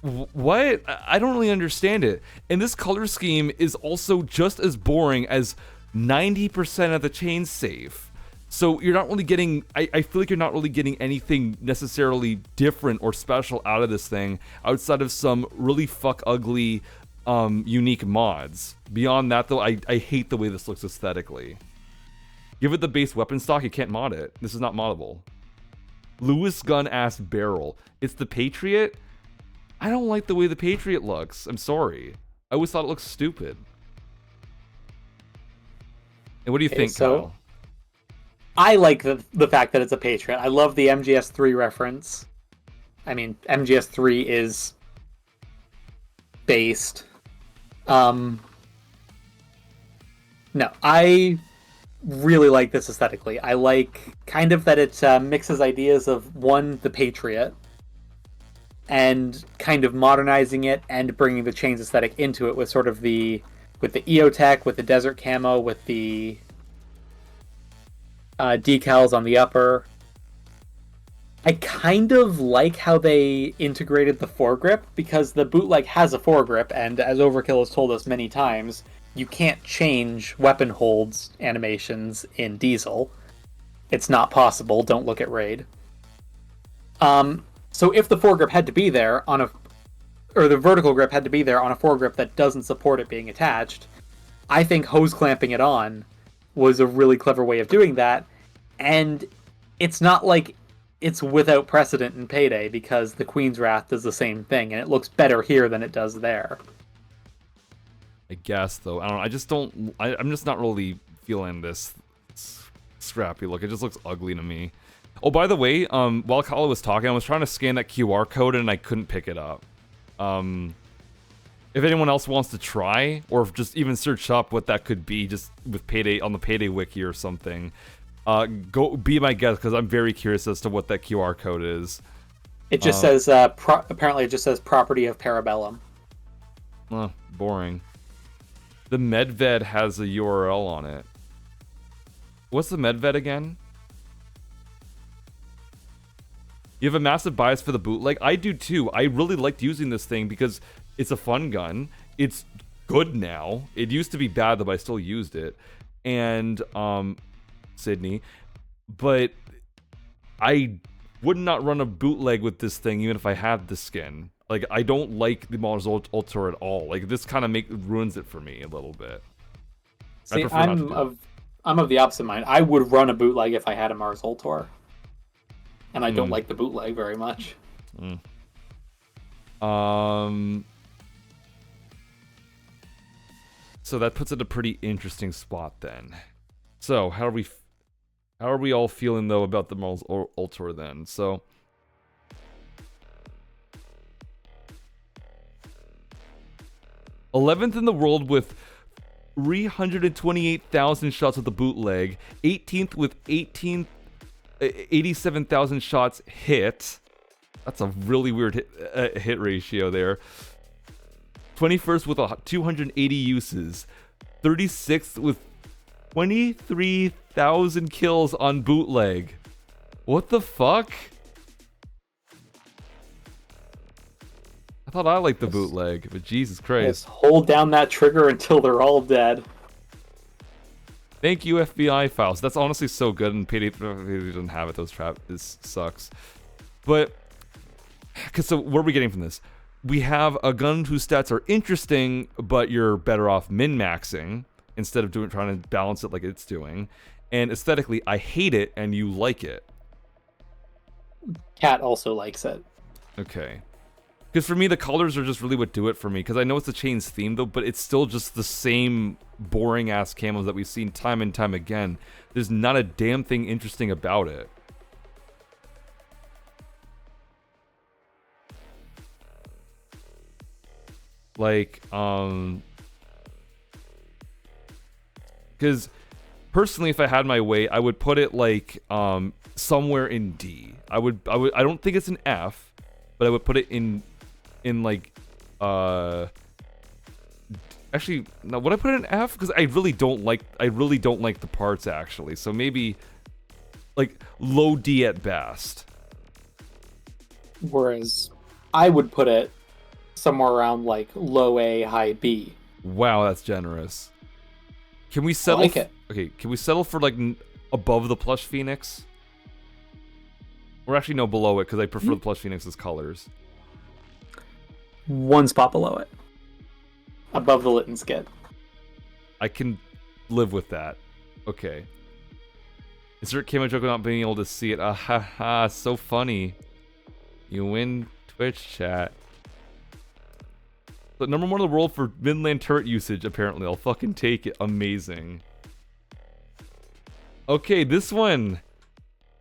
what? I don't really understand it. And this color scheme is also just as boring as 90% of the chain safe. So you're not really getting, I feel like you're not really getting anything necessarily different or special out of this thing outside of some really fuck ugly unique mods. Beyond that, though, I hate the way this looks aesthetically. Give it the base weapon stock, you can't mod it. This is not moddable. Lewis gun ass barrel. It's the Patriot? I don't like the way the Patriot looks. I'm sorry. I always thought it looked stupid. And what do you think, Kyle? I like the fact that it's a Patriot. I love the MGS3 reference. I mean, MGS3 is based. No, I really like this aesthetically. I like kind of that it mixes ideas of, one, the Patriot, and kind of modernizing it and bringing the chains aesthetic into it with sort of with the EOTech, with the desert camo, with the decals on the upper. I kind of like how they integrated the foregrip, because the bootleg has a foregrip, and as Overkill has told us many times, you can't change weapon holds animations in Diesel. It's not possible. Don't look at Raid. So if the foregrip had to be there or the vertical grip had to be there on a foregrip that doesn't support it being attached, I think hose clamping it on was a really clever way of doing that. And it's not like it's without precedent in Payday, because the Queen's Wrath does the same thing, and it looks better here than it does there. I guess, though. I don't know. I just don't... I'm just not really feeling this scrappy look. It just looks ugly to me. Oh, by the way, while Kyle was talking, I was trying to scan that QR code and I couldn't pick it up. If anyone else wants to try, or just even search up what that could be, just with Payday on the Payday wiki or something, go be my guest, because I'm very curious as to what that QR code is. It just says apparently it just says property of Parabellum. Boring. The Medved has a URL on it. What's the Medved again? You have a massive bias for the bootleg. I do too. I really liked using this thing because it's a fun gun. It's good now. It used to be bad, though, but I still used it. And Sydney, but I would not run a bootleg with this thing even if I had the skin. Like, I don't like the Mars Ultra at all. Like, this kind of ruins it for me a little bit. See, I'm of the opposite mind. I would run a bootleg if I had a Mars Ultor. And I don't like the bootleg very much. So that puts it a pretty interesting spot then. So how are we all feeling though about the Mars Ultra then? So 11th in the world with 328,000 shots with the bootleg, 18th with 87,000 shots hit. That's a really weird hit ratio there. 21st with 280 uses. 36th with 23,000 kills on bootleg. What the fuck? I thought I liked the bootleg, but Jesus Christ. Just hold down that trigger until they're all dead. Thank you, FBI files. That's honestly so good, and Payday doesn't have it. This sucks. But, cause so what are we getting from this? We have a gun whose stats are interesting, but you're better off min-maxing instead of trying to balance it like it's doing. And aesthetically, I hate it, and you like it. Cat also likes it. Okay. Because for me, the colors are just really what do it for me. Because I know it's the chain's theme, though, but it's still just the same boring-ass camos that we've seen time and time again. There's not a damn thing interesting about it. Like, because personally, if I had my way, I would put it like somewhere in D. I don't think it's an F, but I would put it in like actually no, would I put it in F? Because I really don't like the parts actually. So maybe like low D at best. Whereas I would put it somewhere around like low A, high B. Wow, that's generous. Can we settle? I like it. Okay, can we settle for like above the plush phoenix? Or actually no, below it, because I prefer the plush phoenix's colors. One spot below it. Above the Litton skid. I can live with that. Okay. Insert camo joke not being able to see it. Ah ha ha, so funny. You win Twitch chat. But number 1 in the world for Midland turret usage, apparently. I'll fucking take it. Amazing. Okay, this one.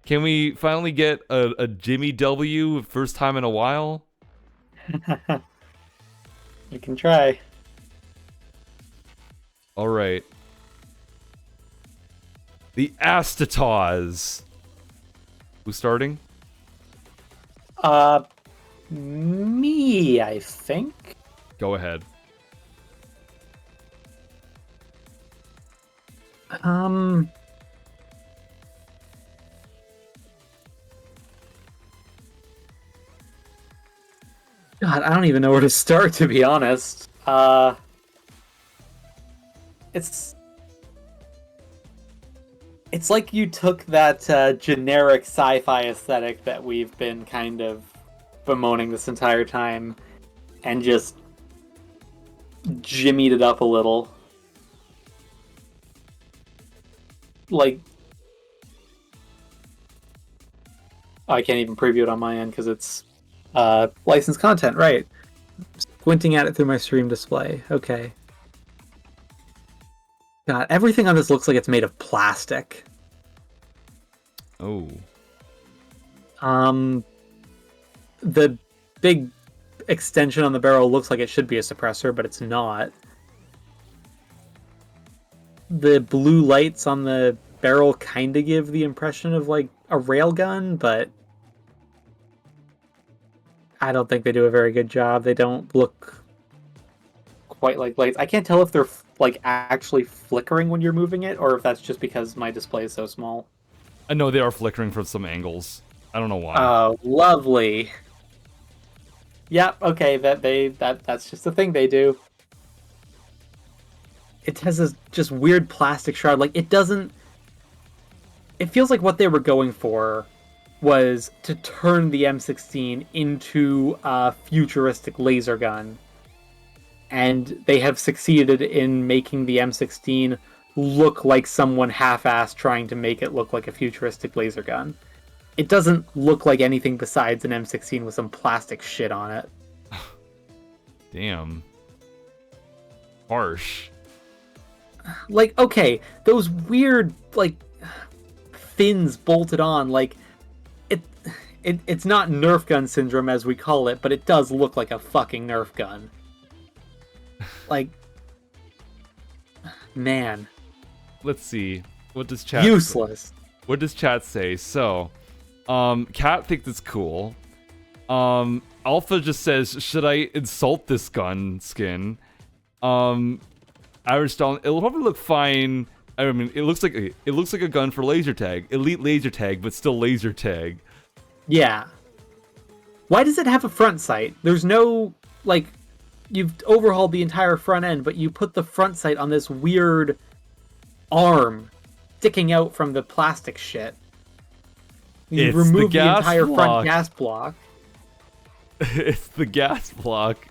Can we finally get a Jimmy W first time in a while? You can try. Alright. The Astataz. Who's starting? Me, I think. Go ahead. God, I don't even know where to start, to be honest. It's like you took that generic sci-fi aesthetic that we've been kind of bemoaning this entire time and just jimmied it up a little. Like, I can't even preview it on my end because it's licensed content, right? Squinting at it through my stream display. Okay. God, everything on this looks like it's made of plastic. Oh. The big extension on the barrel looks like it should be a suppressor, but it's not. The blue lights on the barrel kind of give the impression of like a railgun, but I don't think they do a very good job. They don't look quite like lights. I can't tell if they're like actually flickering when you're moving it, or if that's just because my display is so small. I know they are flickering from some angles. I don't know why. Oh, lovely. Yep, okay, that's just a thing they do. It has this just weird plastic shroud. Like, it doesn't... It feels like what they were going for was to turn the M16 into a futuristic laser gun. And they have succeeded in making the M16 look like someone half-assed trying to make it look like a futuristic laser gun. It doesn't look like anything besides an M16 with some plastic shit on it. Damn. Harsh. Like, okay, those weird, like, fins bolted on, like, it's not Nerf gun syndrome as we call it, but it does look like a fucking Nerf gun. Like, man. Let's see. What does chat Useless. say? What does chat say? So, Cat thinks it's cool. Alpha just says, should I insult this gun skin? Irish Stalin, it'll probably look fine. I mean, it looks like a gun for laser tag, elite laser tag, but still laser tag. Yeah. Why does it have a front sight? There's no, like, you've overhauled the entire front end, but you put the front sight on this weird arm sticking out from the plastic shit. You've It's the removed the gas entire front block. gas block. It's the gas block.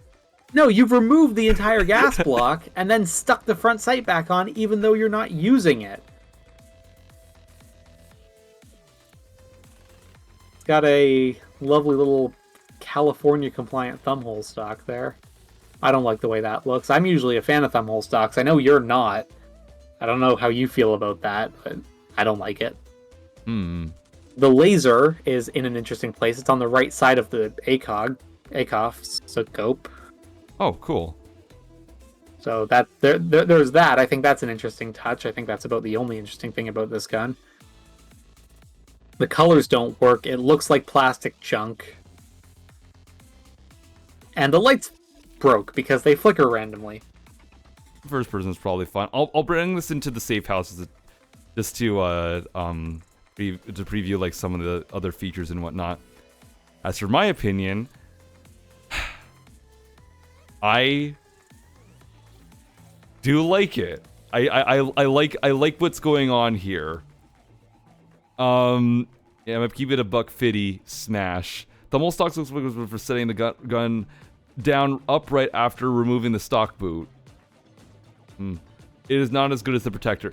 No, you've removed the entire gas block and then stuck the front sight back on, even though you're not using it. It's got a lovely little California compliant thumbhole stock there. I don't like the way that looks. I'm usually a fan of thumbhole stocks. I know you're not. I don't know how you feel about that, but I don't like it. The laser is in an interesting place. It's on the right side of the ACOF scope. Oh, cool. So that there's that. I think that's an interesting touch. I think that's about the only interesting thing about this gun. The colors don't work. It looks like plastic junk. And the lights broke because they flicker randomly. First person is probably fun. I'll bring this into the safe house just to preview like some of the other features and whatnot. As for my opinion, I do like it. I like what's going on here. Yeah, I'm gonna keep it a $150 smash. The whole stock looks like for setting the gun down upright after removing the stock boot. It is not as good as the Protector.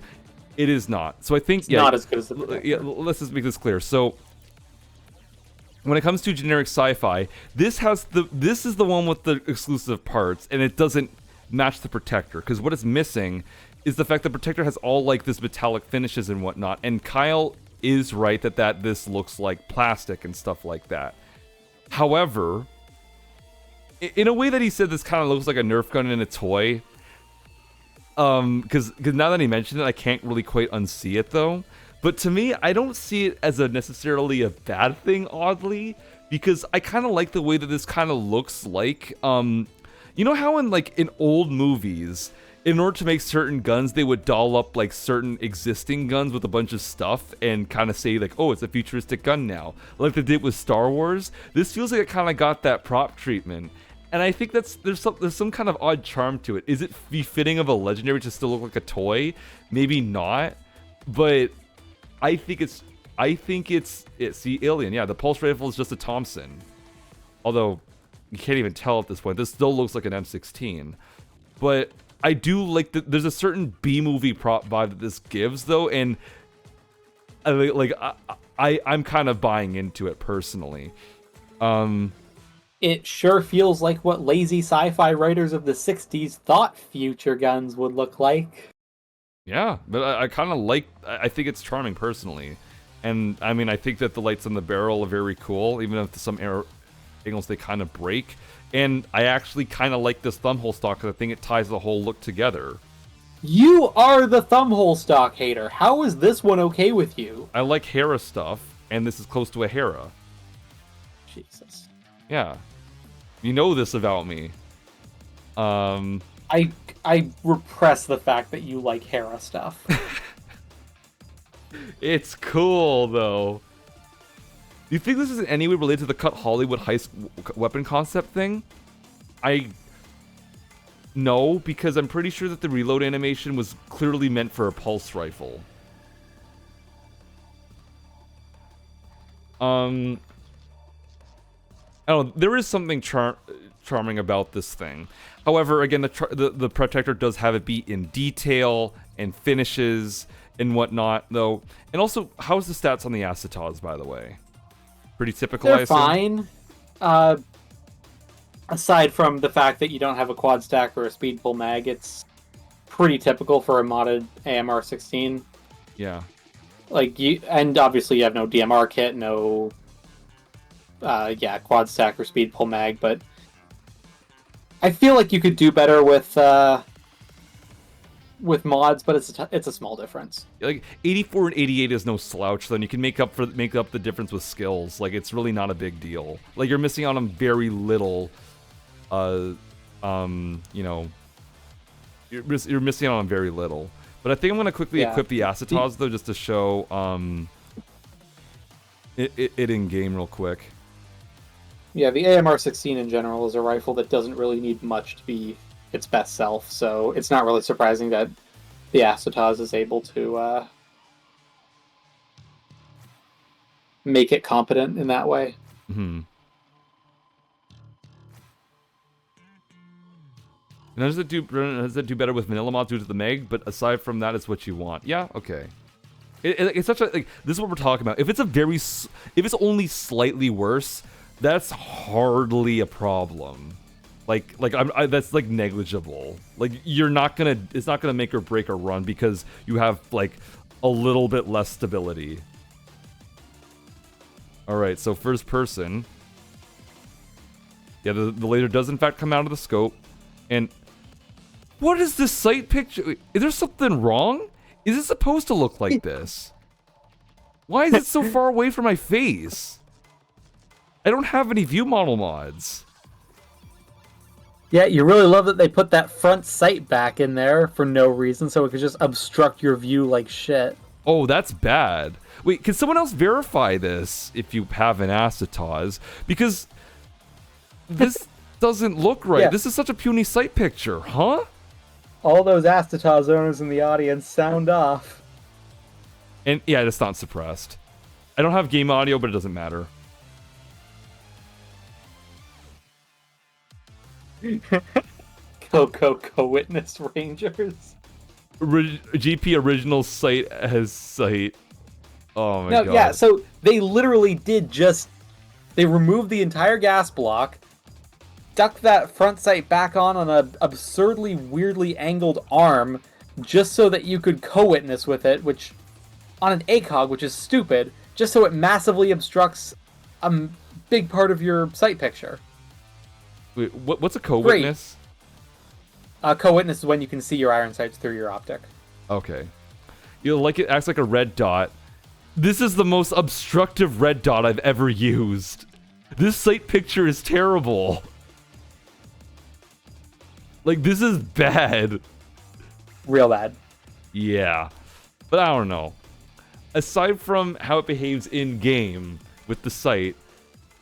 It is not. So I think It's not as good as the Protector. Yeah, let's just make this clear. So when it comes to generic sci-fi, this is the one with the exclusive parts, and it doesn't match the Protector, because what it's missing is the fact that Protector has all like this metallic finishes and whatnot, and Kyle is right that this looks like plastic and stuff like that. However, in a way that he said this kind of looks like a Nerf gun in a toy, because now that he mentioned it, I can't really quite unsee it though. But to me, I don't see it as necessarily a bad thing, oddly, because I kind of like the way that this kind of looks like, you know how in old movies, in order to make certain guns, they would doll up like certain existing guns with a bunch of stuff and kind of say like, oh, it's a futuristic gun now, like they did with Star Wars. This feels like it kind of got that prop treatment. And I think there's some kind of odd charm to it. Is it befitting of a legendary to still look like a toy? Maybe not, but I think it's see, Alien. Yeah, the pulse rifle is just a Thompson. Although you can't even tell at this point. This still looks like an M16. But I do like that there's a certain B-movie prop vibe that this gives though, and I'm kind of buying into it personally. It sure feels like what lazy sci-fi writers of the 60s thought future guns would look like. Yeah, but I kind of like, I think it's charming personally. And I mean, I think that the lights on the barrel are very cool, even if some angles they kind of break. And I actually kind of like this thumbhole stock because I think it ties the whole look together. You are the thumbhole stock hater. How is this one okay with you? I like Hera stuff, and this is close to a Hera. Jesus. Yeah. You know this about me. I repress the fact that you like Hera stuff. It's cool, though. Do you think this is in any way related to the Cut Hollywood heist weapon concept thing? No, because I'm pretty sure that the reload animation was clearly meant for a pulse rifle. I don't know, there is something charming about this thing. However, again, the Protector does have it be in detail and finishes and whatnot, though. And also, how's the stats on the Acetas, by the way? Pretty typical, They're fine. Aside from the fact that you don't have a quad stack or a speed pull mag, it's pretty typical for a modded AMR 16. Yeah. And obviously you have no DMR kit, no quad stack or speed pull mag, but I feel like you could do better with mods, but it's a small difference. Like 84 and 88 is no slouch. Then you can make up the difference with skills. Like it's really not a big deal. Like you're missing out on very little. You know, you're missing out on very little. But I think I'm gonna quickly equip the Acetas though, just to show it in game real quick. Yeah, the AMR 16 in general is a rifle that doesn't really need much to be its best self, so it's not really surprising that the Acetas is able to make it competent in that way. Hmm. And does it do better with vanilla mods due to the Meg? But aside from that, it's what you want. Yeah, okay. It's such a this is what we're talking about. If it's if it's only slightly worse, that's hardly a problem. That's like negligible. Like it's not gonna make or break a run because you have like a little bit less stability. All right, so first person. Yeah, the laser does in fact come out of the scope, and what is this sight picture? Is there something wrong? Is it supposed to look like this? Why is it so far away from my face? I don't have any view model mods. Yeah, you really love that they put that front sight back in there for no reason, so it could just obstruct your view like shit. Oh, that's bad. Wait, can someone else verify this if you have an acetaz? Because this doesn't look right. Yeah. This is such a puny sight picture, huh? All those acetaz owners in the audience sound off. And yeah, it's not suppressed. I don't have game audio, but it doesn't matter. Go, Witness Rangers. GP original sight has sight. Oh my god. Yeah, so they literally did they removed the entire gas block, stuck that front sight back on an absurdly, weirdly angled arm, just so that you could co-witness with it, which, on an ACOG, which is stupid, just so it massively obstructs a big part of your sight picture. Wait, what's a co-witness? Co-witness is when you can see your iron sights through your optic. Okay. It acts like a red dot. This is the most obstructive red dot I've ever used. This sight picture is terrible. Like, this is bad. Real bad. Yeah. But I don't know. Aside from how it behaves in-game with the sight,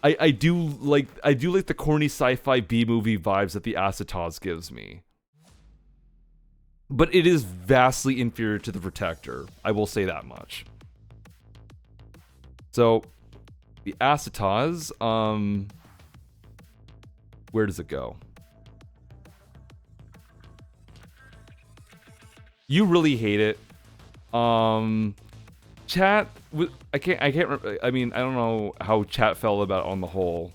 I do like the corny sci-fi B-movie vibes that the acetaz gives me. But it is vastly inferior to the Protector. I will say that much. So, the acetaz, where does it go? You really hate it. Chat, I can't remember. I mean, I don't know how chat felt about it on the whole.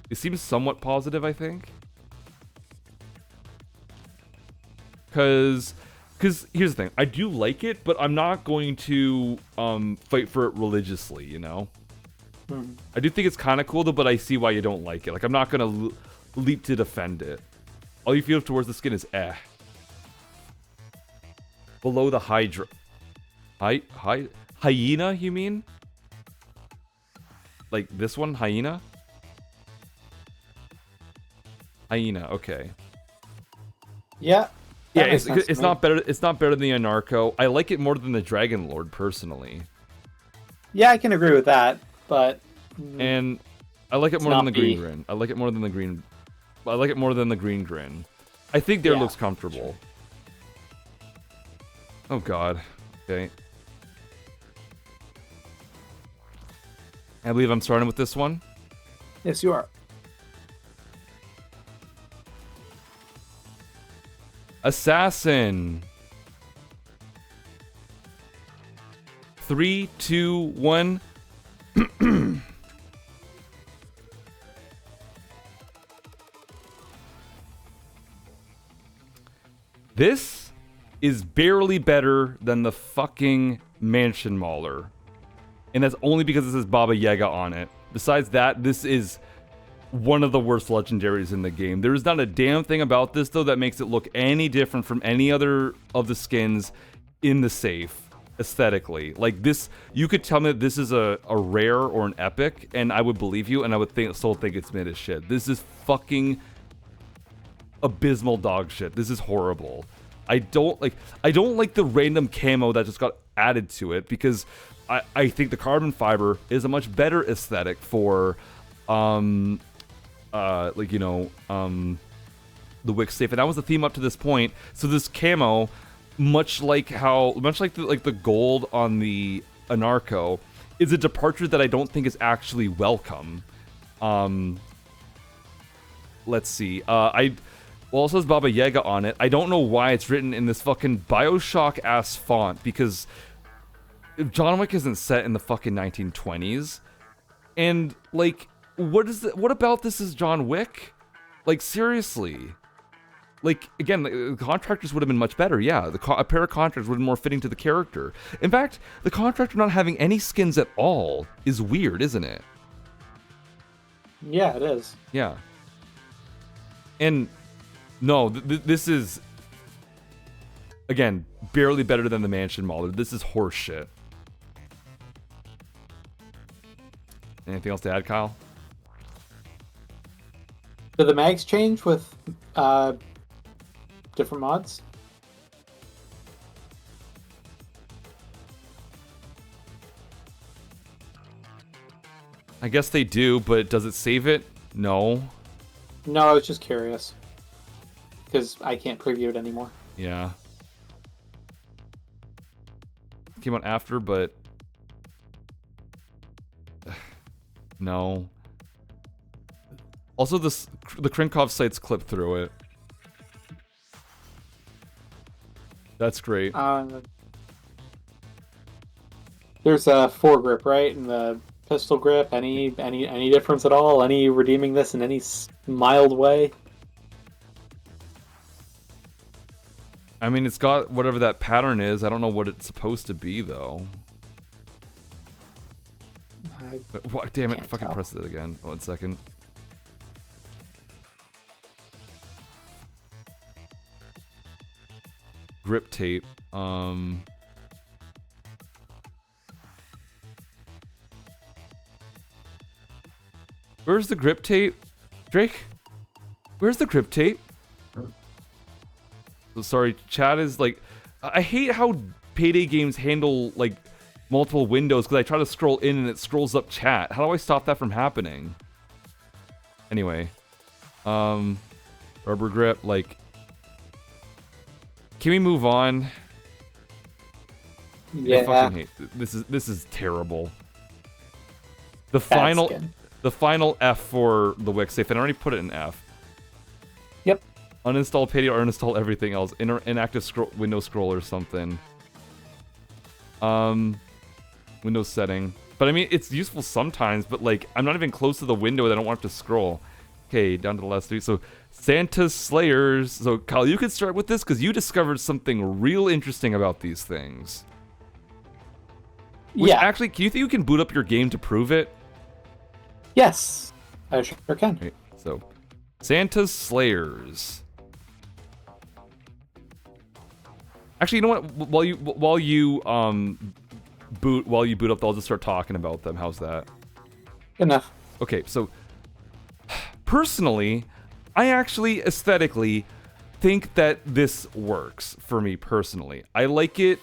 It seems somewhat positive, I think. Because here's the thing. I do like it, but I'm not going to fight for it religiously, you know? I do think it's kind of cool, though, but I see why you don't like it. Like, I'm not going to leap to defend it. All you feel towards the skin is eh. Below the Hydra. Hyena, you mean? Like this one? Hyena? Hyena, okay. Yeah. Yeah, it's not better. It's not better than the Anarcho. I like it more than the Dragon Lord personally. Yeah, I can agree with that, but and I like it more than the Green Grin. I like it more than the Green. I like it more than the Green Grin. I think there looks comfortable. Oh god. Okay. I believe I'm starting with this one. Yes, you are. Assassin. 3, 2, 1. This is barely better than the fucking Mansion Mauler. And that's only because this is Baba Yaga on it. Besides that, this is one of the worst legendaries in the game. There is not a damn thing about this, though, that makes it look any different from any other of the skins in the safe, aesthetically. Like, this, you could tell me that this is a rare or an epic, and I would believe you, and I would still think it's mid as shit. This is fucking abysmal dog shit. This is horrible. I don't like the random camo that just got added to it, because I think the carbon fiber is a much better aesthetic for the Wick safe, and that was the theme up to this point. So this camo, much like the gold on the Anarcho, is a departure that I don't think is actually welcome. Let's see. Well, it says Baba Yaga on it. I don't know why it's written in this fucking Bioshock-ass font, because John Wick isn't set in the fucking 1920s. And, like, what about this is John Wick? Like, seriously. Like, again, the contractors would have been much better, yeah. A pair of contractors would have been more fitting to the character. In fact, the contractor not having any skins at all is weird, isn't it? Yeah, it is. Yeah. And, no, this is, again, barely better than the Mansion model. This is horse shit. Anything else to add, Kyle? Do the mags change with different mods? I guess they do, but does it save it? No. No, I was just curious. Because I can't preview it anymore. Yeah. Came out after, but... no. Also, the Krinkov site's clipped through it. That's great. There's a foregrip, right? And the pistol grip. Any difference at all? Any redeeming this in any mild way? I mean, it's got whatever that pattern is. I don't know what it's supposed to be, though. What? Damn it! Fucking press it again. 1 second. Grip tape. Where's the grip tape? Drake? Where's the grip tape? So sorry, chat is like... I hate how Payday games handle, like, multiple windows, because I try to scroll in and it scrolls up chat. How do I stop that from happening? Anyway. Rubber grip, like... Can we move on? Yeah. I fucking hate this is terrible. The final F for the Wix safe, and I already put it in F. Yep. Uninstall Payday or uninstall everything else. Inactive window scroll or something. Windows setting. But I mean, it's useful sometimes, but like, I'm not even close to the window and I don't want to scroll. Okay, down to the last three. So, Santa's Slayers. So, Kyle, you could start with this because you discovered something real interesting about these things. Which, yeah. Actually, do you think you can boot up your game to prove it? Yes, I sure can. Okay, so, Santa's Slayers. Actually, you know what? While you boot up, I'll just start talking about them. How's that? Good enough. Okay, so personally, I actually aesthetically think that this works for me personally. I like it.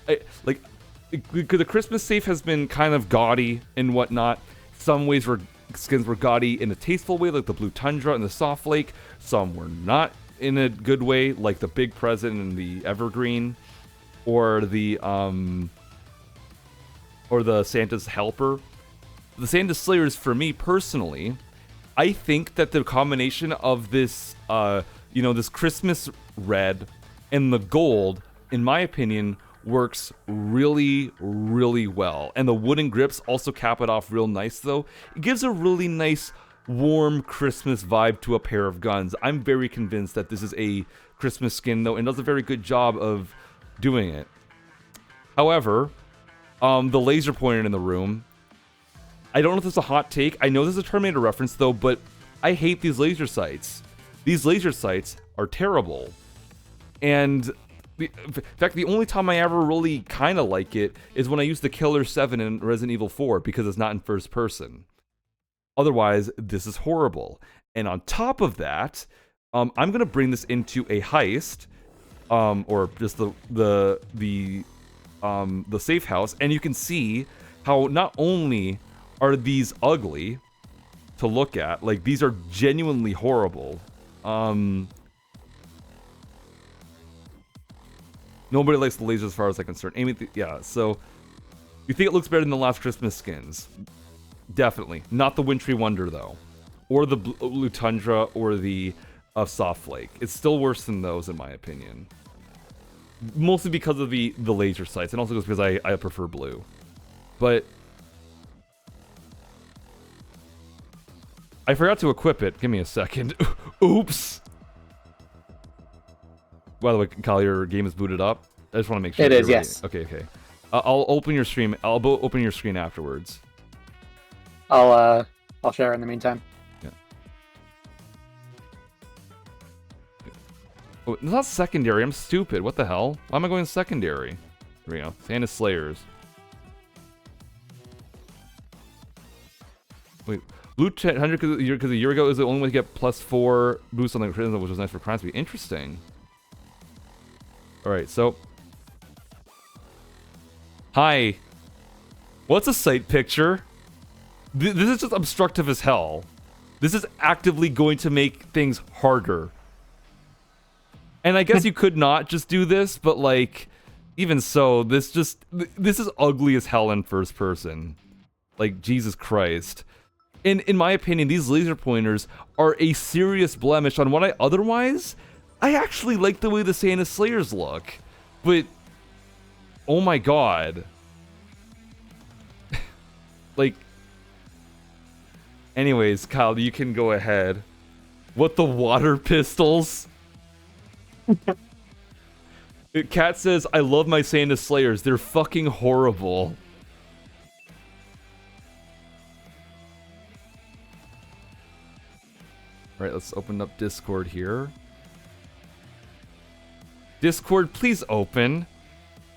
The Christmas safe has been kind of gaudy and whatnot. Some ways skins were gaudy in a tasteful way, like the Blue Tundra and the Soft Lake. Some were not in a good way, like the Big Present and the Evergreen, or the Santa's Helper. The Santa's Slayers, for me personally, I think that the combination of this, this Christmas red and the gold, in my opinion, works really, really well. And the wooden grips also cap it off real nice, though. It gives a really nice, warm Christmas vibe to a pair of guns. I'm very convinced that this is a Christmas skin, though, and does a very good job of doing it. However, the laser pointer in the room, I don't know if this is a hot take. I know this is a Terminator reference, though, but I hate these laser sights. These laser sights are terrible. And in fact, the only time I ever really kind of like it is when I use the Killer 7 in Resident Evil 4 because it's not in first person. Otherwise, this is horrible. And on top of that, I'm going to bring this into a heist, or just the safe house, and you can see how not only are these ugly to look at, like these are genuinely horrible. Nobody likes the lasers as far as I'm concerned. Yeah, so You think it looks better than the last Christmas skins? Definitely. Not the Wintry Wonder, though. Or the Blue Tundra, or the Soft Flake. It's still worse than those, in my opinion. Mostly because of the laser sights, and also just because I prefer blue. But I forgot to equip it. Give me a second. Oops! By the way, Kyle, your game is booted up. I just want to make sure. It is, yes. Okay. I'll open your stream. I'll open your screen afterwards. I'll share in the meantime. Yeah. Oh, it's not secondary. I'm stupid. What the hell? Why am I going secondary? Here we go. Santa Slayers. Wait. Blue 100 because a year ago is the only way to get +4 boost on the criticism, which was nice for crime speed. Interesting. Alright, so. Hi. What's a site picture? This is just obstructive as hell. This is actively going to make things harder. And I guess you could not just do this, but like, even so, this is ugly as hell in first person. Like, Jesus Christ. In my opinion, these laser pointers are a serious blemish on what I actually like the way the Santa Slayers look. But, oh my god. Like, anyways, Kyle, you can go ahead. What, the water pistols? Kat says, I love my Santa Slayers. They're fucking horrible. Alright, let's open up Discord here. Discord, please open.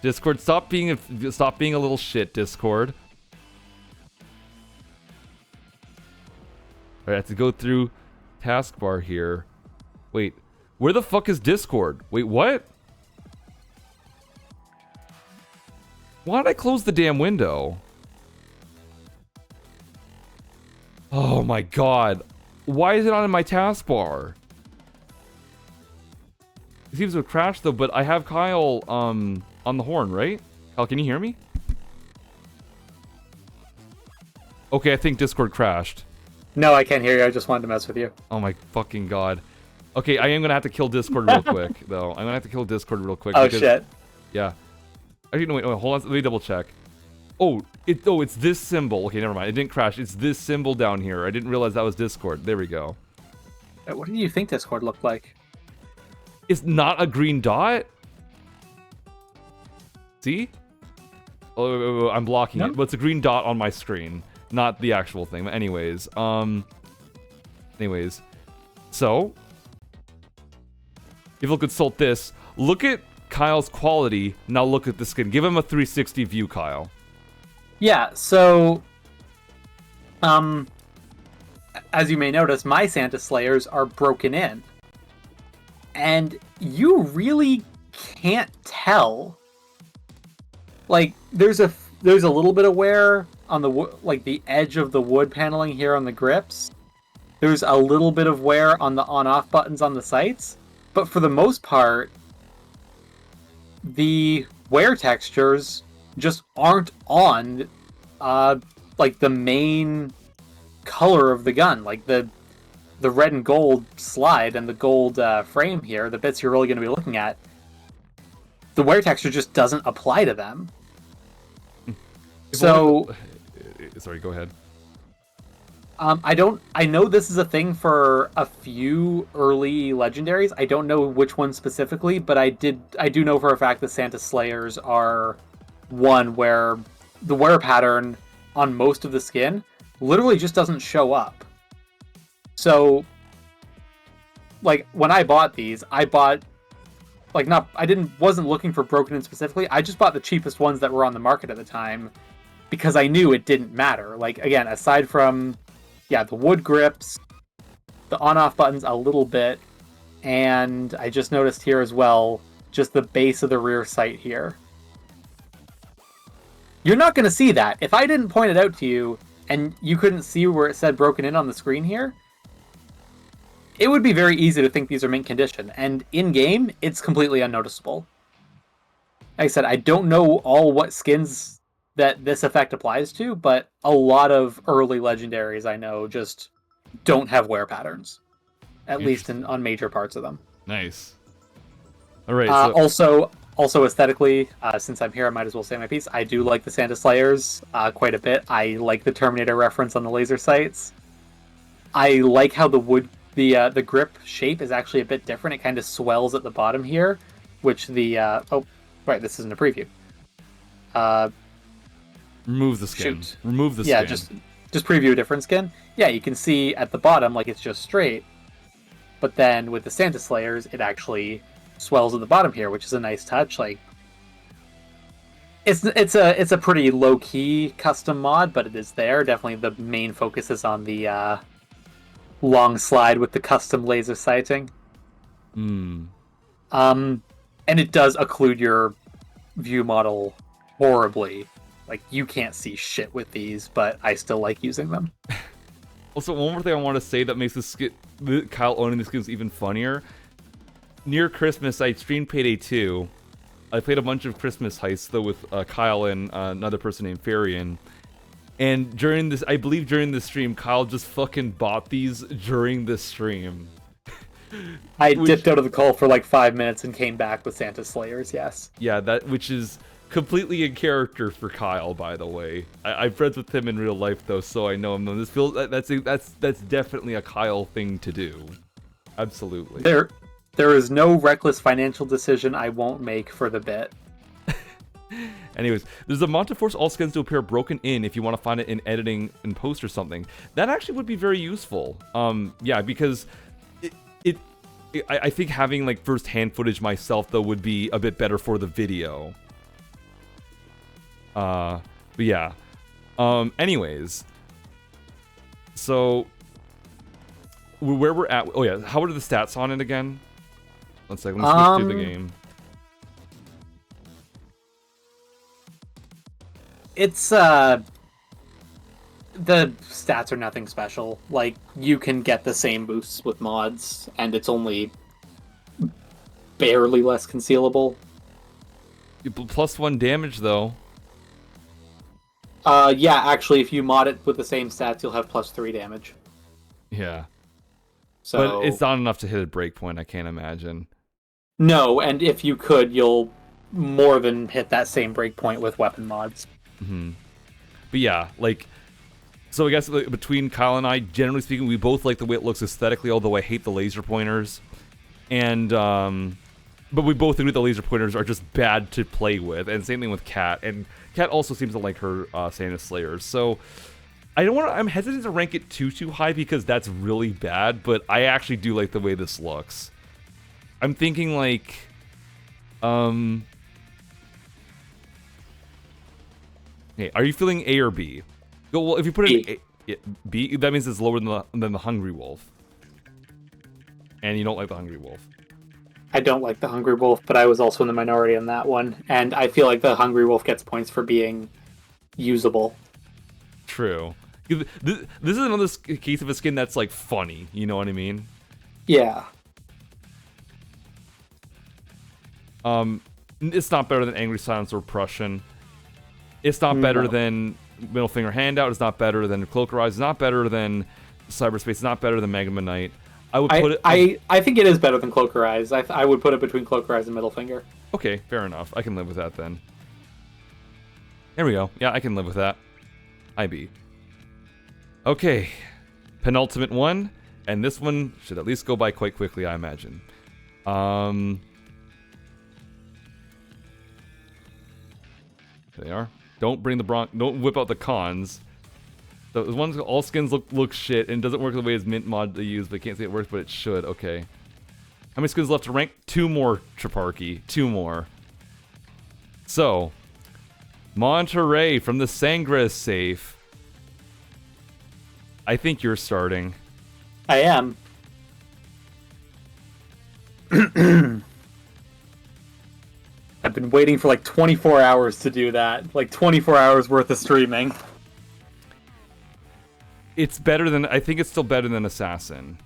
Discord, stop being a little shit, Discord. Alright, I have to go through taskbar here. Wait, where the fuck is Discord? Wait, what? Why did I close the damn window? Oh my god. Why is it not in my taskbar? It seems to have crashed though, but I have Kyle on the horn, right? Kyle, can you hear me? Okay, I think Discord crashed. No, I can't hear you. I just wanted to mess with you. Oh my fucking god. Okay, I am gonna have to kill Discord real quick, though. I'm gonna have to kill Discord real quick. Oh, because, shit. Yeah. Actually, no, wait, hold on. Let me double check. Oh, it's this symbol. Okay, never mind. It didn't crash. It's this symbol down here. I didn't realize that was Discord. There we go. What do you think Discord looked like? It's not a green dot? See? Oh, I'm blocking it. But it's a green dot on my screen. Not the actual thing. But anyways, so if you'll consult this, look at Kyle's quality. Now look at the skin. Give him a 360 view, Kyle. Yeah, so as you may notice, my Santa Slayers are broken in. And you really can't tell. Like, there's a little bit of wear on the edge of the wood paneling here on the grips. There's a little bit of wear on the on-off buttons on the sights, but for the most part, the wear textures just aren't on, like, the main color of the gun. Like, the red and gold slide and the gold frame here, the bits you're really going to be looking at, the wear texture just doesn't apply to them. So... Sorry, go ahead. I know this is a thing for a few early legendaries. I don't know which one specifically, but I do know for a fact that Santa Slayers are one where the wear pattern on most of the skin literally just doesn't show up. So, like, when I bought these, wasn't looking for broken in specifically. I just bought the cheapest ones that were on the market at the time because I knew it didn't matter. Like, again, aside from, yeah, the wood grips, the on-off buttons a little bit, and I just noticed here as well, just the base of the rear sight here. You're not going to see that. If I didn't point it out to you, and you couldn't see where it said broken in on the screen here, it would be very easy to think these are mint condition, and in-game, it's completely unnoticeable. Like I said, I don't know what skins that this effect applies to, but a lot of early legendaries I know just don't have wear patterns, at least on major parts of them. Nice. All right. So Also aesthetically, since I'm here, I might as well say my piece. I do like the Santa Slayers quite a bit. I like the Terminator reference on the laser sights. I like how the grip shape is actually a bit different. It kind of swells at the bottom here, which oh, right, this isn't a preview. remove the skin. Shoot. Remove the Yeah, skin. just preview a different skin. Yeah, you can see at the bottom like it's just straight, but then with the Santa Slayers, it actually swells at the bottom here, which is a nice touch. Like it's a pretty low key custom mod, but it is there. Definitely the main focus is on the long slide with the custom laser sighting. Hmm. And it does occlude your view model horribly. Like you can't see shit with these, but I still like using them. Also, one more thing I want to say that makes Kyle owning the skins even funnier. Near Christmas, I streamed Payday 2. I played a bunch of Christmas heists, though, with Kyle and another person named Farian. And I believe during this stream, Kyle just fucking bought these during the stream. I dipped out of the call for like 5 minutes and came back with Santa Slayers, yes. Yeah, which is completely in character for Kyle, by the way. I'm friends with him in real life, though, so I know him. This feels that's definitely a Kyle thing to do. Absolutely. There is no reckless financial decision I won't make for the bit. Anyways, there's a mod to force all skins to appear broken in if you want to find it in editing and post or something. That actually would be very useful. Yeah, because I think having like first-hand footage myself though would be a bit better for the video. But yeah. Anyways, so where we're at. Oh yeah, how are the stats on it again? One second. Let's switch to the game. It's the stats are nothing special. Like you can get the same boosts with mods, and it's only barely less concealable. +1 damage though. Yeah, actually, if you mod it with the same stats, you'll have +3 damage. Yeah. So, but it's not enough to hit a breakpoint, I can't imagine. No, and if you could, you'll more than hit that same breakpoint with weapon mods. Mm-hmm. But yeah, like, so I guess between Kyle and I, generally speaking, we both like the way it looks aesthetically, although I hate the laser pointers. And, but we both agree the laser pointers are just bad to play with, and same thing with Kat. And Kat also seems to like her Santa Slayers. So I'm hesitant to rank it too high because that's really bad, but I actually do like the way this looks. I'm thinking like, hey, are you feeling A or B? Well, if you put it in B, that means it's lower than the Hungry Wolf. And you don't like the Hungry Wolf. I don't like the Hungry Wolf, but I was also in the minority on that one, and I feel like the Hungry Wolf gets points for being usable. True. This is another case of a skin that's like funny, you know what I mean? Yeah. It's not better than Angry Silence or Prussian. It's not better than Middle Finger Handout. It's not better than Cloak Rise. It's not better than Cyberspace. It's not better than Magma Knight. I would put it. I think it is better than Cloak Rise. I would put it between Cloak Rise and Middle Finger. Okay, fair enough. I can live with that then. There we go. Yeah, I can live with that. IB. Okay, penultimate one, and this one should at least go by quite quickly, I imagine. There they are. Don't whip out the cons. The ones all skins look shit and doesn't work the way as mint mod they use, but I can't say it works, but it should. Okay. How many skins left to rank? 2 more, Triparchy. 2 more. So, Monterey from the Sangra safe. I think you're starting. I am. I've been waiting for like 24 hours to do that. Like 24 hours worth of streaming. It's better than... I think it's still better than Assassin.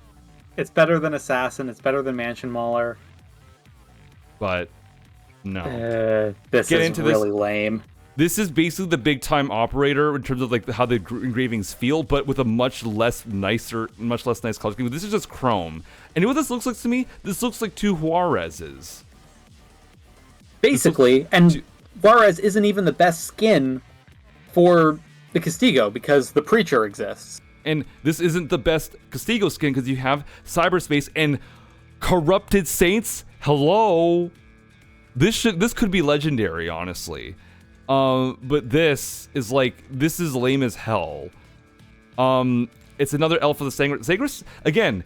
It's better than Assassin. It's better than Mansion Mauler. But, no. This is really lame. This is basically the big time operator in terms of like how the engravings feel, but with a much less nice color scheme. This is just chrome. And you know what this looks like to me? This looks like two Juarez's. Basically, and Juarez isn't even the best skin for the Castigo because the Preacher exists. And this isn't the best Castigo skin because you have Cyberspace and Corrupted Saints. Hello. This could be legendary, honestly. But this is lame as hell. It's another elf of the Sangre. Sangres, again,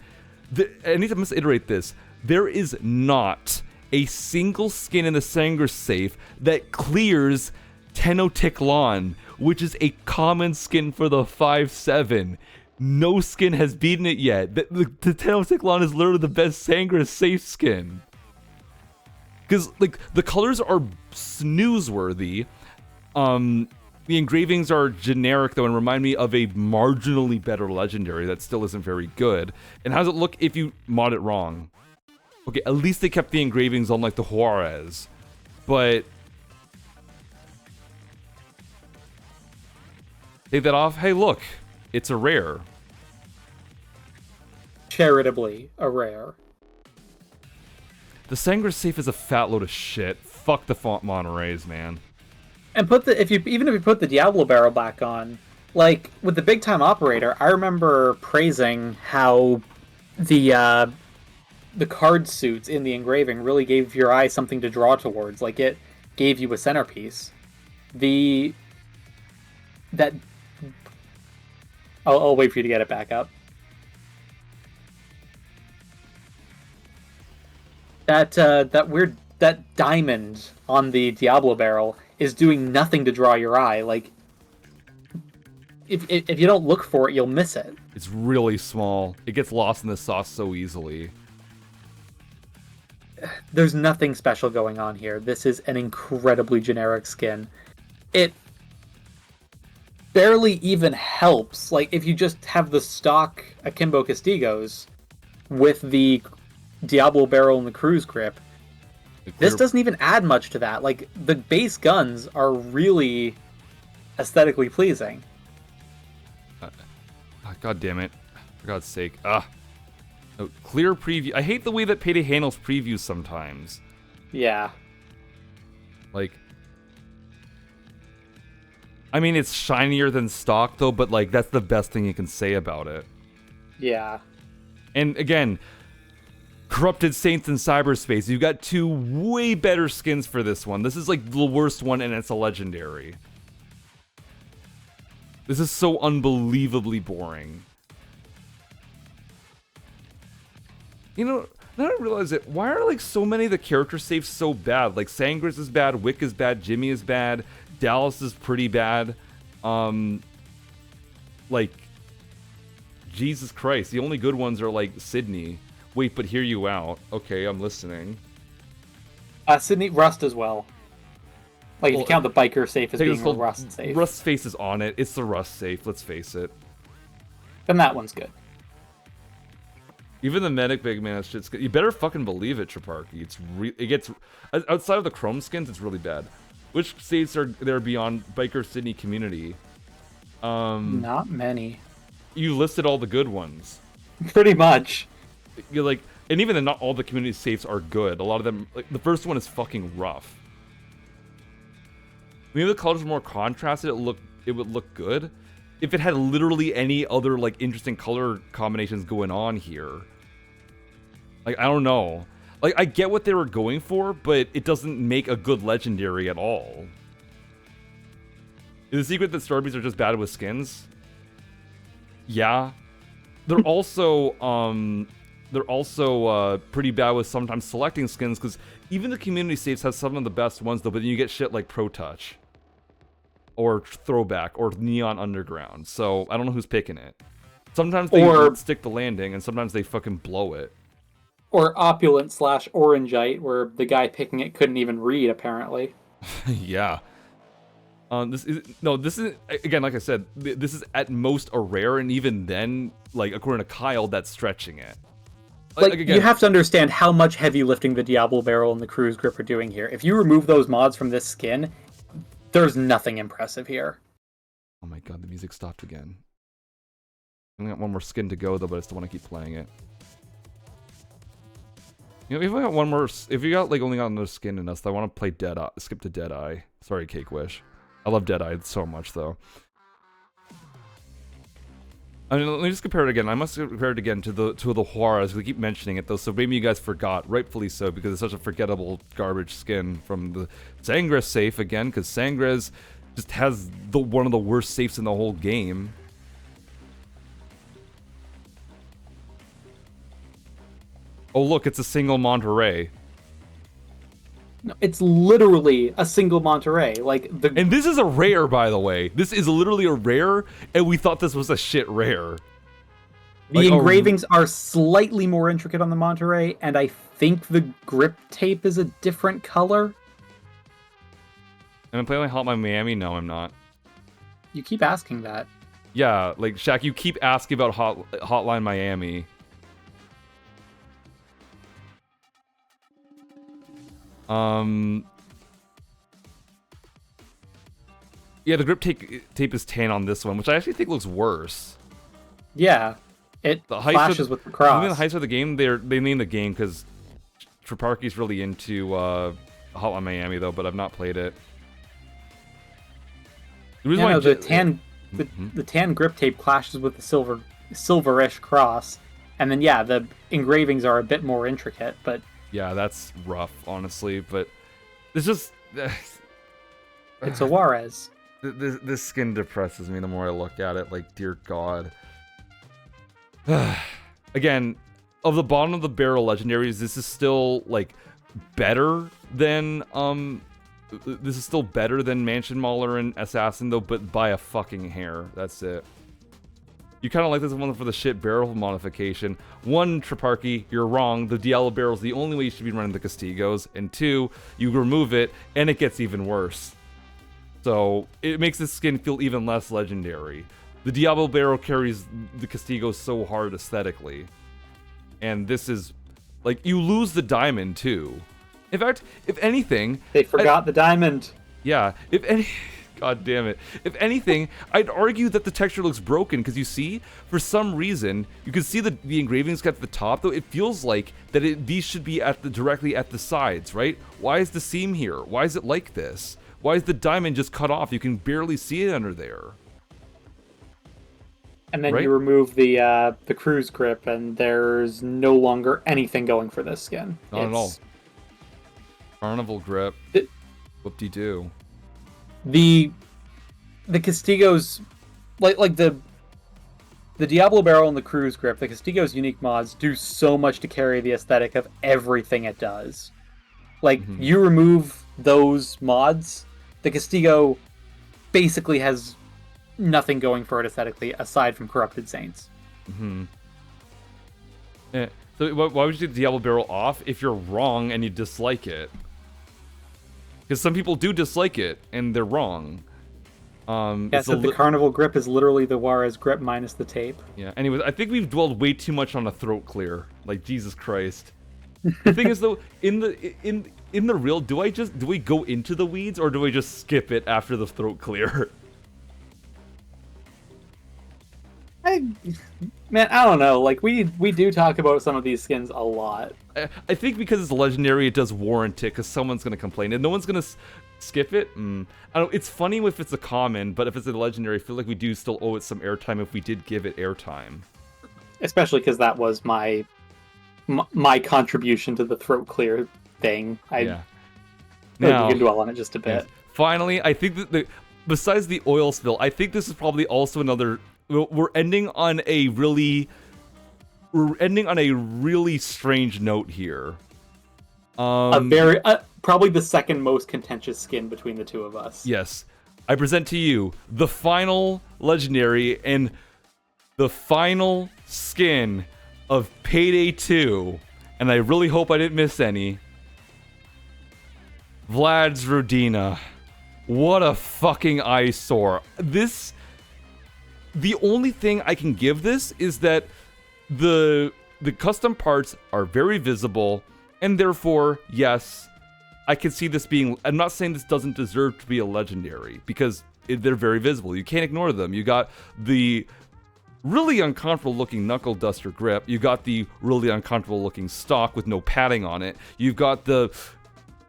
I need to misiterate this. There is not a single skin in the Sangre safe that clears Tenochtitlan, which is a common skin for the 5/7. No skin has beaten it yet. The Tenochtitlan is literally the best Sangre safe skin. Because like the colors are snoozeworthy. The engravings are generic though and remind me of a marginally better legendary that still isn't very good. And how does it look if you mod it wrong? Okay, at least they kept the engravings on like the Juarez. But take that off. Hey, look, it's a rare. Charitably a rare. The Sangre safe is a fat load of shit. Fuck the font Monterey's, man. And even if you put the Diablo barrel back on, like with the big time operator, I remember praising how the card suits in the engraving really gave your eye something to draw towards. Like it gave you a centerpiece. I'll wait for you to get it back up. That diamond on the Diablo barrel is doing nothing to draw your eye. Like, if you don't look for it, you'll miss it. It's really small. It gets lost in the sauce so easily. There's nothing special going on here. This is an incredibly generic skin. It barely even helps. Like, if you just have the stock Akimbo Castigos with the Diablo barrel and the cruise grip, this doesn't even add much to that. Like, the base guns are really aesthetically pleasing. God damn it. For God's sake. Oh, clear preview. I hate the way that Payday handles previews sometimes. Yeah. Like, I mean, it's shinier than stock, though, but, like, that's the best thing you can say about it. Yeah. And, again, Corrupted Saints in Cyberspace. You've got two way better skins for this one. This is like the worst one and it's a legendary. This is so unbelievably boring. You know, now I realize it. Why are like so many of the character safes so bad? Like Sangres is bad, Wick is bad, Jimmy is bad, Dallas is pretty bad. Like, Jesus Christ, the only good ones are like Sydney. Wait, but hear you out. Okay, I'm listening. Sydney, Rust as well. Like, if you count the biker safe as being a Rust safe. Rust face is on it. It's the Rust safe, let's face it. Then that one's good. Even the medic big man shit's good. You better fucking believe it, Traparky. It gets outside of the chrome skins, it's really bad. Which states are there beyond biker Sydney community? Not many. You listed all the good ones. Pretty much. You're like, and even then, not all the community safes are good. A lot of them, like the first one is fucking rough. Maybe the colors were more contrasted. It would look good if it had literally any other like interesting color combinations going on here. Like, I don't know. Like, I get what they were going for, but it doesn't make a good legendary at all. Is the secret that Starbies are just bad with skins? Yeah. They're also pretty bad with sometimes selecting skins, because even the community safes have some of the best ones, though, but then you get shit like Pro Touch. Or Throwback, or Neon Underground. So, I don't know who's picking it. Sometimes they stick the landing, and sometimes they fucking blow it. Or Opulent/Orangeite, where the guy picking it couldn't even read, apparently. Yeah. This is again, like I said, this is at most a rare, and even then, like according to Kyle, that's stretching it. Like again, you have to understand how much heavy lifting the Diablo barrel and the cruise grip are doing here. If you remove those mods from this skin, there's nothing impressive here. Oh my god, the music stopped again. I only got one more skin to go though, but I still want to keep playing it. You know, if I got one more, if you got like only got another skin in us, I want to play Deadeye. Skip to Deadeye. Sorry, Cake Wish. I love Deadeye so much though. I mean, let me just compare it again. I must compare it again to the Juarez. We keep mentioning it though, so maybe you guys forgot, rightfully so, because it's such a forgettable garbage skin from the Sangres safe again, because Sangres just has one of the worst safes in the whole game. Oh look, it's a single Monterey. No, it's literally a single Monterey. And this is a rare, by the way. This is literally a rare, and we thought this was a shit rare. The engravings are slightly more intricate on the Monterey, and I think the grip tape is a different color. And I'm playing Hotline Miami? No, I'm not. You keep asking that. Yeah, like, Shaq, you keep asking about Hotline Miami. Yeah, the grip tape is tan on this one, which I actually think looks worse. Yeah, it flashes with the cross. Even the heights of the game, they named the game because Triparky's really into Hotline Miami though, but I've not played it. The tan grip tape clashes with the silverish cross, and then yeah, the engravings are a bit more intricate, but yeah, that's rough, honestly. But it's just it's a Juarez. This skin depresses me the more I look at it. Like, dear God. Again, of the bottom of the barrel legendaries, this is still like better than this is still better than Mansion Mauler and Assassin though, but by a fucking hair. That's it. You kind of like this one for the shit barrel modification. One, Triparky, you're wrong. The Diablo barrel is the only way you should be running the Castigos. And two, you remove it, and it gets even worse. So, it makes the skin feel even less legendary. The Diablo barrel carries the Castigos so hard aesthetically. And this is... like, you lose the diamond, too. In fact, if anything... They forgot the diamond. Yeah, if any... God damn it. If anything, I'd argue that the texture looks broken, because you see, for some reason, you can see the engravings at the top, though it feels like that these should be directly at the sides, right? Why is the seam here? Why is it like this? Why is the diamond just cut off? You can barely see it under there. And then you remove the cruise grip, and there's no longer anything going for this skin. Not at all. Carnival grip. Whoop-de-doo. The Castigos, like the Diablo barrel and the cruise grip, the Castigos unique mods do so much to carry the aesthetic of everything it does. Like, you remove those mods, the Castigo basically has nothing going for it aesthetically aside from Corrupted Saints. Yeah. So why would you take the Diablo barrel off if you're wrong and you dislike it? Because some people do dislike it, and they're wrong. So the Carnival grip is literally the Juarez grip minus the tape. Yeah, anyways, I think we've dwelled way too much on a throat clear. Like, Jesus Christ. The thing is, though, in the real, do we go into the weeds, or do we just skip it after the throat clear? Man, I don't know. Like, we do talk about some of these skins a lot. I think because it's legendary, it does warrant it, because someone's going to complain, and no one's going to skip it. I don't know, it's funny if it's a common, but if it's a legendary, I feel like we do still owe it some airtime if we did give it airtime. Especially because that was my contribution to the throat clear thing. Yeah. Now, we can dwell on it just a bit. Yes. Finally, I think that besides the oil spill, I think this is probably also another... We're ending on a really strange note here. Probably the second most contentious skin between the two of us. Yes. I present to you the final legendary and the final skin of Payday 2. And I really hope I didn't miss any. Vlad's Rodina. What a fucking eyesore. The only thing I can give this is that the custom parts are very visible, and therefore, yes, I can see this being. I'm not saying this doesn't deserve to be a legendary because they're very visible. You can't ignore them. You got the really uncomfortable looking knuckle duster grip. You got the really uncomfortable looking stock with no padding on it. You've got the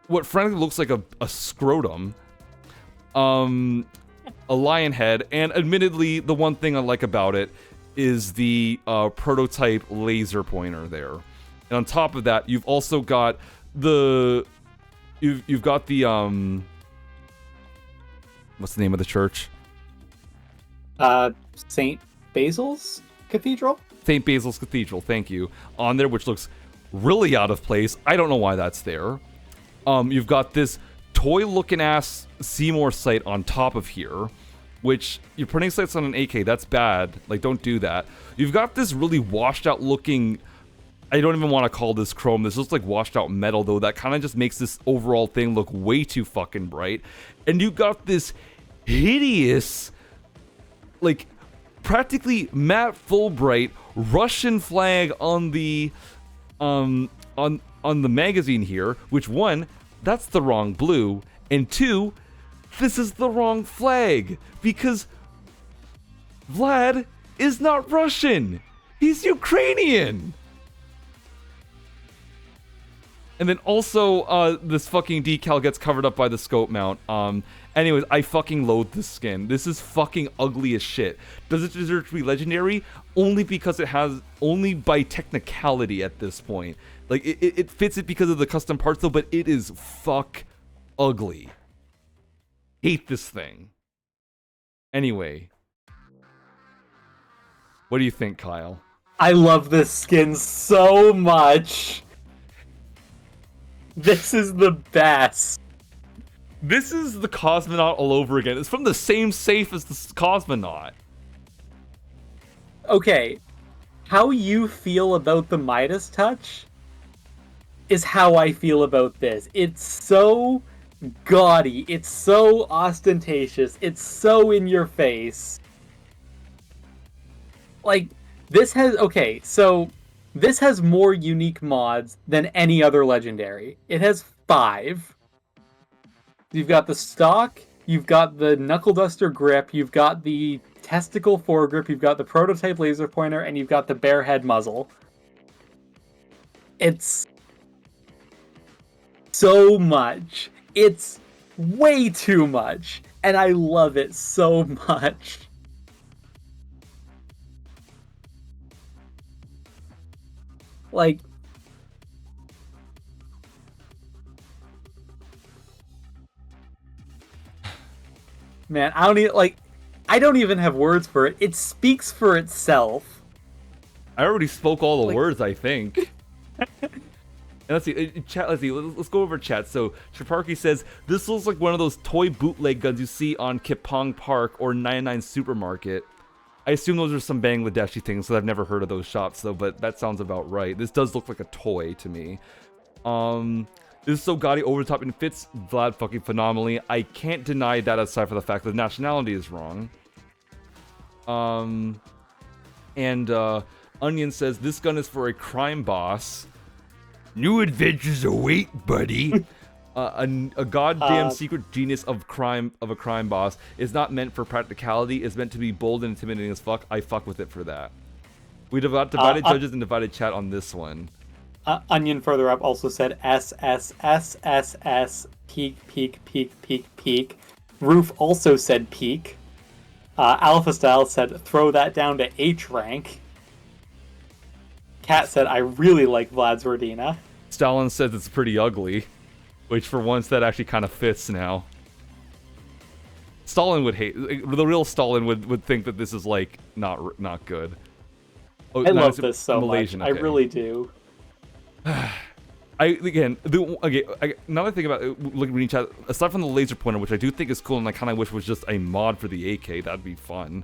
what frankly looks like a scrotum, a lion head, and admittedly the one thing I like about it is the prototype laser pointer there. And on top of that, you've also got the you've got the what's the name of the church? St. Basil's Cathedral? St. Basil's Cathedral, thank you. On there, which looks really out of place. I don't know why that's there. You've got this toy-looking ass Seymour sight on top of here, which you're putting sights on an AK, that's bad. Like, don't do that. You've got this really washed out looking, I don't even want to call this chrome, this looks like washed out metal though, that kind of just makes this overall thing look way too fucking bright. And you've got this hideous, like, practically matte Fulbright Russian flag on the on the magazine here, which one, that's the wrong blue, and two, this is the wrong flag because Vlad is not Russian. He's Ukrainian. And then also, this fucking decal gets covered up by the scope mount. Anyways, I fucking loathe this skin. This is fucking ugly as shit. Does it deserve to be legendary? Only because it has, only by technicality at this point. Like, it fits it because of the custom parts though, but it is fuck ugly. Hate this thing. Anyway. What do you think, Kyle? I love this skin so much. This is the best. This is the Cosmonaut all over again. It's from the same safe as the Cosmonaut. Okay, how you feel about the Midas touch is how I feel about this. It's so gaudy, it's so ostentatious, it's so in your face. Like, this has, okay, so this has more unique mods than any other legendary. It has 5. You've got the stock, you've got the knuckle duster grip, you've got the testicle foregrip, you've got the prototype laser pointer, and you've got the bare head muzzle. It's so much. It's way too much, and I love it so much. Like, man, I don't even have words for it. It speaks for itself. I already spoke all the words, I think. And let's see, chat. Let's go over chat. So Shaparky says this looks like one of those toy bootleg guns you see on Kipong Park or 99 Supermarket. I assume those are some Bangladeshi things, so I've never heard of those shops though. But that sounds about right. This does look like a toy to me. This is so gaudy, over the top, and fits Vlad fucking phenomenally. I can't deny that aside from the fact that the nationality is wrong. Onion says this gun is for a crime boss. New adventures await, buddy. A goddamn secret genius of a crime boss is not meant for practicality. It's meant to be bold and intimidating as fuck. I fuck with it for that. We divided judges and divided chat on this one. Onion further up also said SSSSS peak peak peak peak peak. Roof also said peak. Alpha Style said throw that down to H rank. Cat said I really like Vlad's Rodina. Stalin says it's pretty ugly, which for once that actually kind of fits now. Stalin would hate, the real Stalin would think that this is like not good. Oh, I love this so Malaysian, much. Okay. I really do. Now that I think about it, reading chat, aside from the laser pointer, which I do think is cool, and I kind of wish was just a mod for the AK, that'd be fun.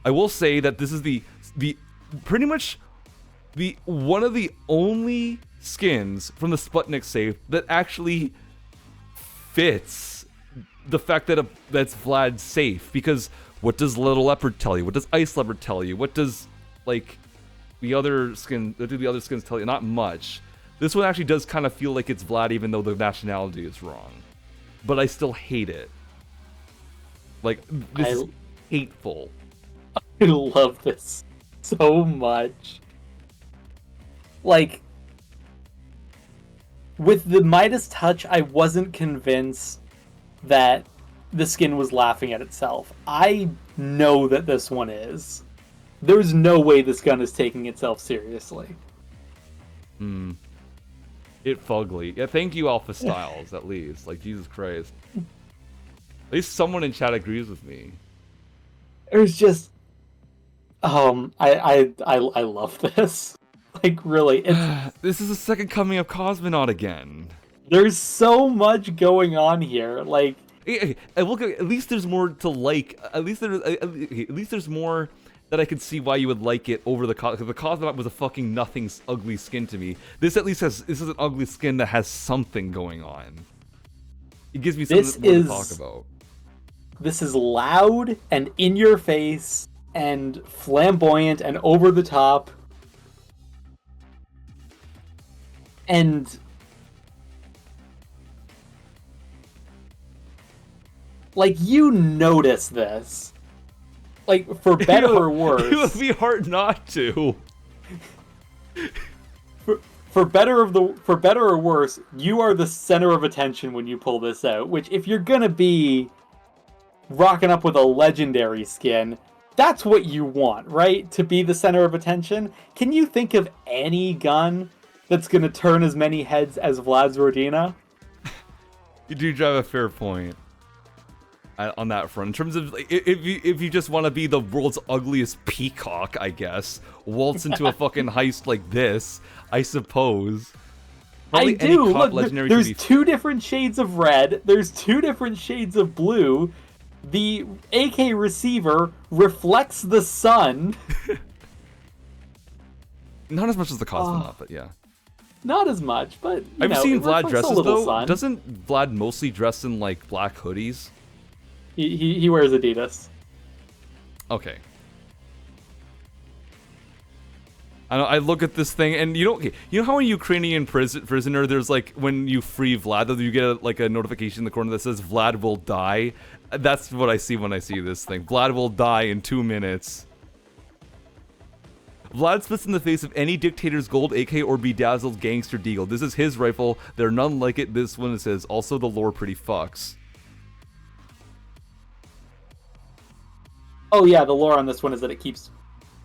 I will say that this is the pretty much the one of the only skins from the Sputnik safe that actually fits the fact that that's Vlad's safe. Because what does Little Leopard tell you? What does Ice Leopard tell you? What does like the other skins tell you? Not much. This one actually does kind of feel like it's Vlad, even though the nationality is wrong. But I still hate it. Like, this is hateful. I love this so much. Like, with the Midas touch, I wasn't convinced that the skin was laughing at itself. I know that this one is. There's no way this gun is taking itself seriously. It fugly. Yeah, thank you, Alpha Styles, at least. Like, Jesus Christ. At least someone in chat agrees with me. There's just... I love this. Like, really, it's... This is the second coming of Cosmonaut again. There's so much going on here, like... Look, at least there's more to like. At least there's more that I could see why you would like it over the because the Cosmonaut was a fucking nothing ugly skin to me. This at least this is an ugly skin that has something going on. It gives me something more to talk about. This is loud and in your face and flamboyant and over the top. And like, you notice this. Like, for better or worse. It would be hard not to. For better or worse, you are the center of attention when you pull this out. Which, if you're gonna be rocking up with a legendary skin, that's what you want, right? To be the center of attention. Can you think of any gun that's gonna turn as many heads as Vlad's Rodina? You do drive a fair point on that front. In terms of, like, if you just want to be the world's ugliest peacock, I guess, waltz into a fucking heist like this, I suppose. Probably I do. Look, legendary there's two different shades of red. There's two different shades of blue. The AK receiver reflects the sun. Not as much as the Cosmonaut, but yeah. Not as much, but I've seen Vlad dresses though. Sun. Doesn't Vlad mostly dress in like black hoodies? He wears Adidas. Okay. I look at this thing, and you know how in Ukrainian prisoner, there's like, when you free Vlad, you get like a notification in the corner that says Vlad will die. That's what I see when I see this thing. Vlad will die in 2 minutes. Vlad spits in the face of any dictator's gold AK or bedazzled gangster deagle. This is his rifle. There are none like it. This one says, also the lore pretty fucks. Oh yeah, the lore on this one is that it keeps,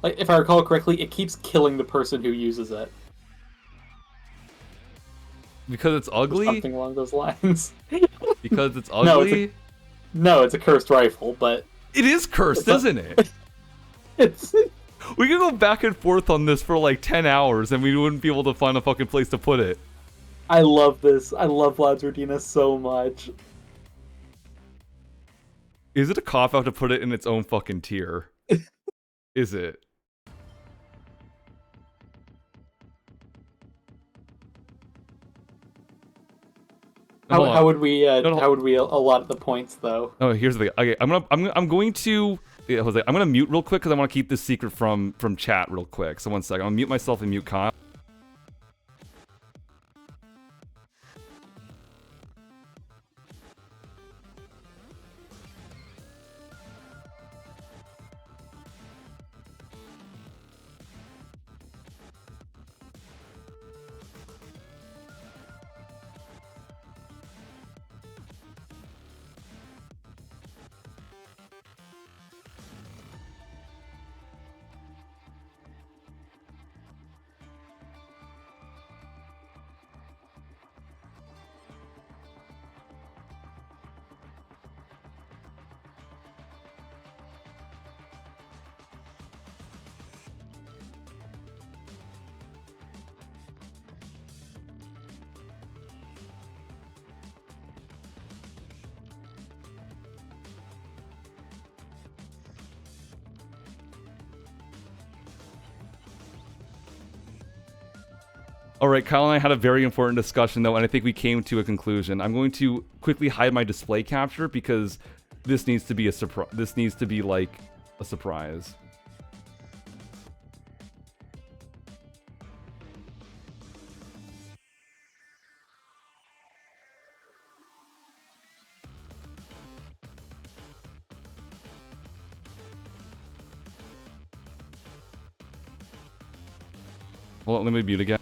like, if I recall correctly, it keeps killing the person who uses it. Because it's ugly? Something along those lines. Because it's ugly? No, it's a cursed rifle, but... It is cursed, isn't it? It's... We could go back and forth on this for like 10 hours and we wouldn't be able to find a fucking place to put it. I love this. I love Vlad's Rodina so much. Is it a cop-out to put it in its own fucking tier? Is it? How would we allot the points though? Oh, here's the thing. Okay, I'm going to, yeah, Jose, I'm gonna mute real quick because I want to keep this secret from chat real quick. So 1 second, I'll mute myself and mute Kyle. Alright, Kyle and I had a very important discussion though, and I think we came to a conclusion. I'm going to quickly hide my display capture because this needs to be a surprise. This needs to be like a surprise. Well, let me mute again.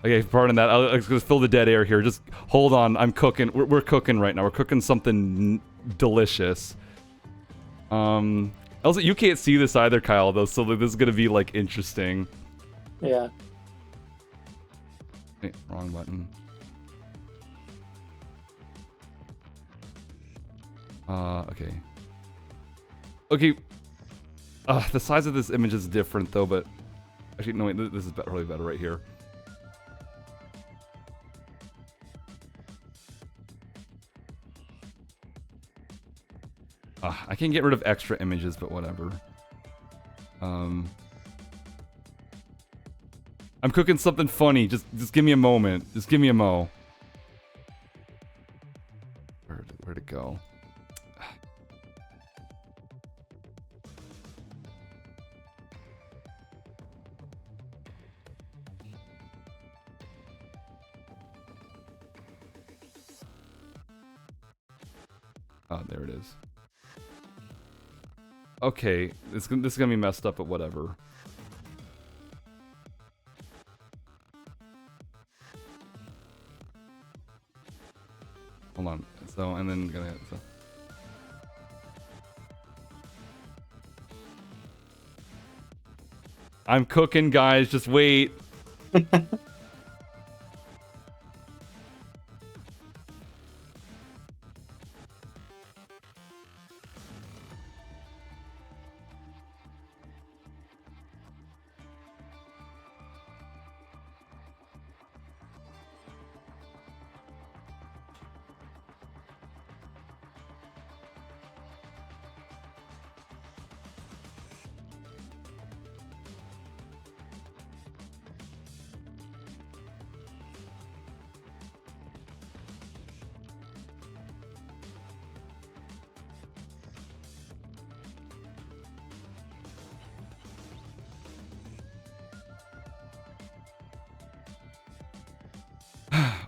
Okay, pardon that. I'll just fill the dead air here. Just hold on. I'm cooking. We're cooking right now. We're cooking something delicious. Also, you can't see this either, Kyle, though, so this is gonna be, like, interesting. Yeah. Wait, wrong button. Okay. Okay. The size of this image is different, though, but... Actually, no, wait, this is probably better right here. I can get rid of extra images, but whatever. I'm cooking something funny. Just give me a moment. Just give me a mo. Where'd it go? Oh, there it is. Okay, this is gonna be messed up, but whatever. Hold on. So, and then gonna... So. I'm cooking, guys. Just wait.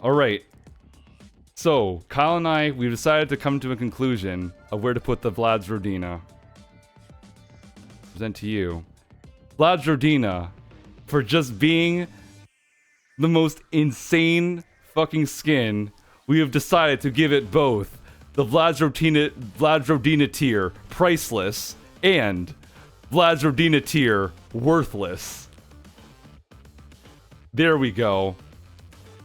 Alright. So, Kyle and I, we've decided to come to a conclusion of where to put the Vlad's Rodina. Present to you. Vlad's Rodina, for just being the most insane fucking skin, we have decided to give it both the Vlad's Rodina tier, priceless, and Vlad's Rodina tier, worthless. There we go.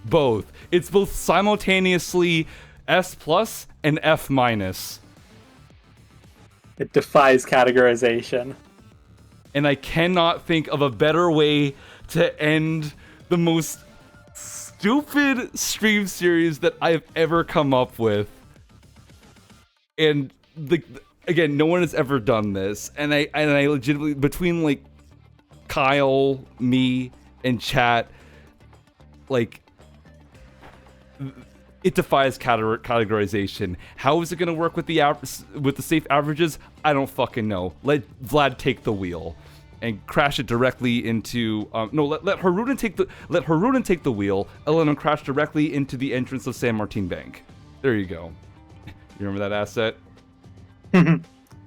Both. It's both simultaneously S+ and F-. It defies categorization. And I cannot think of a better way to end the most stupid stream series that I've ever come up with. And again, no one has ever done this. And I legitimately, between like Kyle, me, and chat, like, it defies categorization. How is it going to work with the safe averages? I don't fucking know. Let Vlad take the wheel and crash it directly into let Haruden take the wheel and let him crash directly into the entrance of San Martin Bank. There you go. You remember that asset?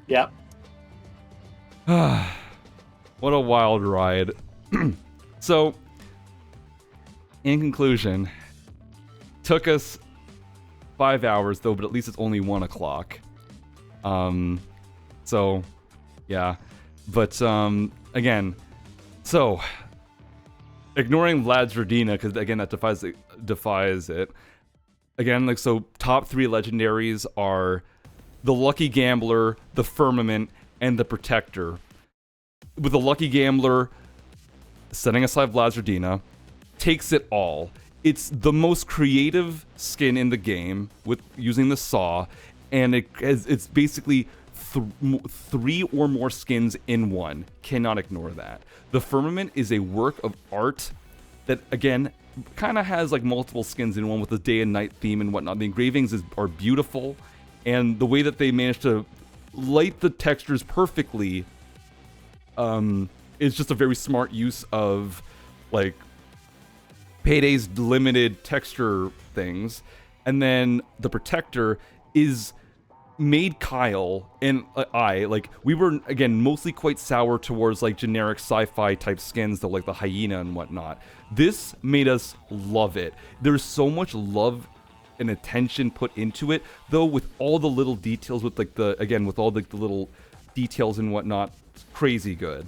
Yeah. What a wild ride. So, in conclusion, took us 5 hours though, but at least it's only 1 o'clock. So, yeah. But, again, so, ignoring Vlad's Rodina, because again, that defies it. Again, like, so, top 3 legendaries are the Lucky Gambler, the Firmament, and the Protector. With the Lucky Gambler, setting aside Blazardina, takes it all. It's the most creative skin in the game with using the saw, and it's basically three or more skins in one. Cannot ignore that. The Firmament is a work of art that, again, kind of has like multiple skins in one with the day and night theme and whatnot. The engravings are beautiful, and the way that they managed to light the textures perfectly is just a very smart use of like Payday's limited texture things. And then the Protector is made Kyle and we were, again, mostly quite sour towards like generic sci-fi type skins, though, like the hyena and whatnot. This made us love it. There's so much love and attention put into it, though, with all the little details, with like with all the little details and whatnot. It's crazy good.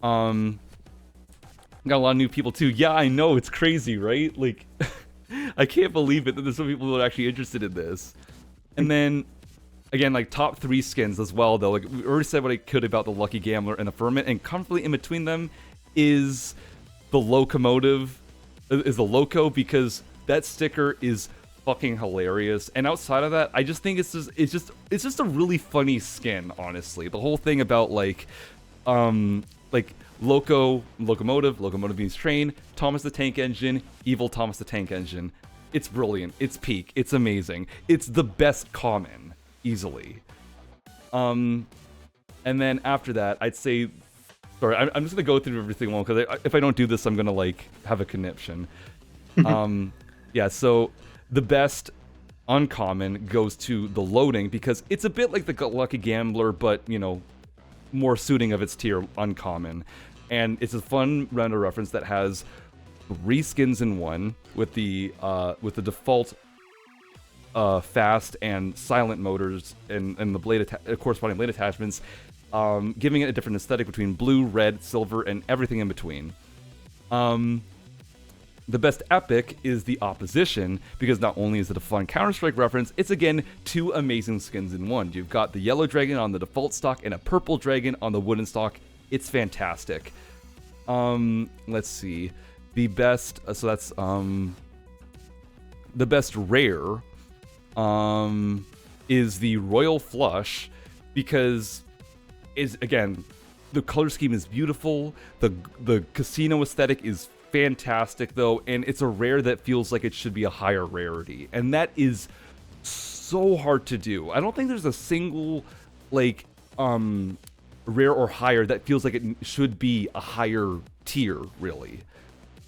Got a lot of new people too. Yeah, I know, it's crazy, right? Like, I can't believe it that there's some people who are actually interested in this. And then, again, like top 3 skins as well, though. Like, we already said what I could about the Lucky Gambler and the Firmament, and comfortably in between them is the Locomotive, is the Loco, because that sticker is fucking hilarious. And outside of that, I just think it's just a really funny skin, honestly. The whole thing about like Locomotive means train, Thomas the Tank Engine, evil Thomas the Tank Engine. It's brilliant. It's peak. It's amazing. It's the best common, easily. And then after that, I'd say, sorry, I'm just gonna go through everything one, because if I don't do this, I'm gonna like have a conniption. Yeah. So the best uncommon goes to the Loading, because it's a bit like the Lucky Gambler, but you know, more suiting of its tier uncommon. And it's a fun render reference that has 3 skins in one, with the default fast and silent motors and the blade corresponding blade attachments, giving it a different aesthetic between blue, red, silver, and everything in between. The best epic is the Opposition, because not only is it a fun Counter-Strike reference, it's again 2 amazing skins in one. You've got the yellow dragon on the default stock and a purple dragon on the wooden stock. It's fantastic. Let's see. The best, so that's the best rare is the Royal Flush, because again, the color scheme is beautiful. The casino aesthetic is fantastic, though, and it's a rare that feels like it should be a higher rarity, and that is so hard to do. I don't think there's a single like rare or higher that feels like it should be a higher tier, really.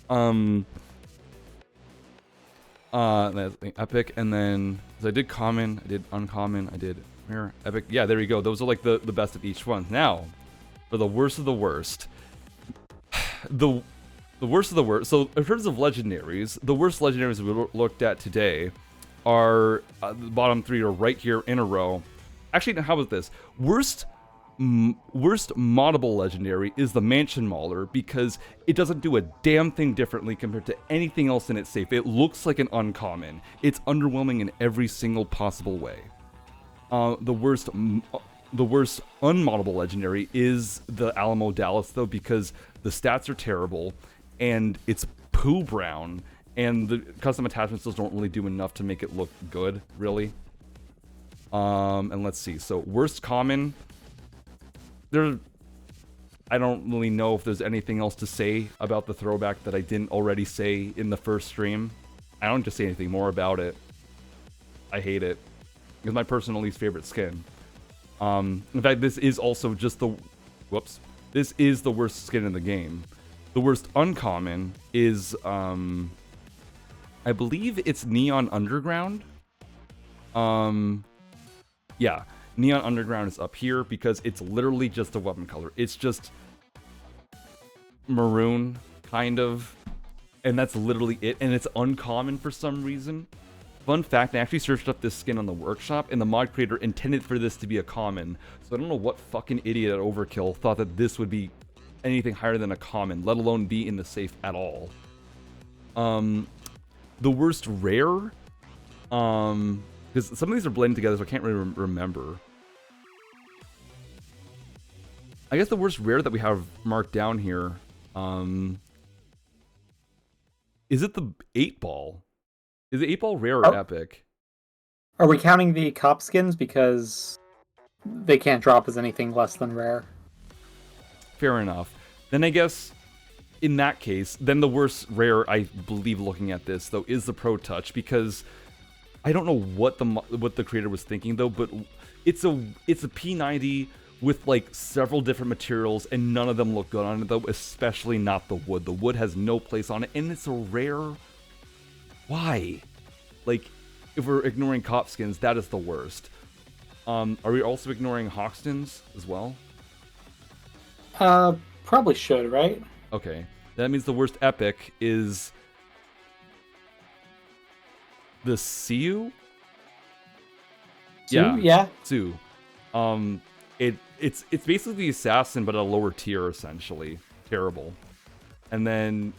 That's epic, and then so I did common, I did uncommon, I did rare, epic. Yeah, there you go. Those are like the best of each one. Now, for the worst of the worst, the worst of the worst. So in terms of legendaries, the worst legendaries we looked at today are the bottom 3 are right here in a row. Actually, how about this? Worst moddable legendary is the Mansion Mauler, because it doesn't do a damn thing differently compared to anything else in its safe. It looks like an uncommon. It's underwhelming in every single possible way. The worst unmoddable legendary is the Alamo Dallas, though, because the stats are terrible and it's poo brown, and the custom attachments just don't really do enough to make it look good, really. And let's see. So worst common. I don't really know if there's anything else to say about the throwback that I didn't already say in the first stream. I don't just say anything more about it. I hate it. It's my personal least favorite skin. In fact, this is also just this is the worst skin in the game. The worst uncommon is, I believe it's Neon Underground. Yeah. Neon Underground is up here because it's literally just a weapon color. It's just maroon, kind of. And that's literally it. And it's uncommon for some reason. Fun fact, I actually searched up this skin on the workshop, and the mod creator intended for this to be a common. So I don't know what fucking idiot at Overkill thought that this would be anything higher than a common, let alone be in the safe at all. The worst rare, because some of these are blending together, so I can't really remember. I guess the worst rare that we have marked down here Um, is it the 8-ball? Is it 8-ball rare or Are, epic? are we counting the cop skins because they can't drop as anything less than rare? Fair enough. Then I guess in that case, then the worst rare, I believe, looking at this though, is the Pro Touch, because I don't know what the creator was thinking though, but it's a P90 with like several different materials, and none of them look good on it though, especially not the wood. The wood has no place on it, and it's a rare. Why? Like, if we're ignoring cop skins, that is the worst. Are we also ignoring Hoxtons as well? Probably should, right? Okay, that means the worst epic is the Siu. Two? Yeah, Yeah. Siu. It's basically the assassin, but a lower tier essentially. Terrible. And then,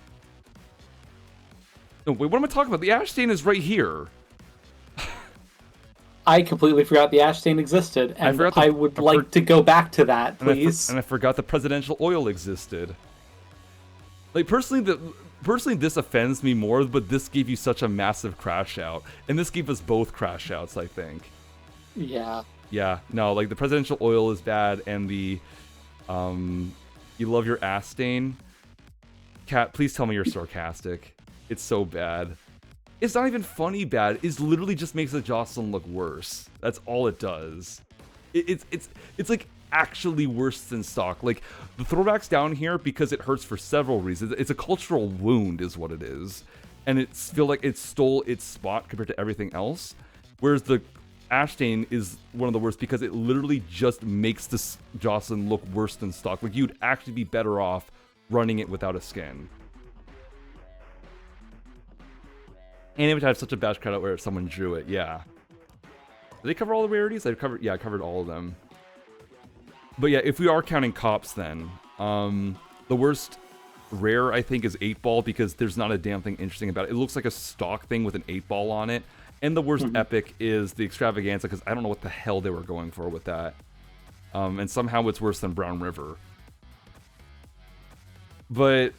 no wait, what am I talking about? The Ash Stain is right here. I completely forgot the ash stain existed, and I would like to go back to that, please. And I forgot the presidential oil existed. Like, personally, this offends me more, but this gave you such a massive crash out. And this gave us both crash outs, I think. Yeah. Yeah, no, like, the presidential oil is bad, and the, you love your ass stain. Cat, please tell me you're sarcastic. It's so bad. It's not even funny bad. It literally just makes the Jocelyn look worse. That's all it does. It's like actually worse than stock. Like, the throwback's down here because it hurts for several reasons. It's a cultural wound is what it is. And it's feel like it stole its spot compared to everything else. Whereas the Ashtain is one of the worst because it literally just makes this Jocelyn look worse than stock. Like, you'd actually be better off running it without a skin. And it would have such a bad cutout where someone drew it, yeah. Did they cover all the rarities? I covered all of them. But yeah, if we are counting cops then, the worst rare, I think, is 8-ball because there's not a damn thing interesting about it. It looks like a stock thing with an 8-ball on it. And the worst epic is the extravaganza because I don't know what the hell they were going for with that. And somehow it's worse than Brown River. But,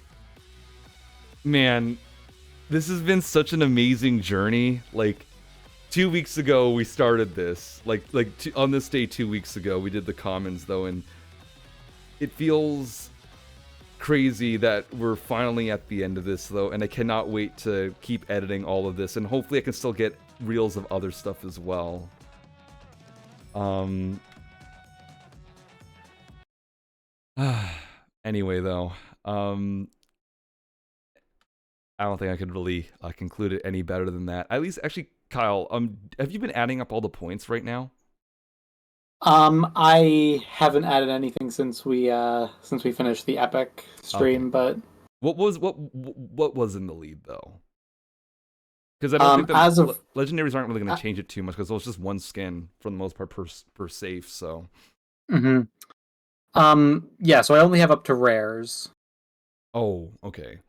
man, this has been such an amazing journey. Like, 2 weeks ago we started this. On this day 2 weeks ago we did the commons though, and it feels crazy that we're finally at the end of this though, and I cannot wait to keep editing all of this, and hopefully I can still get reels of other stuff as well. Anyway though, I don't think I could really conclude it any better than that. At least, actually, Kyle, have you been adding up all the points right now? I haven't added anything since we finished the epic stream, Okay. but What was in the lead though? Because I don't think as of legendaries aren't really going to change it too much because it's just one skin for the most part per safe. So. Yeah, so I only have up to rares. Oh, okay.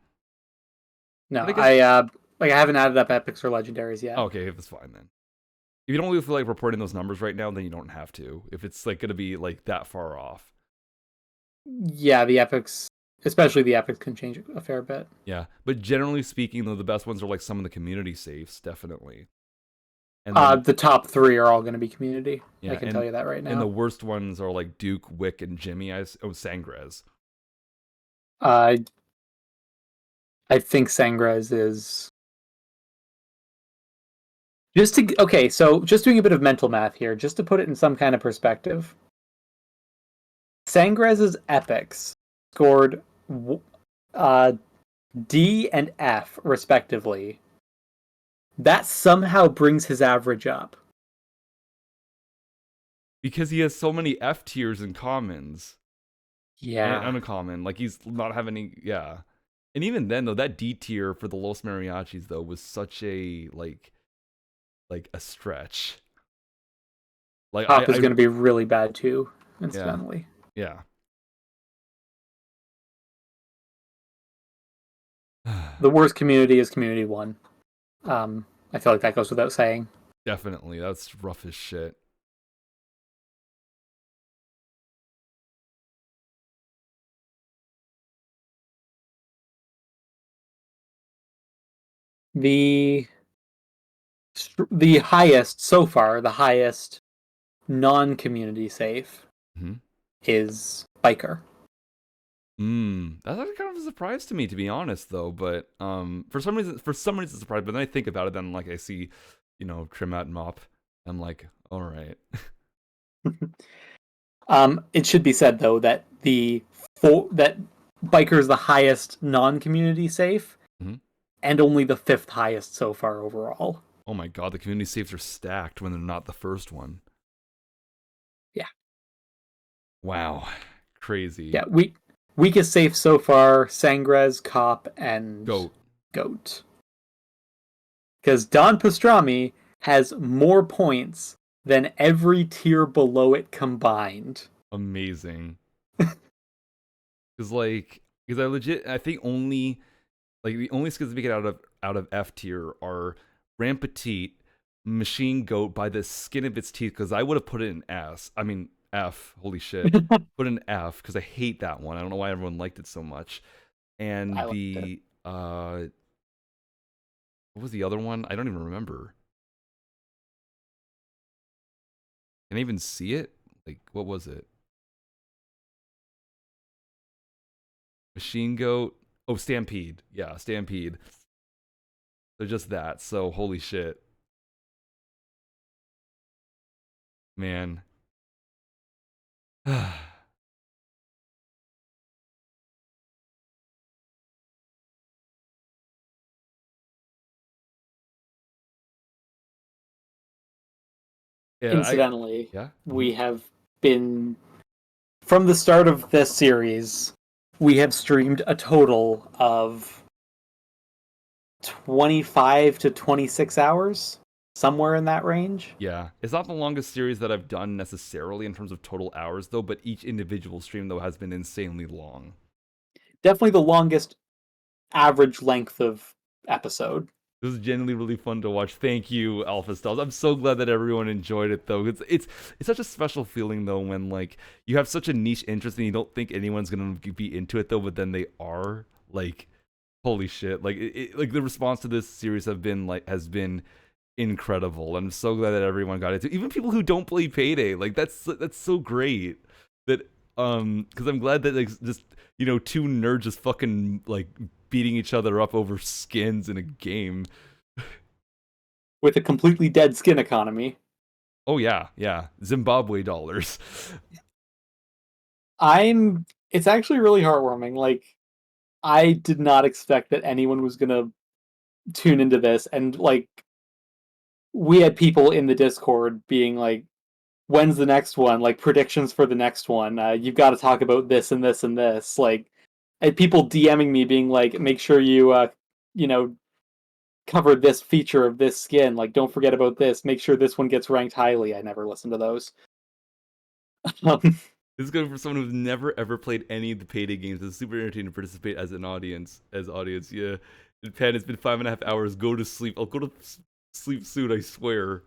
No, I haven't added up epics or legendaries yet. Okay, that's fine then. If you don't really feel like reporting those numbers right now, then you don't have to. If it's like going to be like that far off. Yeah, the epics, especially the epics, can change a fair bit. Yeah, but generally speaking, though, the best ones are like some of the community safes, definitely. And then, the top 3 are all going to be community. Yeah, I can tell you that right now. And the worst ones are like Duke, Wick, and Jimmy. Sangrez. I think Sangrez is so just doing a bit of mental math here, just to put it in some kind of perspective. Sangrez's epics scored D and F respectively. That somehow brings his average up. Because he has so many F tiers in commons. Yeah. And uncommon. Like, he's not having any, yeah. And even then, though, that D tier for the Los Mariachis, though, was such a, like a stretch. Like, Top is going to be really bad, too, incidentally. Yeah. The worst community is Community 1. I feel like that goes without saying. Definitely. That's rough as shit. The the highest so far, the highest non-community safe Hmm. is biker. That's actually kind of a surprise to me, to be honest, though. But for some reason, it's a surprise. But then I think about it, then like I see, trim out and mop. I'm like, all right. It should be said though that that biker is the highest non-community safe Hmm. and only the fifth highest so far overall. Oh my god, the community saves are stacked when they're not the first one. Yeah, Wow, crazy. yeah. Weakest safe so far: Sangres, Cop, and Goat, Goat. Because Don Pastrami has more points than every tier below it combined. amazing. Because I think only the only skins we get out of F tier are Rampetite, Machine Goat by the skin of its teeth. Because I would have put it in S. I mean F. Holy shit, put in F because I hate that one. I don't know why everyone liked it so much. I And liked it. the what was the other one? I don't even remember. Can I even see it? Like what was it? Machine Goat. Oh, Stampede. Yeah, Stampede. So just that. So holy shit, man. Yeah, I Incidentally, yeah. we have been from the start of this series, we have streamed a total of 25 to 26 hours, somewhere in that range. Yeah. It's not the longest series that I've done necessarily in terms of total hours though, but each individual stream though has been insanely long. Definitely the longest average length of episode. This is genuinely really fun to watch. Thank you, Alpha Styles. I'm so glad that everyone enjoyed it though. It's such a special feeling though when like you have such a niche interest and you don't think anyone's gonna be into it though, but then they are. Like, holy shit! Like the response to this series has been incredible. I'm so glad that everyone got it. Even people who don't play Payday, like that's so great. That because I'm glad that like just two nerds just fucking like beating each other up over skins in a game. With a completely dead skin economy. Oh yeah, yeah, Zimbabwe dollars. It's actually really heartwarming. Like, I did not expect that anyone was gonna tune into this, and like, we had people in the Discord being like, when's the next one? Like, predictions for the next one. You've got to talk about this and this and this. Like, and people DMing me being like, make sure you, you know, cover this feature of this skin. Like, don't forget about this. Make sure this one gets ranked highly. I never listened to those. This is good for someone who's never ever played any of the Payday games. It's super entertaining to participate as audience. Yeah, in Phann, it's been 5.5 hours. Go to sleep. I'll go to sleep soon. I swear.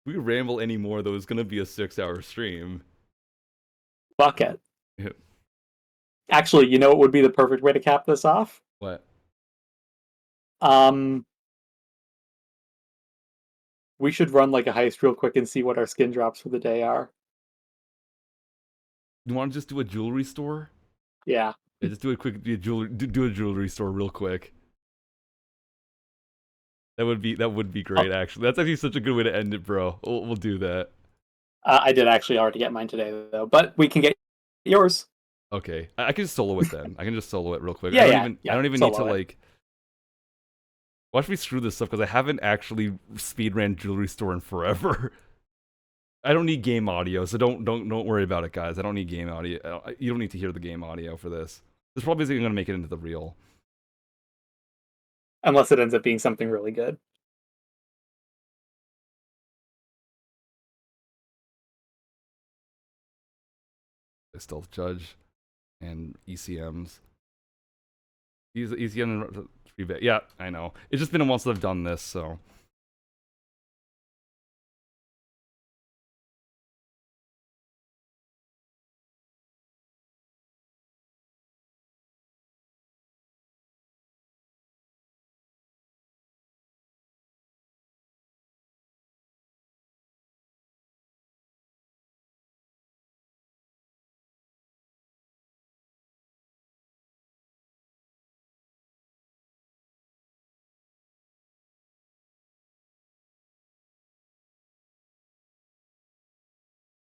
If we ramble anymore, though, it's gonna be a 6-hour stream. Fuck it. Yeah. Actually, you know what would be the perfect way to cap this off? What? Um, we should run like a heist real quick and see what our skin drops for the day are. You want to just do a jewelry store? Yeah. Yeah, just do a quick do a jewelry store real quick. That would be Oh, great. Actually, that's actually such a good way to end it, bro. We'll do that. I did actually already get mine today though, but we can get yours. Okay, I can just solo it then. I can just solo it real quick. Yeah, yeah, I yeah. don't even need to Solo it. like watch me screw this up because I haven't actually speedran jewelry store in forever. I don't need game audio, so don't worry about it, guys. I don't need game audio. You don't need to hear the game audio for this. This probably isn't gonna make it into the reel. Unless it ends up being something really good. The stealth judge and ECMs. ECM and yeah, I know. It's just been a while since I've done this, so.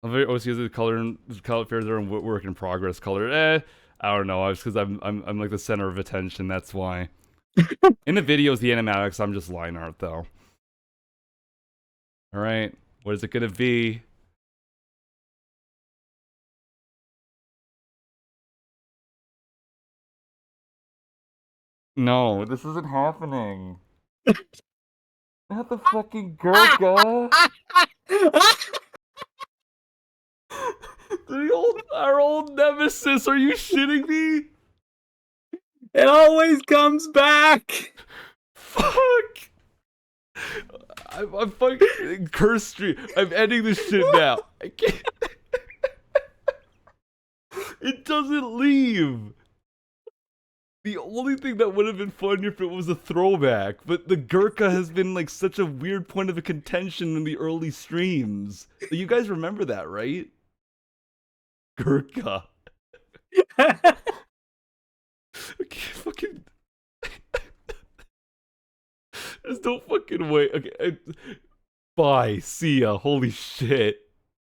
I'm very OCD the color fairs are in work in progress color. I don't know. It's because I'm like the center of attention. That's why. In the videos, the animatics, I'm just line art though. All right, what is it gonna be? No, this isn't happening. Not the fucking Gurkha. Our old nemesis. Are you shitting me? It always comes back. Fuck. I'm fucking curse stream. I'm ending this shit now. I can't. It doesn't leave. The only thing that would have been fun if it was a throwback, but the Gurkha has been like such a weird point of contention in the early streams. You guys remember that, right? Gurkha. Okay, fucking. There's no fucking way. Okay, bye. See ya. Holy shit.